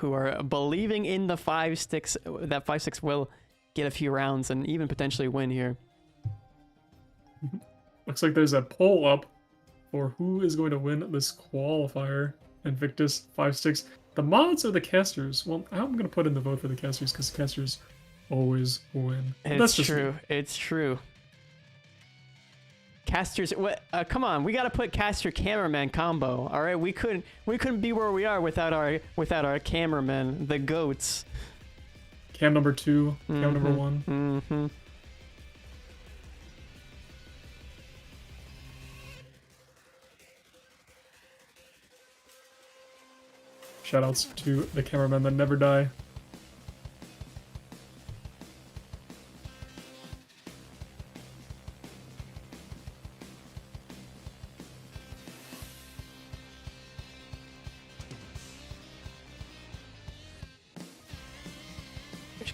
who are believing in the 5-6, that 5-6 will get a few rounds and even potentially win here. Looks like there's a poll up for who is going to win this qualifier. Invictus 5-6. The mods or the casters? Well, I'm gonna put in the vote for the casters because casters always win. It's true. It's true. Casters, what? Come on, we gotta put caster cameraman combo. All right, we couldn't be where we are without our cameramen, the goats. Cam number 2, cam number 1. Mm-hmm. Shoutouts to the cameramen that never die.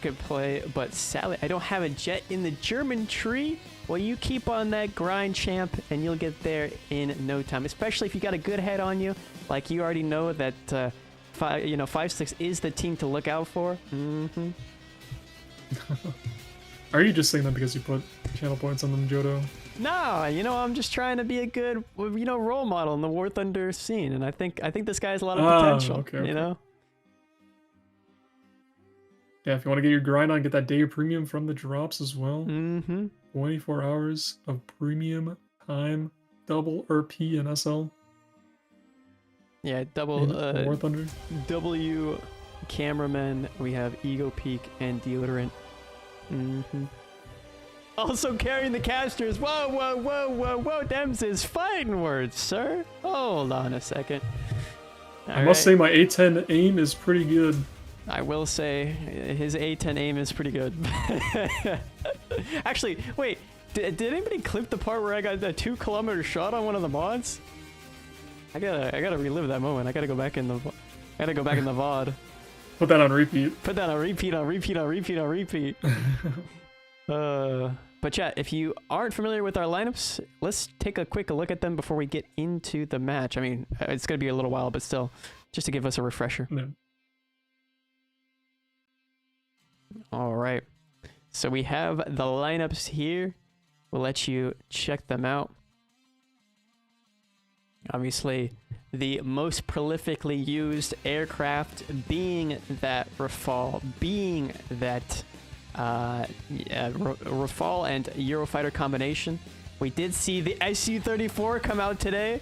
Good play, but sadly I don't have a jet in the German tree. Well, you keep on that grind, champ, and you'll get there in no time, especially if you got a good head on you. Like, you already know that 5-6 is the team to look out for. Are you just saying that because you put channel points on them, Jodo? No, I'm just trying to be a good role model in the War Thunder scene, and I think this guy has a lot of potential. Okay. Yeah, if you want to get your grind on, get that day of premium from the drops as well. 24 hours of premium time, double RP and SL. Yeah, double War Thunder. W cameraman. We have Ego Peak and Deodorant. Also carrying the casters. Whoa. Them's his fighting words, sir. Hold on a second. I must say my A10 aim is pretty good. I will say his A10 aim is pretty good. Actually, wait, did anybody clip the part where I got a 2-kilometer shot on one of the mods? I gotta relive that moment. I gotta go back in the VOD. Put that on repeat. Put that on repeat. But yeah, if you aren't familiar with our lineups, let's take a quick look at them before we get into the match. I mean, it's gonna be a little while, but still, just to give us a refresher. No. All right, so we have the lineups here. We'll let you check them out. Obviously, the most prolifically used aircraft being that Rafale, being that Rafale and Eurofighter combination. We did see the SU-34 come out today.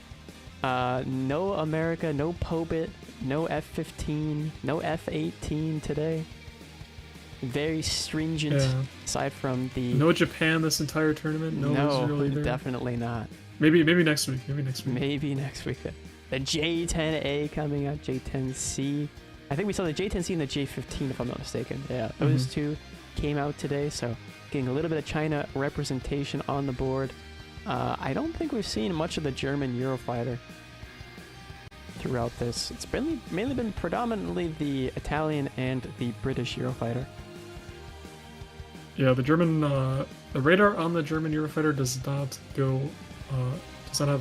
No America, no Pobit, no F-15, no F-18 today. Very stringent, aside from the... No Japan this entire tournament? No Israel either? Definitely not. Maybe next week. Maybe next week. The J10A coming out, J10C. I think we saw the J10C and the J15, if I'm not mistaken. Yeah, those two came out today, so getting a little bit of China representation on the board. I don't think we've seen much of the German Eurofighter throughout this. It's mainly been predominantly the Italian and the British Eurofighter. Yeah, the radar on the German Eurofighter does not have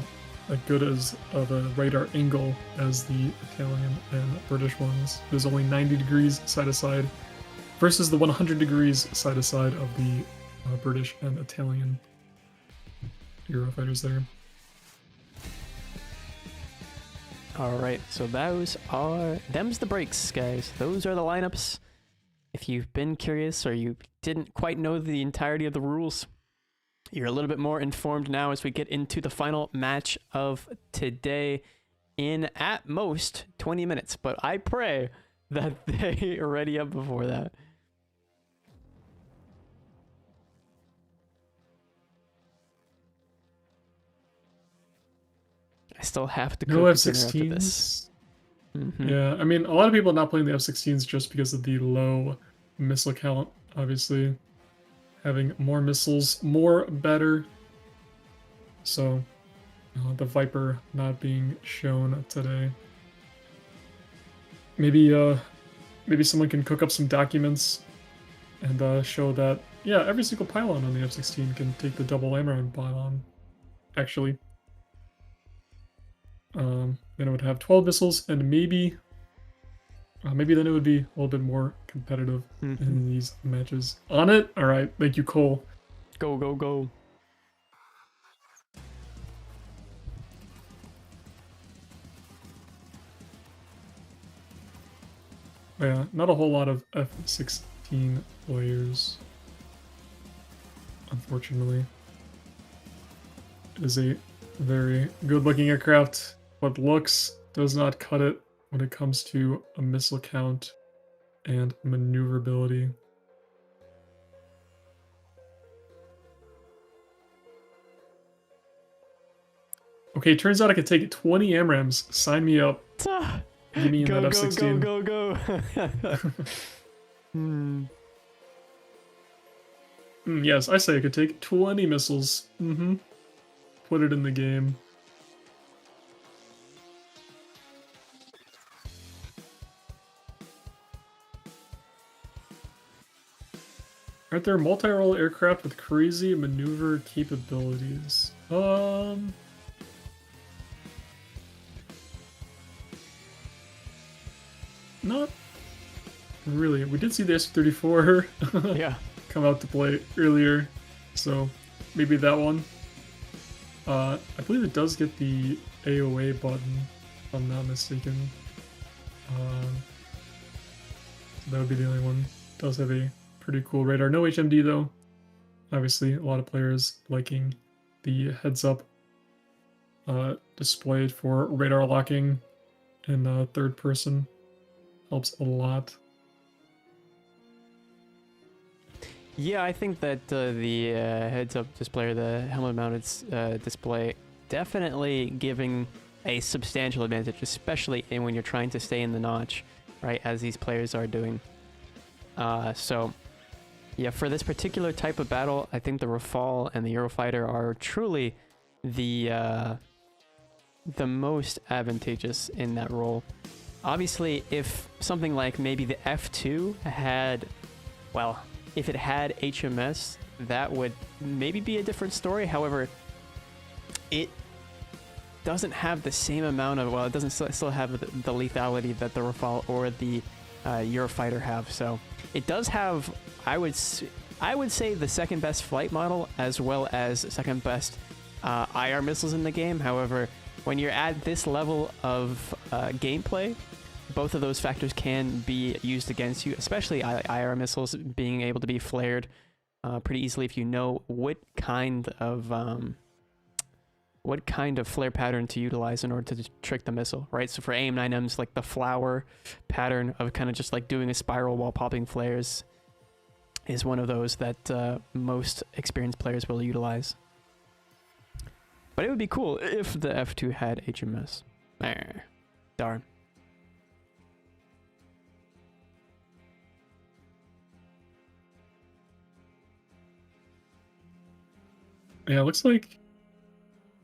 as good as the radar angle as the Italian and British ones. There's only 90 degrees side to side versus the 100 degrees side to side of the British and Italian Eurofighters there. All right, so them's the breaks, guys. Those are the lineups. If you've been curious or you didn't quite know the entirety of the rules, you're a little bit more informed now as we get into the final match of today in, at most, 20 minutes. But I pray that they are ready up before that. I still have to no cook dinner after F-16s. this. Yeah, I mean, a lot of people are not playing the F-16s just because of the low missile count, obviously. Having more missiles, more better. So, the Viper not being shown today. Maybe someone can cook up some documents and show that, yeah, every single pylon on the F-16 can take the double Amaran pylon, actually. Then it would have 12 missiles, and maybe then it would be a little bit more competitive in these matches. On it? Alright, thank you, Cole. Go, go, go. Yeah, not a whole lot of F-16 players, unfortunately. It is a very good-looking aircraft, but looks does not cut it when it comes to a missile count and maneuverability. Okay, turns out I could take 20 AMRAMs. Sign me up. Ah, Give me go, that go, F-16. go, go, go. Hmm. Yes, I say I could take 20 missiles. Put it in the game. Aren't there multi-role aircraft with crazy maneuver capabilities? Not really. We did see the S-34 Yeah. come out to play earlier, so maybe that one. I believe it does get the AOA button, if I'm not mistaken. So that would be the only one. It does have a pretty cool radar. No HMD though. Obviously, a lot of players liking the heads-up displayed for radar locking in third person. Helps a lot. Yeah, I think that the heads-up display, or the helmet-mounted display, definitely giving a substantial advantage, especially when you're trying to stay in the notch, right, as these players are doing. So, yeah, for this particular type of battle, I think the Rafale and the Eurofighter are truly the most advantageous in that role. Obviously, if something like maybe the F2 had, well, if it had HMS, that would maybe be a different story. However, it doesn't have the same amount of, well, it doesn't still have the lethality that the Rafale or the Eurofighter have. So it does have, I would say, the second best flight model, as well as second best IR missiles in the game. However, when you're at this level of gameplay, both of those factors can be used against you, especially IR missiles being able to be flared pretty easily if you know what kind of flare pattern to utilize in order to trick the missile, right? So for AIM-9Ms, like the flower pattern of kind of just like doing a spiral while popping flares is one of those that most experienced players will utilize. But it would be cool if the F2 had HMS. Darn. Yeah, it looks like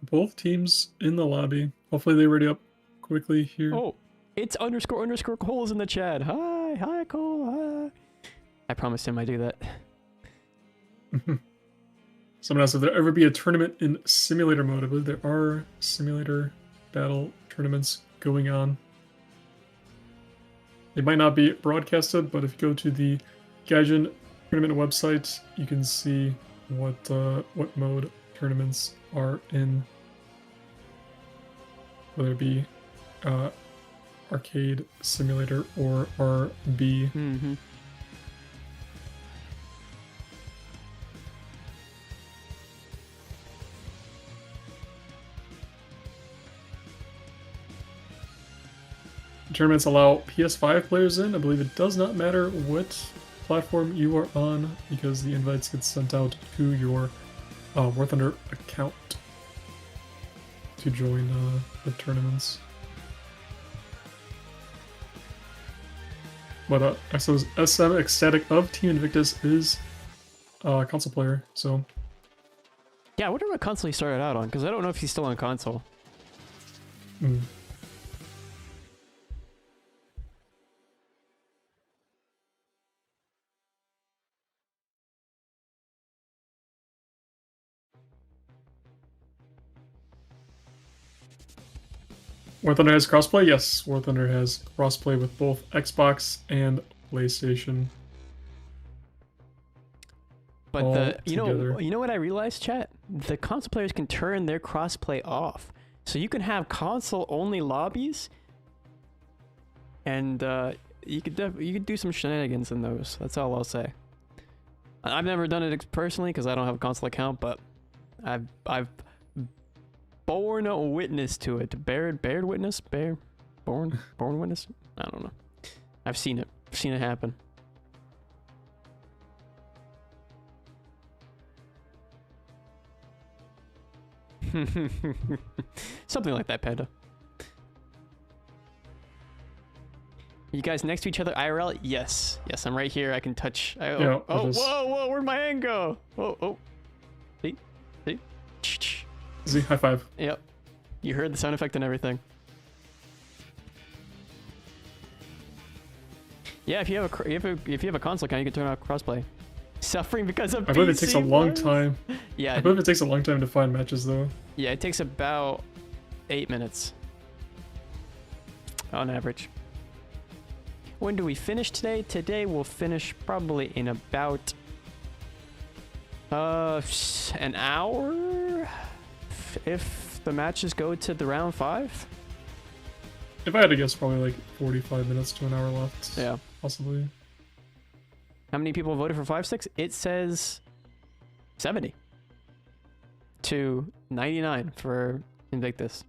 both teams in the lobby. Hopefully they ready up quickly here. Oh, it's _ Cole's in the chat. Hi Cole. Hi. I promised him I'd do that. Someone asked if there ever be a tournament in simulator mode. I believe there are simulator battle tournaments going on. They might not be broadcasted, but if you go to the Gaijin tournament website, you can see what mode tournaments are in, whether it be arcade, simulator, or RB. Mm-hmm. Tournaments allow PS5 players in. I believe it does not matter what platform you are on, because the invites get sent out to your War Thunder account to join the tournaments. But so SM Ecstatic of Team Invictus is a console player, so... Yeah, I wonder what console he started out on, because I don't know if he's still on console. War Thunder has crossplay? Yes, War Thunder has crossplay with both Xbox and PlayStation. But you know what I realized, chat? The console players can turn their crossplay off, so you can have console only lobbies, and you could do some shenanigans in those. That's all I'll say. I've never done it personally because I don't have a console account, but I've borne a witness to it. Born witness. I don't know. I've seen it. I've seen it happen. Something like that, Panda. You guys next to each other IRL? Yes. Yes, I'm right here. I can touch. Yeah, Whoa, where'd my hand go? Oh. See? Z, high five. Yep. You heard the sound effect and everything. Yeah, if you have a console account, you can turn off crossplay. Suffering because of I believe it takes a long time. Yeah. I believe it takes a long time to find matches though. Yeah, it takes about 8 minutes. On average. When do we finish today? Today we'll finish probably in about an hour if the matches go to the round 5. If I had to guess, probably like 45 minutes to an hour left. Yeah. Possibly. How many people voted for 5-6? It says 70 to 99 for Invictus.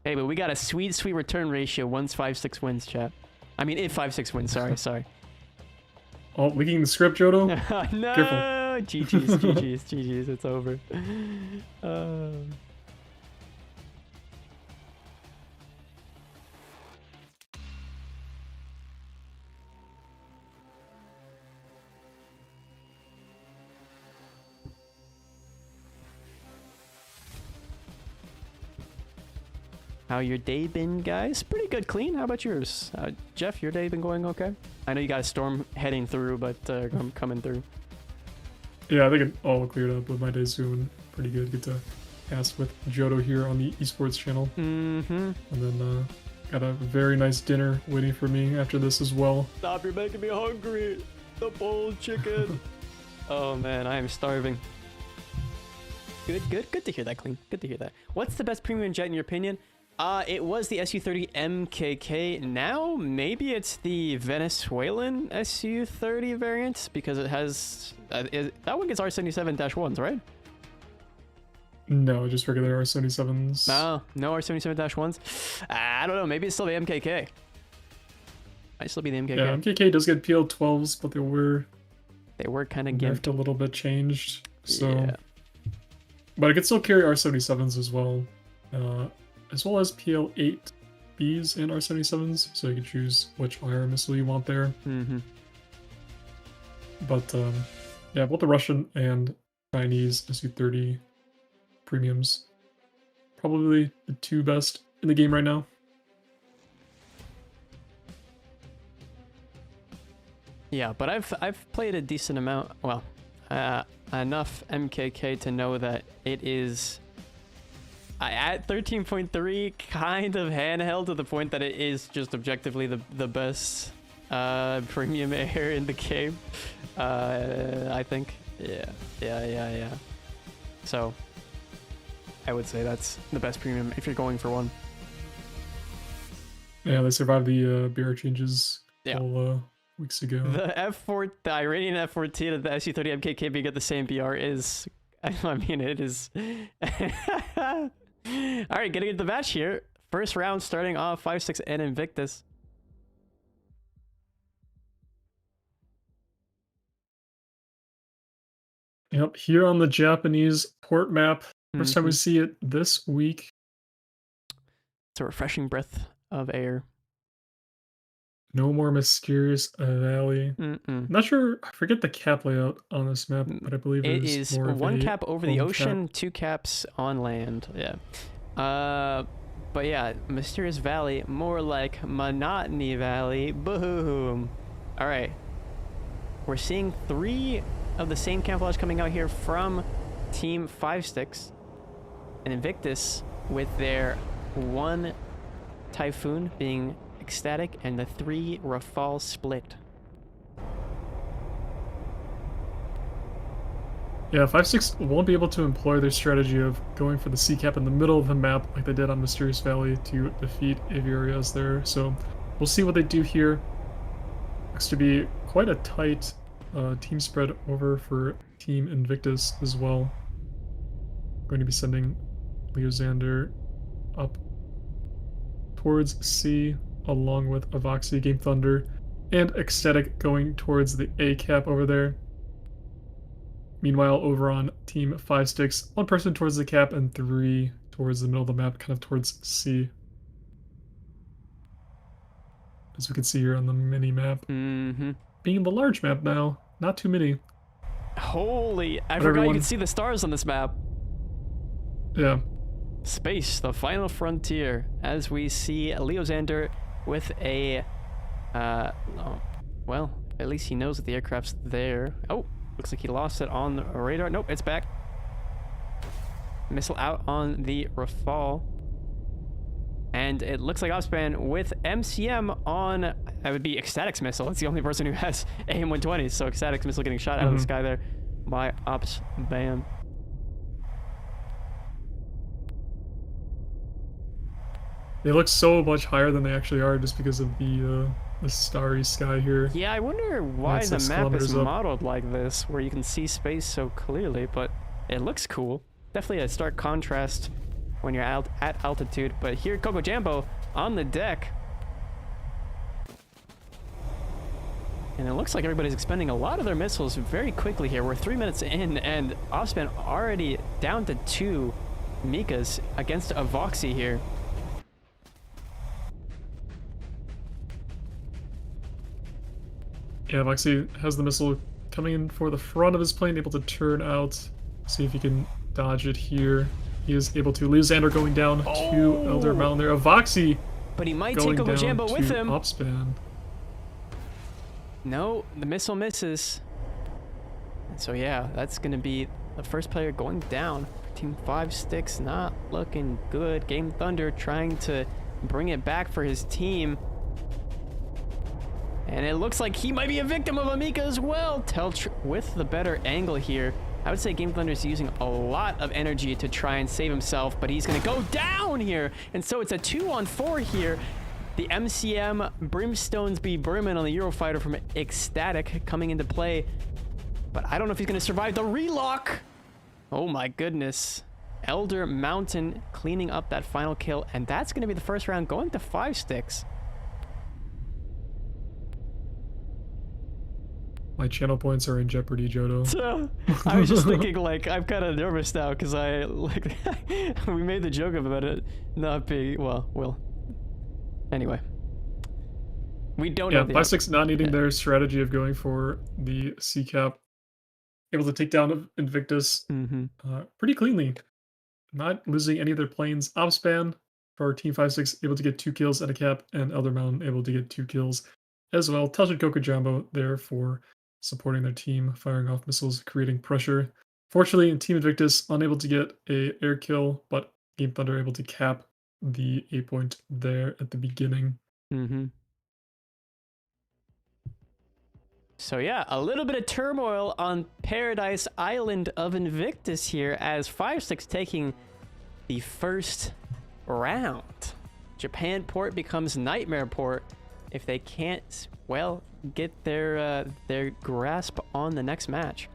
Hey, but we got a sweet return ratio once 5-6 wins, chat. I mean, if 5-6 wins, sorry. Oh, leaking the script, Jodo? No! Careful. GG's, it's over. How your day been, guys? Pretty good, clean. How about yours? Jeff, your day been going okay? I know you got a storm heading through, but coming through. Yeah, I think it all cleared up with my days doing pretty good. Get to cast with Jodo here on the Esports channel. Mm-hmm. And then got a very nice dinner waiting for me after this as well. Stop, you're making me hungry. The boiled chicken. Oh man, I am starving. Good to hear that, clean. Good to hear that. What's the best premium jet in your opinion? It was the SU-30 MKK. Now, maybe it's the Venezuelan SU-30 variant because it has... that one gets R77-1s, right? No, just regular R77s. No R77-1s. I don't know. Maybe it's still the MKK. Might still be the MKK. Yeah, MKK does get PL12s, but they were kind of gimped. A little bit changed. So, yeah. But I could still carry R77s as well. As well as PL8Bs and R77s, so you can choose which IR missile you want there. Mm-hmm. But yeah, both the Russian and Chinese SU-30 premiums, probably the two best in the game right now. Yeah, but I've played a decent amount. Well, enough MKK to know that it is. At 13.3, kind of handheld to the point that it is just objectively the best premium air in the game. I think. Yeah. So, I would say that's the best premium if you're going for one. Yeah, they survived the BR changes a couple weeks ago. The Iranian F-14 and the SU-30 MKK being at the same BR is... I mean, it is... Alright, getting into the match here. First round starting off 5-6 and Invictus. Yep, here on the Japanese port map. First time we see it this week. It's a refreshing breath of air. No more Mysterious Valley. Not sure, I forget the cap layout on this map, but I believe it is more one cap over the ocean, cap. 2 caps on land. Yeah. But yeah, Mysterious Valley, more like Monotony Valley. Boom. All right. We're seeing 3 of the same camouflage coming out here from Team 5-6 and Invictus with their 1 Typhoon being Ecstatic and the 3 Rafale split. Yeah, 5-6 won't be able to employ their strategy of going for the C cap in the middle of the map like they did on Mysterious Valley to defeat Aviarias there. So we'll see what they do here. Looks to be quite a tight team spread over for Team Invictus as well. Going to be sending Leozander up towards C along with Avoxy, Game Thunder, and Ecstatic going towards the A cap over there. Meanwhile, over on Team 5 Sticks, 1 person towards the cap and 3 towards the middle of the map, kind of towards C. As we can see here on the mini map. Mm-hmm. Being the large map now, not too many. Holy, I But forgot you everyone- could see the stars on this map. Yeah. Space, the final frontier, as we see Leozander with a, oh, well, at least he knows that the aircraft's there. Oh, looks like he lost it on the radar. Nope, it's back. Missile out on the Rafale. And it looks like Opspan with MCM on, that would be Ecstatic's missile. It's the only person who has AM-120s, so Ecstatic's missile getting shot out of the sky there by Opspan. They look so much higher than they actually are just because of the starry sky here. Yeah, I wonder why That's the 6 map is kilometers up. modeled like this, where you can see space so clearly, but it looks cool. Definitely a stark contrast when you're out at altitude, but here Coco Jambo on the deck. And it looks like everybody's expending a lot of their missiles very quickly here. We're 3 minutes in, and Offspan already down to 2 Mikas against a Voxy here. Yeah, Voxy has the missile coming in for the front of his plane, able to turn out, see if he can dodge it here. He is able to. Leozander going down to Elder Mountain there. A Voxy But he might going take Coco down Jambo with to him. Opspan. No, the missile misses. So yeah, that's going to be the first player going down. Team 5 Sticks not looking good. Game Thunder trying to bring it back for his team. And it looks like he might be a victim of Amika as well. Teltr with the better angle here. I would say Game Thunder is using a lot of energy to try and save himself, but he's going to go down here. And so it's a 2-on-4 here. The MCM Brimstones be Berman on the Eurofighter from Ecstatic coming into play. But I don't know if he's going to survive the relock. Oh my goodness. Elder Mountain cleaning up that final kill. And that's going to be the first round going to 5 Sticks. My channel points are in jeopardy, Jodo. So, I was just thinking, like, I'm kind of nervous now because we made the joke about it not being, well, anyway. We don't know Yeah, the 5 6 not needing their strategy of going for the C cap. Able to take down Invictus pretty cleanly. Not losing any of their planes. Opspan for Team 5 6 able to get 2 kills and a cap, and Elder Mountain able to get 2 kills as well. Teltr Coco Jambo there for supporting their team, firing off missiles, creating pressure. Fortunately, Team Invictus unable to get a air kill, but Game Thunder able to cap the A point there at the beginning. So yeah, a little bit of turmoil on Paradise Island of Invictus here as 5 6 taking the first round. Japan Port becomes Nightmare Port if they can't, well, get their grasp on the next match.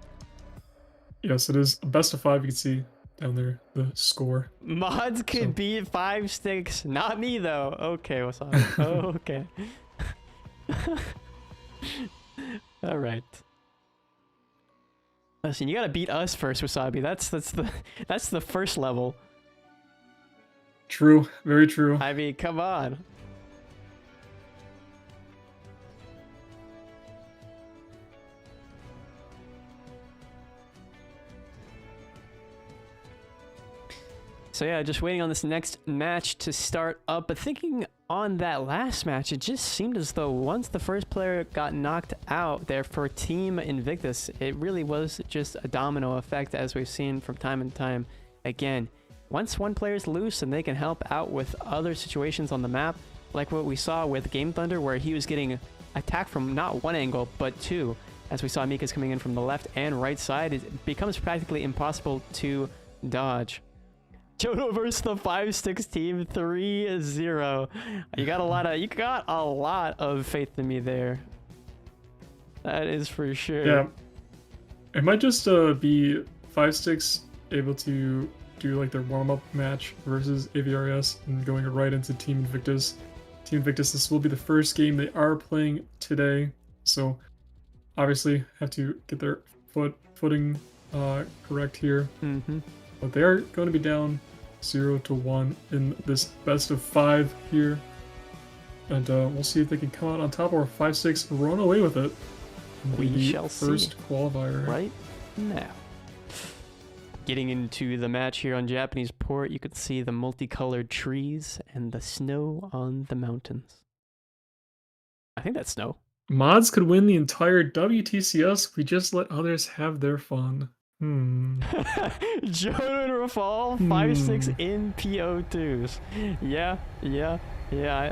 Yes, it is a best of 5. You can see down there the score. Mods could beat 5 Sticks, not me though. Okay, what's up? Okay. All right. Listen, you gotta beat us first, Wasabi. That's the first level. True, very true. I mean, come on. So yeah, just waiting on this next match to start up, but thinking on that last match, it just seemed as though once the first player got knocked out there for Team Invictus, it really was just a domino effect as we've seen from time and time again. Once one player's loose and they can help out with other situations on the map, like what we saw with Game Thunder where he was getting attacked from not one angle, but 2. As we saw Mika's coming in from the left and right side, it becomes practically impossible to dodge. Jodo versus the 5 Sticks team 3-0. You got a lot of faith in me there. That is for sure. Yeah. It might just be 5 Sticks able to do like their warm-up match versus AVRS and going right into Team Invictus. Team Invictus, this will be the first game they are playing today. So obviously have to get their footing correct here. Mm-hmm. But they are going to be down 0-1 in this best of 5 here. And we'll see if they can come out on top or 5-6 run away with it. We shall first see. qualifier. Right now. Getting into the match here on Japanese Port, you can see the multicolored trees and the snow on the mountains. I think that's snow. Mods could win the entire WTCS if we just let others have their fun. Joe and Rafal, 5-6 in PO2s. Yeah.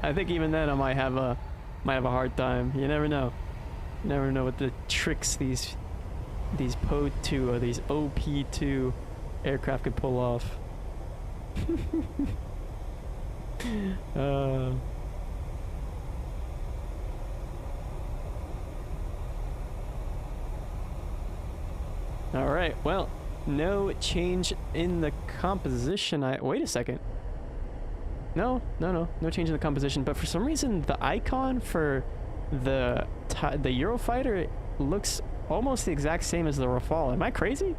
I think even then I might have a hard time. You never know. You never know what the tricks these PO2 or these OP2 aircraft could pull off. All right, well, no change in the composition. Wait a second. No change in the composition. But for some reason, the icon for the Eurofighter looks almost the exact same as the Rafale. Am I crazy?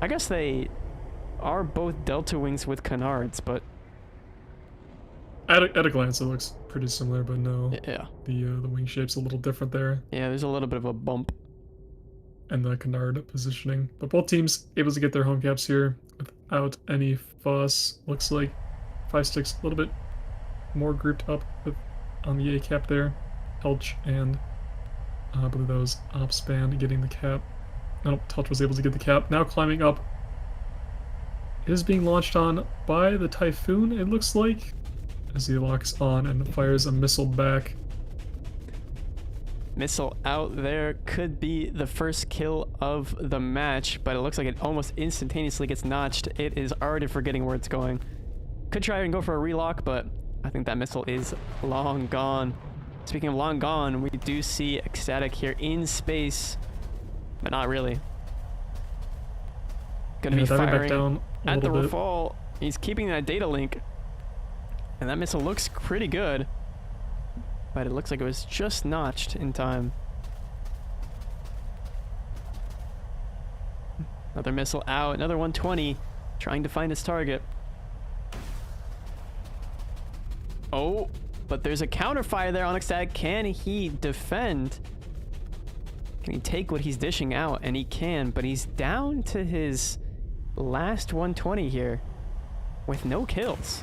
I guess they are both Delta Wings with canards, but at a glance, it looks pretty similar. But no, yeah, the wing shape's a little different there. Yeah, there's a little bit of a bump. And the canard positioning. But both teams able to get their home caps here without any fuss. Looks like 5-6 a little bit more grouped up on the A cap there. Telch and I believe that was Opspan getting the cap. Nope, Telch was able to get the cap. Now climbing up. It is being launched on by the Typhoon, it looks like, as he locks on and fires a missile back. Missile out there could be the first kill of the match, but it looks like it almost instantaneously gets notched. It is already forgetting where it's going. Could try and go for a relock, but I think that missile is long gone. Speaking of long gone, we do see Ecstatic here in space, but not really. Gonna be firing down at the bit. Rafale. He's keeping that data link, and that missile looks pretty good. But it looks like it was just notched in time. Another missile out, another 120, trying to find its target. Oh, but there's a counterfire there on Ecstatic. Can he defend? Can he take what he's dishing out? And he can, but he's down to his last 120 here with no kills.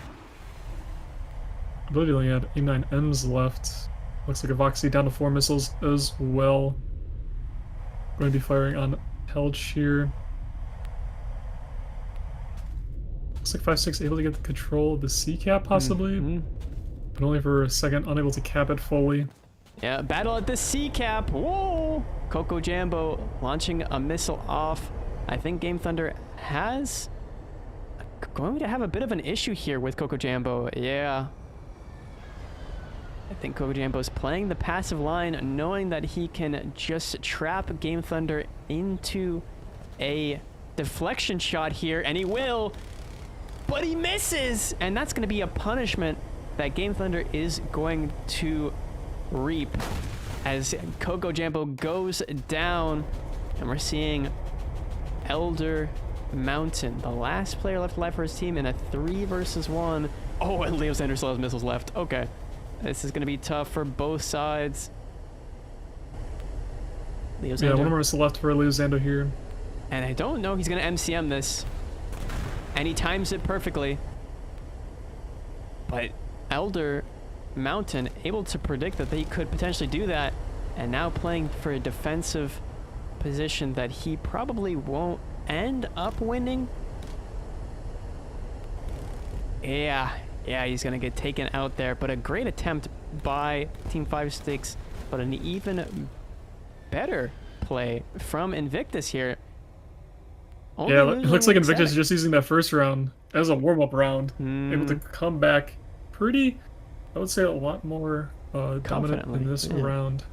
I believe he only had 89Ms left. Looks like a Voxy down to 4 missiles as well. Going to be firing on Telch here. Looks like 5-6 able to get the control of the C cap possibly, but only for a second, unable to cap it fully. Yeah, battle at the C cap. Whoa! Coco Jambo launching a missile off. I think Game Thunder has going to have a bit of an issue here with Coco Jambo. Yeah. I think Coco Jambo's playing the passive line, knowing that he can just trap Game Thunder into a deflection shot here, and he will, but he misses! And that's going to be a punishment that Game Thunder is going to reap as Coco Jambo goes down, and we're seeing Elder Mountain, the last player left alive for his team in a 3 versus 1. Oh, and Leo Sanders still has missiles left. Okay. This is going to be tough for both sides. Leo Xander. Yeah, one more missile left for Leo Xander here. And I don't know, he's going to MCM this. And he times it perfectly. But Elder Mountain able to predict that they could potentially do that. And now playing for a defensive position that he probably won't end up winning. Yeah, he's going to get taken out there. But a great attempt by Team 5-6. But an even better play from Invictus here. Only Yeah, it looks like Invictus is Ecstatic. just using that first round as a warm-up round. Able to come back pretty, I would say, a lot more dominant in this round.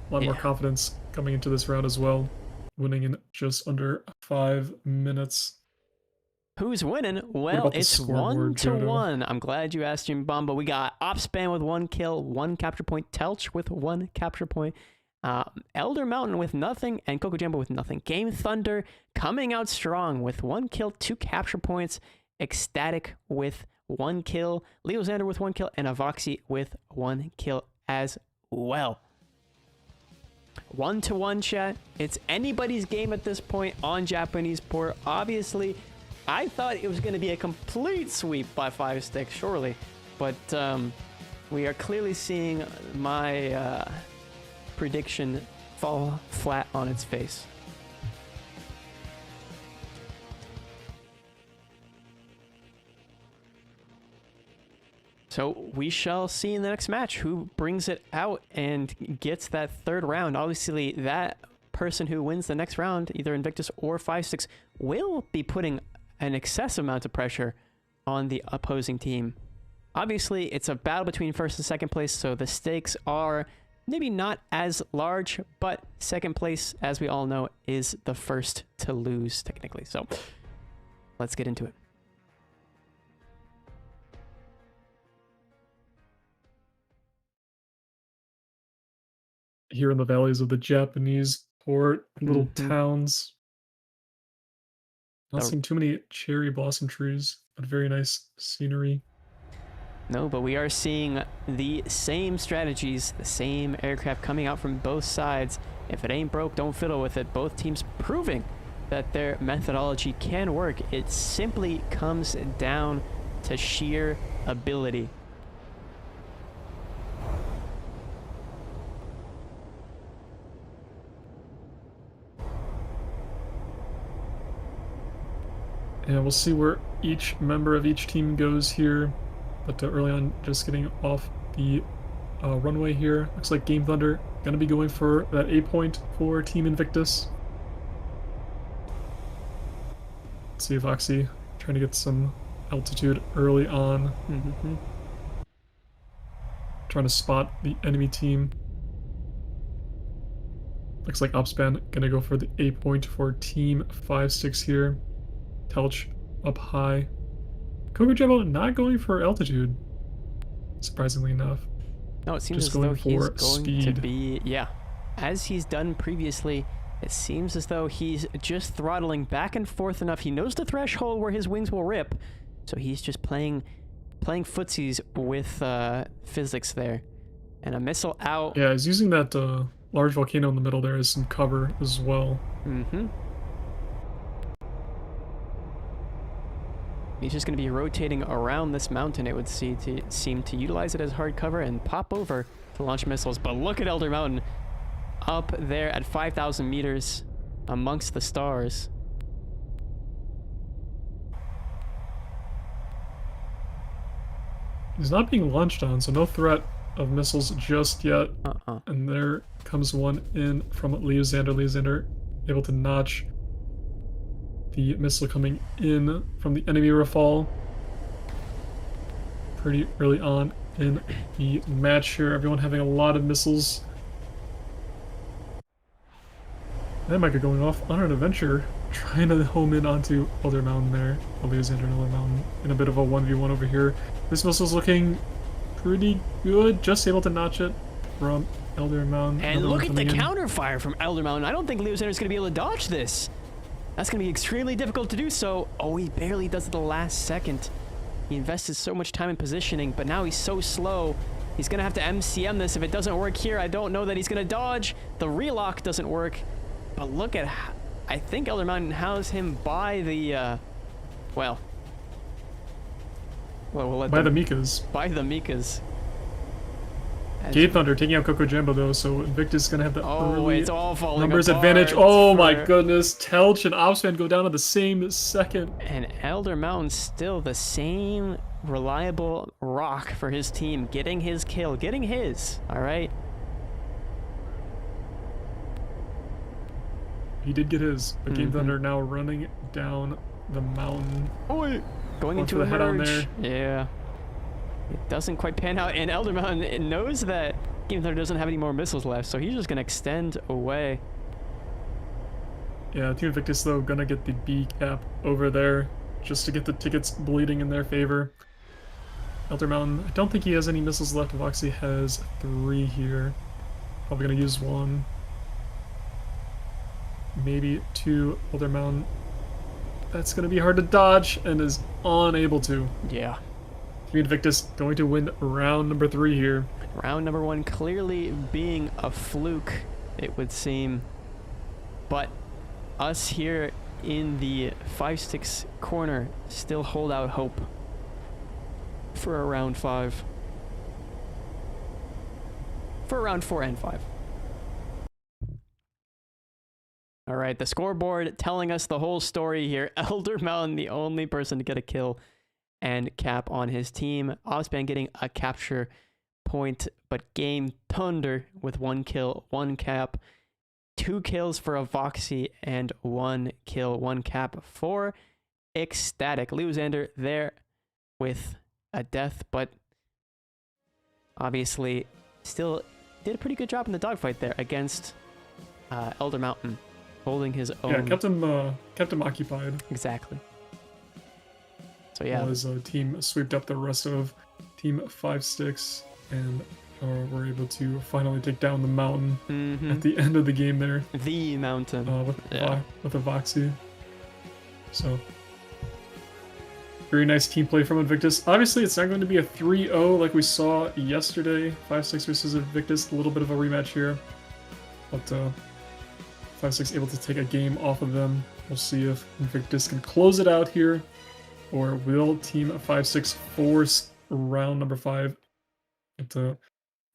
A lot more confidence coming into this round as well. Winning in just under 5 minutes. Who's winning? Well, it's 1-1. Jodo? I'm glad you asked, Jim Bomba. We got Opspan with 1 kill, 1 capture point. Telch with 1 capture point. Elder Mountain with nothing, and Coco Jumbo with nothing. Game Thunder coming out strong with 1 kill, 2 capture points. Ecstatic with 1 kill. Leo Xander with 1 kill, and Avoxy with 1 kill as well. 1-1 chat. It's anybody's game at this point on Japanese port. Obviously, I thought it was going to be a complete sweep by 5-stick, surely. But we are clearly seeing my prediction fall flat on its face. So we shall see in the next match who brings it out and gets that 3rd round. Obviously, that person who wins the next round, either Invictus or 5-6, will be putting an excessive amount of pressure on the opposing team. Obviously, it's a battle between 1st and 2nd place, so the stakes are maybe not as large, but 2nd place, as we all know, is the first to lose, technically. So let's get into it. Here in the valleys of the Japanese port, little towns. Not seeing too many cherry blossom trees, but very nice scenery. No, but we are seeing the same strategies, the same aircraft coming out from both sides. If it ain't broke, don't fiddle with it. Both teams proving that their methodology can work. It simply comes down to sheer ability. And we'll see where each member of each team goes here. But early on, just getting off the runway here. Looks like Game Thunder going to be going for that A point for Team Invictus. Let's see if Oxy trying to get some altitude early on. Trying to spot the enemy team. Looks like Opspan going to go for the A point for Team 5-6 here. Telch up high. Coco Jumbo not going for altitude, surprisingly enough. No, it seems just as though going he's for going speed. to be, yeah, as he's done previously. It seems as though he's just throttling back and forth enough. He knows the threshold where his wings will rip, so he's just playing footsies with physics there. And a missile out. Yeah, he's using that large volcano in the middle there as some cover as well. He's just going to be rotating around this mountain, it would seem to utilize it as hard cover and pop over to launch missiles. But look at Elder Mountain up there at 5,000 meters amongst the stars. He's not being launched on, so no threat of missiles just yet. And there comes one in from Leo Xander. Leo Xander able to notch the missile coming in from the enemy Rafale. Pretty early on in the match here. Everyone having a lot of missiles. That might be going off on an adventure, trying to home in onto Elder Mountain there. Leo Xander and Elder Mountain in a bit of a 1v1 over here. This missile's looking pretty good. Just able to notch it from Elder Mountain. And look at the counterfire from Elder Mountain. I don't think Leo Xander's going to be able to dodge this. That's going to be extremely difficult to do so. Oh, he barely does it at the last second. He invested so much time in positioning, but now he's so slow. He's going to have to MCM this. If it doesn't work here, I don't know that he's going to dodge. The relock doesn't work. But look at... I think Elder Mountain has him by the... well, we'll let by the Mikas. By the Mikas. Game Thunder taking out Coco Jumbo though, so Invictus is gonna have the early it's all falling numbers apart advantage. Oh my goodness, Telch and Opspan go down at the same second. And Elder Mountain still the same reliable rock for his team, getting his kill, getting his. All right. He did get his, but Game Thunder now running down the mountain. Oh, going into the a head on merge. there. Yeah. It doesn't quite pan out, and Elder Mountain knows that Game Thunder doesn't have any more missiles left, so he's just going to extend away. Yeah, Team Invictus, though, gonna get the B cap over there just to get the tickets bleeding in their favor. Elder Mountain, I don't think he has any missiles left. Voxy has 3 here. Probably gonna use one. Maybe two. Elder Mountain. That's gonna be hard to dodge and is unable to. Yeah. Team Invictus going to win round number 3 here. Round number 1 clearly being a fluke, it would seem. But us here in the 5-6 corner still hold out hope for a round 5. For round 4 and 5. All right, the scoreboard telling us the whole story here. Elder Mountain, the only person to get a kill and cap on his team. Ozban getting a capture point, but Game Thunder with 1 kill, 1 cap, 2 kills for a Voxy, and 1 kill, 1 cap for Ecstatic. Lewazander there with a death, but obviously still did a pretty good job in the dogfight there against Elder Mountain, holding his own. Yeah, kept him occupied. Exactly. So yeah, while his team swept up the rest of Team 5-6 and were able to finally take down the mountain at the end of the game there. The mountain. With a Voxy. So, very nice team play from Invictus. Obviously, it's not going to be a 3-0 like we saw yesterday. 5-6 versus Invictus, a little bit of a rematch here. But 5-6 able to take a game off of them. We'll see if Invictus can close it out here, or will Team 5-6 force round number 5? But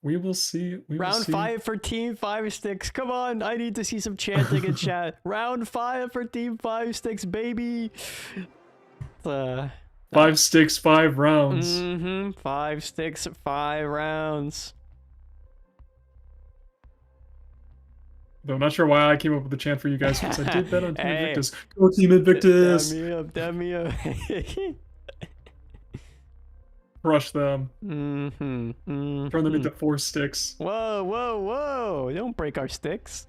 we will see. Round 5 for Team 5-6. Come on, I need to see some chanting in chat. Round 5 for Team 5-6, baby. 5-6, 5 rounds. 5-6, 5 rounds. Though I'm not sure why I came up with the chant for you guys, because I did bet on Team Invictus. Go Team Invictus! Damn me up. Crush them. Turn them into 4 sticks. Whoa. Don't break our sticks.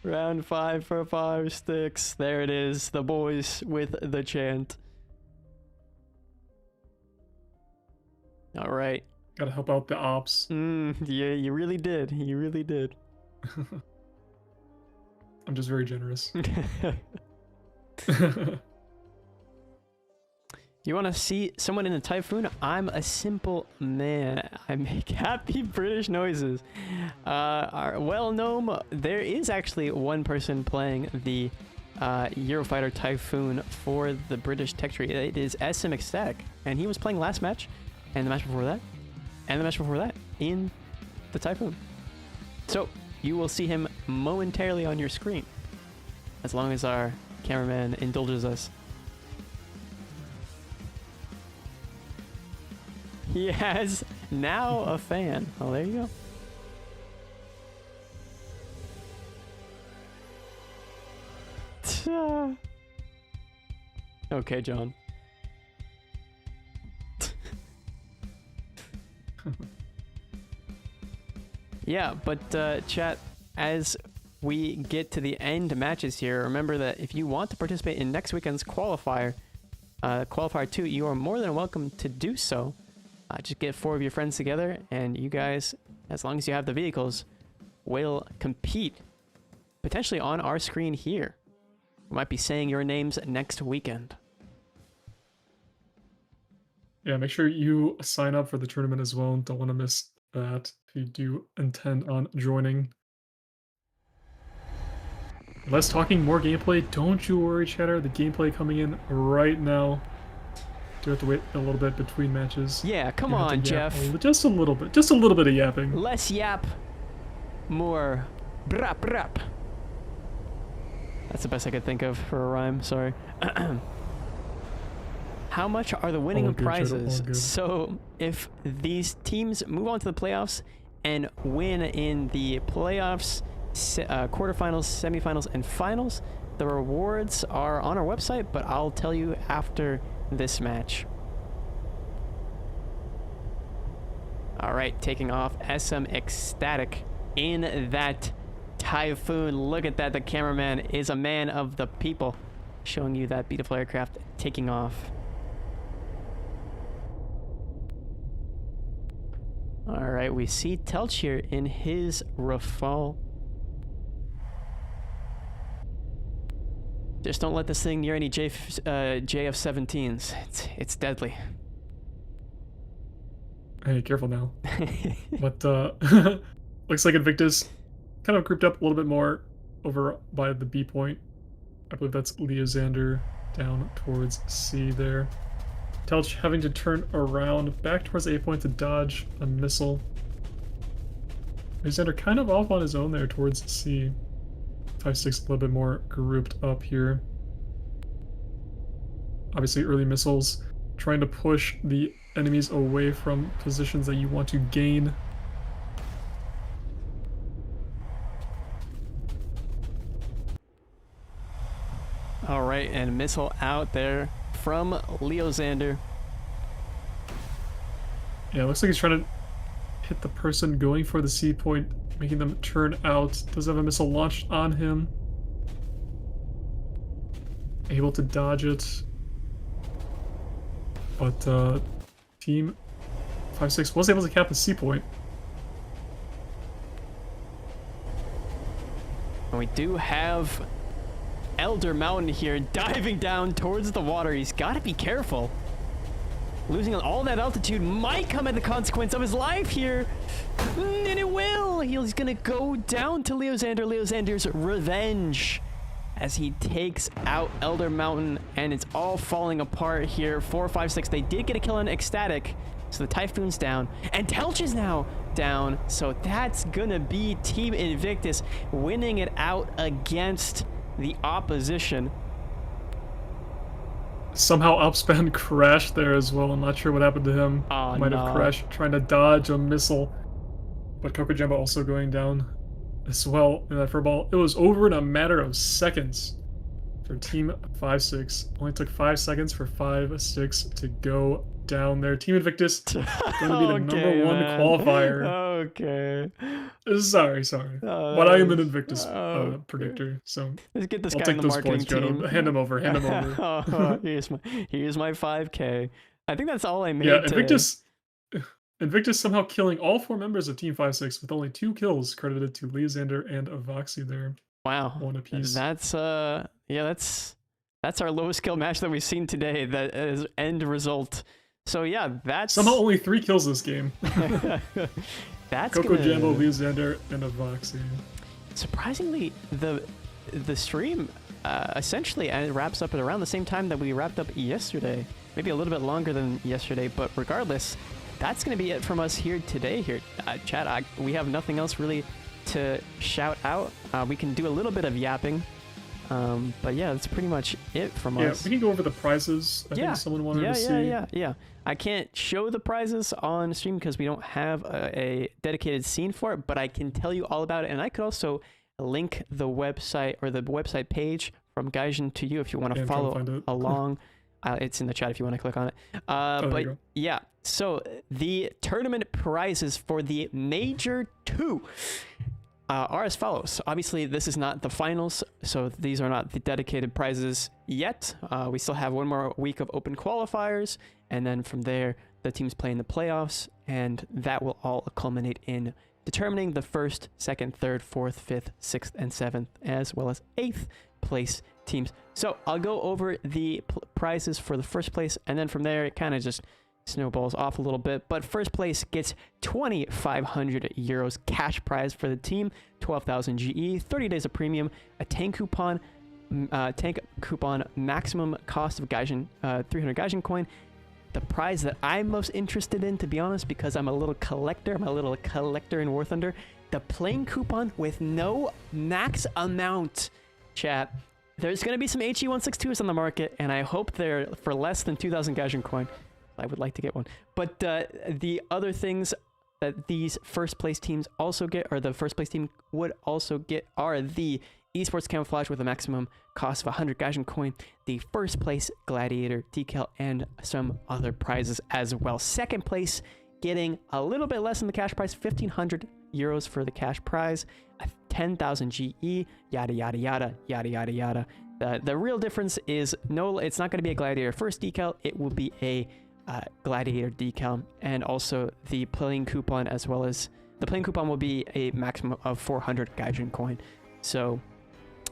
Round 5 for 5-6. There it is. The boys with the chant. All right. Gotta help out the ops. Yeah, you really did. You really did. I'm just very generous. You want to see someone in a typhoon? I'm a simple man. I make happy British noises. Well, Gnome, there is actually one person playing the Eurofighter Typhoon for the British tech tree. It is SM Ecstatic, and he was playing last match, and the match before that, and the match before that in the Typhoon. So you will see him momentarily on your screen, as long as our cameraman indulges us. He has now a fan. Oh, there you go. Okay, John. Yeah, but chat, as we get to the end matches here, remember that if you want to participate in next weekend's qualifier, Qualifier 2, you are more than welcome to do so. Just get 4 of your friends together, and you guys, as long as you have the vehicles, will compete potentially on our screen here. We might be saying your names next weekend. Yeah, make sure you sign up for the tournament as well. Don't want to miss that if you do intend on joining. Less talking, more gameplay. Don't you worry, chatter. The gameplay coming in right now. Do have to wait a little bit between matches. Yeah, come on, Jeff. Just a little bit. Just a little bit of yapping. Less yap, more brap brap. That's the best I could think of for a rhyme. Sorry. How much are the winning prizes? So if these teams move on to the playoffs and win in the playoffs, quarterfinals, semifinals, and finals, the rewards are on our website, but I'll tell you after this match. All right, taking off SM Ecstatic in that Typhoon. Look at that, the cameraman is a man of the people, showing you that beautiful aircraft taking off. All right, we see Telch here in his Rafale. Just don't let this thing near any JF-17s. It's deadly. Hey, careful now. But looks like Invictus kind of grouped up a little bit more over by the B point. I believe that's Leozander down towards C there. Telch having to turn around back towards A point to dodge a missile. Leozander kind of off on his own there towards C. 5-6 a little bit more grouped up here. Obviously early missiles trying to push the enemies away from positions that you want to gain. All right, and missile out there from Leozander. Yeah, it looks like he's trying to hit the person going for the C point, making them turn out. Does have a missile launched on him. Able to dodge it. But team 5-6 was able to cap the C point. And we do have Elder Mountain here diving down towards the water. He's got to be careful. Losing all that altitude might come at the consequence of his life here. And it will. He's going to go down to Leozander. Leozander's revenge as he takes out Elder Mountain. And it's all falling apart here. 4, 5, 6. They did get a kill on Ecstatic. So the Typhoon's down. And Telch is now down. So that's going to be Team Invictus winning it out against the opposition. Somehow Upspan crashed there as well. I'm not sure what happened to him. Oh, Might no. have crashed trying to dodge a missile. But Coco Jumbo also going down as well in that furball. It was over in a matter of seconds for Team 5-6. Only took 5 seconds for 5-6 to go down there. Team Invictus going to be the number 1 qualifier. Okay. Sorry. But I am an Invictus predictor, so let's get this I'll guy take in the those marketing points, team. Hand him over. Here's my 5K. I think that's all I made. Yeah, today. Invictus somehow killing all 4 members of Team 5-6 with only 2 kills credited to Leozander and Avoxy there. Wow. 1 apiece. That's our lowest kill match that we've seen today. That is end result. So yeah, that's somehow only 3 kills this game. That's Coco Jambo, Leozander, and Avoxy. Surprisingly, the stream essentially wraps up at around the same time that we wrapped up yesterday. Maybe a little bit longer than yesterday, but regardless, that's going to be it from us here today. Here, chat. We have nothing else really to shout out. We can do a little bit of yapping, but yeah, that's pretty much it from us. Yeah, we can go over the prizes. I think someone wanted to see. Yeah. I can't show the prizes on stream because we don't have a dedicated scene for it, but I can tell you all about it, and I could also link the website or the website page from Gaijin to you if you want to follow along. It's in the chat if you want to click on it. But yeah, so the tournament prizes for the Major 2 are as follows. Obviously, this is not the finals, so these are not the dedicated prizes yet. We still have 1 more week of open qualifiers, and then from there, the teams play in the playoffs, and that will all culminate in determining the 1st, 2nd, 3rd, 4th, 5th, 6th, and 7th, as well as 8th place teams. So I'll go over the prizes for the 1st place, and then from there, it kind of just snowballs off a little bit. But 1st place gets 2,500 euros cash prize for the team, 12,000 GE, 30 days of premium, a tank coupon, maximum cost of Gaijin, 300 Gaijin coin. The prize that I'm most interested in, to be honest, because I'm a little collector in War Thunder, the plane coupon with no max amount. Chat, there's going to be some HE162s on the market, and I hope they're for less than 2,000 Gaijin coin. I would like to get one. But the other things that these 1st place teams also get, or the 1st place team would also get, are the Esports camouflage with a maximum cost of 100 Gaijin coin, the 1st place gladiator decal, and some other prizes as well. 2nd place getting a little bit less than the cash prize, 1,500 euros for the cash prize, 10,000 GE, yada yada yada yada yada yada. The real difference is it's not going to be a gladiator 1st decal. It will be a Gladiator decal, and also the playing coupon, as well as the playing coupon will be a maximum of 400 Gaijin coin. So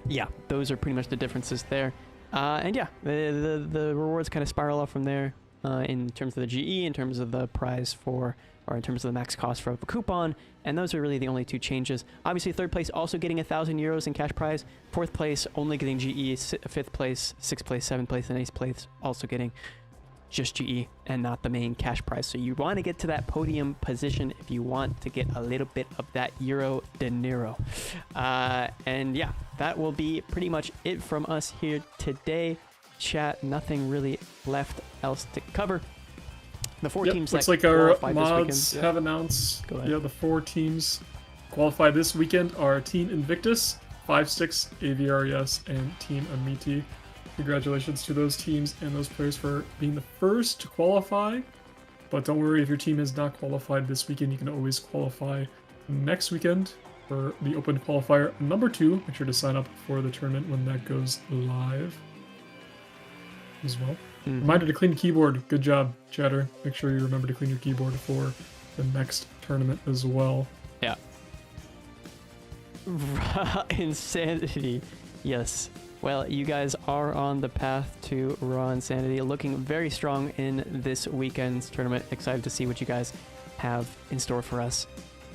yeah, those are pretty much the differences there. And yeah, the rewards kind of spiral off from there in terms of the GE, in terms of the prize for, or in terms of the max cost for the coupon. And those are really the only two changes. Obviously, third place also getting 1,000 euros in cash prize. Fourth place only getting GE. Fifth place, sixth place, seventh place, and eighth place also getting just GE and not the main cash prize. So you want to get to that podium position if you want to get a little bit of that Euro dinero. And yeah, that will be pretty much it from us here today. Chat, nothing really left else to cover. The four teams looks that like our qualified mods this weekend, have announced. Yeah, the 4 teams qualified this weekend are Team Invictus, 5-6, AVRES, and Team Amiti. Congratulations to those teams and those players for being the first to qualify. But don't worry, if your team has not qualified this weekend, you can always qualify next weekend for the Open Qualifier number 2. Make sure to sign up for the tournament when that goes live as well. Reminder to clean the keyboard. Good job, chatter. Make sure you remember to clean your keyboard for the next tournament as well. Yeah. Insanity. Yes. Well, you guys are on the path to Raw Insanity, looking very strong in this weekend's tournament. Excited to see what you guys have in store for us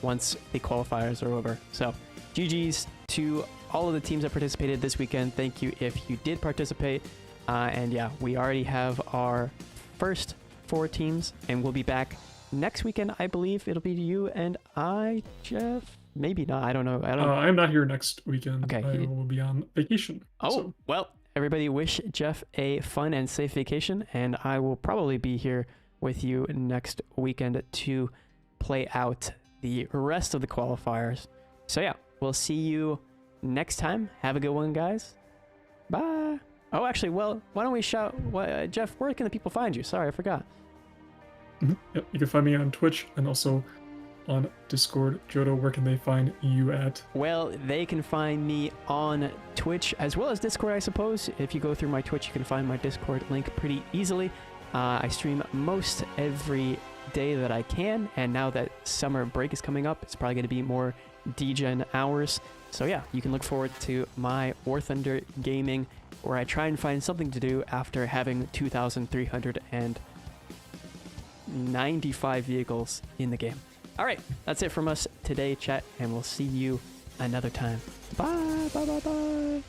once the qualifiers are over. So, GG's to all of the teams that participated this weekend. Thank you if you did participate. And yeah, we already have our first 4 teams, and we'll be back next weekend. I believe it'll be you and I, Jeff. Maybe not. I don't know. I'm not here next weekend. Okay. I will be on vacation. Oh, well, everybody wish Jeff a fun and safe vacation, and I will probably be here with you next weekend to play out the rest of the qualifiers. So yeah, we'll see you next time. Have a good one, guys. Bye. Oh, actually, well, why don't we shout, Jeff, where can the people find you? Sorry, I forgot. Yep, you can find me on Twitch and also on Discord. Jodo, where can they find you at? Well, they can find me on Twitch as well as Discord, I suppose. If you go through my Twitch, you can find my Discord link pretty easily. I stream most every day that I can, and now that summer break is coming up, it's probably going to be more DGen hours. So yeah, you can look forward to my War Thunder gaming, where I try and find something to do after having 2,395 vehicles in the game. All right, that's it from us today, chat, and we'll see you another time. Bye, bye, bye, bye.